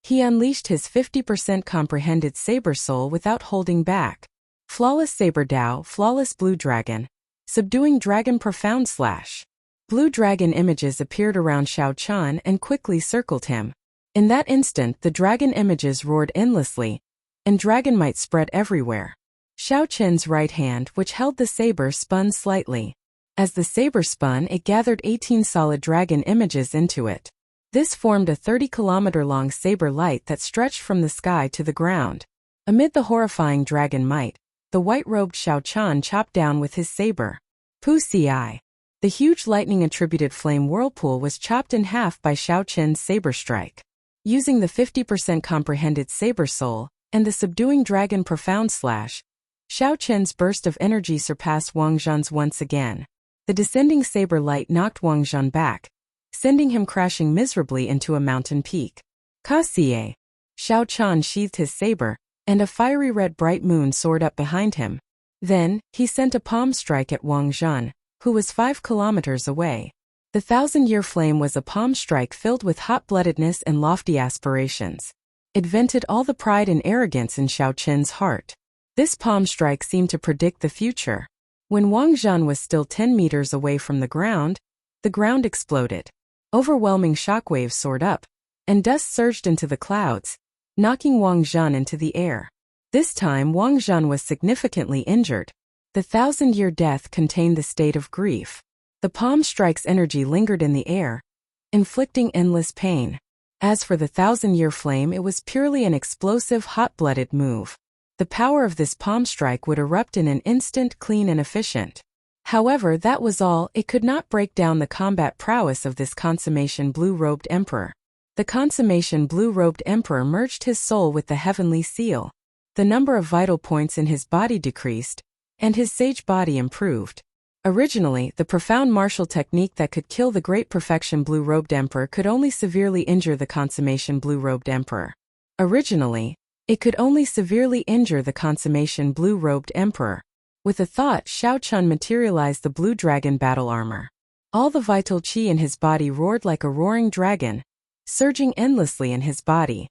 He unleashed his 50% comprehended saber soul without holding back. Flawless saber Dao, flawless blue dragon. Subduing dragon profound slash. Blue dragon images appeared around Xiao Qin and quickly circled him. In that instant, the dragon images roared endlessly, and dragon might spread everywhere. Xiao Qin's right hand, which held the saber, spun slightly. As the saber spun, it gathered 18 solid dragon images into it. This formed a 30-kilometer-long saber light that stretched from the sky to the ground. Amid the horrifying dragon might, the white-robed Xiao Qin chopped down with his saber. Pu-ci. The huge lightning-attributed flame whirlpool was chopped in half by Xiao Qin's saber strike. Using the 50% comprehended saber soul and the subduing dragon profound slash, Xiao Qin's burst of energy surpassed Wang Zhan's once again. The descending saber light knocked Wang Zhan back, sending him crashing miserably into a mountain peak. Ka-xie. Xiao Qin sheathed his saber, and a fiery red bright moon soared up behind him. Then, he sent a palm strike at Wang Zhan, who was 5 kilometers away. The 1,000-year flame was a palm strike filled with hot-bloodedness and lofty aspirations. It vented all the pride and arrogance in Xiao Qin's heart. This palm strike seemed to predict the future. When Wang Zhan was still 10 meters away from the ground exploded. Overwhelming shockwaves soared up, and dust surged into the clouds, knocking Wang Zhan into the air. This time Wang Zhan was significantly injured. The 1,000-year death contained the state of grief. The palm strike's energy lingered in the air, inflicting endless pain. As for the 1,000-year flame, it was purely an explosive, hot-blooded move. The power of this palm strike would erupt in an instant, clean and efficient. However, that was all. It could not break down the combat prowess of this consummation blue-robed emperor. The consummation blue-robed emperor merged his soul with the heavenly seal. The number of vital points in his body decreased, and his sage body improved. Originally, the profound martial technique that could kill the Great Perfection Blue-Robed Emperor could only severely injure the Consummation Blue-Robed Emperor. Originally, it could only severely injure the Consummation Blue-Robed Emperor. With a thought, Shao Chun materialized the Blue Dragon battle armor. All the vital qi in his body roared like a roaring dragon, surging endlessly in his body.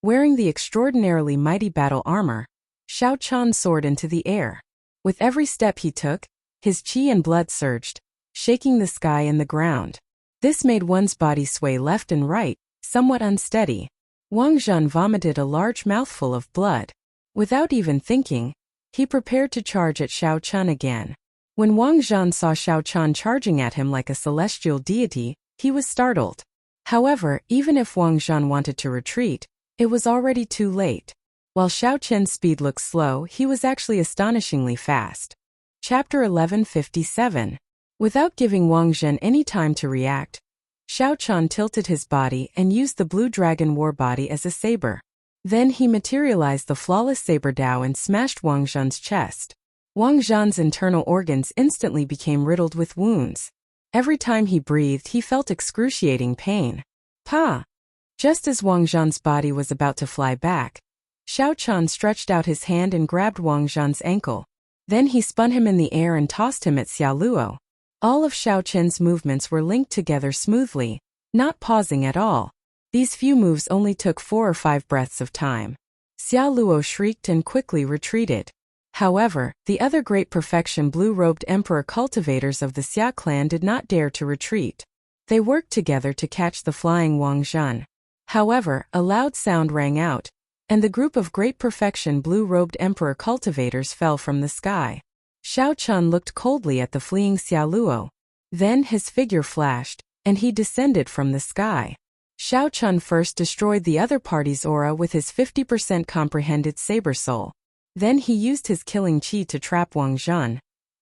Wearing the extraordinarily mighty battle armor, Shao Chun soared into the air. With every step he took, his qi and blood surged, shaking the sky and the ground. This made one's body sway left and right, somewhat unsteady. Wang Zhan vomited a large mouthful of blood. Without even thinking, he prepared to charge at Shao Chun again. When Wang Zhan saw Shao Chun charging at him like a celestial deity, he was startled. However, even if Wang Zhan wanted to retreat, it was already too late. While Shao Chun's speed looked slow, he was actually astonishingly fast. Chapter 1157. Without giving Wang Zhan any time to react, Shao Chun tilted his body and used the Blue Dragon War Body as a saber. Then he materialized the flawless saber Dao and smashed Wang Zhan's chest. Wang Zhan's internal organs instantly became riddled with wounds. Every time he breathed, he felt excruciating pain. Pa! Just as Wang Zhan's body was about to fly back, Shao Chun stretched out his hand and grabbed Wang Zhan's ankle. Then he spun him in the air and tossed him at Xia Luo. All of Shao Chun's movements were linked together smoothly, not pausing at all. These few moves only took 4 or 5 breaths of time. Xia Luo shrieked and quickly retreated. However, the other Great Perfection Blue-Robed Emperor cultivators of the Xia clan did not dare to retreat. They worked together to catch the flying Wang Zhan. However, a loud sound rang out, and the group of Great Perfection Blue-Robed Emperor cultivators fell from the sky. Shao Chun looked coldly at the fleeing Xia Luo. Then his figure flashed, and he descended from the sky. Shao Chun first destroyed the other party's aura with his 50% comprehended saber soul. Then he used his killing qi to trap Wang Zhan,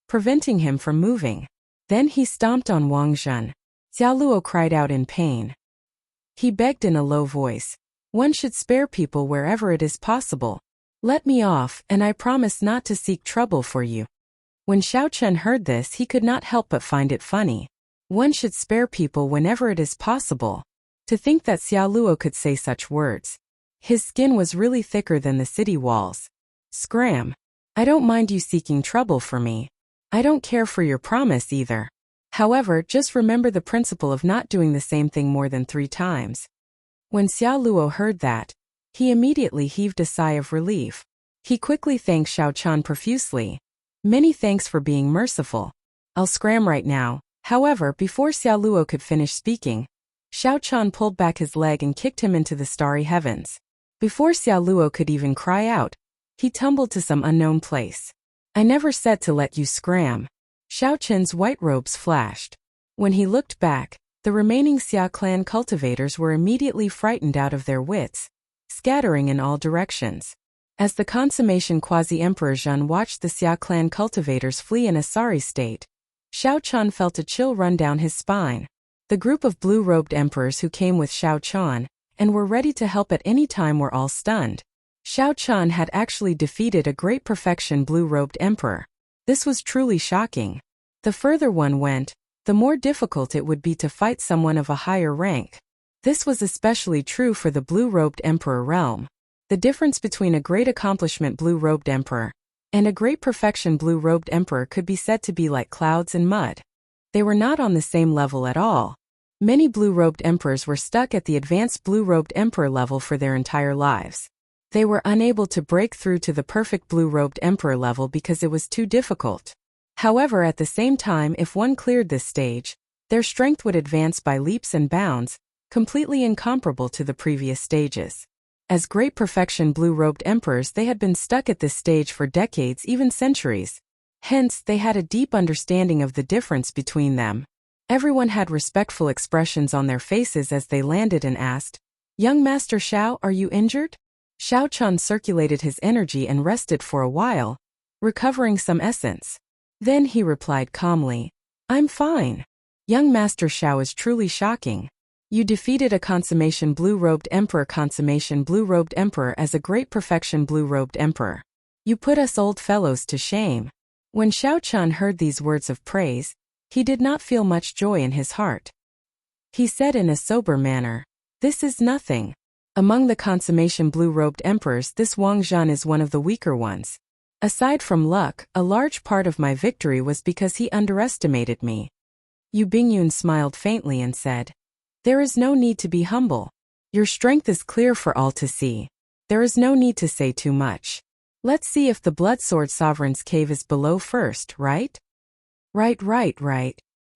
preventing him from moving. Then he stomped on Wang Zhan. Xia Luo cried out in pain. He begged in a low voice, "One should spare people wherever it is possible. Let me off, and I promise not to seek trouble for you." When Shao Chun heard this, he could not help but find it funny. One should spare people whenever it is possible. To think that Xia Luo could say such words. His skin was really thicker than the city walls. Scram. I don't mind you seeking trouble for me. I don't care for your promise either. However, just remember the principle of not doing the same thing more than 3 times. When Xia Luo heard that, he immediately heaved a sigh of relief. He quickly thanked Shao Chun profusely. Many thanks for being merciful. I'll scram right now. However, before Xia Luo could finish speaking, Shao Chun pulled back his leg and kicked him into the starry heavens. Before Xia Luo could even cry out, he tumbled to some unknown place. I never said to let you scram. Shao Chun's white robes flashed. When he looked back, the remaining Xia clan cultivators were immediately frightened out of their wits, scattering in all directions. As the consummation Quasi-Emperor Zhen watched the Xia clan cultivators flee in a sorry state, Shao Chun felt a chill run down his spine. The group of blue-robed emperors who came with Shao Chun and were ready to help at any time were all stunned. Shao Chun had actually defeated a Great Perfection Blue-Robed Emperor. This was truly shocking. The further one went, the more difficult it would be to fight someone of a higher rank. This was especially true for the Blue-Robed Emperor realm. The difference between a Great Accomplishment Blue-Robed Emperor and a Great Perfection Blue-Robed Emperor could be said to be like clouds and mud. They were not on the same level at all. Many Blue-Robed Emperors were stuck at the advanced Blue-Robed Emperor level for their entire lives. They were unable to break through to the perfect Blue-Robed Emperor level because it was too difficult. However, at the same time, if one cleared this stage, their strength would advance by leaps and bounds, completely incomparable to the previous stages. As Great Perfection Blue-Robed Emperors, they had been stuck at this stage for decades, even centuries. Hence, they had a deep understanding of the difference between them. Everyone had respectful expressions on their faces as they landed and asked, "Young Master Shao, are you injured?" Shao Chun circulated his energy and rested for a while, recovering some essence. Then he replied calmly, "I'm fine. Young Master Shao is truly shocking. You defeated a Consummation Blue-Robed Emperor, Consummation Blue-Robed Emperor as a Great Perfection Blue-Robed Emperor. You put us old fellows to shame. When Xiao Chun heard these words of praise, he did not feel much joy in his heart. He said in a sober manner, "This is nothing. Among the consummation blue-robed emperors, this Wang Zhan is one of the weaker ones. Aside from luck, a large part of my victory was because he underestimated me." Yu Bingyun smiled faintly and said, "There is no need to be humble. Your strength is clear for all to see. There is no need to say too much. Let's see if the Bloodsword Sovereign's cave is below first, right?" Right.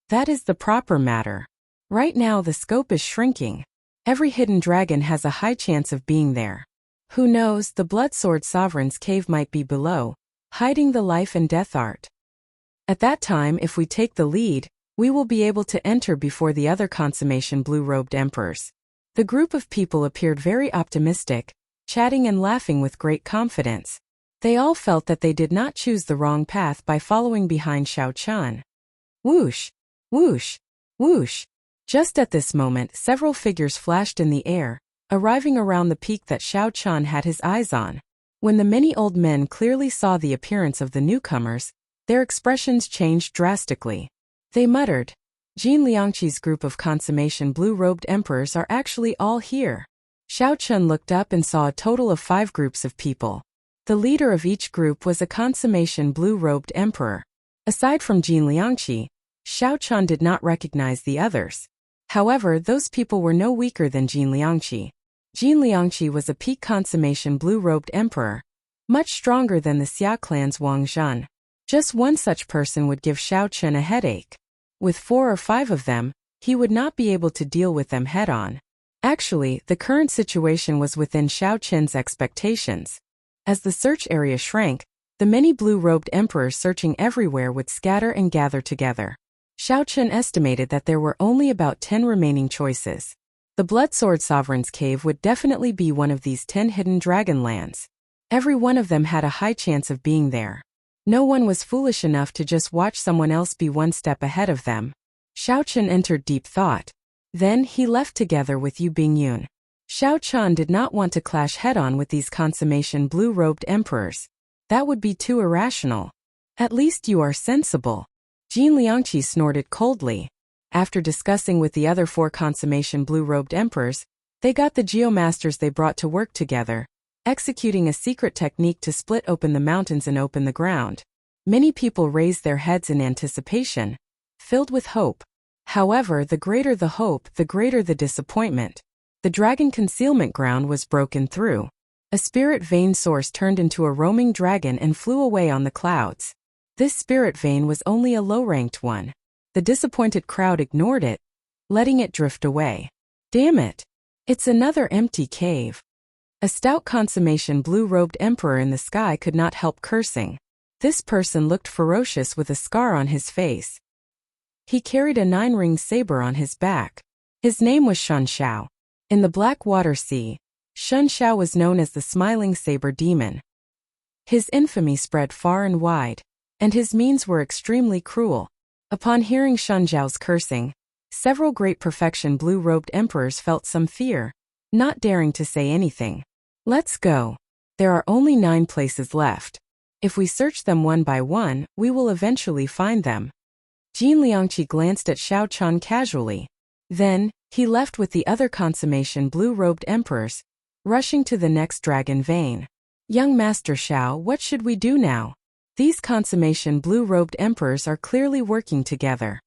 That is the proper matter. Right now the scope is shrinking. Every hidden dragon has a high chance of being there. Who knows, the Bloodsword Sovereign's cave might be below, hiding the life and death art. At that time, if we take the lead, we will be able to enter before the other consummation blue-robed emperors. The group of people appeared very optimistic, chatting and laughing with great confidence. They all felt that they did not choose the wrong path by following behind Xiao Chun. Whoosh! Whoosh! Whoosh! Just at this moment, several figures flashed in the air, arriving around the peak that Xiao Chun had his eyes on. When the many old men clearly saw the appearance of the newcomers, their expressions changed drastically. They muttered, "Jin Liangqi's group of consummation blue-robed emperors are actually all here." Xiao Chun looked up and saw a total of 5 groups of people. The leader of each group was a consummation blue-robed emperor. Aside from Jin Liangqi, Xiao Chun did not recognize the others. However, those people were no weaker than Jin Liangqi. Jin Liangqi was a peak consummation blue-robed emperor, much stronger than the Xia clan's Wang Zhan. Just one such person would give Xiao Chun a headache. With 4 or 5 of them, he would not be able to deal with them head-on. Actually, the current situation was within Xiao Chun's expectations. As the search area shrank, the many blue-robed emperors searching everywhere would scatter and gather together. Xiao Chun estimated that there were only about 10 remaining choices. The Bloodsword Sovereign's cave would definitely be one of these 10 hidden dragon lands. Every one of them had a high chance of being there. No one was foolish enough to just watch someone else be one step ahead of them. Xiao Chun entered deep thought. Then he left together with Yu Bingyun. Xiao Chun did not want to clash head-on with these consummation blue-robed emperors. That would be too irrational. "At least you are sensible." Jin Liangqi snorted coldly. After discussing with the other 4 consummation blue-robed emperors, they got the geomasters they brought to work together, executing a secret technique to split open the mountains and open the ground. Many people raised their heads in anticipation, filled with hope. However, the greater the hope, the greater the disappointment. The dragon concealment ground was broken through. A spirit vein source turned into a roaming dragon and flew away on the clouds. This spirit vein was only a low-ranked one. The disappointed crowd ignored it, letting it drift away. Damn it! It's another empty cave. A stout consummation blue-robed emperor in the sky could not help cursing. This person looked ferocious with a scar on his face. He carried a 9-ring saber on his back. His name was Shen Xiao. In the Black Water Sea, Shen Xiao was known as the Smiling Saber Demon. His infamy spread far and wide, and his means were extremely cruel. Upon hearing Shen Xiao's cursing, several great perfection blue-robed emperors felt some fear, not daring to say anything. "Let's go. There are only 9 places left. If we search them one by one, we will eventually find them." Jin Liangqi glanced at Xiao Chun casually. Then, he left with the other consummation blue-robed emperors, rushing to the next dragon vein. "Young Master Xiao, what should we do now? These consummation blue-robed emperors are clearly working together."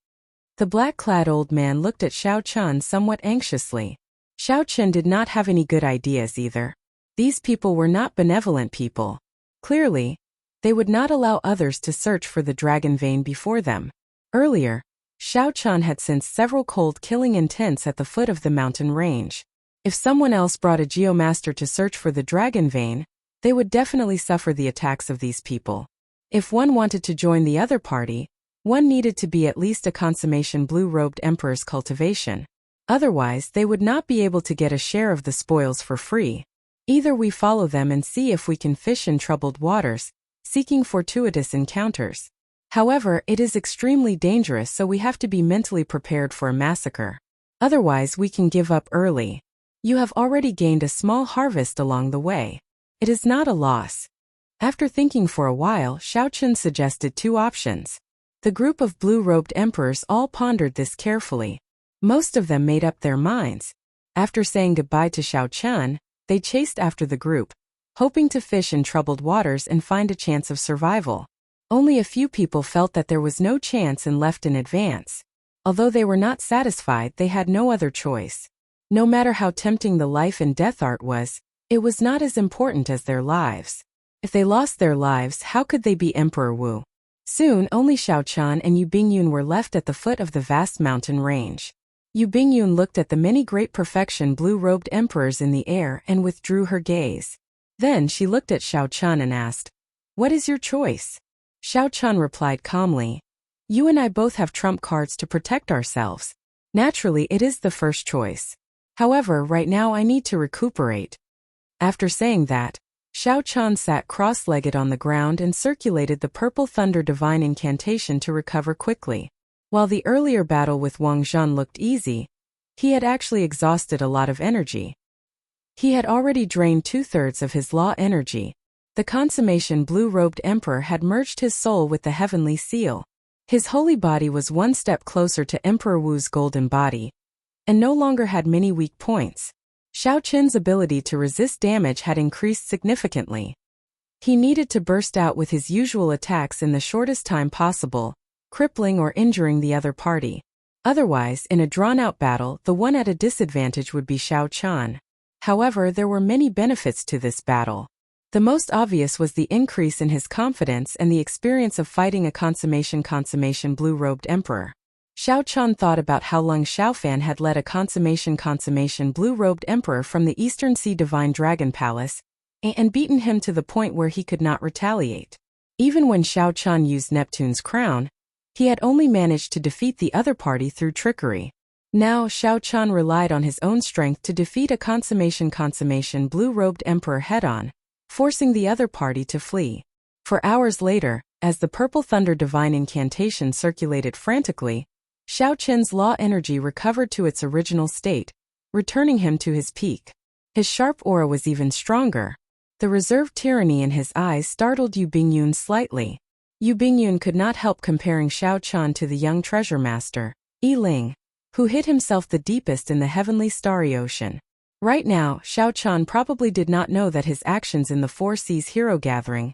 The black-clad old man looked at Xiao Chun somewhat anxiously. Xiao Chun did not have any good ideas either. These people were not benevolent people. Clearly, they would not allow others to search for the dragon vein before them. Earlier, Xiao Chun had sensed several cold-killing intents at the foot of the mountain range. If someone else brought a geomaster to search for the dragon vein, they would definitely suffer the attacks of these people. If one wanted to join the other party, one needed to be at least a consummation blue-robed emperor's cultivation. Otherwise, they would not be able to get a share of the spoils for free. Either we follow them and see if we can fish in troubled waters, seeking fortuitous encounters. However, it is extremely dangerous, so we have to be mentally prepared for a massacre. Otherwise, we can give up early. You have already gained a small harvest along the way. It is not a loss. After thinking for a while, Xiao Chun suggested two options. The group of blue-robed emperors all pondered this carefully. Most of them made up their minds. After saying goodbye to Xiao Chun, they chased after the group, hoping to fish in troubled waters and find a chance of survival. Only a few people felt that there was no chance and left in advance. Although they were not satisfied, they had no other choice. No matter how tempting the life and death art was, it was not as important as their lives. If they lost their lives, how could they be Emperor Wu? Soon, only Xiao Chun and Yu Bingyun were left at the foot of the vast mountain range. Yu Bingyun looked at the many great perfection blue-robed emperors in the air and withdrew her gaze. Then she looked at Xiao Chun and asked, "What is your choice?" Xiao Chun replied calmly, "You and I both have trump cards to protect ourselves. Naturally, it is the first choice. However, right now I need to recuperate." After saying that, Xiao Chun sat cross-legged on the ground and circulated the Purple Thunder Divine Incantation to recover quickly. While the earlier battle with Wang Zhan looked easy, he had actually exhausted a lot of energy. He had already drained 2/3 of his law energy. The consummation blue-robed emperor had merged his soul with the heavenly seal. His holy body was one step closer to Emperor Wu's golden body, and no longer had many weak points. Xiao Chun's ability to resist damage had increased significantly. He needed to burst out with his usual attacks in the shortest time possible, crippling or injuring the other party. Otherwise, in a drawn-out battle, the one at a disadvantage would be Xiao Chun. However, there were many benefits to this battle. The most obvious was the increase in his confidence and the experience of fighting a consummation blue-robed emperor. Xiao Chun thought about how Lung Xiaofan had led a consummation blue-robed emperor from the Eastern Sea Divine Dragon Palace and beaten him to the point where he could not retaliate. Even when Xiao Chun used Neptune's crown, he had only managed to defeat the other party through trickery. Now Xiao Chun relied on his own strength to defeat a consummation blue-robed emperor head-on, forcing the other party to flee. For hours later, as the Purple Thunder Divine Incantation circulated frantically, Xiao Chun's law energy recovered to its original state, returning him to his peak. His sharp aura was even stronger. The reserved tyranny in his eyes startled Yu Bingyun slightly. Yu Bingyun could not help comparing Xiao Chun to the young treasure master, Yi Ling, who hid himself the deepest in the heavenly starry ocean. Right now, Xiao Chun probably did not know that his actions in the Four Seas Hero Gathering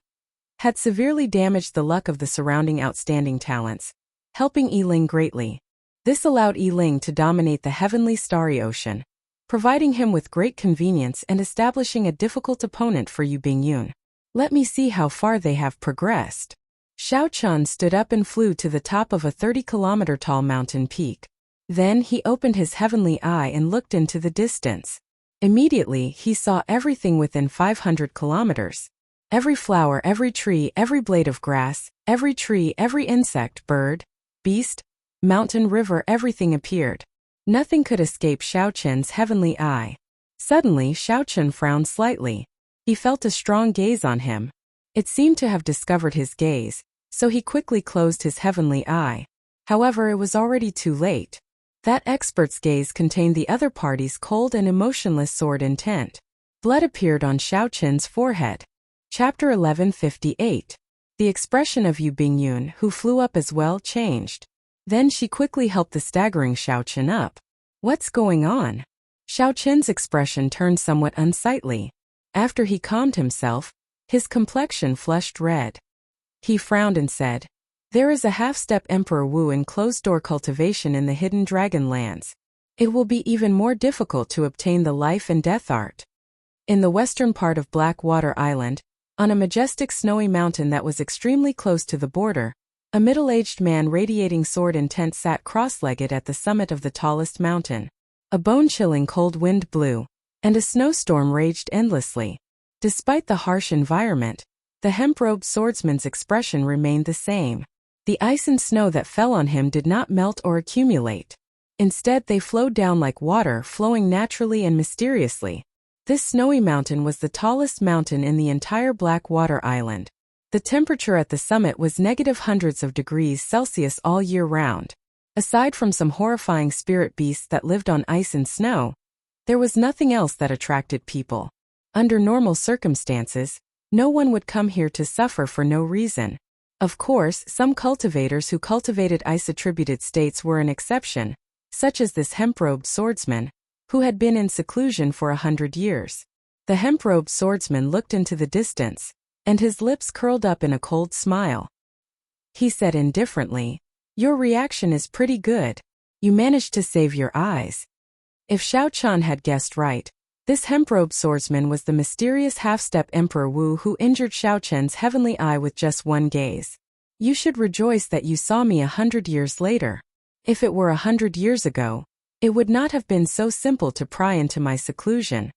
had severely damaged the luck of the surrounding outstanding talents, helping Yi Ling greatly. This allowed Yi Ling to dominate the heavenly starry ocean, providing him with great convenience and establishing a difficult opponent for Yu Bingyun. Let me see how far they have progressed. Xiao Chun stood up and flew to the top of a 30-kilometer tall mountain peak. Then he opened his heavenly eye and looked into the distance. Immediately, he saw everything within 500 kilometers. Every flower, every tree, every blade of grass, every tree, every insect, bird, beast, mountain, river, everything appeared. Nothing could escape Xiao Chun's heavenly eye. Suddenly, Xiao Chun frowned slightly. He felt a strong gaze on him. It seemed to have discovered his gaze, so he quickly closed his heavenly eye. However, it was already too late. That expert's gaze contained the other party's cold and emotionless sword intent. Blood appeared on Xiao Chun's forehead. Chapter 1158. The expression of Yu Bingyun, who flew up as well, changed. Then she quickly helped the staggering Xiao Chun up. What's going on? Xiao Chun's expression turned somewhat unsightly. After he calmed himself, his complexion flushed red. He frowned and said, "There is a half-step Emperor Wu in closed-door cultivation in the hidden dragon lands. It will be even more difficult to obtain the life and death art." In the western part of Blackwater Island, on a majestic snowy mountain that was extremely close to the border, a middle-aged man radiating sword intent sat cross-legged at the summit of the tallest mountain. A bone-chilling cold wind blew, and a snowstorm raged endlessly. Despite the harsh environment, the hemp-robed swordsman's expression remained the same. The ice and snow that fell on him did not melt or accumulate. Instead, they flowed down like water, flowing naturally and mysteriously. This snowy mountain was the tallest mountain in the entire Blackwater Island. The temperature at the summit was negative hundreds of degrees Celsius all year round. Aside from some horrifying spirit beasts that lived on ice and snow, there was nothing else that attracted people. Under normal circumstances, No one would come here to suffer for no reason. Of course, some cultivators who cultivated ice-attributed states were an exception, such as this hemp-robed swordsman, who had been in seclusion for 100 years. The hemp-robed swordsman looked into the distance, and his lips curled up in a cold smile. He said indifferently, "Your reaction is pretty good. You managed to save your eyes." If Xiao Qian had guessed right, this hemp-robed swordsman was the mysterious half-step Emperor Wu who injured Xiao Qian's heavenly eye with just one gaze. "You should rejoice that you saw me 100 years later. If it were 100 years ago, it would not have been so simple to pry into my seclusion."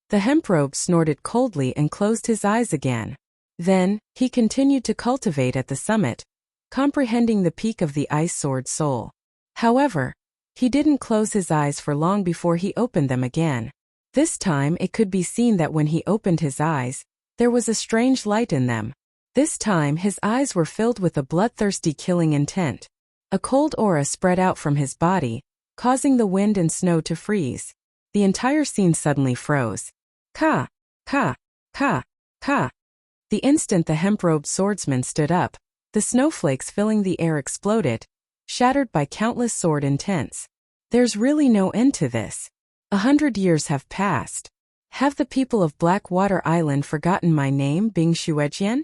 The hemp-robe snorted coldly and closed his eyes again. Then, he continued to cultivate at the summit, comprehending the peak of the ice sword soul. However, he didn't close his eyes for long before he opened them again. This time it could be seen that when he opened his eyes, there was a strange light in them. This time his eyes were filled with a bloodthirsty killing intent. A cold aura spread out from his body, causing the wind and snow to freeze. The entire scene suddenly froze. Ka! Ka! Ka! Ka! The instant the hemp-robed swordsman stood up, the snowflakes filling the air exploded, shattered by countless sword intents. There's really no end to this. 100 years have passed. Have the people of Blackwater Island forgotten my name, Bing Xuejian?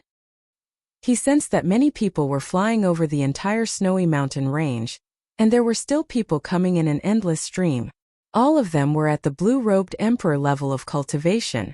He sensed that many people were flying over the entire snowy mountain range, and there were still people coming in an endless stream. All of them were at the blue-robed emperor level of cultivation.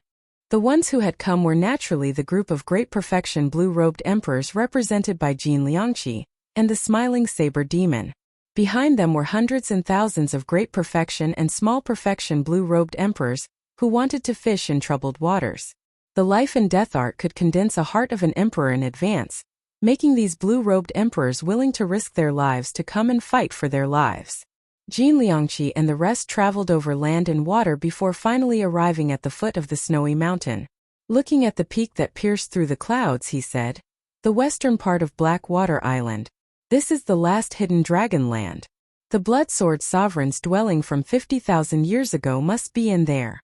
The ones who had come were naturally the group of great perfection blue-robed emperors represented by Jin Liangqi and the smiling saber demon. Behind them were hundreds and thousands of great perfection and small perfection blue-robed emperors who wanted to fish in troubled waters. The life and death art could condense a heart of an emperor in advance, making these blue-robed emperors willing to risk their lives to come and fight for their lives. Jin Liangqi and the rest traveled over land and water before finally arriving at the foot of the snowy mountain. Looking at the peak that pierced through the clouds, he said, "The western part of Blackwater Island. This is the last hidden dragon land. The Bloodsword Sovereign's dwelling from 50,000 years ago must be in there."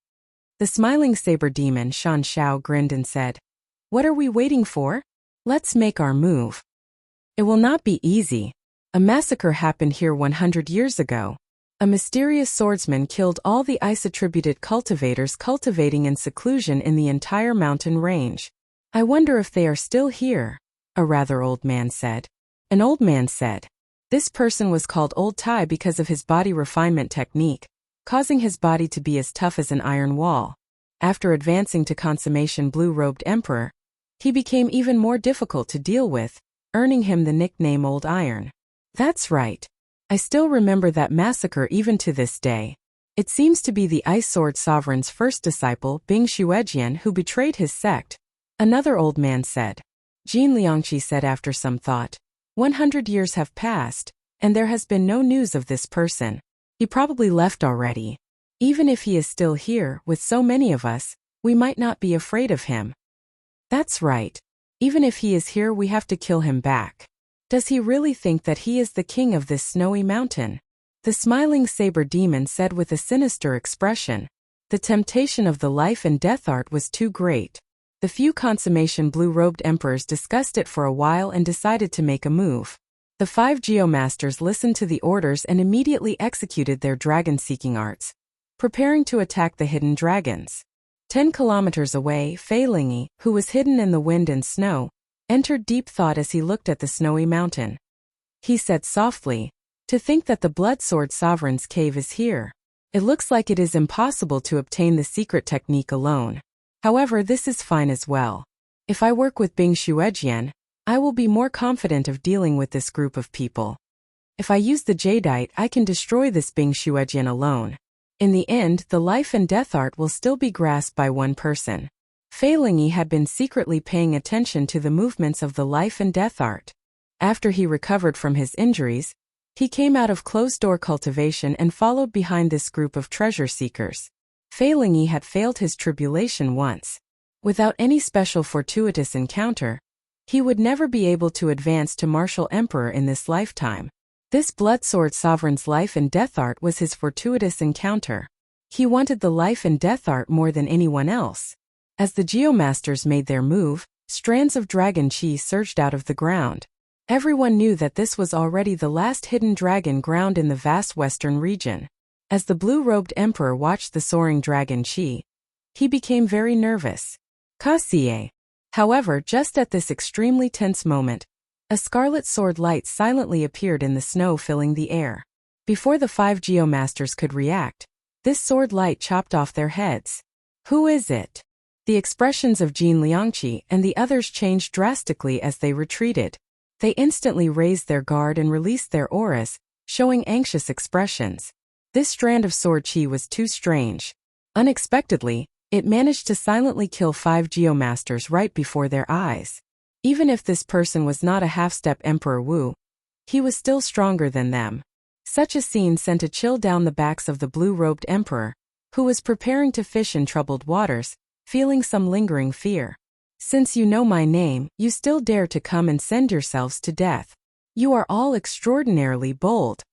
The smiling saber demon Shan Shao grinned and said, "What are we waiting for? Let's make our move. It will not be easy. A massacre happened here 100 years ago. A mysterious swordsman killed all the ice-attributed cultivators cultivating in seclusion in the entire mountain range. I wonder if they are still here," a rather old man said. An old man said, "This person was called Old Tai because of his body refinement technique, causing his body to be as tough as an iron wall. After advancing to consummation blue-robed emperor, he became even more difficult to deal with, earning him the nickname Old Iron." That's right. I still remember that massacre even to this day. It seems to be the Ice Sword Sovereign's first disciple, Bing Xuejian, who betrayed his sect, another old man said. Jin Liangqi said after some thought, 100 years have passed, and there has been no news of this person. He probably left already. Even if he is still here, with so many of us, we might not be afraid of him. That's right. Even if he is here, we have to kill him back. Does he really think that he is the king of this snowy mountain? The smiling saber demon said with a sinister expression. The temptation of the life and death art was too great. The few consummation blue-robed emperors discussed it for a while and decided to make a move. The 5 geomasters listened to the orders and immediately executed their dragon-seeking arts, preparing to attack the hidden dragons. 10 kilometers away, Fei Lingyi, who was hidden in the wind and snow, entered deep thought as he looked at the snowy mountain. He said softly, "To think that the Bloodsword Sovereign's cave is here. It looks like it is impossible to obtain the secret technique alone. However, this is fine as well. If I work with Bing Xuejian, I will be more confident of dealing with this group of people. If I use the jadeite, I can destroy this Bing Xuejian alone. In the end, the life and death art will still be grasped by one person." Fei Lingyi had been secretly paying attention to the movements of the life and death art. After he recovered from his injuries, he came out of closed-door cultivation and followed behind this group of treasure seekers. Fei Lingyi had failed his tribulation once. Without any special fortuitous encounter, he would never be able to advance to martial emperor in this lifetime. This Bloodsword Sovereign's life and death art was his fortuitous encounter. He wanted the life and death art more than anyone else. As the Geomasters made their move, strands of dragon chi surged out of the ground. Everyone knew that this was already the last hidden dragon ground in the vast western region. As the blue-robed emperor watched the soaring dragon chi, he became very nervous. Kasie. However, just at this extremely tense moment, a scarlet sword light silently appeared in the snow filling the air. Before the 5 Geomasters could react, this sword light chopped off their heads. Who is it? The expressions of Jin Liangqi and the others changed drastically as they retreated. They instantly raised their guard and released their auras, showing anxious expressions. This strand of sword chi was too strange. Unexpectedly, it managed to silently kill 5 Geomasters right before their eyes. Even if this person was not a half-step Emperor Wu, he was still stronger than them. Such a scene sent a chill down the backs of the blue-robed emperor, who was preparing to fish in troubled waters, feeling some lingering fear. Since you know my name, you still dare to come and send yourselves to death. You are all extraordinarily bold.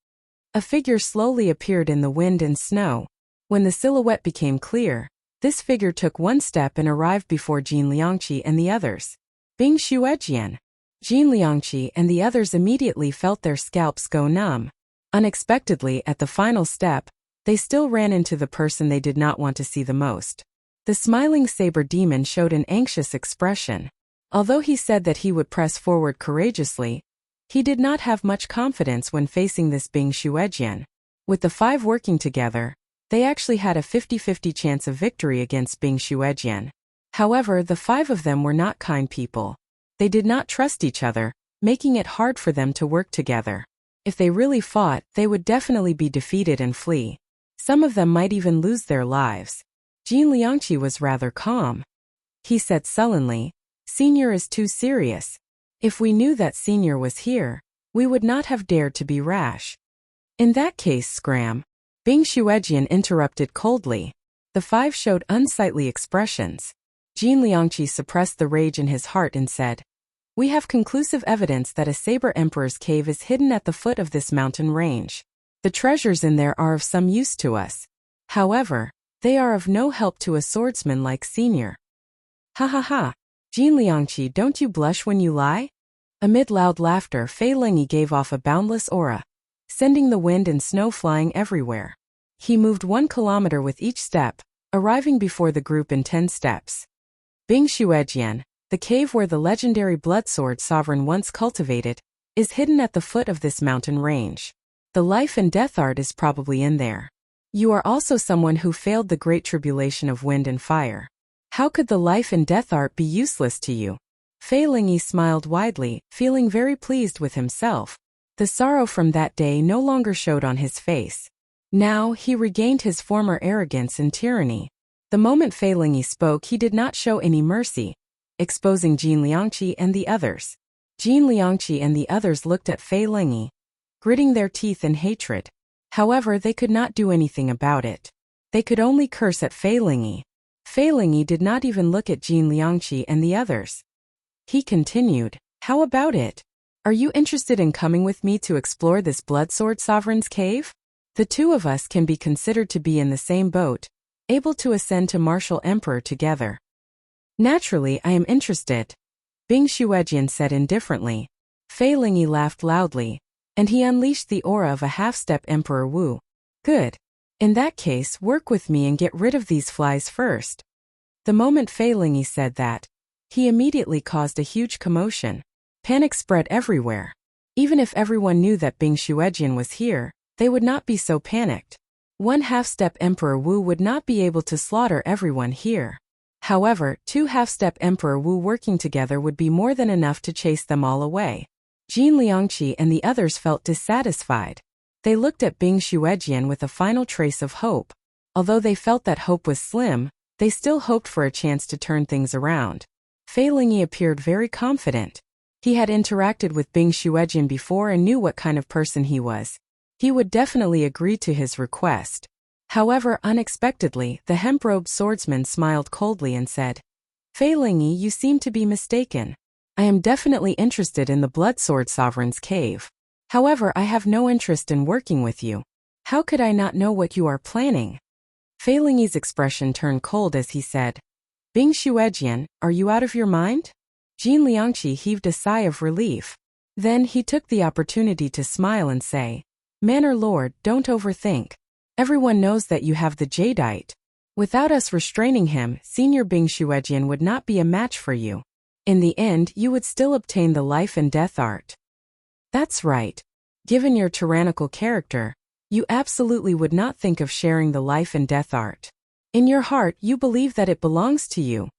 A figure slowly appeared in the wind and snow. When the silhouette became clear, this figure took one step and arrived before Jin Liangqi and the others. Bing Xuejian. Jin Liangqi and the others immediately felt their scalps go numb. Unexpectedly, at the final step, they still ran into the person they did not want to see the most. The smiling saber demon showed an anxious expression. Although he said that he would press forward courageously, he did not have much confidence when facing this Bing Xuejian. With the 5 working together, they actually had a 50-50 chance of victory against Bing Xuejian. However, the 5 of them were not kind people. They did not trust each other, making it hard for them to work together. If they really fought, they would definitely be defeated and flee. Some of them might even lose their lives. Jin Liangqi was rather calm. He said sullenly, "Senior is too serious. If we knew that Senior was here, we would not have dared to be rash." "In that case, Scram," Bing Xuejian interrupted coldly. The 5 showed unsightly expressions. Jin Liangqi suppressed the rage in his heart and said, "We have conclusive evidence that a Saber Emperor's cave is hidden at the foot of this mountain range. The treasures in there are of some use to us. However, they are of no help to a swordsman like Senior." "Ha ha ha. Jin Liangqi, don't you blush when you lie?" Amid loud laughter, Fei Lingyi gave off a boundless aura, sending the wind and snow flying everywhere. He moved 1 kilometer with each step, arriving before the group in 10 steps. Bing Xuejian, the cave where the legendary blood sword sovereign once cultivated, is hidden at the foot of this mountain range. The life and death art is probably in there. You are also someone who failed the great tribulation of wind and fire. How could the life and death art be useless to you? Fei Lingyi smiled widely, feeling very pleased with himself. The sorrow from that day no longer showed on his face. Now, he regained his former arrogance and tyranny. The moment Fei Lingyi spoke, he did not show any mercy, exposing Jin Liangqi and the others. Jin Liangqi and the others looked at Fei Lingyi, gritting their teeth in hatred. However, they could not do anything about it. They could only curse at Fei Lingyi. Fei Lingyi did not even look at Jin Liangqi and the others. He continued, "How about it? Are you interested in coming with me to explore this Bloodsword Sovereign's cave? The 2 of us can be considered to be in the same boat, able to ascend to Martial Emperor together." "Naturally, I am interested," Bing Xuejian said indifferently. Fei Lingyi laughed loudly, and he unleashed the aura of a half-step Emperor Wu. "Good. In that case, work with me and get rid of these flies first." The moment Fei Lingyi said that, he immediately caused a huge commotion. Panic spread everywhere. Even if everyone knew that Bing Xuejian was here, they would not be so panicked. One half-step Emperor Wu would not be able to slaughter everyone here. However, 2 half-step Emperor Wu working together would be more than enough to chase them all away. Jin Liangqi and the others felt dissatisfied. They looked at Bing Xuejian with a final trace of hope. Although they felt that hope was slim, they still hoped for a chance to turn things around. Fei Lingyi appeared very confident. He had interacted with Bing Xuejian before and knew what kind of person he was. He would definitely agree to his request. However, unexpectedly, the hemp-robed swordsman smiled coldly and said, "Fei Lingyi, you seem to be mistaken. I am definitely interested in the Bloodsword Sovereign's cave. However, I have no interest in working with you. How could I not know what you are planning?" Fei Lingyi's expression turned cold as he said, Bing Shuejian, are you out of your mind? Jin Liangqi heaved a sigh of relief. Then he took the opportunity to smile and say, Manor Lord, don't overthink. Everyone knows that you have the jadeite. Without us restraining him, Senior Bing Shuejian would not be a match for you. In the end, you would still obtain the life and death art. That's right. Given your tyrannical character, you absolutely would not think of sharing the life and death art. In your heart, you believe that it belongs to you.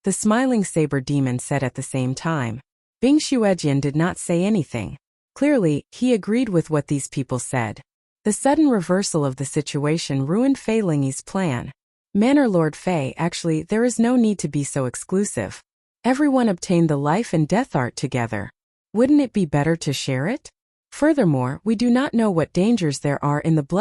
The smiling saber demon said at the same time. Bing Shuejian did not say anything. Clearly, he agreed with what these people said. The sudden reversal of the situation ruined Fei Lingyi's plan. Manor Lord Fei, actually, there is no need to be so exclusive. Everyone obtained the life and death art together. Wouldn't it be better to share it? Furthermore, we do not know what dangers there are in the blood